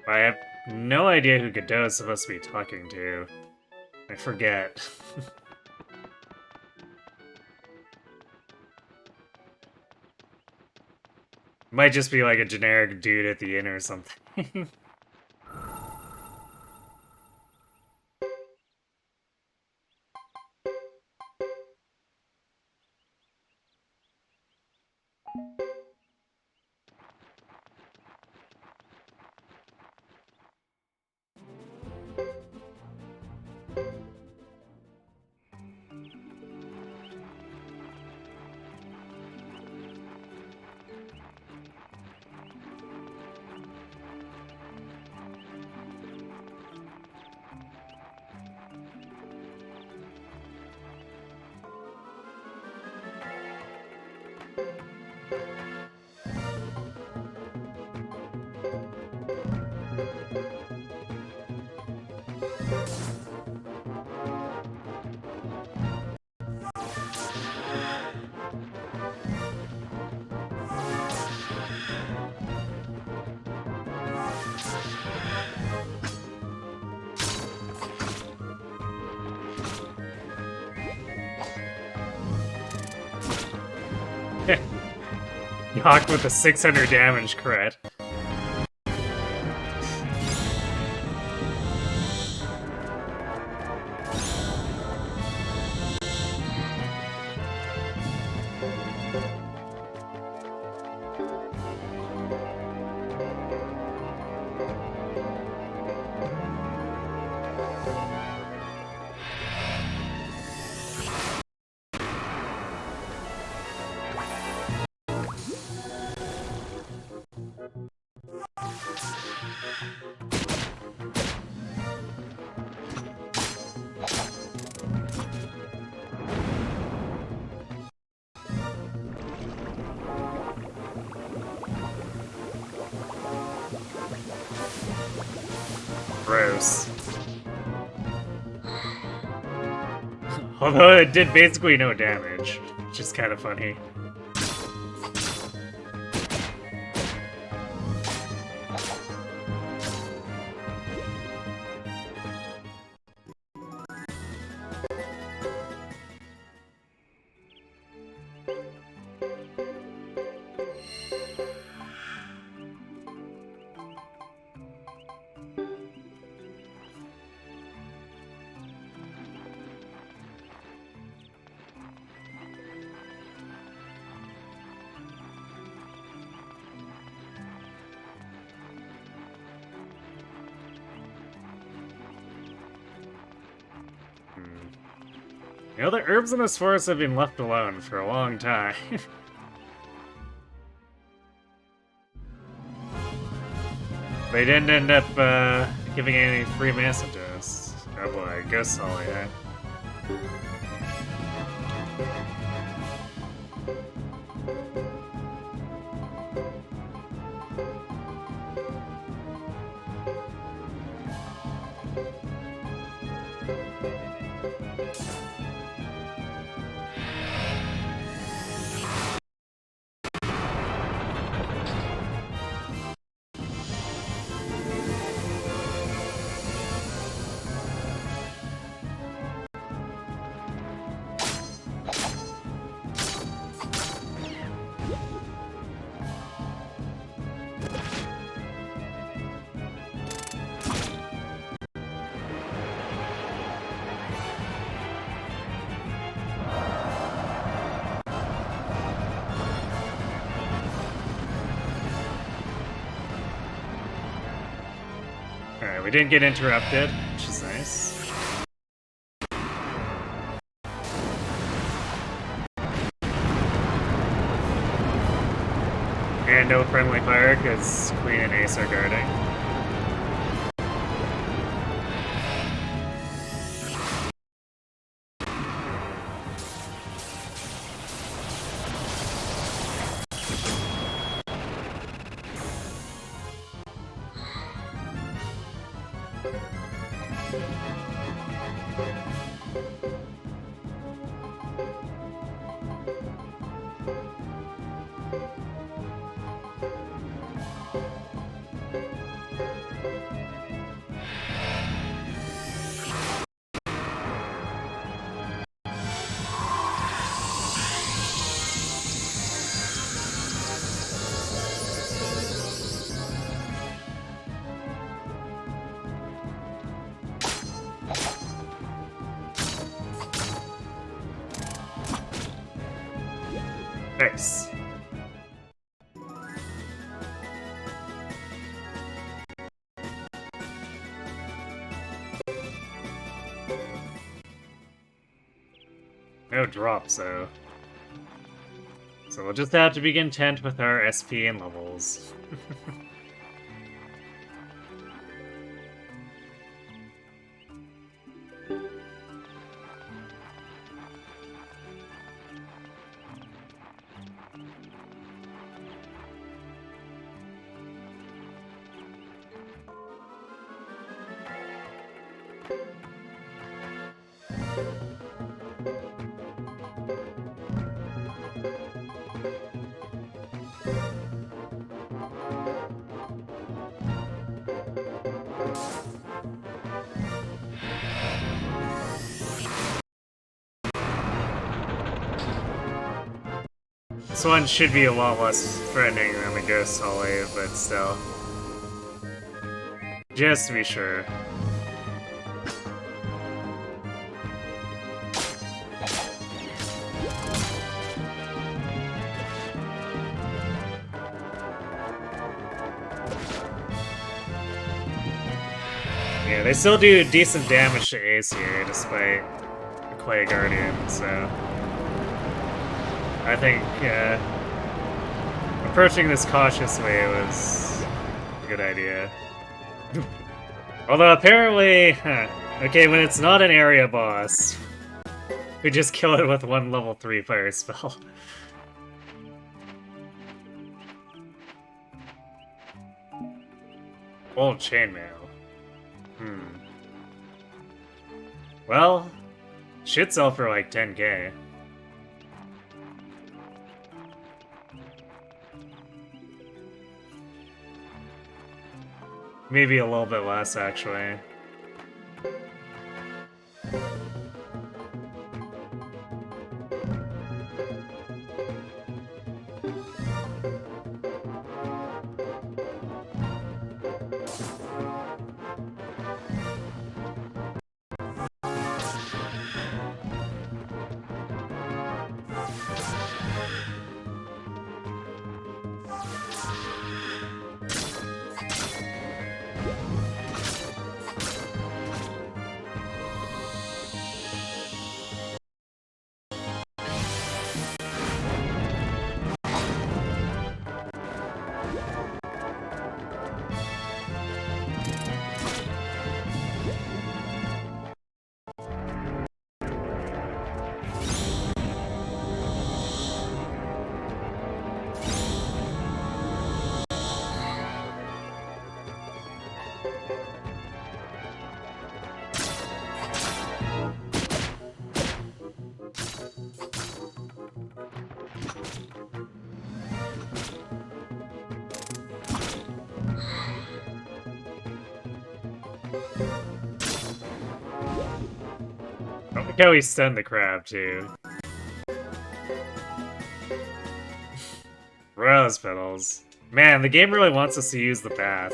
I have no idea who Godot is supposed to be talking to. I forget. Might just be like a generic dude at the inn or something. Yawk with a 600 damage crit. Gross. Although it did basically no damage, which is kind of funny. You know, the herbs in this forest have been left alone for a long time. They didn't end up giving any free messages. Oh boy, Ghost Solly, eh? Alright, we didn't get interrupted, which is nice. And no friendly fire because Queen and Ace are guarding. Nice. No drops, though. So we'll just have to be content with our SP and levels. This one should be a lot less threatening than the Ghost Holly, but still. Just to be sure. Yeah, they still do decent damage to Ace here, despite the Clay Guardian, so... I think, approaching this cautiously was a good idea. Although apparently, okay, when it's not an area boss, we just kill it with one level 3 fire spell. Old chainmail. Well, should sell for like 10k. Maybe a little bit less, actually. Look how he stunned the crab, too. Rose petals. Man, the game really wants us to use the bath.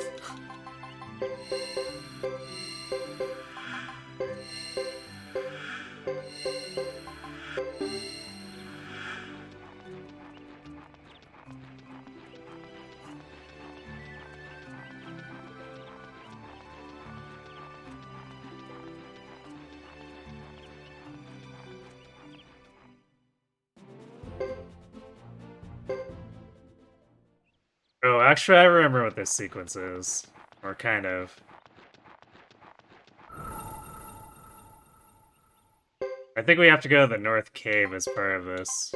Oh, actually, I remember what this sequence is. Or kind of. I think we have to go to the North Cave as part of this.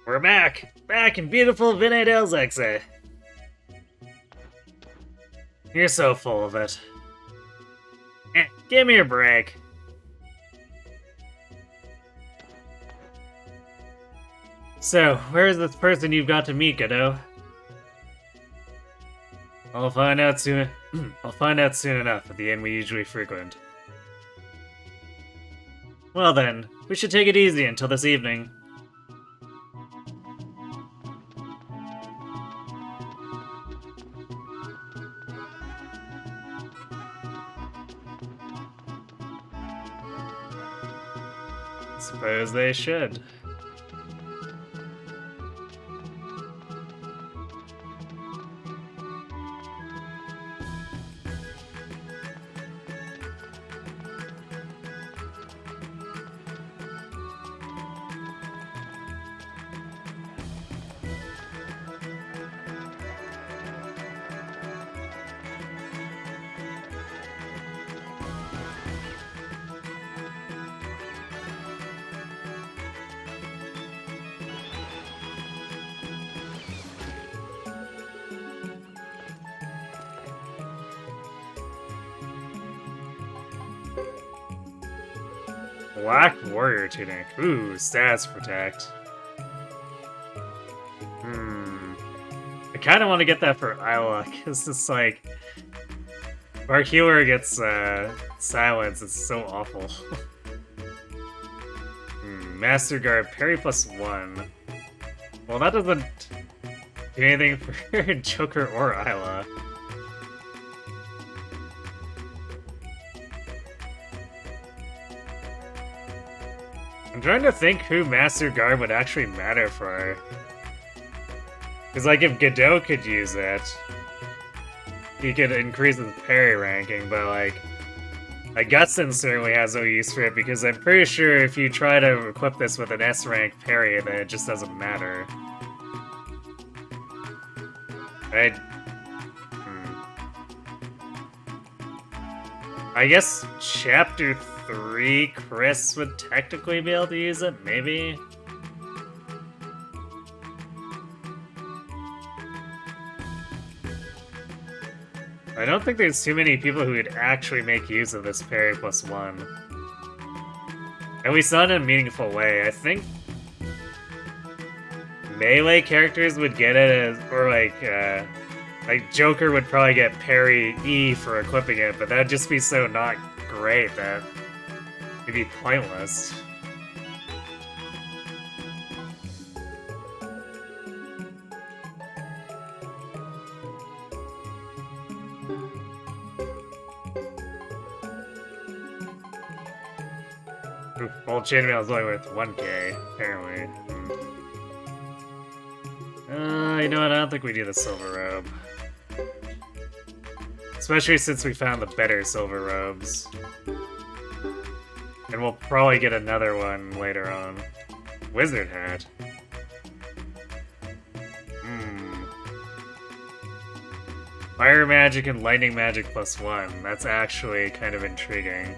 We're back! Back in beautiful Vinay Zexe. You're so full of it. Give me a break. So, where's this person you've got to meet, Godot? I'll find out soon. I'll find out soon enough at the inn we usually frequent. Well then, we should take it easy until this evening. Suppose they should. Black Warrior Tunic. Ooh, stats protect. I kind of want to get that for Isla, because it's like... if our healer gets silence, it's so awful. Master Guard, parry +1. Well, that doesn't do anything for Joker or Isla. I'm trying to think who Master Guard would actually matter for. Because, like, if Godot could use it, he could increase his parry ranking, but, like Gutson certainly has no use for it, because I'm pretty sure if you try to equip this with an S-rank parry, then it just doesn't matter. I guess Chapter 3, Chris would technically be able to use it, maybe? I don't think there's too many people who would actually make use of this parry +1. And we saw it in a meaningful way. I think melee characters would get it as, or like Joker would probably get parry E for equipping it, but that'd just be so not great that it'd be pointless. Well, chainmail is only worth 1k, apparently. You know what? I don't think we need a silver robe. Especially since we found the better silver robes. And we'll probably get another one later on. Wizard hat. Fire magic and lightning magic +1. That's actually kind of intriguing.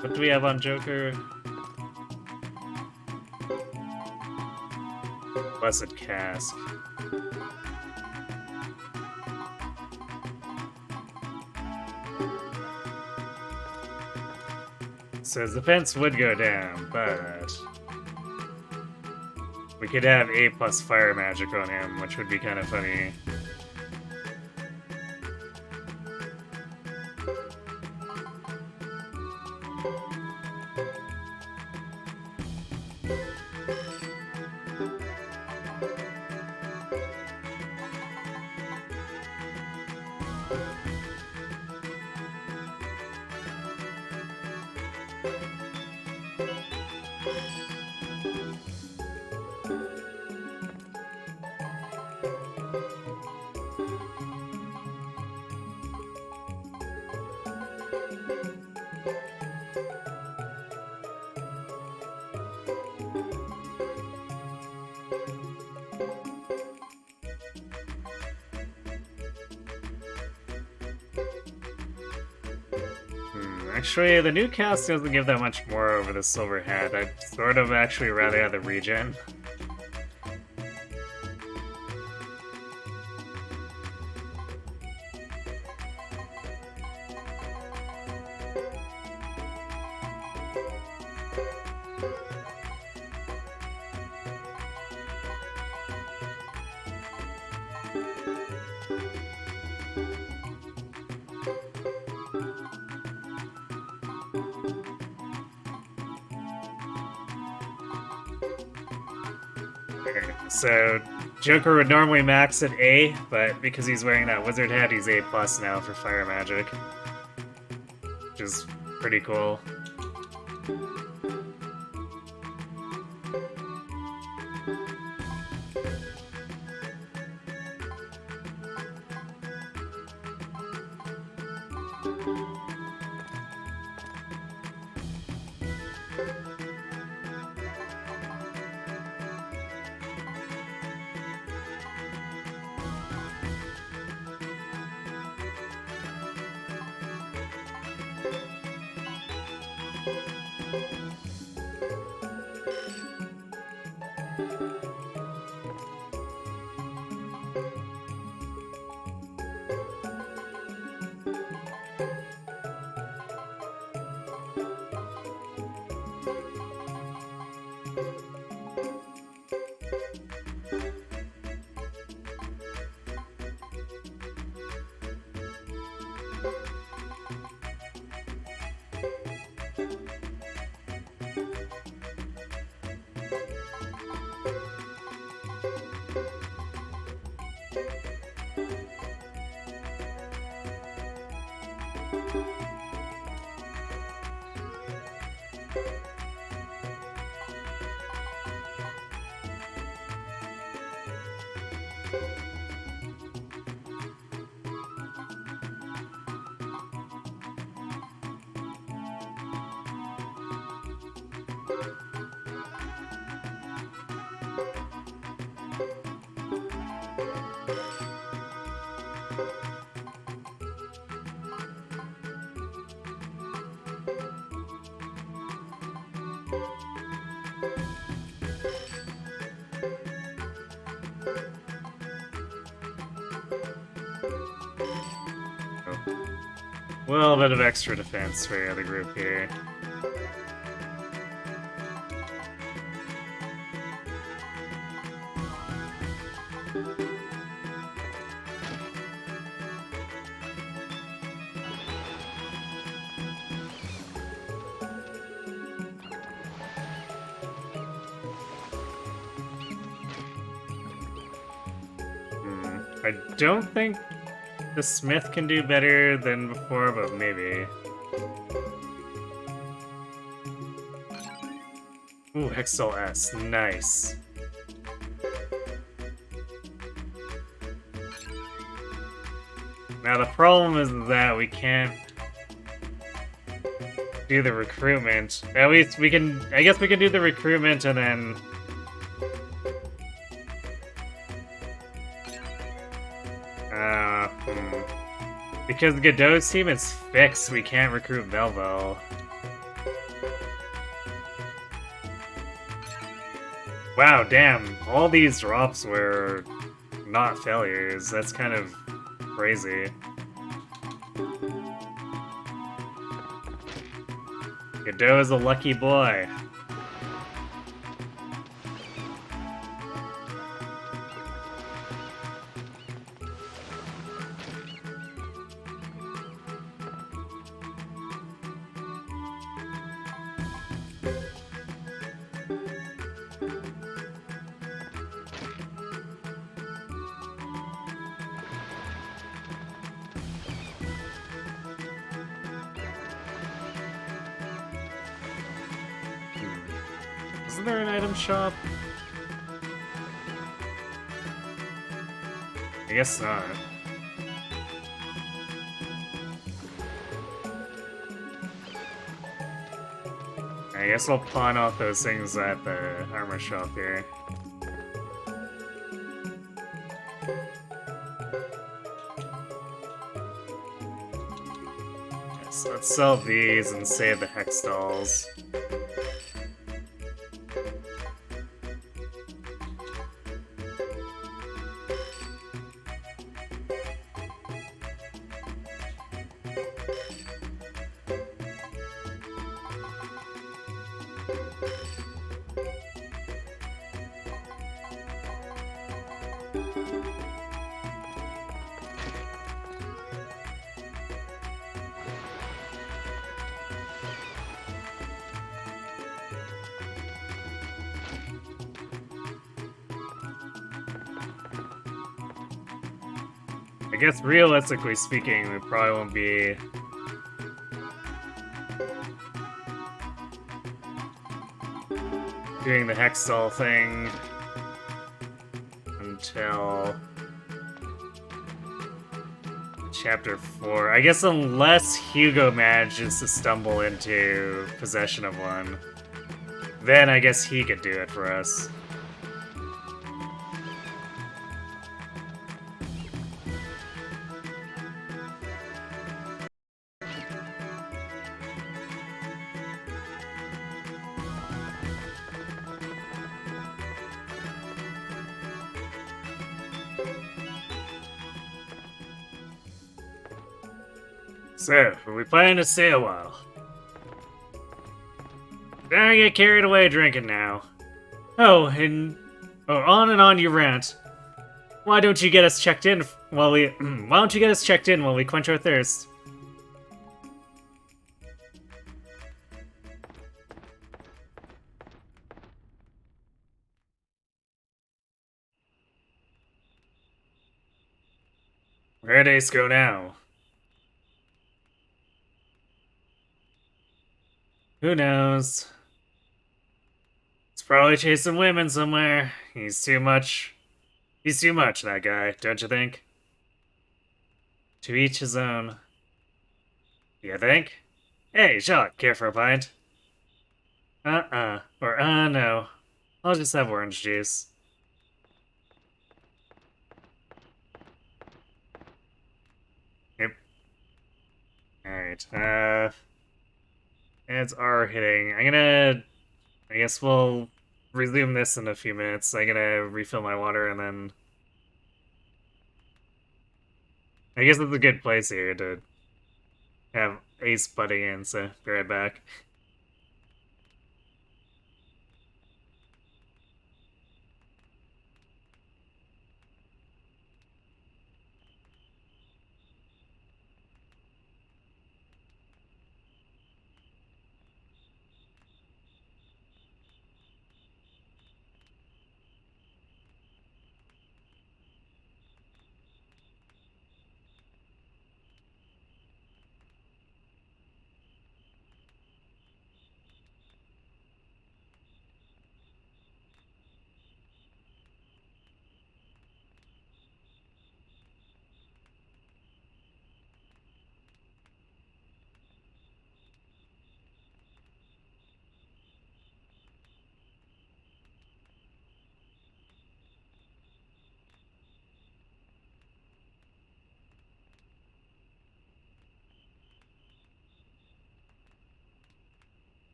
What do we have on Joker? Blessed Cask. Says defense would go down, but we could have A+ fire magic on him, which would be kind of funny. Actually, the new cast doesn't give that much more over the silver hat. I'd sort of actually rather have the regen. So, Joker would normally max at A, but because he's wearing that wizard hat, he's A+ now for fire magic. Which is pretty cool. A little bit of extra defense for the other group here. I don't think the Smith can do better than before, but maybe. Ooh, Hextall S. Nice. Now the problem is that we can't do the recruitment. At least we can... I guess we can do the recruitment and then... Because Godot's team is fixed, we can't recruit Velvo. Wow, damn. All these drops were not failures. That's kind of crazy. Godot is a lucky boy. Isn't there an item shop? I guess not. I guess I'll pawn off those things at the armor shop here. So let's sell these and save the Hexstalls. I guess realistically speaking, we probably won't be doing the Hextall thing until Chapter 4. I guess unless Hugo manages to stumble into possession of one, then I guess he could do it for us. So, we plan to stay a while. Don't get carried away drinking now. Oh, on and on you rant. Why don't you get us checked in while we why don't you get us checked in while we quench our thirst? Where'd Ace go now? Who knows? He's probably chasing women somewhere. He's too much. He's too much, that guy, don't you think? To each his own. You think? Hey, Jacques, care for a pint? Or, no. I'll just have orange juice. Yep. Alright, ads are hitting. I guess we'll resume this in a few minutes. I'm gonna refill my water and then... I guess it's a good place here to have Ace butting in, so be right back.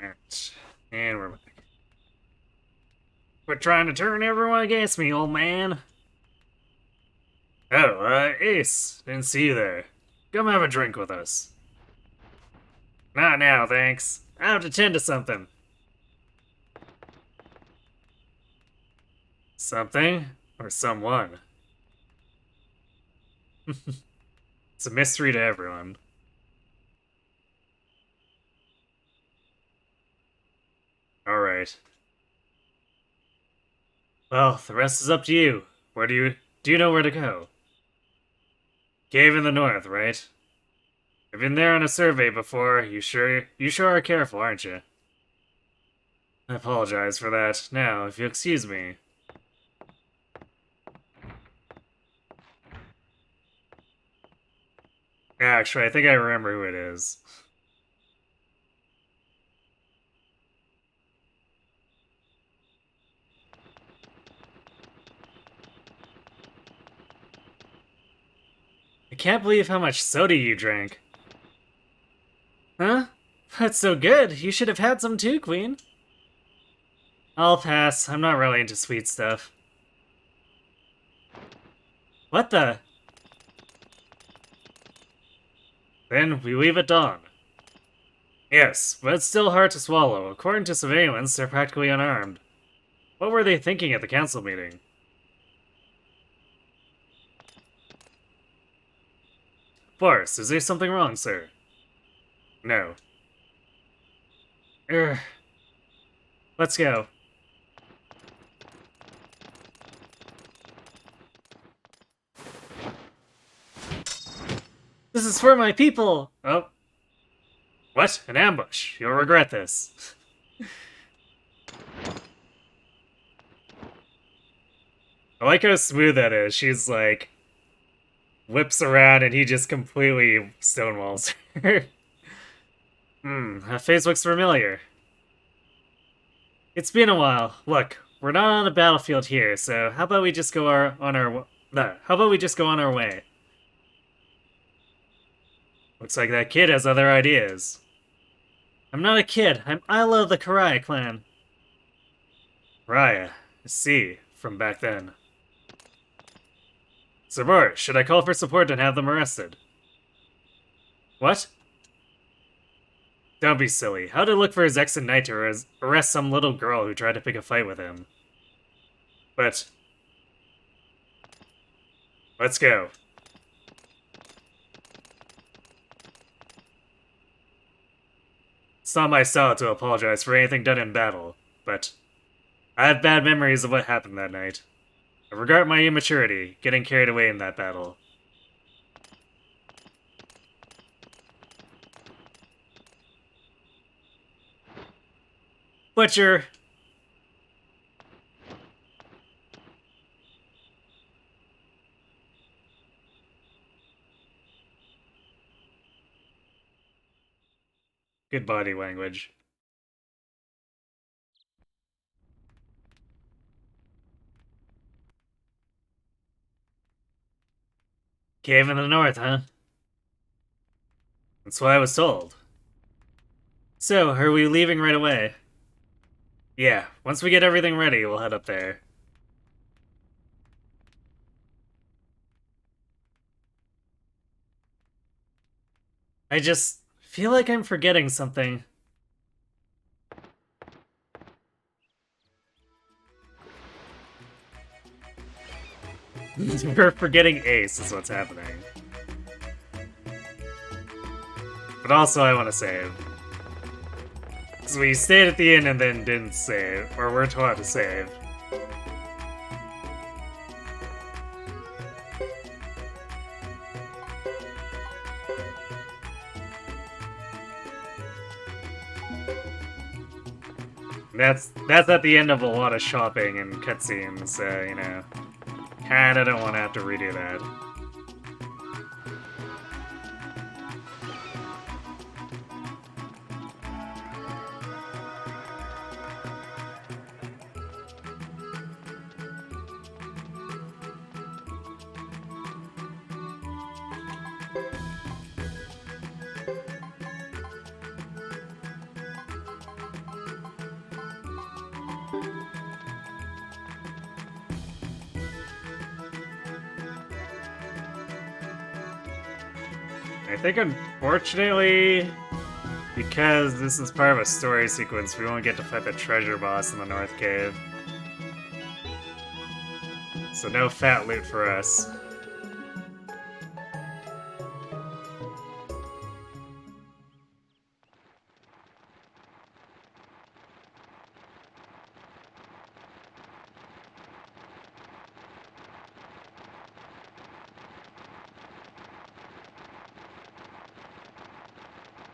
Alright. And we're back. Quit trying to turn everyone against me, old man. Oh, Ace. Didn't see you there. Come have a drink with us. Not now, thanks. I have to tend to something. Something? Or someone? It's a mystery to everyone. Alright. Well, the rest is up to you. Where do you know where to go? Cave in the north, right? I've been there on a survey before. You sure are careful, aren't you? I apologize for that. Now, if you'll excuse me. Actually, I think I remember who it is. I can't believe how much soda you drank. Huh? That's so good. You should have had some too, Queen. I'll pass. I'm not really into sweet stuff. What the? Then we leave at dawn. Yes, but it's still hard to swallow. According to surveillance, they're practically unarmed. What were they thinking at the council meeting? Boris, is there something wrong, sir? No. Let's go. This is for my people! Oh. What? An ambush. You'll regret this. I like how smooth that is. She's like... whips around and he just completely stonewalls her. That face looks familiar. It's been a while. Look, we're not on a battlefield here, so how about we just go on our way? Looks like that kid has other ideas. I'm not a kid. I'm Isla of the Karai clan. Raya. I see. From back then. Sabor, should I call for support and have them arrested? What? Don't be silly. How'd it look for his ex and knight to arrest some little girl who tried to pick a fight with him? But... let's go. It's not my style to apologize for anything done in battle, but... I have bad memories of what happened that night. I regret my immaturity, getting carried away in that battle. Butcher! Good body language. Cave in the north, huh? That's what I was told. So, are we leaving right away? Yeah, once we get everything ready, we'll head up there. I just feel like I'm forgetting something. We're forgetting Ace is what's happening. But also I want to save. Because we stayed at the inn and then didn't save, or were taught to save. That's at the end of a lot of shopping and cutscenes, so, you know. Kinda don't want to have to redo that. I think unfortunately, because this is part of a story sequence, we won't get to fight the treasure boss in the North Cave. So no fat loot for us.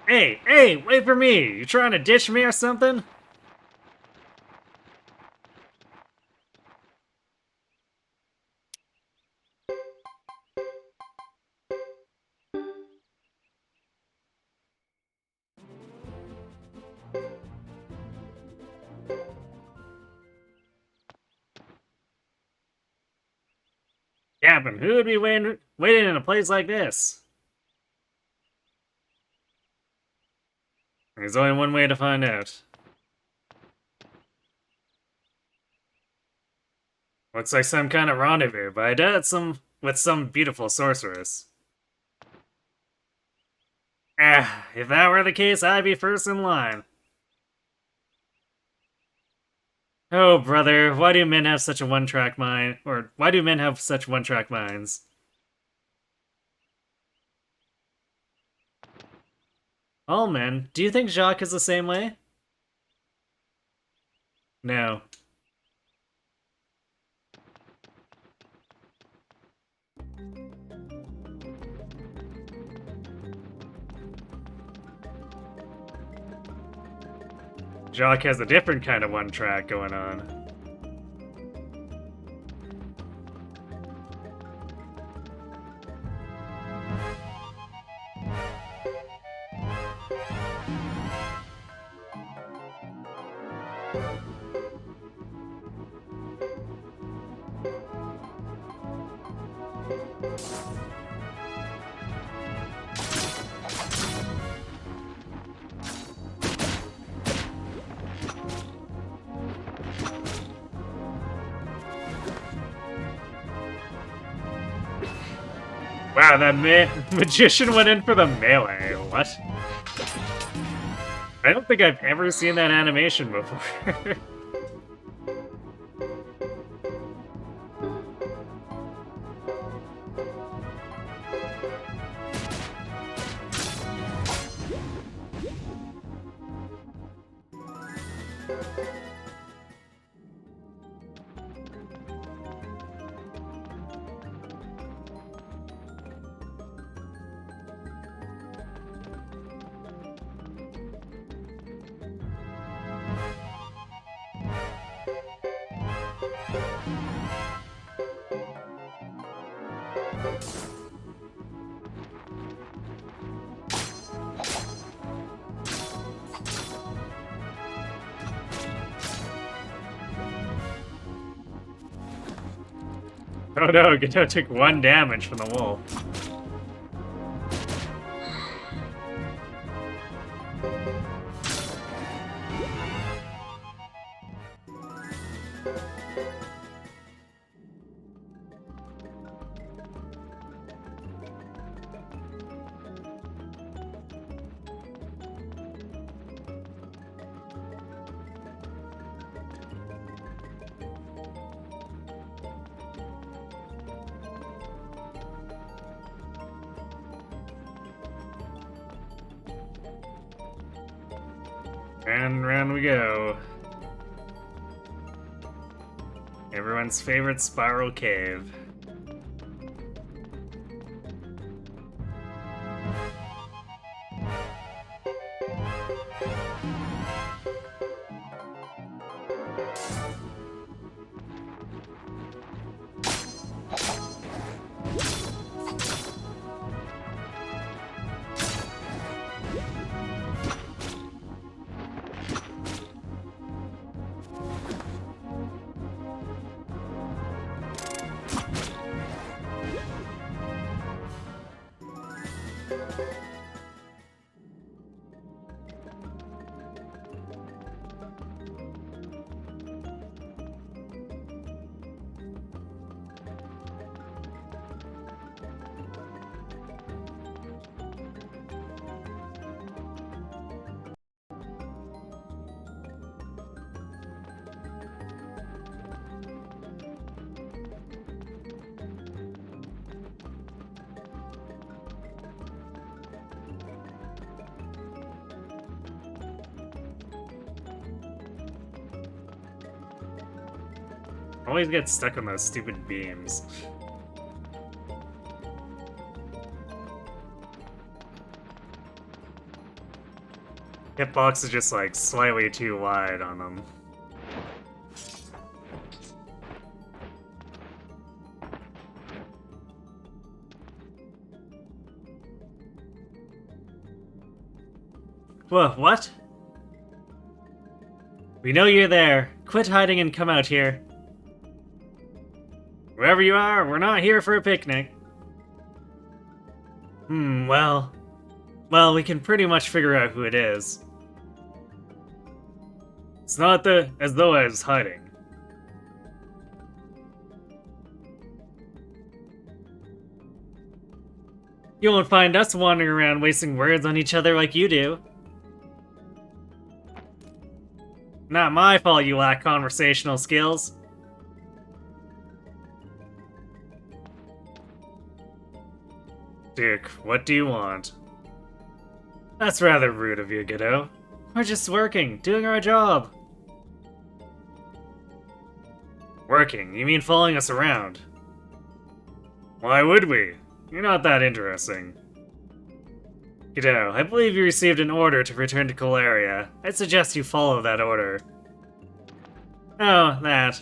Hey, hey, wait for me! You trying to ditch me or something? Yeah, but who would be waiting in a place like this? There's only one way to find out. Looks like some kind of rendezvous, but I doubt it's with some beautiful sorceress. If that were the case, I'd be first in line. Oh, brother, why do men have such a one-track mind? Or, why do men have such one-track minds? All men? Do you think Jacques is the same way? No. Jacques has a different kind of one-track going on. Wow, that magician went in for the melee. What? I don't think I've ever seen that animation before. Oh no, Gato took 1 damage from the wolf. And round we go. Everyone's favorite spiral cave. Always get stuck on those stupid beams. Hitbox is just like slightly too wide on them. Whoa, what? We know you're there. Quit hiding and come out here. Whoever you are, we're not here for a picnic. Well, we can pretty much figure out who it is. It's not as though I was hiding. You won't find us wandering around wasting words on each other like you do. Not my fault you lack conversational skills. Duke, what do you want? That's rather rude of you, Ghetto. We're just working, doing our job. Working? You mean following us around? Why would we? You're not that interesting. Ghetto, I believe you received an order to return to Colaria. I'd suggest you follow that order. Oh, that.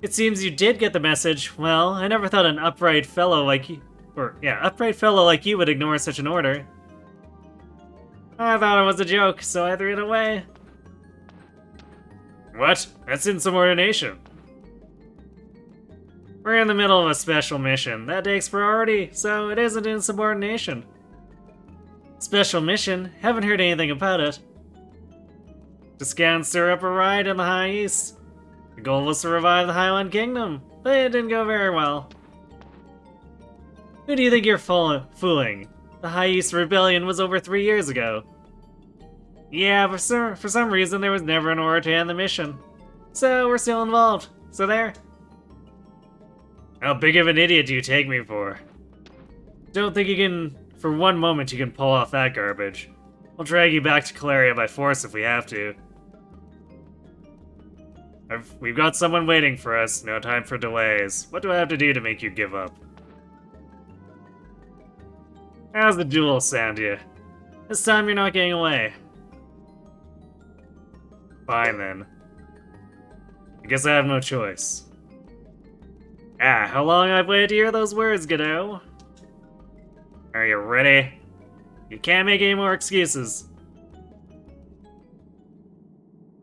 It seems you did get the message. Well, I never thought an upright fellow like you... upright fellow like you would ignore such an order. I thought it was a joke, so I threw it away. What? That's insubordination. We're in the middle of a special mission. That takes priority, so it isn't insubordination. Special mission? Haven't heard anything about it. To scan stir up a riot in the High East. The goal was to revive the Highland Kingdom, but it didn't go very well. Who do you think you're fooling? The High East Rebellion was over 3 years ago. Yeah, for some reason there was never an order to end the mission. So we're still involved. So there. How big of an idiot do you take me for? Don't think you can, for one moment you can pull off that garbage. We'll drag you back to Colaria by force if we have to. We've got someone waiting for us, no time for delays. What do I have to do to make you give up? How's the duel sound to you? This time you're not getting away. Fine then. I guess I have no choice. How long I've waited to hear those words, Ghetto. Are you ready? You can't make any more excuses.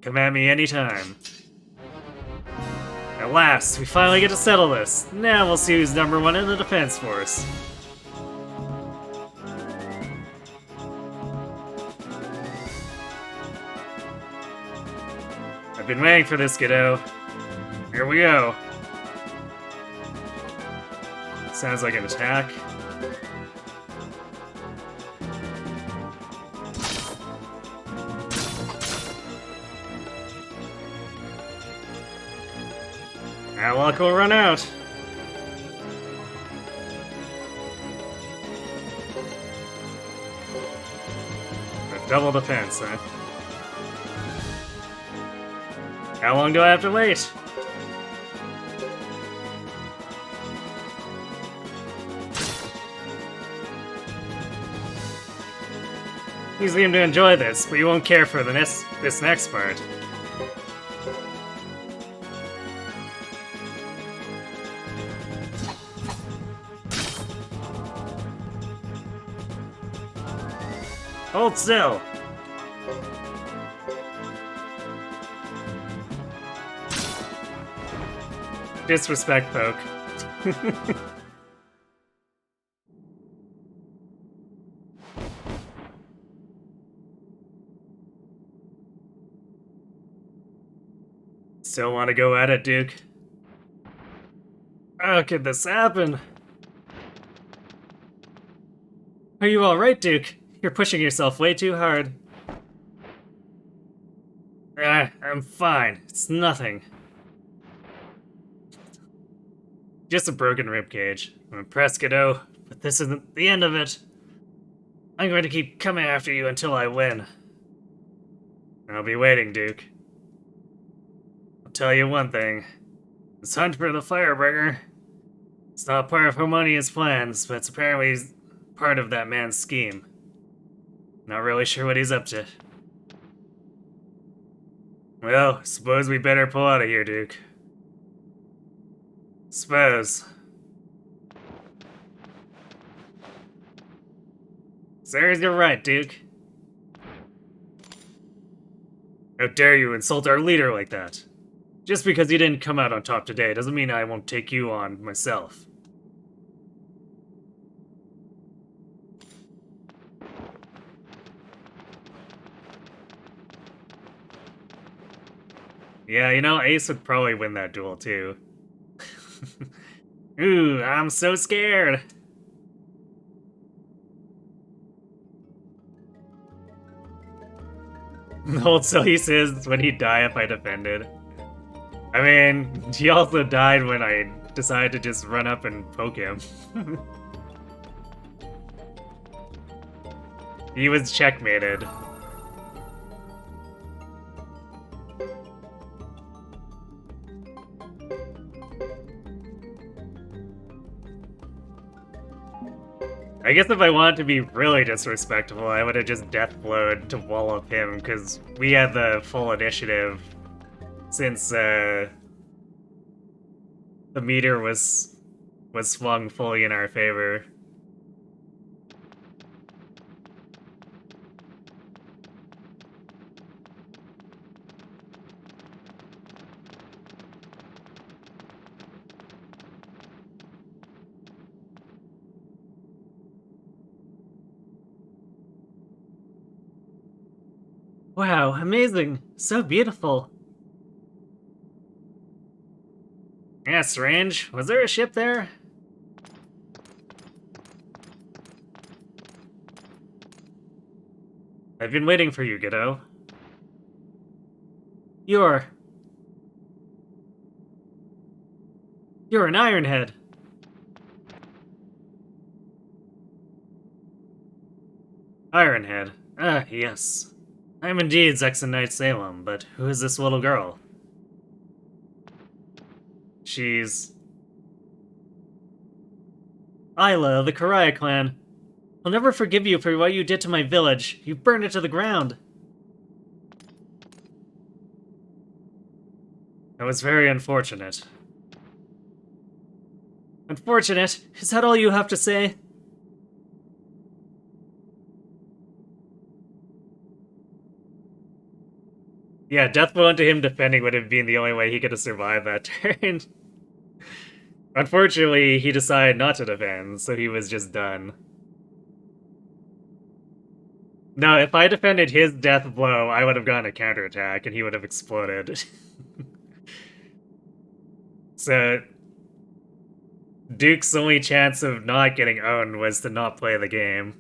Come at me anytime. At last, we finally get to settle this. Now we'll see who's #1 in the defense force. I've been waiting for this, Ghetto. Here we go. Sounds like an attack. Our luck will run out. A double defense, huh? How long do I have to wait? You seem to enjoy this, but you won't care for this next part. Hold still. Disrespect poke. Still want to go at it, Duke? How could this happen? Are you alright, Duke? You're pushing yourself way too hard. I'm fine. It's nothing. Just a broken ribcage. I'm impressed, Ghetto, but this isn't the end of it. I'm going to keep coming after you until I win. I'll be waiting, Duke. tell you one thing. This hunt for the Firebringer, it's not part of Harmonia's plans, but it's apparently part of that man's scheme. Not really sure what he's up to. Well, suppose we better pull out of here, Duke. Suppose. Sirs, you're right, Duke. How dare you insult our leader like that? Just because you didn't come out on top today doesn't mean I won't take you on myself. Yeah, you know, Ace would probably win that duel too. Ooh, I'm so scared! Also, he says, when he'd die if I defended. I mean, he also died when I decided to just run up and poke him. He was checkmated. I guess if I wanted to be really disrespectful, I would have just deathblowed to wall up him, because we had the full initiative since the meter was swung fully in our favor. Wow, amazing! So beautiful! Yeah, strange. Was there a ship there? I've been waiting for you, Giddo. You're an Ironhead. Ironhead. Ah, yes. I am indeed Zexon Knight Salem, but who is this little girl? She's Isla of the Karaya clan. I'll never forgive you for what you did to my village. You burned it to the ground. That was very unfortunate. Unfortunate? Is that all you have to say? Yeah, death blow into him defending would have been the only way he could have survived that turn. Unfortunately, he decided not to defend, so he was just done. No, if I defended his death blow, I would have gotten a counterattack and he would have exploded. So, Duke's only chance of not getting owned was to not play the game.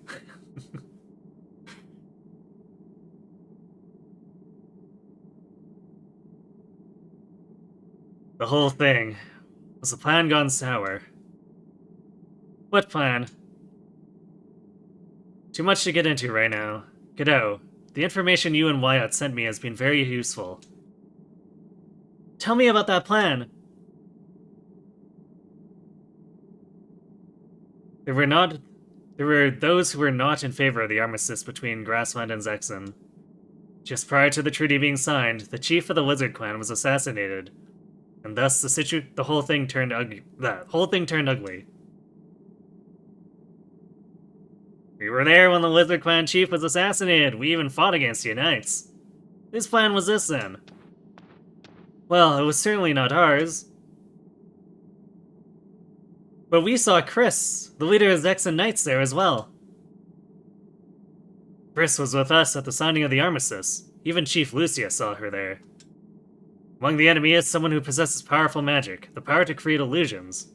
The whole thing. Was the plan gone sour? What plan? Too much to get into right now. Godot, the information you and Wyatt sent me has been very useful. Tell me about that plan. There were those who were not in favor of the armistice between Grassland and Zexon. Just prior to the treaty being signed, the chief of the Lizard Clan was assassinated, and thus the whole thing turned ugly. We were there when the Lizard Clan chief was assassinated. We even fought against you Knights. Whose plan was this then? Well, it was certainly not ours. But we saw Chris, the leader of Zexon Knights, there as well. Chris was with us at the signing of the armistice. Even Chief Lucia saw her there. Among the enemy is someone who possesses powerful magic, the power to create illusions.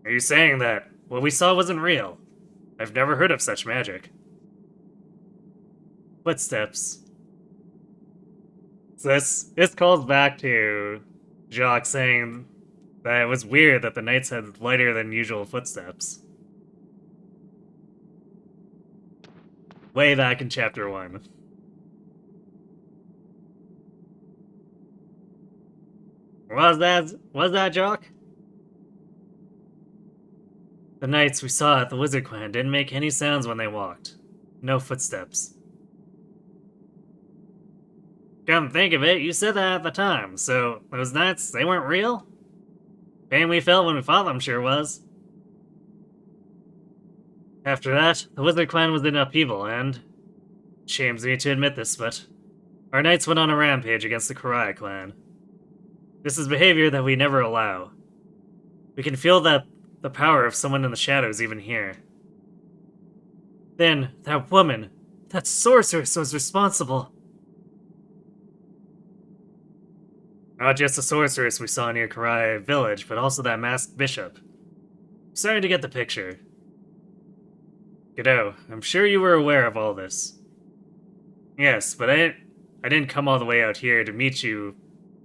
Are you saying that what we saw wasn't real? I've never heard of such magic. Footsteps. So this calls back to Jacques saying that it was weird that the knights had lighter than usual footsteps. Way back in chapter 1. Was that Jock? The knights we saw at the Wizard Clan didn't make any sounds when they walked. No footsteps. Come think of it, you said that at the time, so those knights, they weren't real? Pain we felt when we fought them sure was. After that, the Wizard Clan was in upheaval, and... shames me to admit this, but... our knights went on a rampage against the Karaya Clan. This is behavior that we never allow. We can feel the power of someone in the shadows even here. Then, that woman, that sorceress was responsible. Not just the sorceress we saw near Karaya village, but also that masked bishop. I'm starting to get the picture. Godot, I'm sure you were aware of all this. Yes, but I didn't come all the way out here to meet you.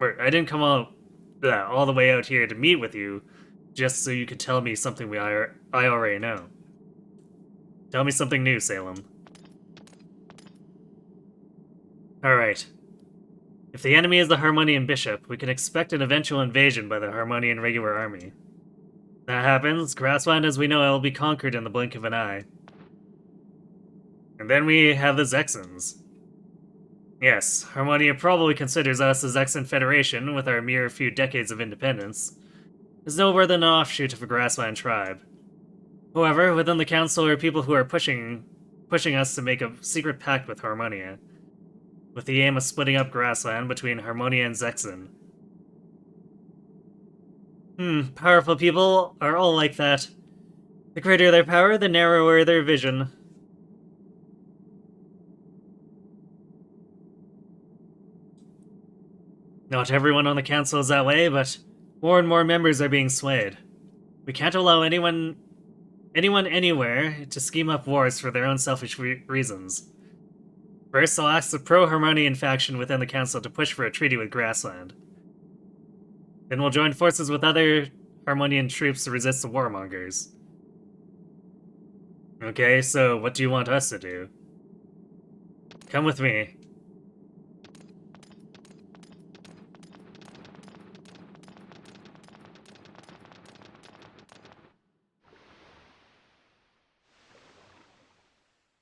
Or I didn't come all the way out here to meet with you just so you could tell me something I already know. Tell me something new, Salem. Alright. If the enemy is the Harmonian Bishop, we can expect an eventual invasion by the Harmonian regular army. If that happens, Grassland as we know it will be conquered in the blink of an eye. And then we have the Zexans. Yes, Harmonia probably considers us a Zexan Federation with our mere few decades of independence. Is no more than an offshoot of a Grassland tribe. However, within the council are people who are pushing us to make a secret pact with Harmonia, with the aim of splitting up Grassland between Harmonia and Zexan. Powerful people are all like that. The greater their power, the narrower their vision. Not everyone on the council is that way, but more and more members are being swayed. We can't allow anyone anywhere to scheme up wars for their own selfish reasons. First, I'll ask the pro-Harmonian faction within the council to push for a treaty with Grassland. Then we'll join forces with other Harmonian troops to resist the warmongers. Okay, so what do you want us to do? Come with me.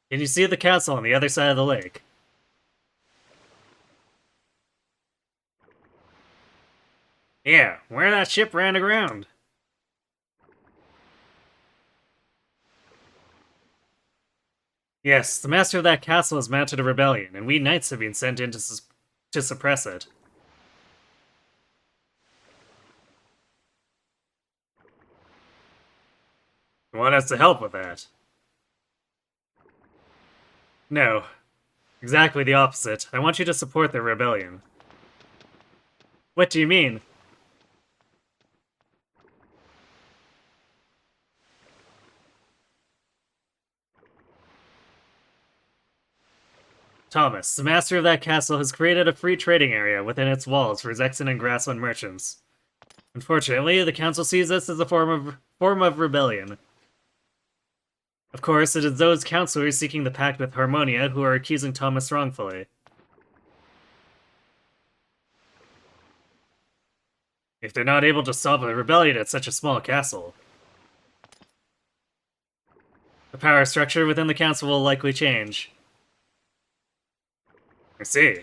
Can you see the castle on the other side of the lake? Yeah, where that ship ran aground. Yes, the master of that castle has mounted a rebellion, and we knights have been sent in to suppress it. You want us to help with that? No. Exactly the opposite. I want you to support the rebellion. What do you mean? Thomas, the master of that castle, has created a free trading area within its walls for Zexan and Grassland merchants. Unfortunately, the council sees this as a form of rebellion. Of course, it is those counselors seeking the pact with Harmonia who are accusing Thomas wrongfully. If they're not able to stop a rebellion at such a small castle, the power structure within the council will likely change. I see.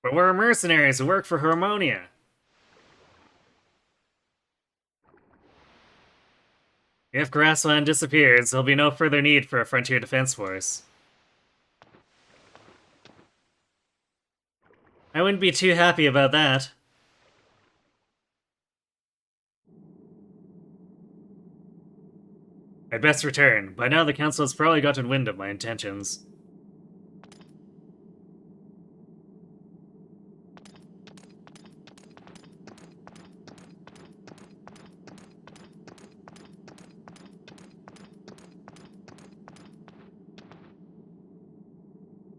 But we're mercenaries who work for Harmonia. If Grassland disappears, there'll be no further need for a frontier defense force. I wouldn't be too happy about that. I'd best return. By now the council has probably gotten wind of my intentions.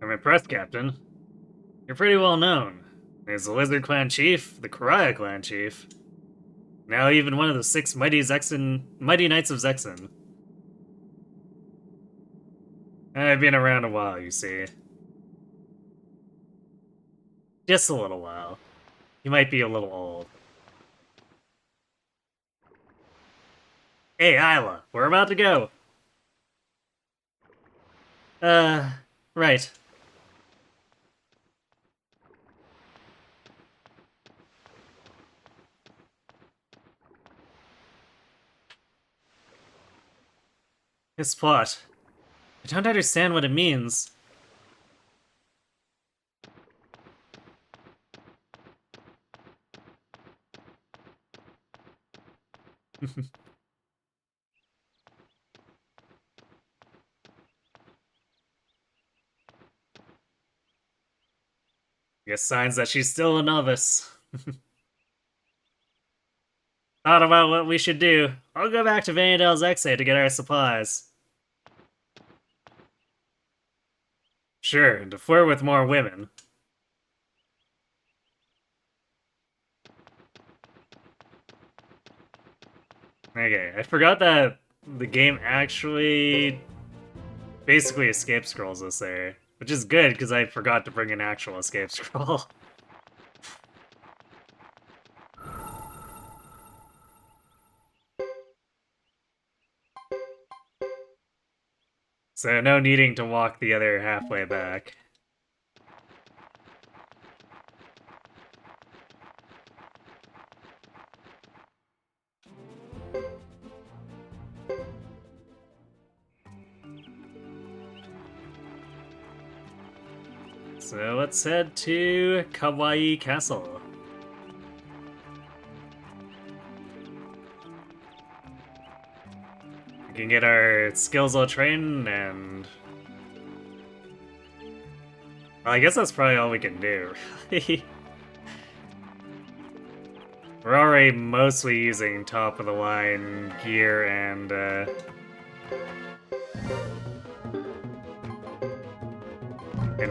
I'm impressed, Captain. You're pretty well known. There's the Lizard Clan Chief, the Karaya Clan Chief. Now even one of the 6 mighty Knights of Zexan. I've been around a while, you see. Just a little while. You might be a little old. Hey, Isla, we're about to go. Right. This plot. I don't understand what it means. Guess signs that she's still a novice. Thought about what we should do. I'll go back to Vanadale's Exe to get our supplies. Sure, and to flirt with more women. Okay, I forgot that the game actually basically escape scrolls us there. Which is good, because I forgot to bring an actual escape scroll. So no needing to walk the other halfway back. So let's head to Kawaii Castle. We can get our skills all trained and... Well, I guess that's probably all we can do. We're already mostly using top-of-the-line gear and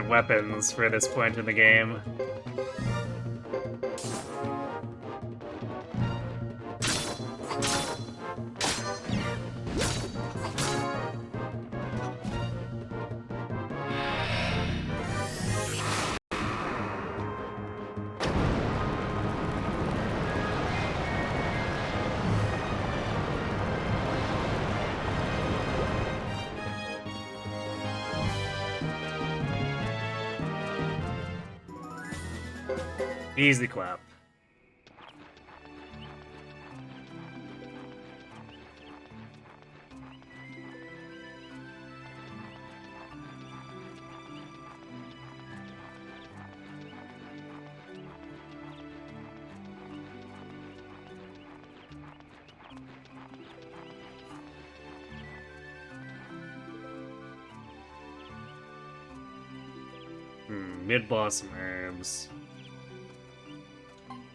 weapons for this point in the game. Easy clap. Mid-blossom herbs.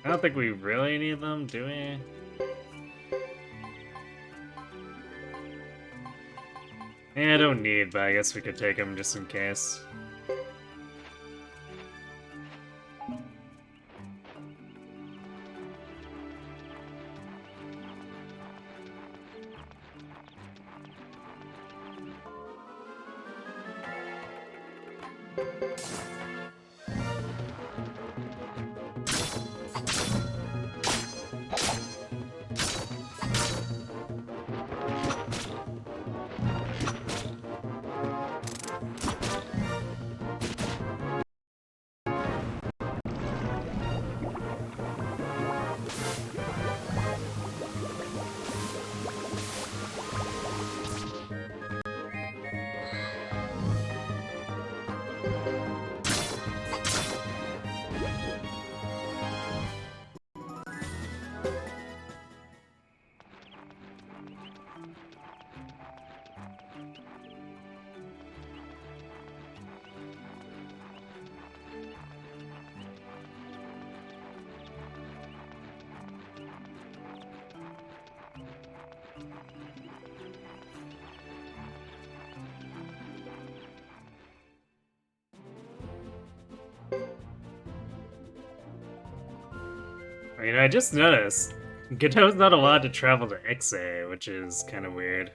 I don't think we really need them, do we? Yeah, I don't need, but I guess we could take them just in case. I mean, I just noticed Godot's not allowed to travel to Ixe, which is kind of weird.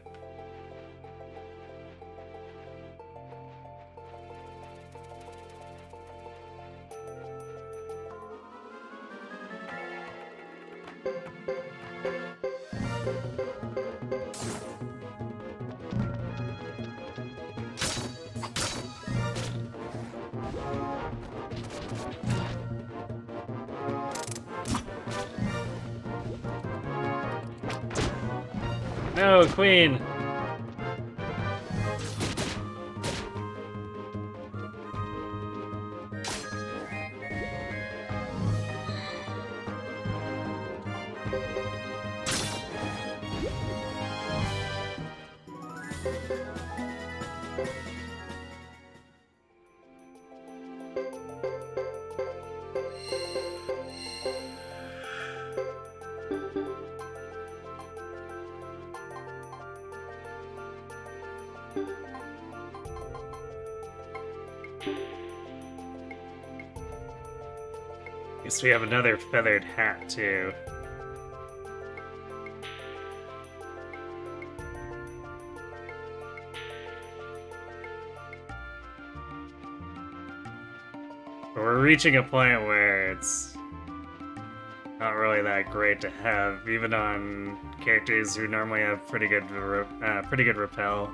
No, Queen! Guess we have another feathered hat, too. But we're reaching a point where it's not really that great to have, even on characters who normally have pretty good repel.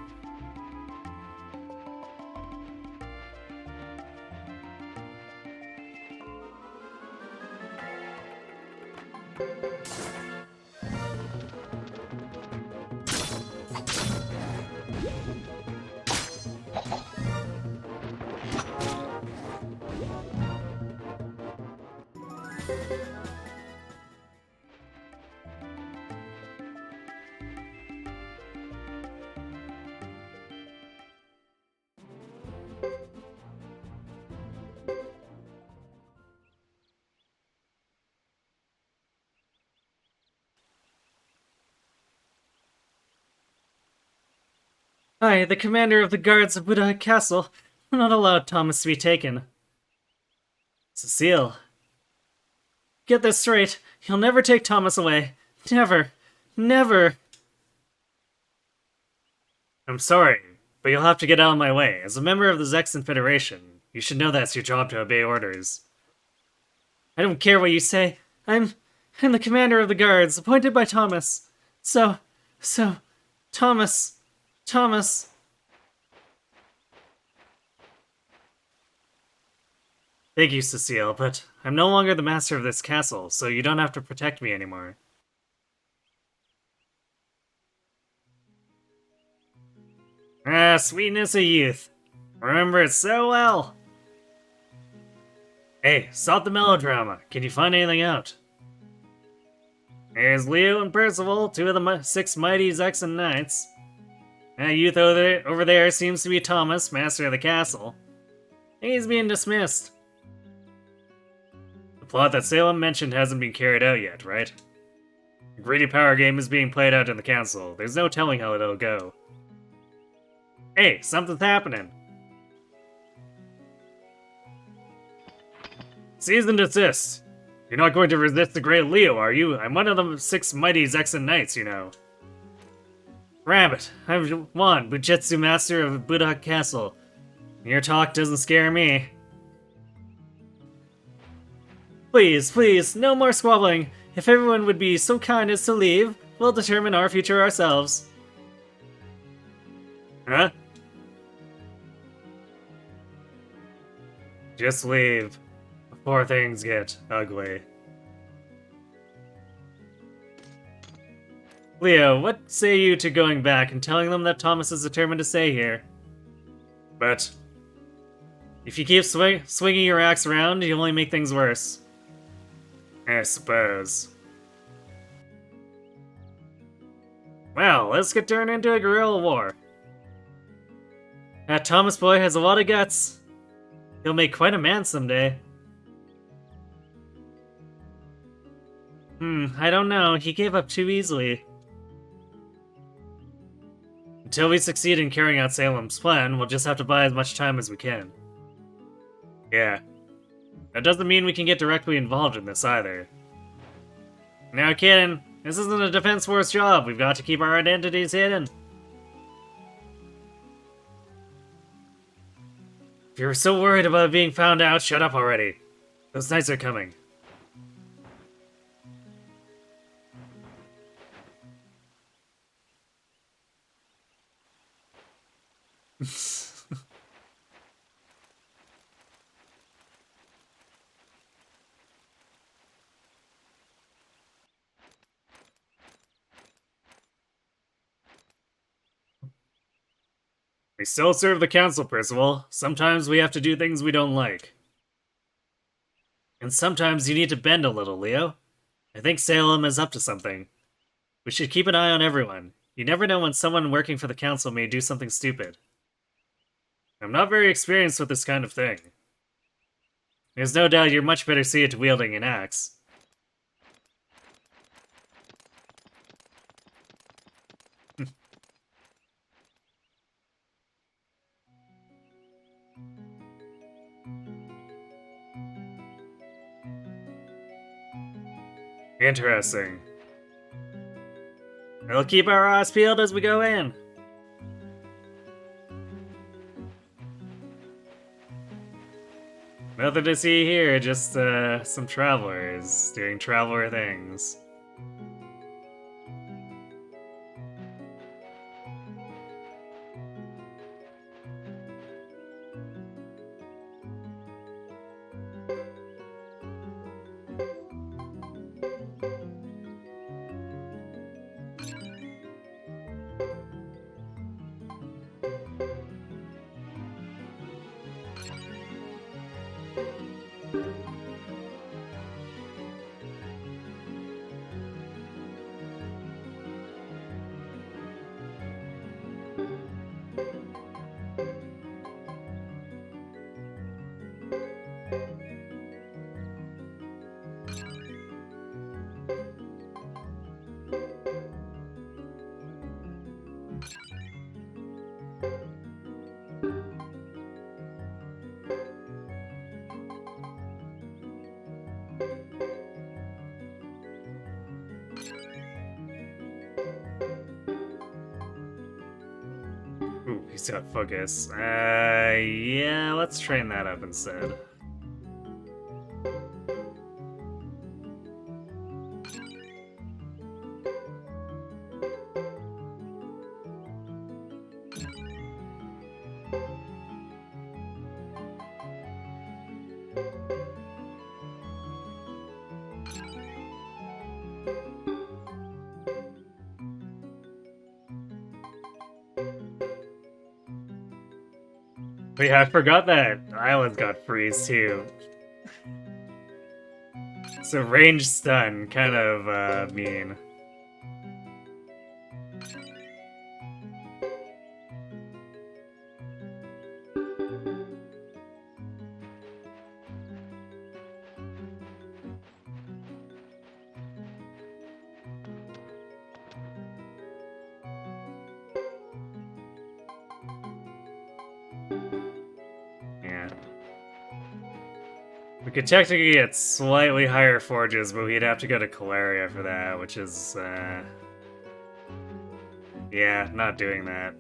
I, the commander of the guards of Buddha Castle, will not allow Thomas to be taken. Cecile. Get this straight. You'll never take Thomas away. Never. Never. I'm sorry, but you'll have to get out of my way. As a member of the Zexan Federation, you should know that's your job to obey orders. I don't care what you say. I'm the commander of the guards, appointed by Thomas. So, Thomas. Thank you, Cecile, but I'm no longer the master of this castle, so you don't have to protect me anymore. Ah, sweetness of youth. Remember it so well. Hey, stop the melodrama. Can you find anything out? There's Leo and Percival, two of the 6 mighty Zexan knights. That youth over there seems to be Thomas, master of the castle. He's being dismissed. The plot that Salem mentioned hasn't been carried out yet, right? The greedy power game is being played out in the council. There's no telling how it'll go. Hey, something's happening. Cease and desist. You're not going to resist the great Leo, are you? I'm one of the 6 mighty Zexan knights, you know. Rabbit, I'm Juan, Bujutsu master of Buddha Castle. Your talk doesn't scare me. Please, no more squabbling. If everyone would be so kind as to leave, we'll determine our future ourselves. Huh? Just leave, before things get ugly. Leo, what say you to going back and telling them that Thomas is determined to stay here? But if you keep swinging your axe around, you only make things worse. I suppose. Well, let's get turned into a guerrilla war. That Thomas boy has a lot of guts. He'll make quite a man someday. I don't know. He gave up too easily. Until we succeed in carrying out Salem's plan, we'll just have to buy as much time as we can. Yeah. That doesn't mean we can get directly involved in this either. Now kidding. This isn't a Defense Force job. We've got to keep our identities hidden. If you're so worried about being found out, shut up already. Those knights are coming. We still serve the council, Percival. Sometimes we have to do things we don't like. And sometimes you need to bend a little, Leo. I think Salem is up to something. We should keep an eye on everyone. You never know when someone working for the council may do something stupid. I'm not very experienced with this kind of thing. There's no doubt you're much better suited to wielding an axe. Interesting. We'll keep our eyes peeled as we go in. Nothing to see here, just some travelers doing traveler things. Ooh, he's got focus. Yeah, let's train that up instead. But yeah, I forgot that island's got freeze too. So range stun, kind of mean. Yeah. We could technically get slightly higher forges, but we'd have to go to Caleria for that, which is, yeah, not doing that.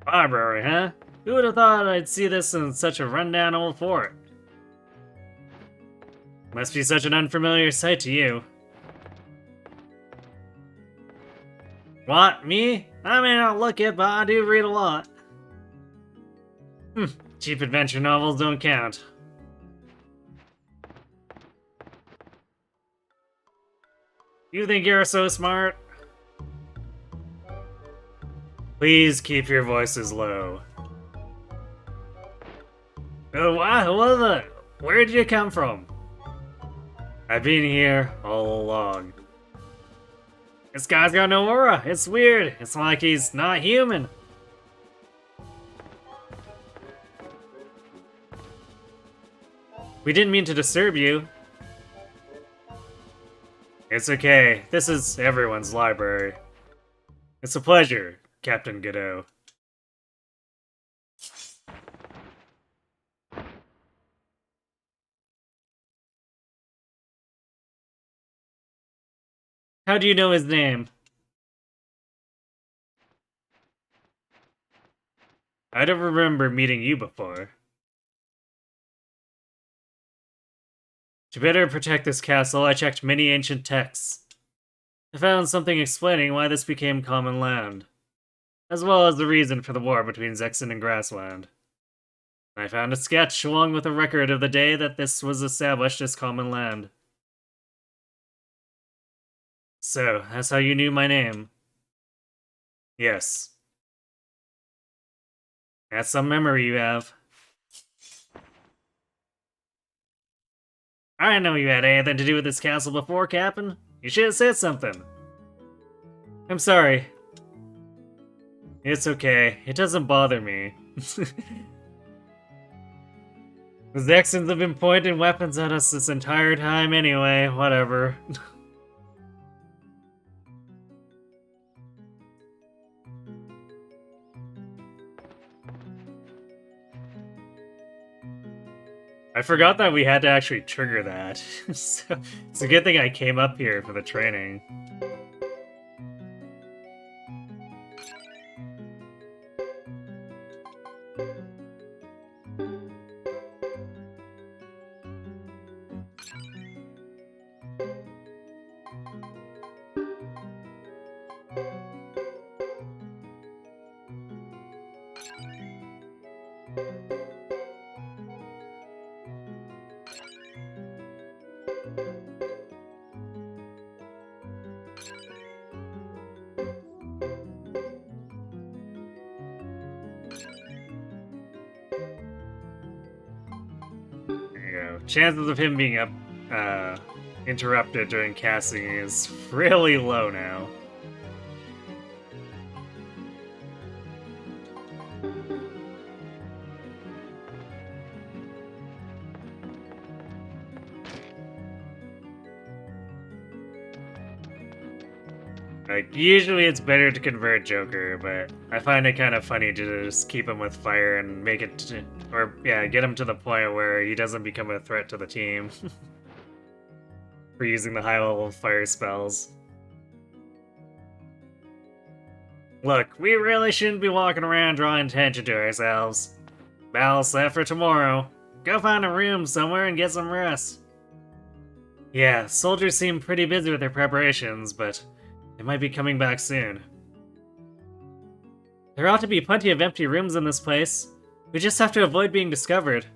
Library, huh? Who would have thought I'd see this in such a rundown old fort? Must be such an unfamiliar sight to you. What, me? I may not look it, but I do read a lot. Cheap adventure novels don't count. You think you're so smart? Please keep your voices low. Oh, wow, where did you come from? I've been here all along. This guy's got no aura. It's weird. It's like he's not human. We didn't mean to disturb you. It's okay. This is everyone's library. It's a pleasure, Captain Godot. How do you know his name? I don't remember meeting you before. To better protect this castle, I checked many ancient texts. I found something explaining why this became common land, as well as the reason for the war between Zexen and Grassland. I found a sketch along with a record of the day that this was established as common land. So, that's how you knew my name? Yes. That's some memory you have. I didn't know you had anything to do with this castle before, Captain. You should have said something. I'm sorry. It's okay. It doesn't bother me. The Zexans have been pointing weapons at us this entire time anyway, whatever. I forgot that we had to actually trigger that. So, it's a good thing I came up here for the training. Chances of him being interrupted during casting is really low now. Like, usually it's better to convert Joker, but I find it kind of funny to just keep him with fire and make it to, or yeah, get him to the point where he doesn't become a threat to the team. For using the high level fire spells. Look, we really shouldn't be walking around drawing attention to ourselves. Battle set for tomorrow. Go find a room somewhere and get some rest. Yeah, soldiers seem pretty busy with their preparations, but they might be coming back soon. There ought to be plenty of empty rooms in this place. We just have to avoid being discovered.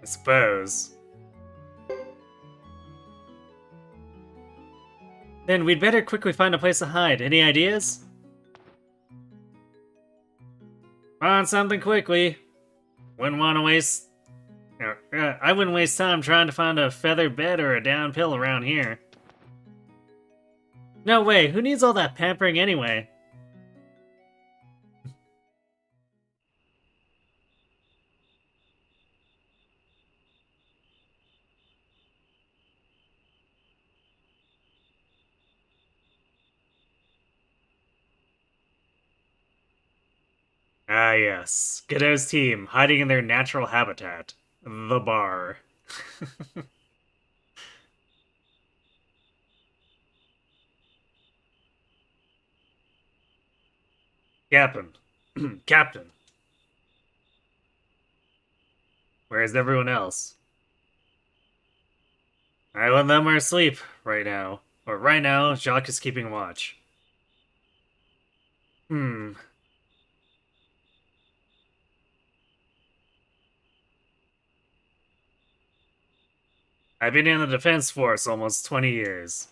I suppose. Then we'd better quickly find a place to hide. Any ideas? Find something quickly. Wouldn't want to waste... I wouldn't waste time trying to find a feather bed or a down pill around here. No way, who needs all that pampering anyway? Ah yes, Godot's team, hiding in their natural habitat. The bar. Captain. Captain. Where's everyone else? I and them are asleep right now. Or right now, Jacques is keeping watch. Hmm. I've been in the defense force almost 20 years.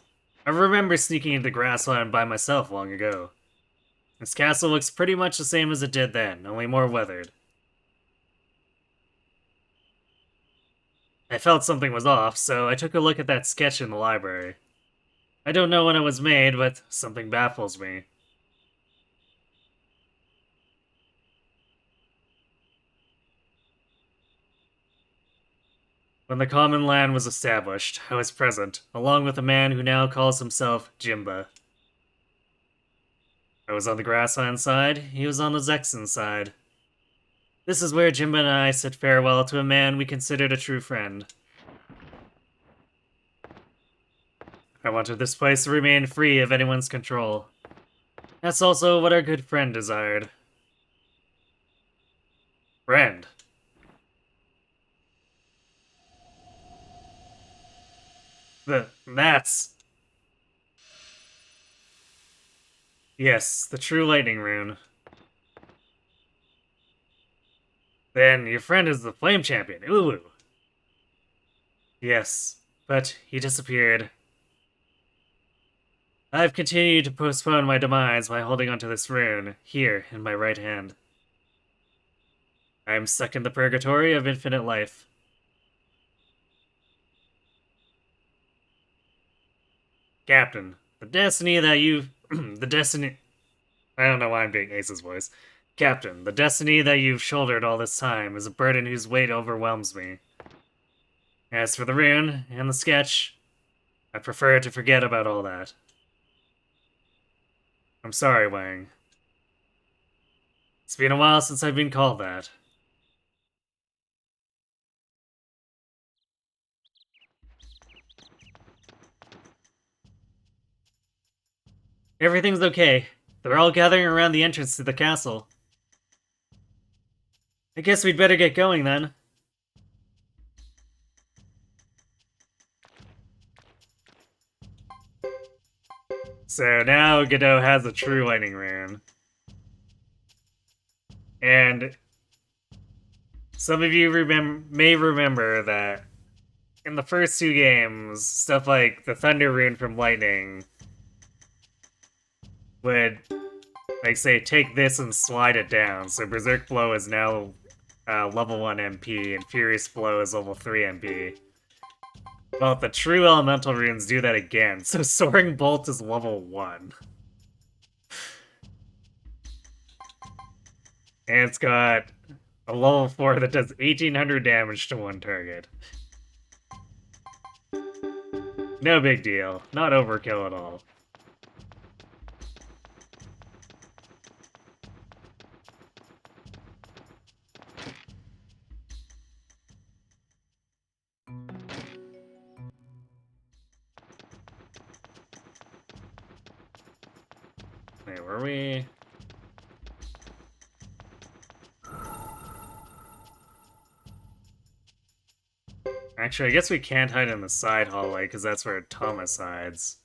I remember sneaking into Grassland by myself long ago. This castle looks pretty much the same as it did then, only more weathered. I felt something was off, so I took a look at that sketch in the library. I don't know when it was made, but something baffles me. When the common land was established, I was present, along with a man who now calls himself Jimba. I was on the Grassland side, he was on the Zexen side. This is where Jimba and I said farewell to a man we considered a true friend. I wanted this place to remain free of anyone's control. That's also what our good friend desired. Friend. That's... Yes, the true lightning rune. Then your friend is the flame champion, Ulu. Yes, but he disappeared. I've continued to postpone my demise by holding onto this rune, here, in my right hand. I am stuck in the purgatory of infinite life. Captain, the destiny that you... the destiny... I don't know why I'm doing Ace's voice. Captain, the destiny that you've shouldered all this time is a burden whose weight overwhelms me. As for the rune and the sketch, I prefer to forget about all that. I'm sorry, Wang. It's been a while since I've been called that. Everything's okay. They're all gathering around the entrance to the castle. I guess we'd better get going then. So now Godot has a true lightning rune. And some of you may remember that in the first two games, stuff like the Thunder rune from Lightning would, like, say, take this and slide it down. So Berserk Blow is now level 1 MP, and Furious Blow is level 3 MP. Well, the true elemental runes do that again, so Soaring Bolt is level 1. And it's got a level 4 that does 1800 damage to one target. No big deal. Not overkill at all. Wait, were we? Actually, I guess we can't hide in the side hallway, because that's where Thomas hides.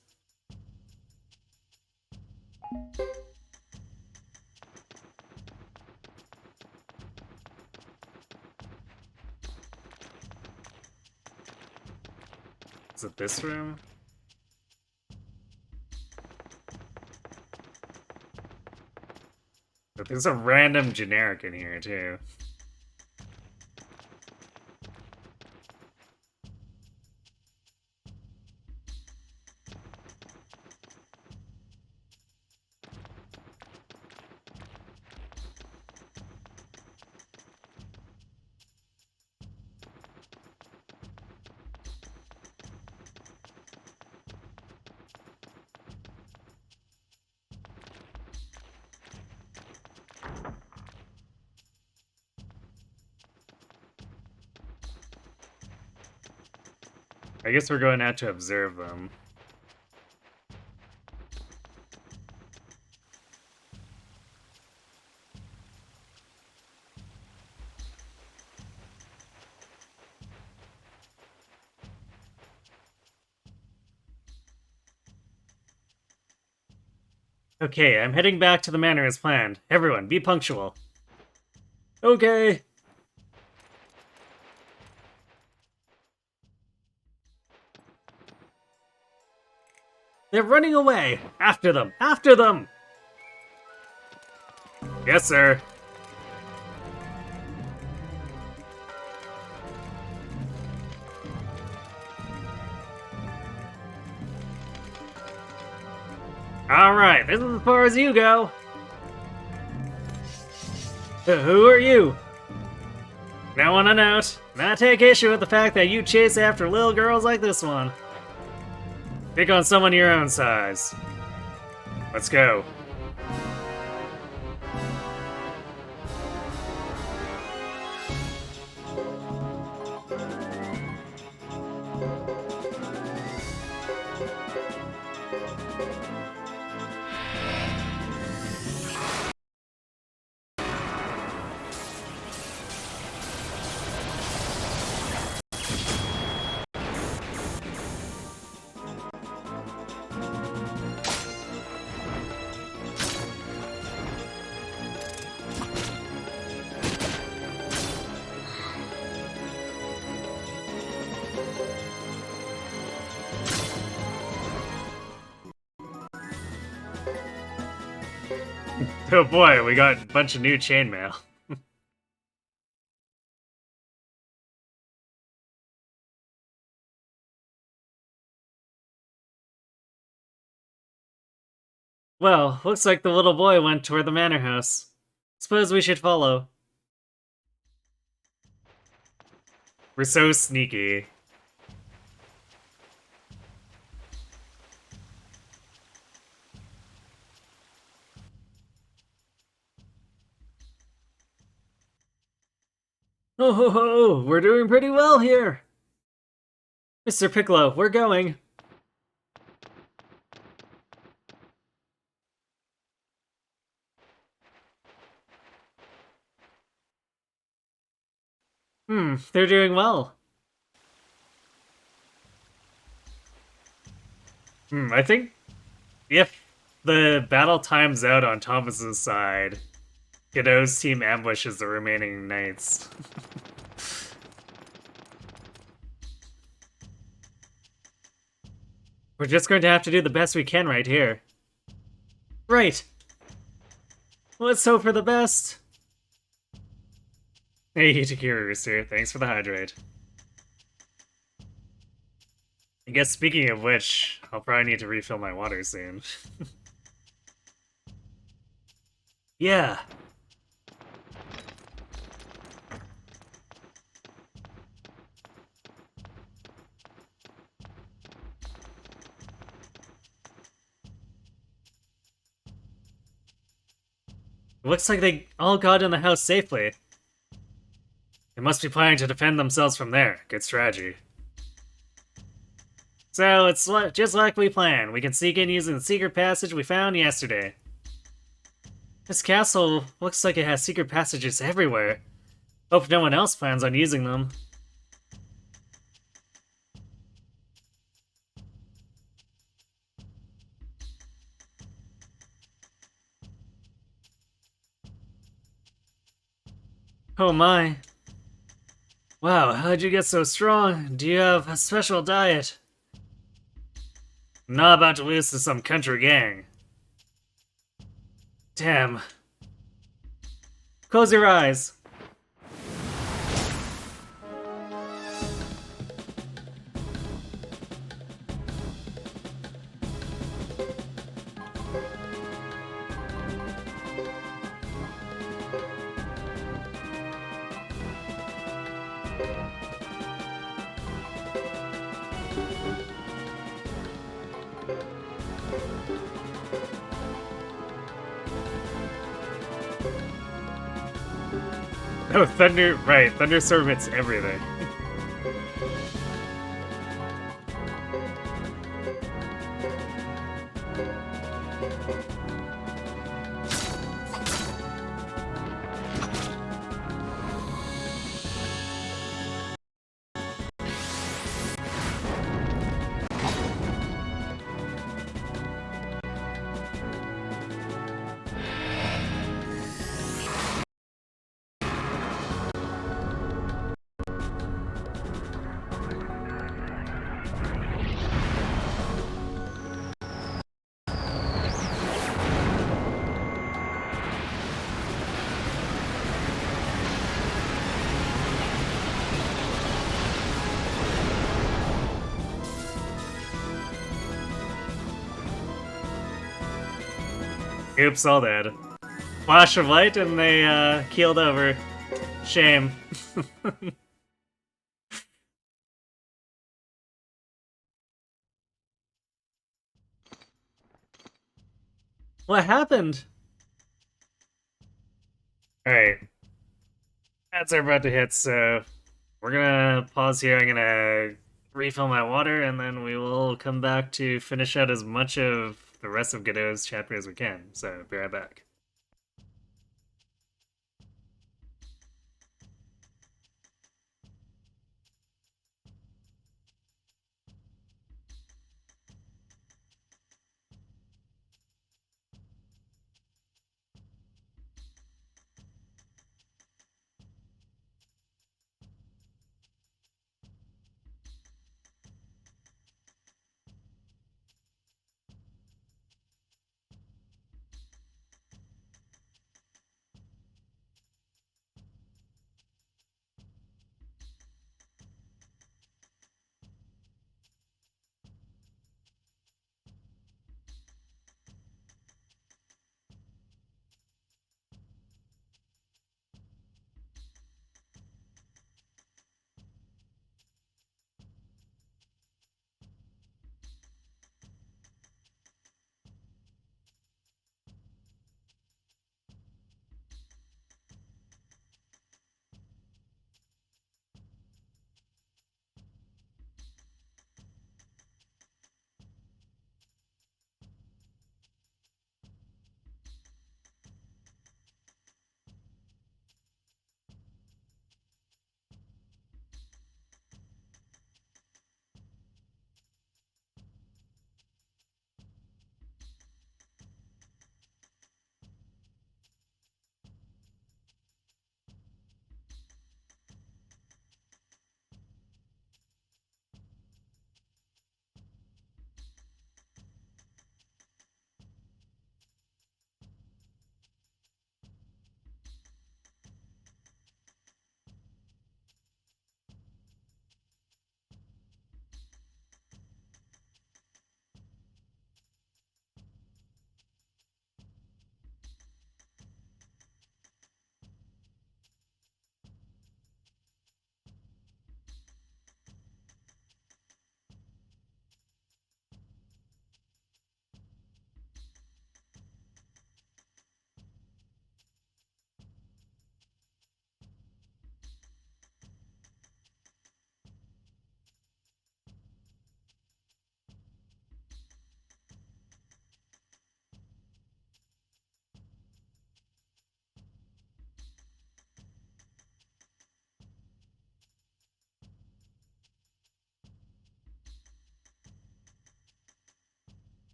Is it this room? But there's a random generic in here, too. I guess we're going out to observe them. Okay, I'm heading back to the manor as planned. Everyone, be punctual. Okay. They're running away! After them! After them! Yes, sir. Alright, this is as far as you go. Who are you? Now on a note, I take issue with the fact that you chase after little girls like this one. Pick on someone your own size. Let's go. Oh boy, we got a bunch of new chainmail. Well, looks like the little boy went toward the manor house. Suppose we should follow. We're so sneaky. Oh ho ho! We're doing pretty well here! Mr. Piccolo, we're going! They're doing well. I think if the battle times out on Thomas's side, Godot's team ambushes the remaining knights. We're just going to have to do the best we can right here. Right! Let's hope for the best! Hey, Takira Rooster, thanks for the hydrate. I guess speaking of which, I'll probably need to refill my water soon. Yeah. It looks like they all got in the house safely. They must be planning to defend themselves from there. Good strategy. So, it's just like we planned. We can sneak in using the secret passage we found yesterday. This castle looks like it has secret passages everywhere. Hope no one else plans on using them. Oh my. Wow, how'd you get so strong? Do you have a special diet? I'm not about to lose to some country gang. Damn. Close your eyes. Oh, Thunder, right, Thunderstorm hits everything. Oops, all dead. Flash of light and they keeled over. Shame. What happened? Alright. Ads are about to hit, so we're gonna pause here. I'm gonna refill my water, and then we will come back to finish out as much of the rest of Godot's chapter as we can. So, be right back.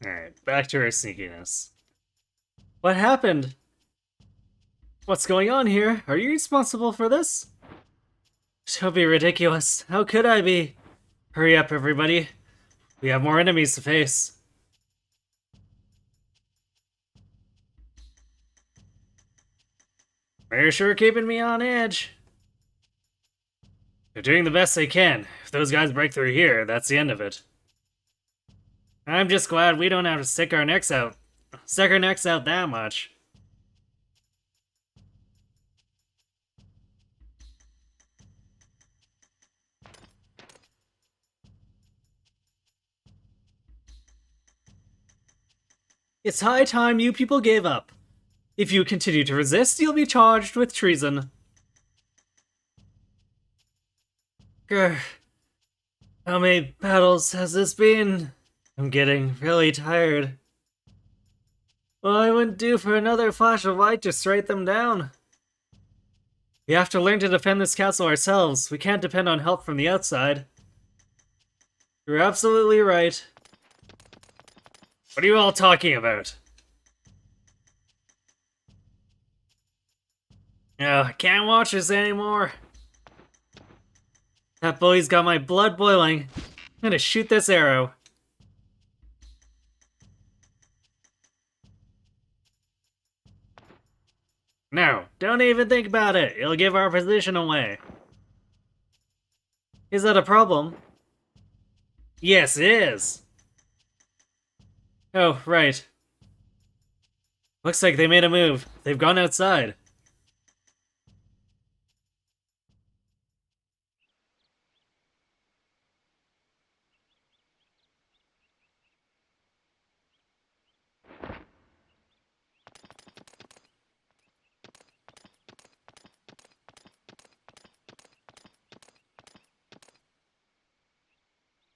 Alright, back to our sneakiness. What happened? What's going on here? Are you responsible for this? Don't be ridiculous. How could I be? Hurry up, everybody. We have more enemies to face. They're sure keeping me on edge. They're doing the best they can. If those guys break through here, that's the end of it. I'm just glad we don't have to stick our necks out that much. It's high time you people gave up. If you continue to resist, you'll be charged with treason. Grr. How many battles has this been? I'm getting really tired. Well, I wouldn't do for another flash of light to strike them down. We have to learn to defend this castle ourselves. We can't depend on help from the outside. You're absolutely right. What are you all talking about? Oh, I can't watch this anymore. That bully's got my blood boiling. I'm gonna shoot this arrow. No, don't even think about it. It'll give our position away. Is that a problem? Yes, it is. Oh, right. Looks like they made a move. They've gone outside.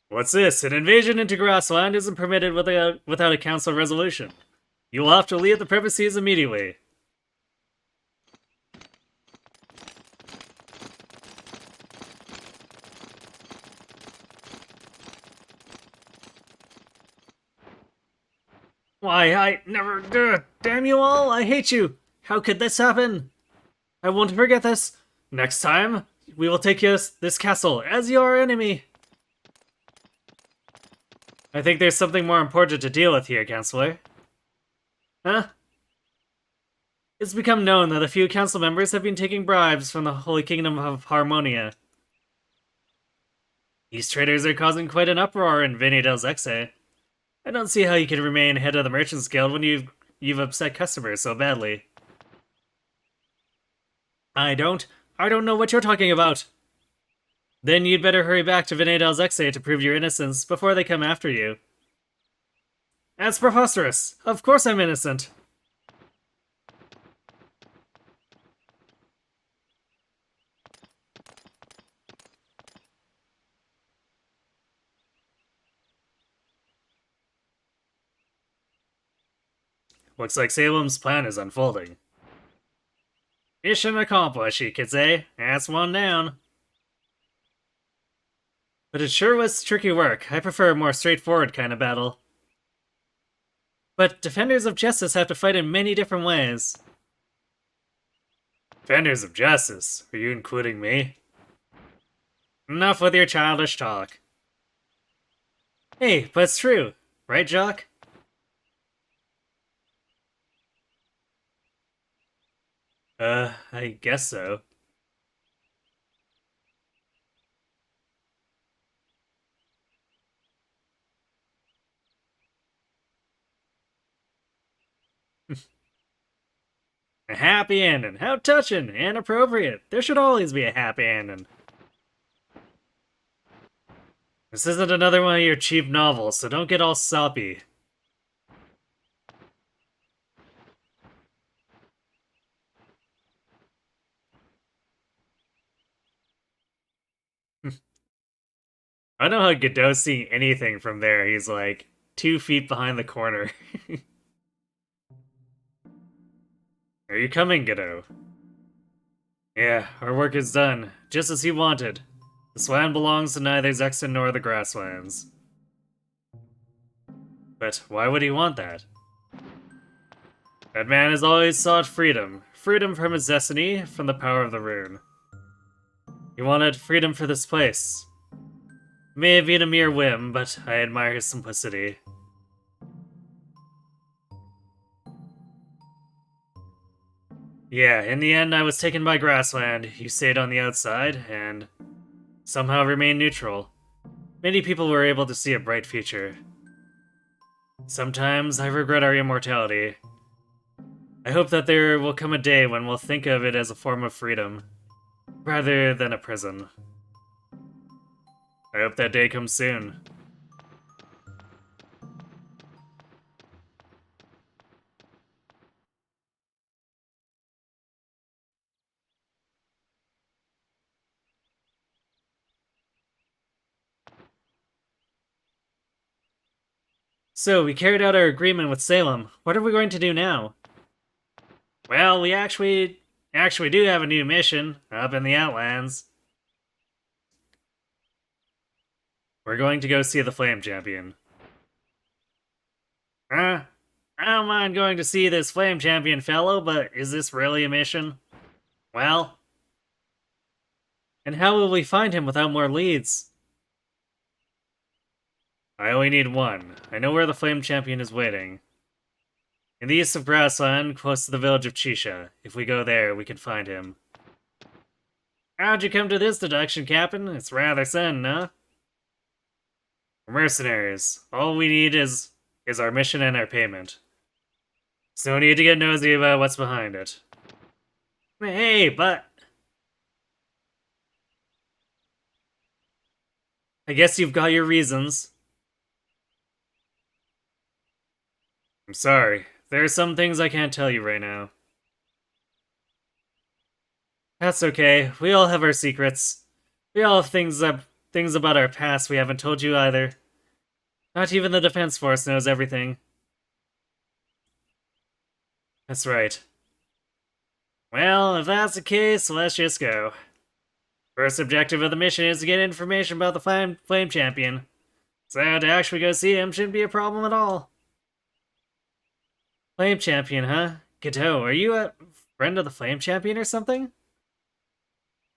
What's this? An invasion into grassland isn't permitted without a council resolution. You will have to leave the premises immediately. Why, I never... damn you all, I hate you! How could this happen? I won't forget this. Next time, we will take this castle as your enemy. I think there's something more important to deal with here, Counselor. Huh? It's become known that a few council members have been taking bribes from the Holy Kingdom of Harmonia. These traitors are causing quite an uproar in Venedel's Exe. I don't see how you can remain head of the Merchants Guild when you've upset customers so badly. I don't know what you're talking about. Then you'd better hurry back to Venedel's Exe to prove your innocence before they come after you. That's preposterous. Of course I'm innocent. Looks like Salem's plan is unfolding. Mission accomplished, you could say. That's one down. But it sure was tricky work. I prefer a more straightforward kind of battle. But defenders of justice have to fight in many different ways. Defenders of justice? Are you including me? Enough with your childish talk. Hey, but it's true. Right, Jock? I guess so. A happy ending. How touching and appropriate. There should always be a happy ending. This isn't another one of your cheap novels, so don't get all soppy. I know how Godot's seeing anything from there. He's like 2 feet behind the corner. Are you coming, Godot? Yeah, our work is done, just as he wanted. This land belongs to neither Zexon nor the Grasslands. But why would he want that? That man has always sought freedom. Freedom from his destiny, from the power of the rune. He wanted freedom for this place. It may have been a mere whim, but I admire his simplicity. Yeah, in the end I was taken by grassland. You stayed on the outside, and somehow remained neutral. Many people were able to see a bright future. Sometimes I regret our immortality. I hope that there will come a day when we'll think of it as a form of freedom, rather than a prison. I hope that day comes soon. So, we carried out our agreement with Salem. What are we going to do now? Well, we actually do have a new mission up in the Outlands. We're going to go see the Flame Champion. I don't mind going to see this Flame Champion fellow, but is this really a mission? Well... And how will we find him without more leads? I only need one. I know where the Flame Champion is waiting. In the east of Grassland, close to the village of Chisha. If we go there, we can find him. How'd you come to this deduction, Captain? It's rather sudden, huh? We're mercenaries. All we need is our mission and our payment. So no need to get nosy about what's behind it. Hey, but... I guess you've got your reasons. I'm sorry. There are some things I can't tell you right now. That's okay. We all have our secrets. We all have things about our past we haven't told you either. Not even the Defense Force knows everything. That's right. Well, if that's the case, let's just go. First objective of the mission is to get information about the Flame Champion. So to actually go see him shouldn't be a problem at all. Flame Champion, huh? Gato, are you a friend of the Flame Champion or something?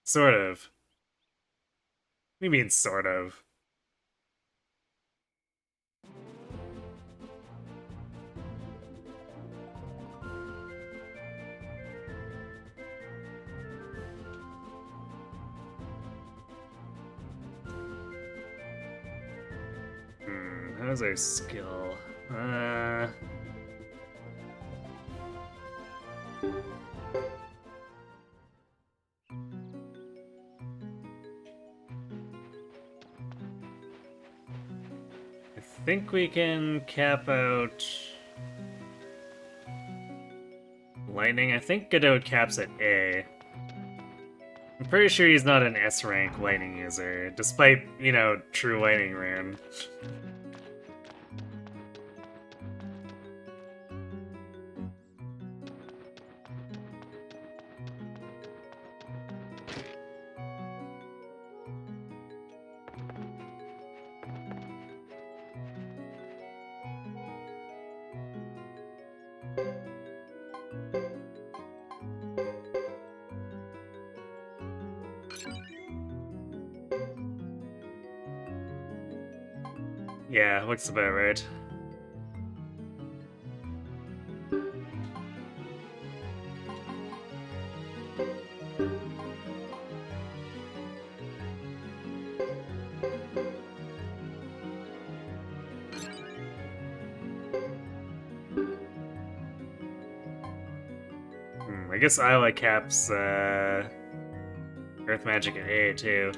Sort of. What do you mean, sort of? How's our skill? I think we can cap out lightning. I think Godot caps at A. I'm pretty sure he's not an S rank lightning user, despite, you know, true lightning rune. Yeah, looks about right. I guess Isla caps Earth Magic at A too.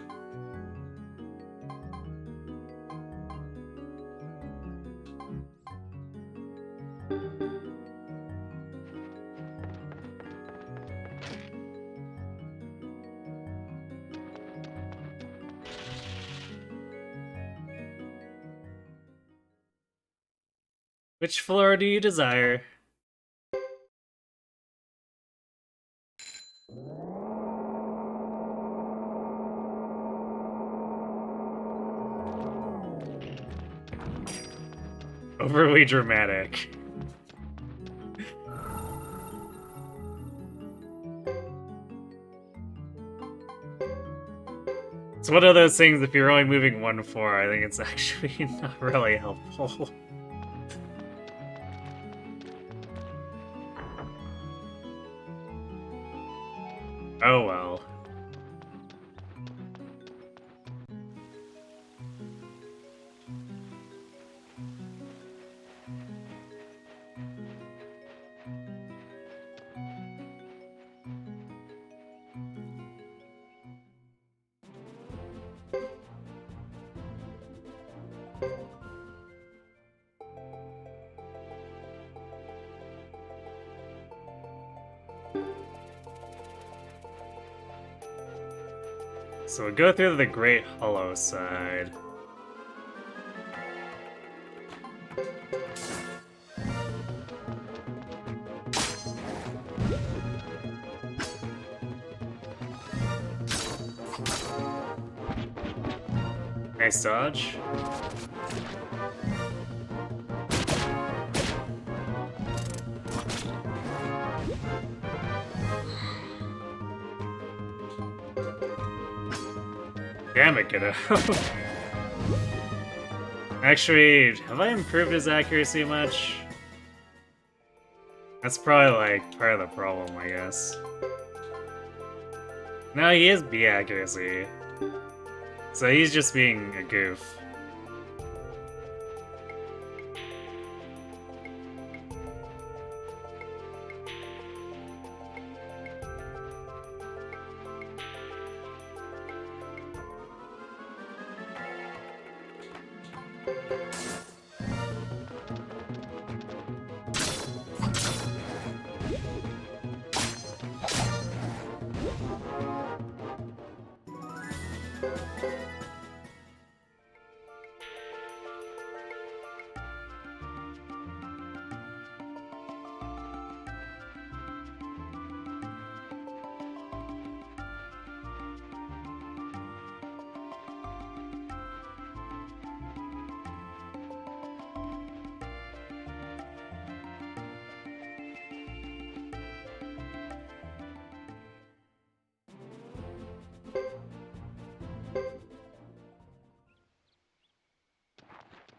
Which floor do you desire? Overly dramatic. It's one of those things, if you're only moving 1-4, I think it's actually not really helpful. Oh well. So we'll go through the Great Hollow side. Nice dodge. Damn it, kiddo. Actually, have I improved his accuracy much? That's probably like part of the problem, I guess. No, he is B accuracy. So he's just being a goof.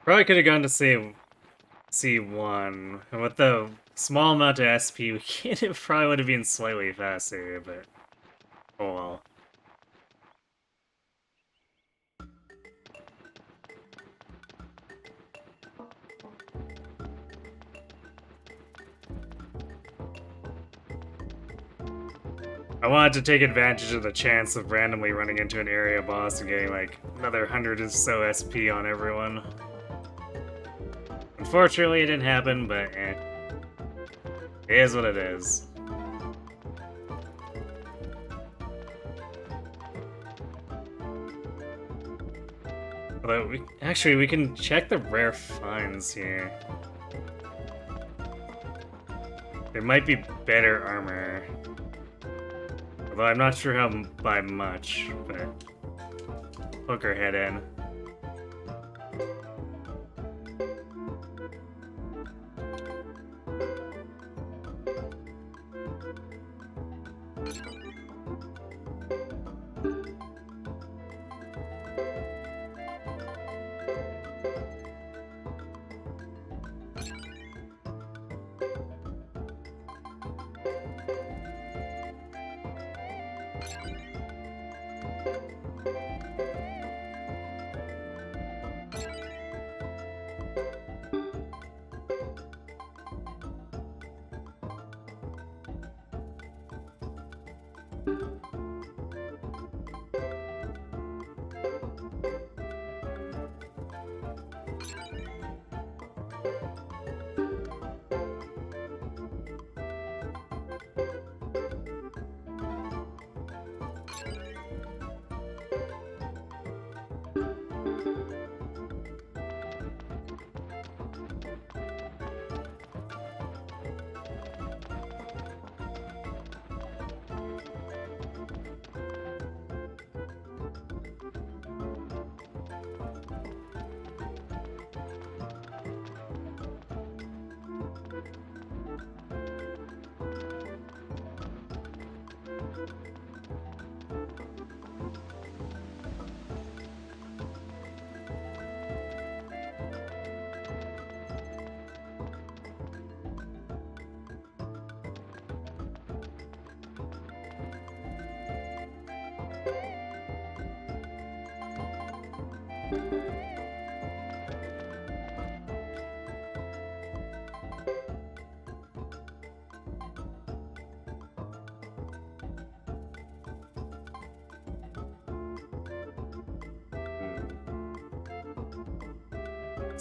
Probably could have gone to C1. And with the small amount of SP we get, it probably would have been slightly faster, but oh well. I wanted to take advantage of the chance of randomly running into an area boss and getting like another 100 or so SP on everyone. Unfortunately, it didn't happen, but eh. It is what it is. Although, we can check the rare finds here. There might be better armor. Although I'm not sure how by much, but poke our head in.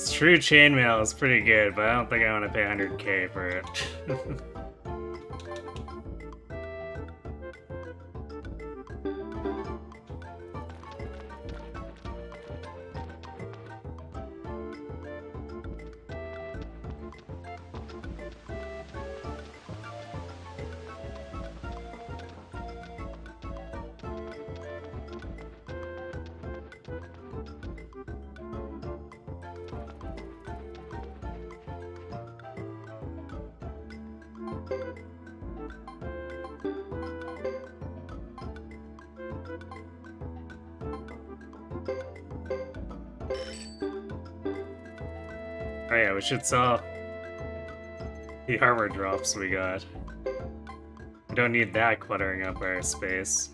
True chainmail is pretty good, but I don't think I want to pay 100k for it. Oh yeah, we should sell the armor drops we got. We don't need that cluttering up our space.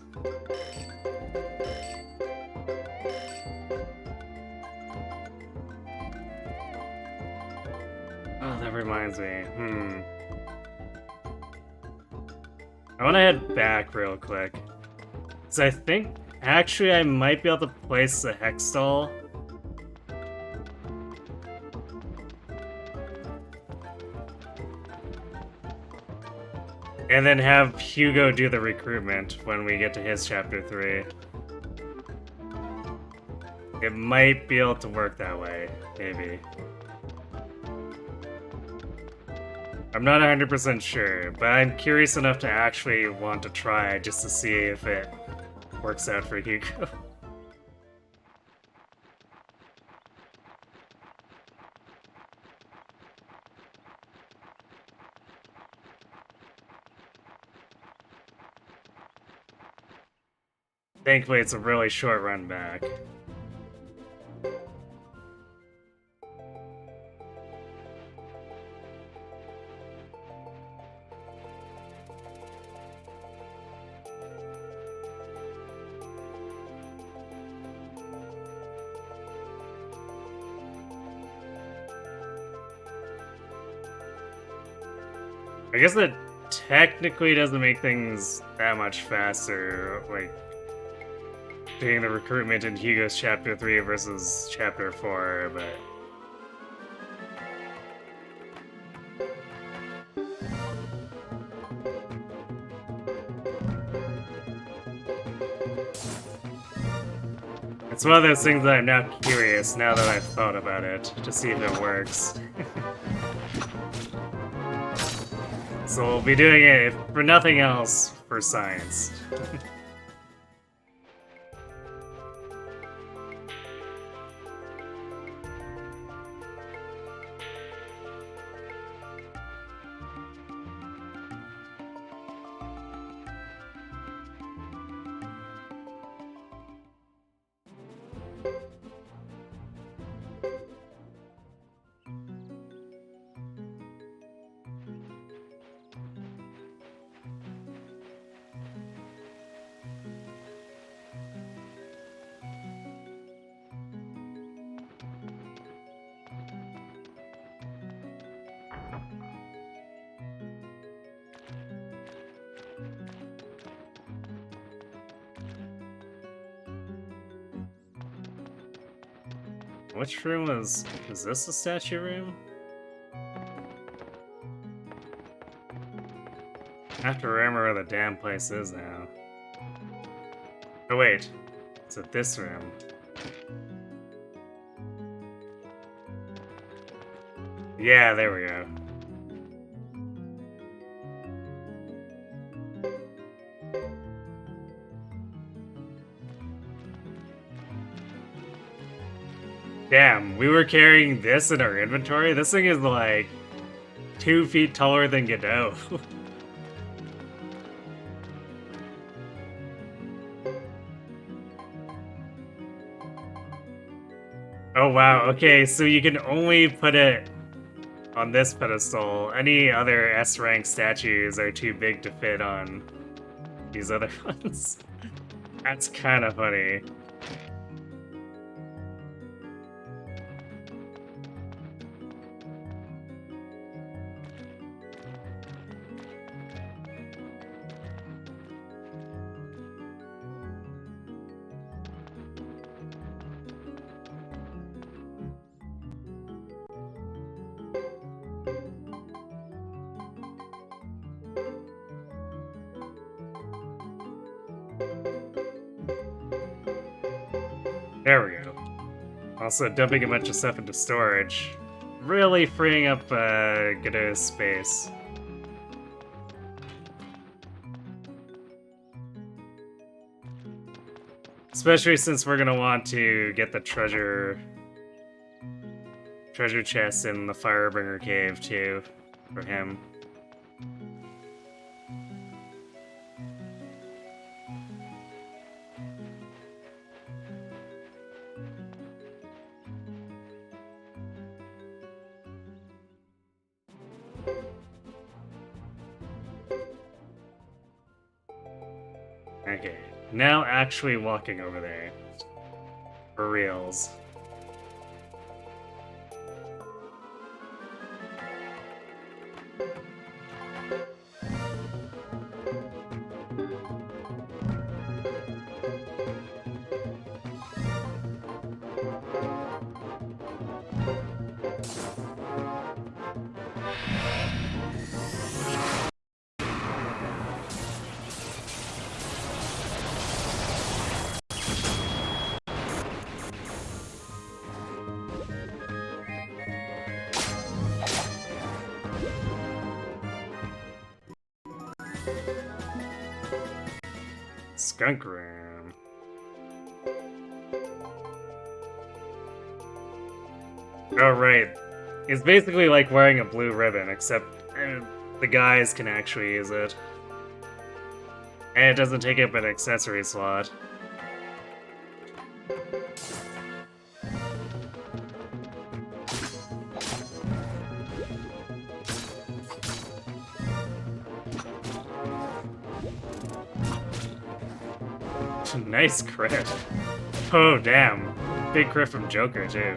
Oh, that reminds me. I want to head back real quick. Because I think, actually, I might be able to place the Hextall. And then have Hugo do the recruitment when we get to his chapter 3. It might be able to work that way, maybe. I'm not 100% sure, but I'm curious enough to actually want to try just to see if it works out for Hugo. Thankfully, it's a really short run back. I guess that technically doesn't make things that much faster, like doing the recruitment in Hugo's chapter 3 versus chapter 4, but it's one of those things that I'm now curious, now that I've thought about it, to see if it works. So we'll be doing it, if for nothing else, for science. Which room is this the statue room? I have to remember where the damn place is now. Oh wait, it's at this room. Yeah, there we go. Damn, we were carrying this in our inventory? This thing is like 2 feet taller than Godot. Oh wow, okay, so you can only put it on this pedestal. Any other S-rank statues are too big to fit on these other ones. That's kind of funny. There we go. Also, dumping a bunch of stuff into storage. Really freeing up Godot's space. Especially since we're gonna want to get the treasure chest in the Firebringer cave too, for him. Okay, now actually walking over there. For reals. Skunk room. Oh, right. It's basically like wearing a blue ribbon, except the guys can actually use it. And it doesn't take up an accessory slot. Nice crit. Oh, damn. Big crit from Joker, too.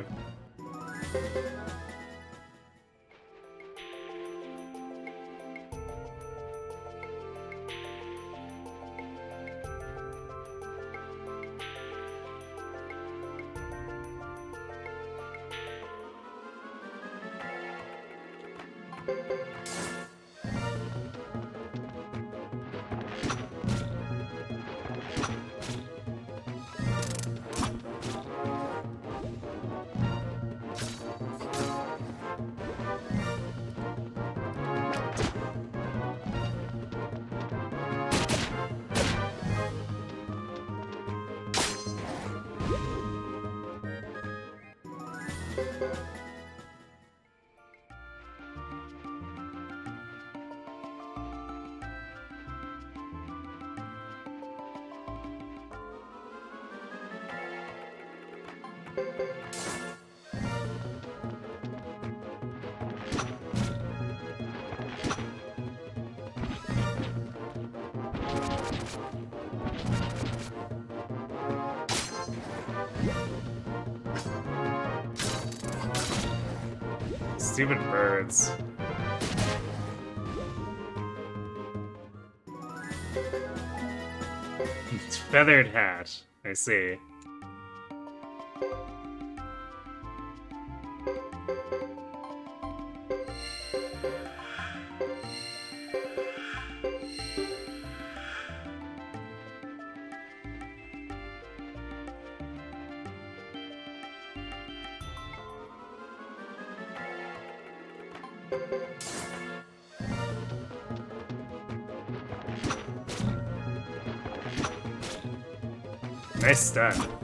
Stupid birds. Feathered hat. I see. Nice stun.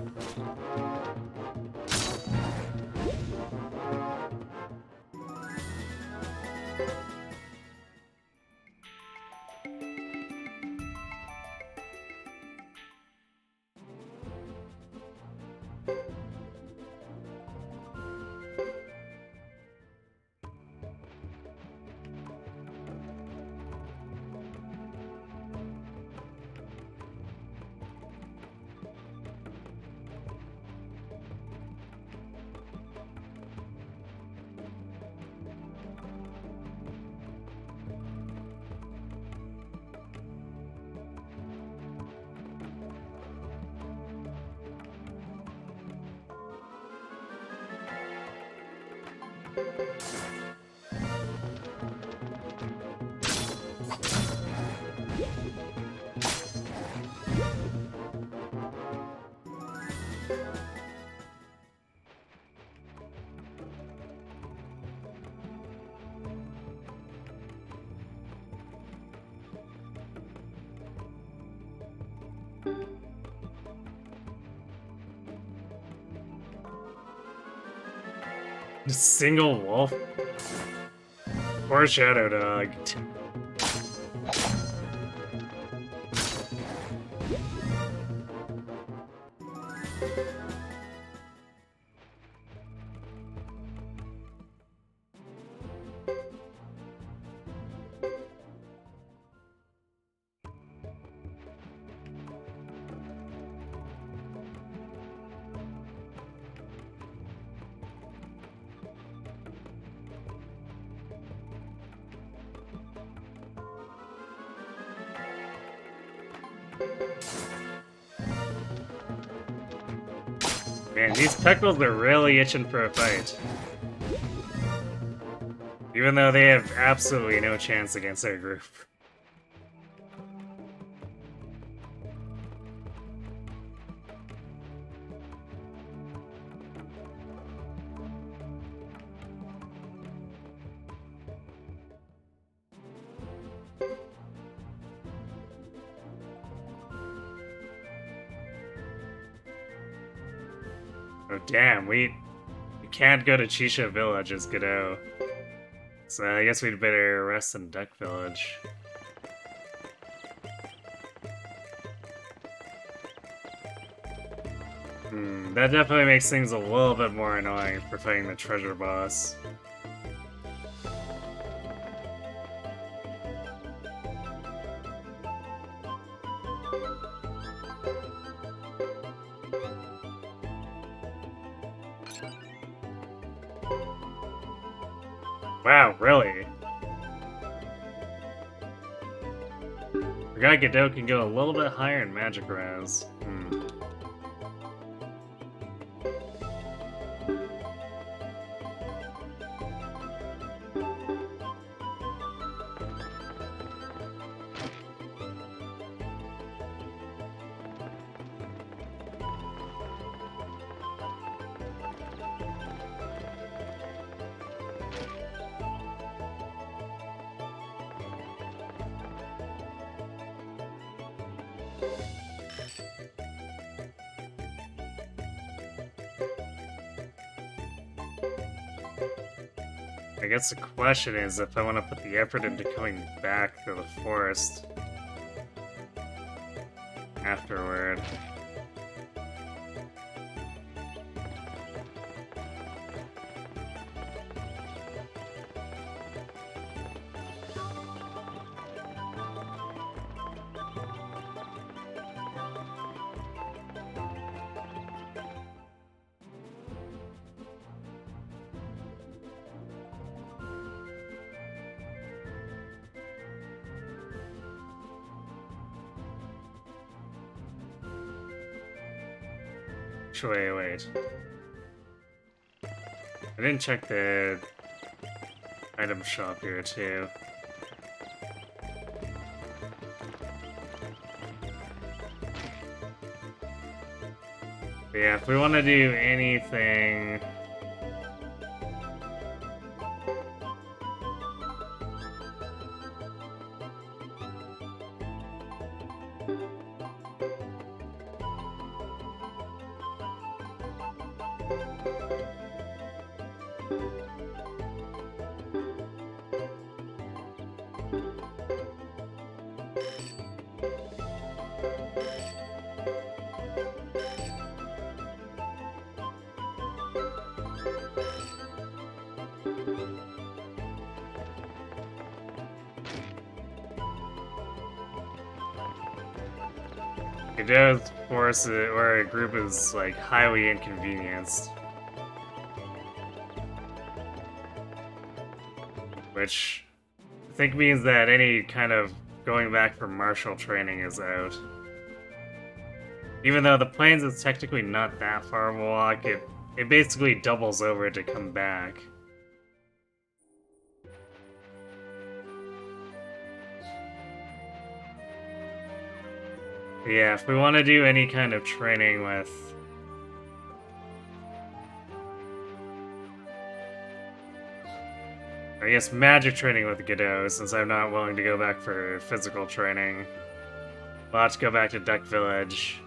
Single wolf? Or shadow dog? Man, these Peckles are really itching for a fight. Even though they have absolutely no chance against our group. Oh damn, we can't go to Chisha Village as Godot. So I guess we'd better rest in Duck Village. That definitely makes things a little bit more annoying for fighting the treasure boss. Wow, really? Forgot Godot can go a little bit higher in magic res. I guess the question is if I want to put the effort into coming back to the forest afterward. Wait. I didn't check the item shop here, too. But yeah, if we want to do anything... Godot's force or a group is like highly inconvenienced. Which I think means that any kind of going back for martial training is out. Even though the plains is technically not that far of a walk, it basically doubles over to come back. Yeah, if we want to do any kind of training with... I guess magic training with Godot, since I'm not willing to go back for physical training. We'll have to go back to Duck Village.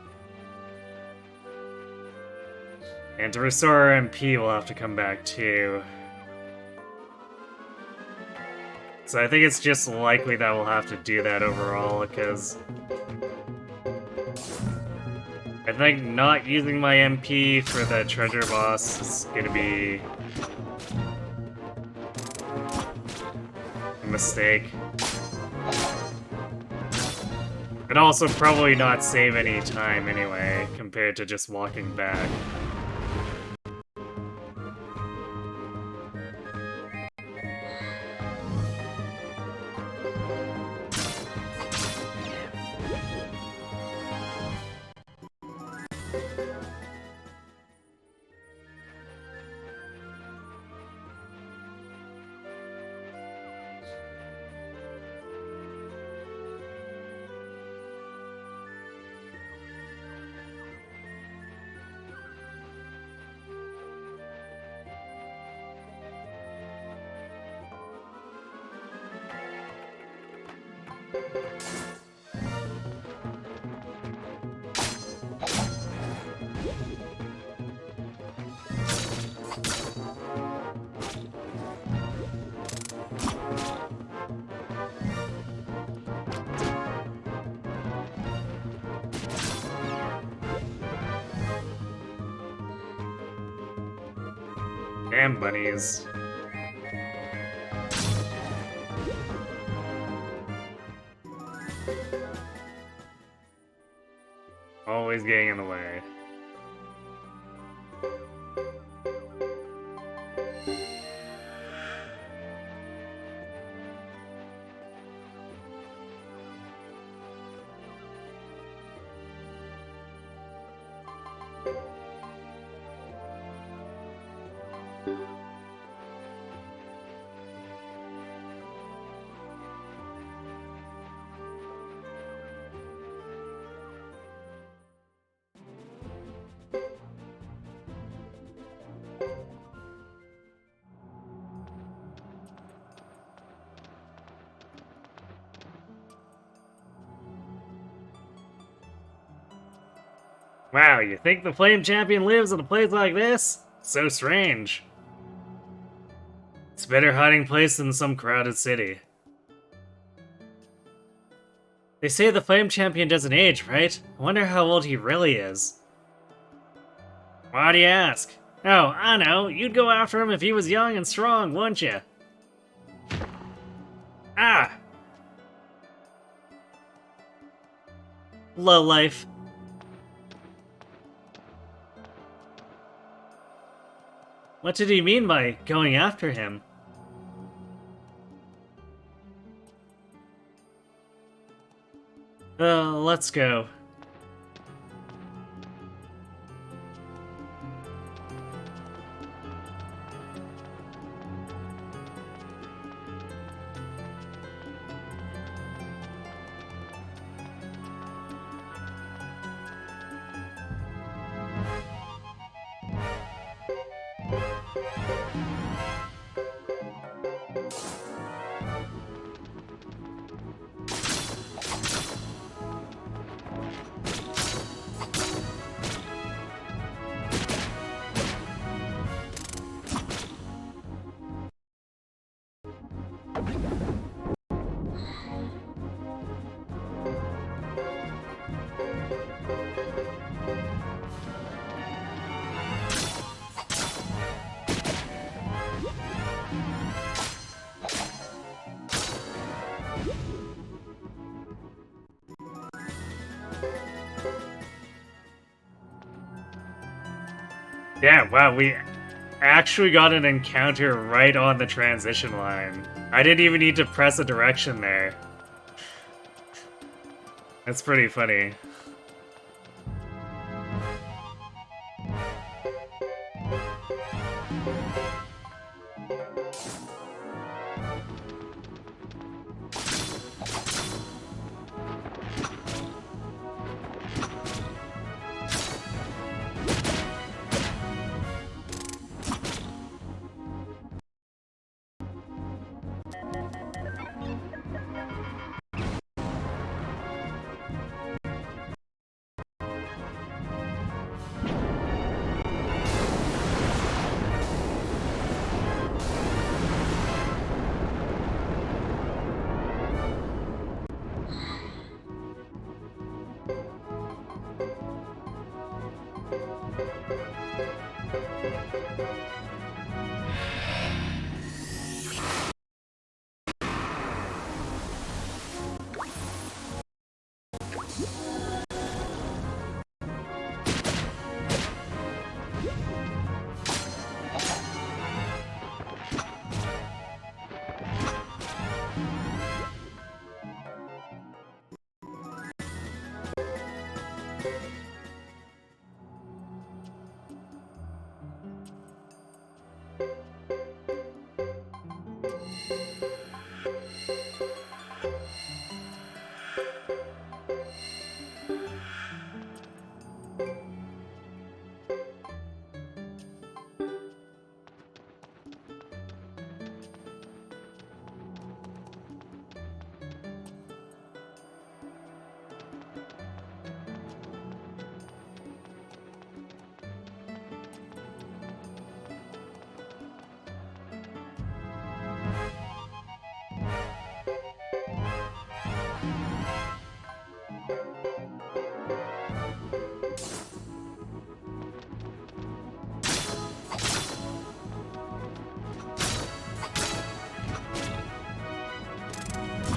And to restore our MP, we'll have to come back too. So I think it's just likely that we'll have to do that overall, because I think not using my MP for the treasure boss is gonna be a mistake. And also probably not save any time anyway, compared to just walking back. Damn bunnies. Always getting in the way. Wow, you think the Flame Champion lives in a place like this? So strange. It's a better hiding place than some crowded city. They say the Flame Champion doesn't age, right? I wonder how old he really is. Why do you ask? Oh, I know. You'd go after him if he was young and strong, wouldn't you? Ah! Lowlife. What did he mean by going after him? Let's go. Yeah, wow, we actually got an encounter right on the transition line. I didn't even need to press a direction there. That's pretty funny.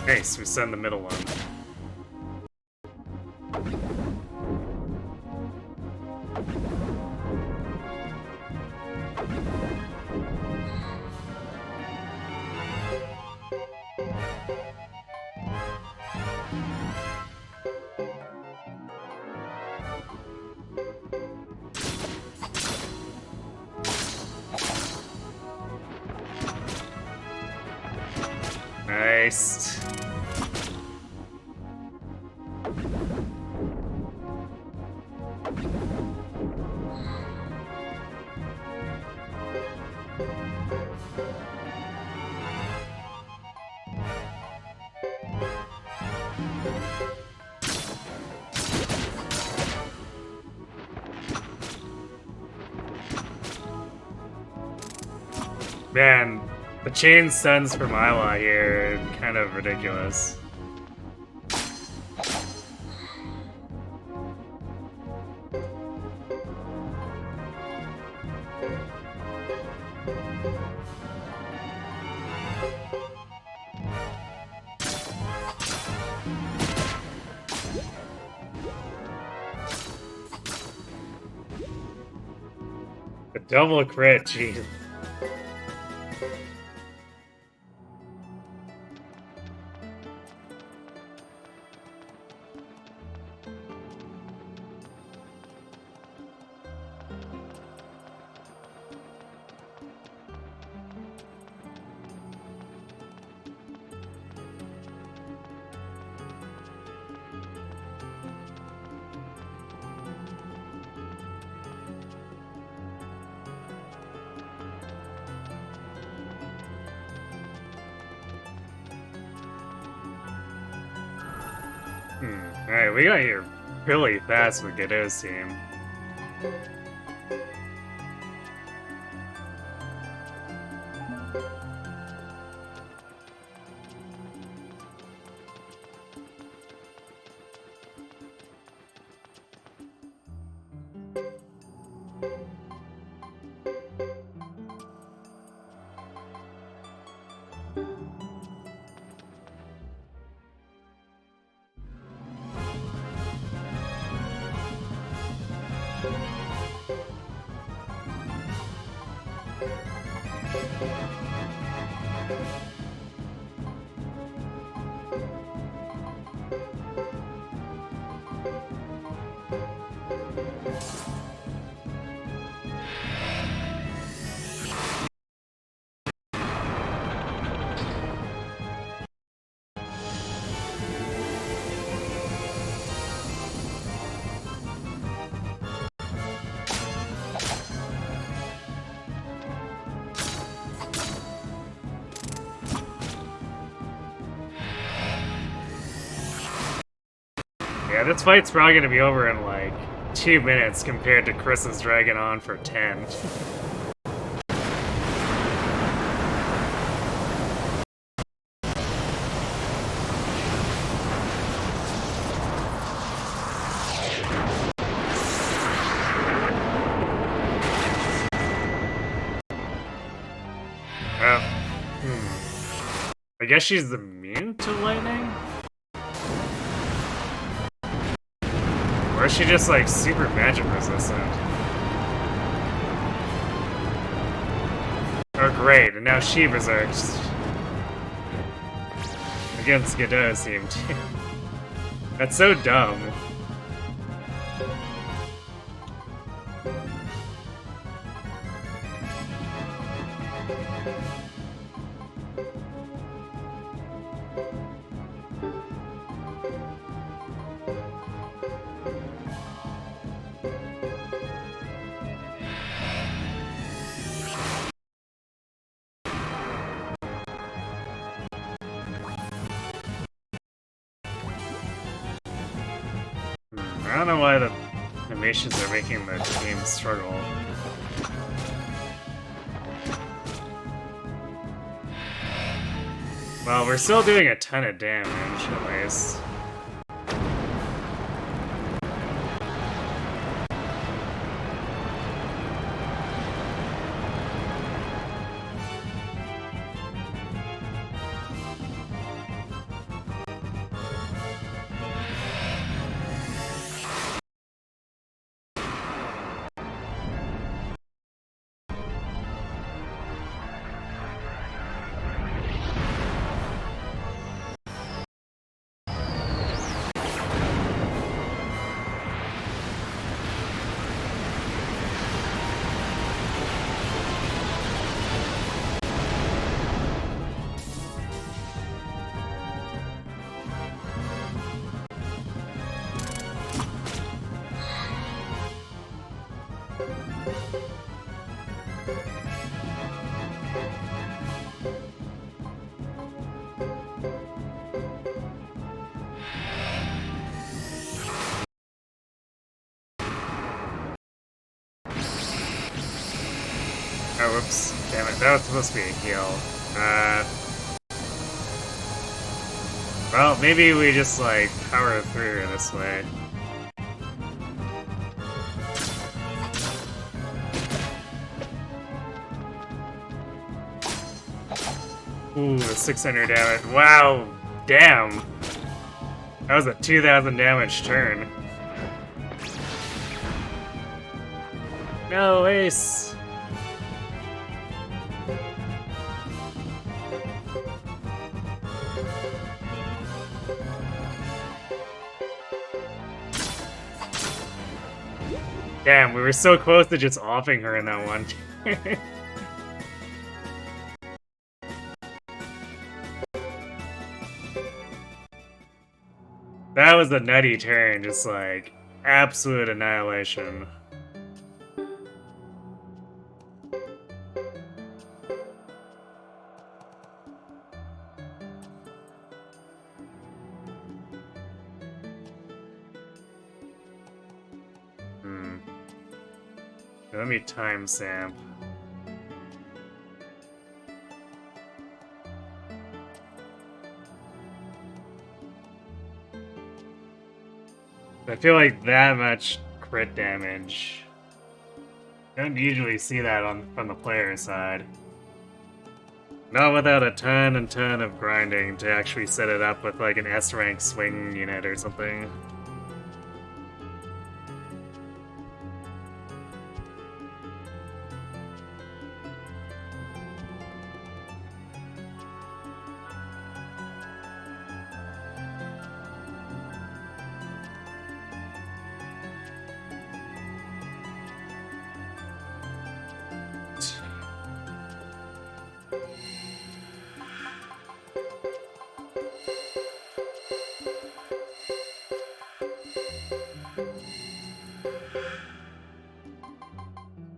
Nice, we send the middle one. Nice. Man, the chain sends from Iowa here, kind of ridiculous. A double crit, jeez. Alright, we got here really fast with Godot's team. Yeah, this fight's probably gonna be over in like 2 minutes compared to Chris's dragging on for 10. I guess she's immune to lightning? Or is she just like super magic resistant? Oh great, and now she berserks. Against Godot's team too. That's so dumb. I don't know why the animations are making the game struggle. Well, we're still doing a ton of damage, at least. Oh, whoops. Damn it, that was supposed to be a heal. Well, maybe we just, like, power through this way. Ooh, 600 damage. Wow! Damn! That was a 2,000 damage turn. No, ace! Damn, we were so close to just offing her in that one. That was a nutty turn, just like absolute annihilation. Let me timestamp. I feel like that much crit damage. Don't usually see that from the player side. Not without a ton and ton of grinding to actually set it up with like an S-rank swing unit or something.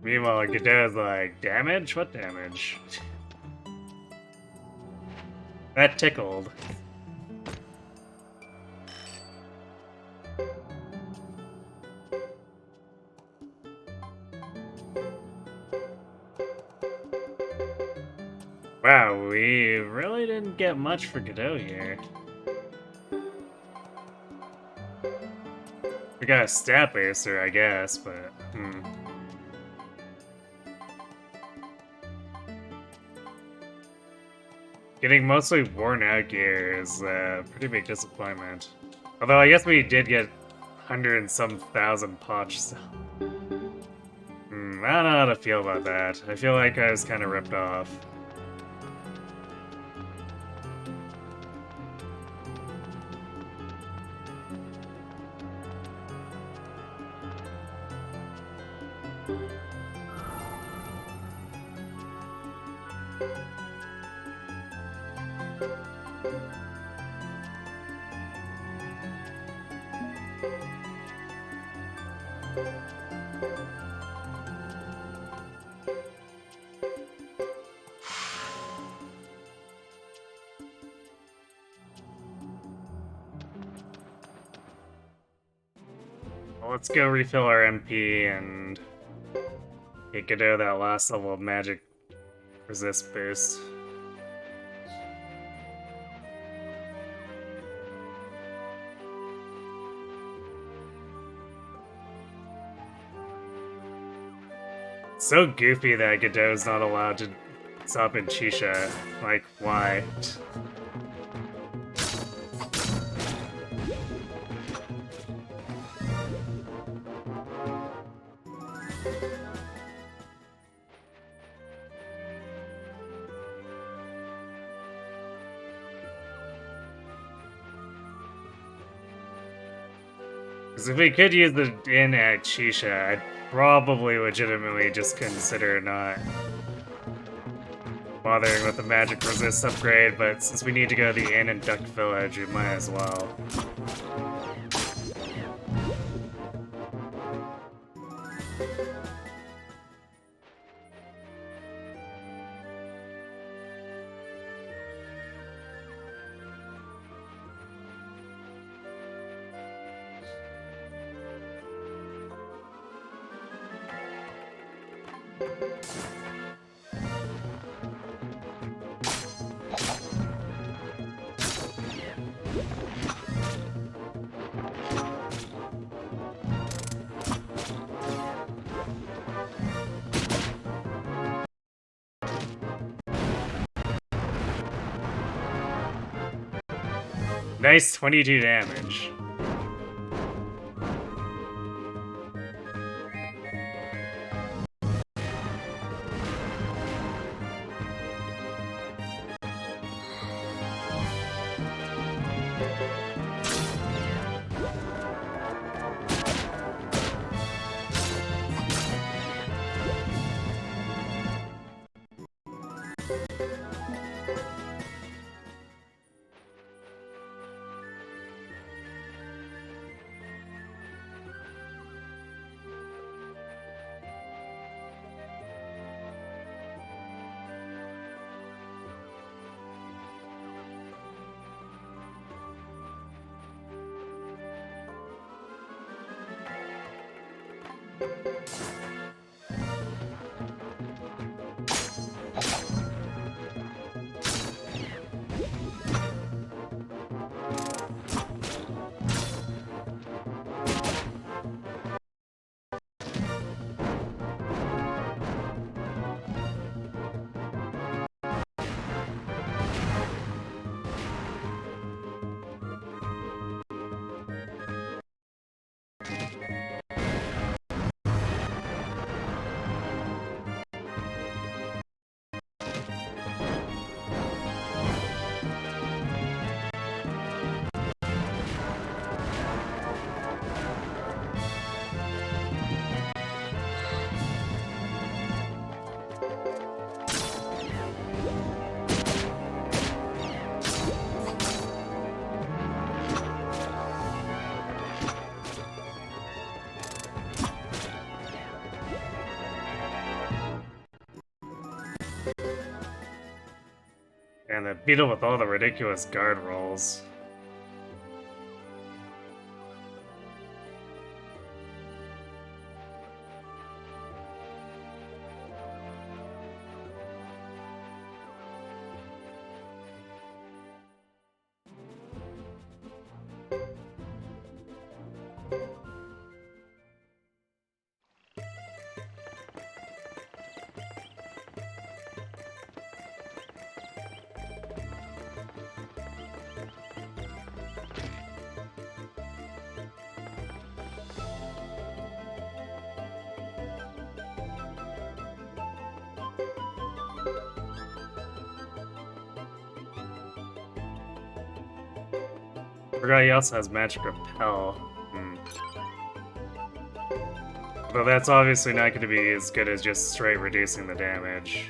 Meanwhile, Godot's like, damage? What damage? That tickled. Wow, we really didn't get much for Godot here. We got a stat baser, I guess, but Getting mostly worn out gear is a pretty big disappointment. Although I guess we did get 100 and some thousand podge still. I don't know how to feel about that. I feel like I was kind of ripped off. Well, let's go refill our MP and get Godot that last level of magic resist boost. It's so goofy that Godot's not allowed to sup in Chisha. Like, why? Because if we could use the inn at Chisha, I'd probably legitimately just consider not bothering with the magic resist upgrade, but since we need to go to the inn in Duck Village, we might as well. Nice 22 damage. And the beetle with all the ridiculous guard rolls. Forgot he also has magic repel. Though that's obviously not going to be as good as just straight reducing the damage.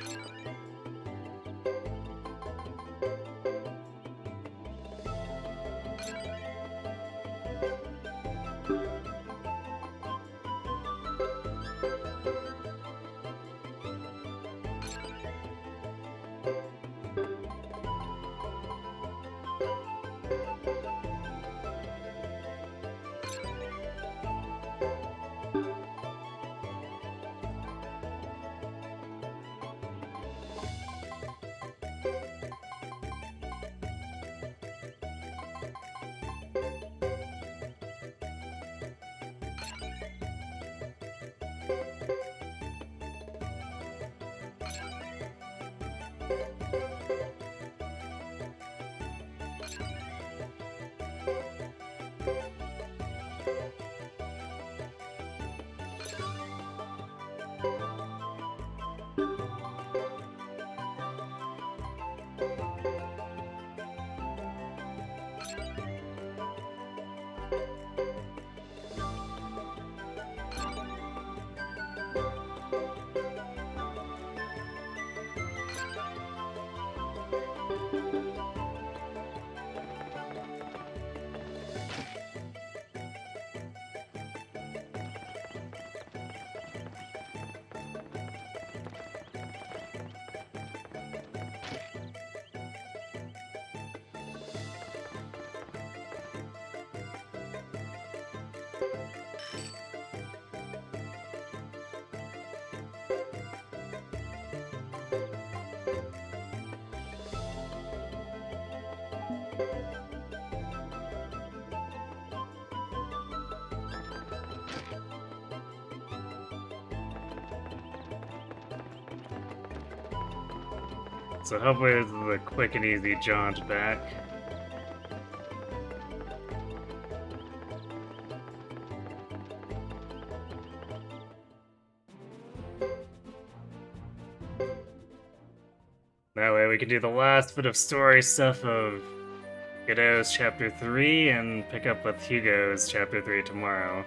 So hopefully this is a quick and easy jaunt back. That way we can do the last bit of story stuff of Godot's Chapter 3 and pick up with Hugo's Chapter 3 tomorrow.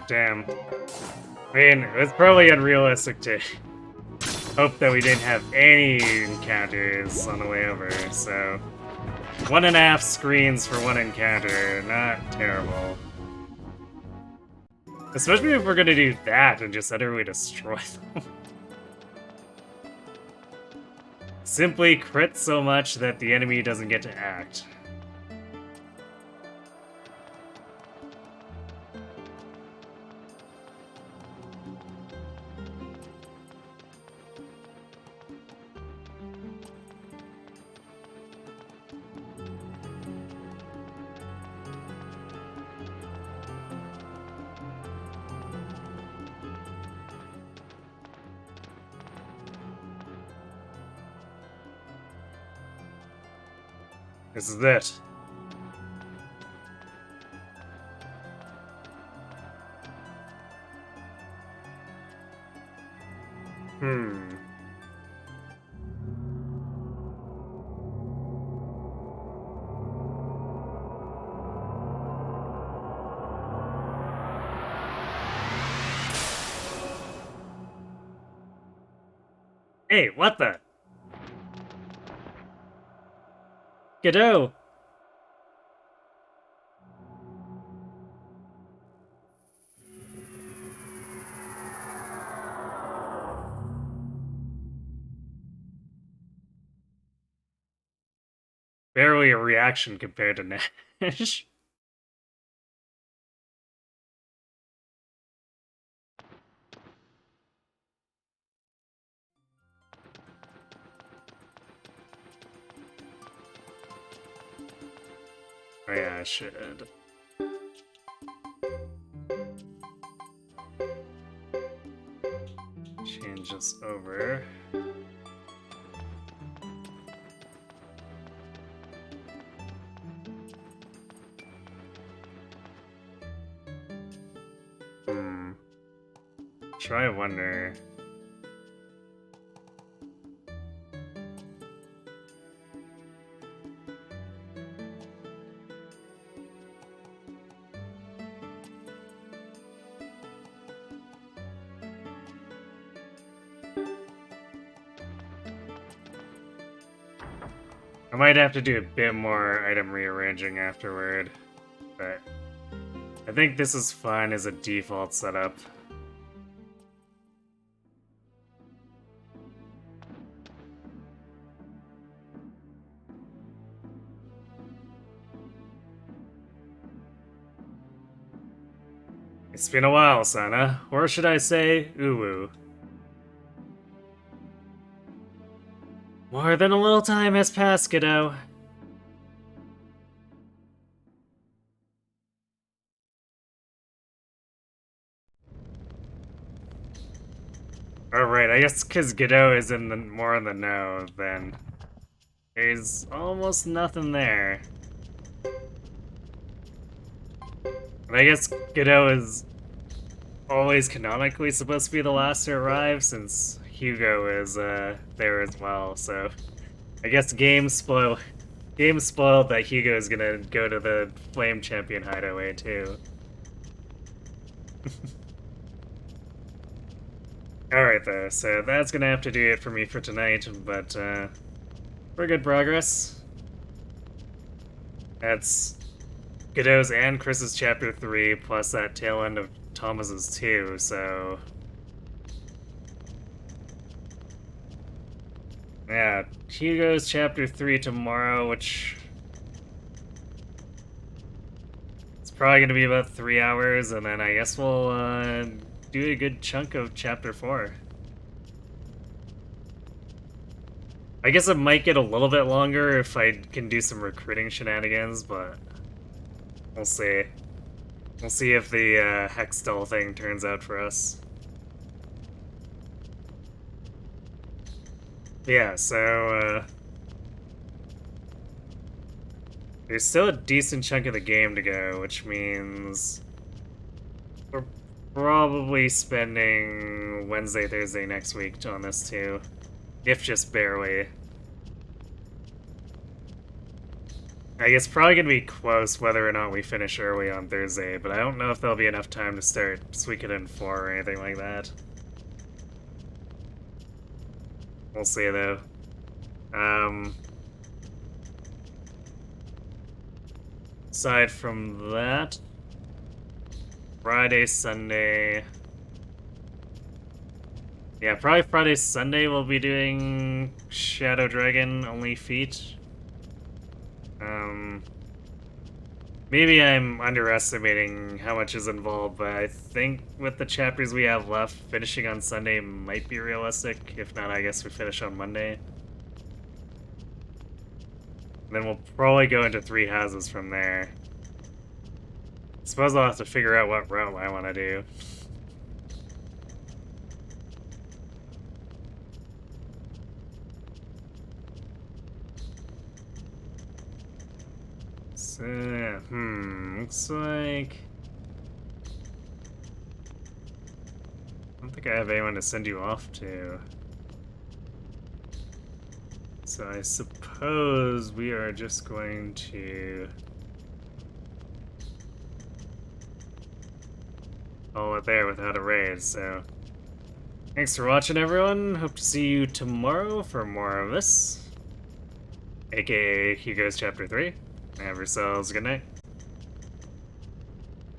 Damn. I mean, it was probably unrealistic to hope that we didn't have any encounters on the way over, so 1.5 screens for one encounter, not terrible. Especially if we're gonna do that and just utterly destroy them. Simply crit so much that the enemy doesn't get to act. This is it. Hey, what the? Godot! Barely a reaction compared to Nash. Oh yeah, I should. Change this over. Try wonder. I might have to do a bit more item rearranging afterward, but I think this is fine as a default setup. It's been a while, Sana. Or should I say, Uwu. More than a little time has passed, kiddo. Alright, I guess because Godot is more in the know, then there's almost nothing there. But I guess Godot is always canonically supposed to be the last to arrive, since Hugo is there as well, so I guess game spoiled that Hugo is gonna go to the Flame Champion hideaway too. Alright though, so that's gonna have to do it for me for tonight, but we're good progress. That's Godot's and Chris's chapter 3, plus that tail end of Thomas's 2, so yeah, Hugo's chapter 3 tomorrow, which it's probably gonna be about 3 hours, and then I guess we'll do a good chunk of chapter 4. I guess it might get a little bit longer if I can do some recruiting shenanigans, but we'll see. We'll see if the Hextall thing turns out for us. Yeah, so there's still a decent chunk of the game to go, which means we're probably spending Wednesday, Thursday next week on this too, if just barely. I guess probably gonna be close whether or not we finish early on Thursday, but I don't know if there'll be enough time to start Suikoden 4 or anything like that. We'll see though. Aside from that, Friday, Sunday. Yeah, probably Friday, Sunday we'll be doing Shadow Dragon only feat. Maybe I'm underestimating how much is involved, but I think with the chapters we have left, finishing on Sunday might be realistic. If not, I guess we finish on Monday. And then we'll probably go into 3 houses from there. Suppose I'll have to figure out what route I want to do. So, looks like I don't think I have anyone to send you off to. So I suppose we are just going to call it there without a raid, so Thanks for watching, everyone. Hope to see you tomorrow for more of this. AKA Hugo's Chapter 3. Have yourselves a good night.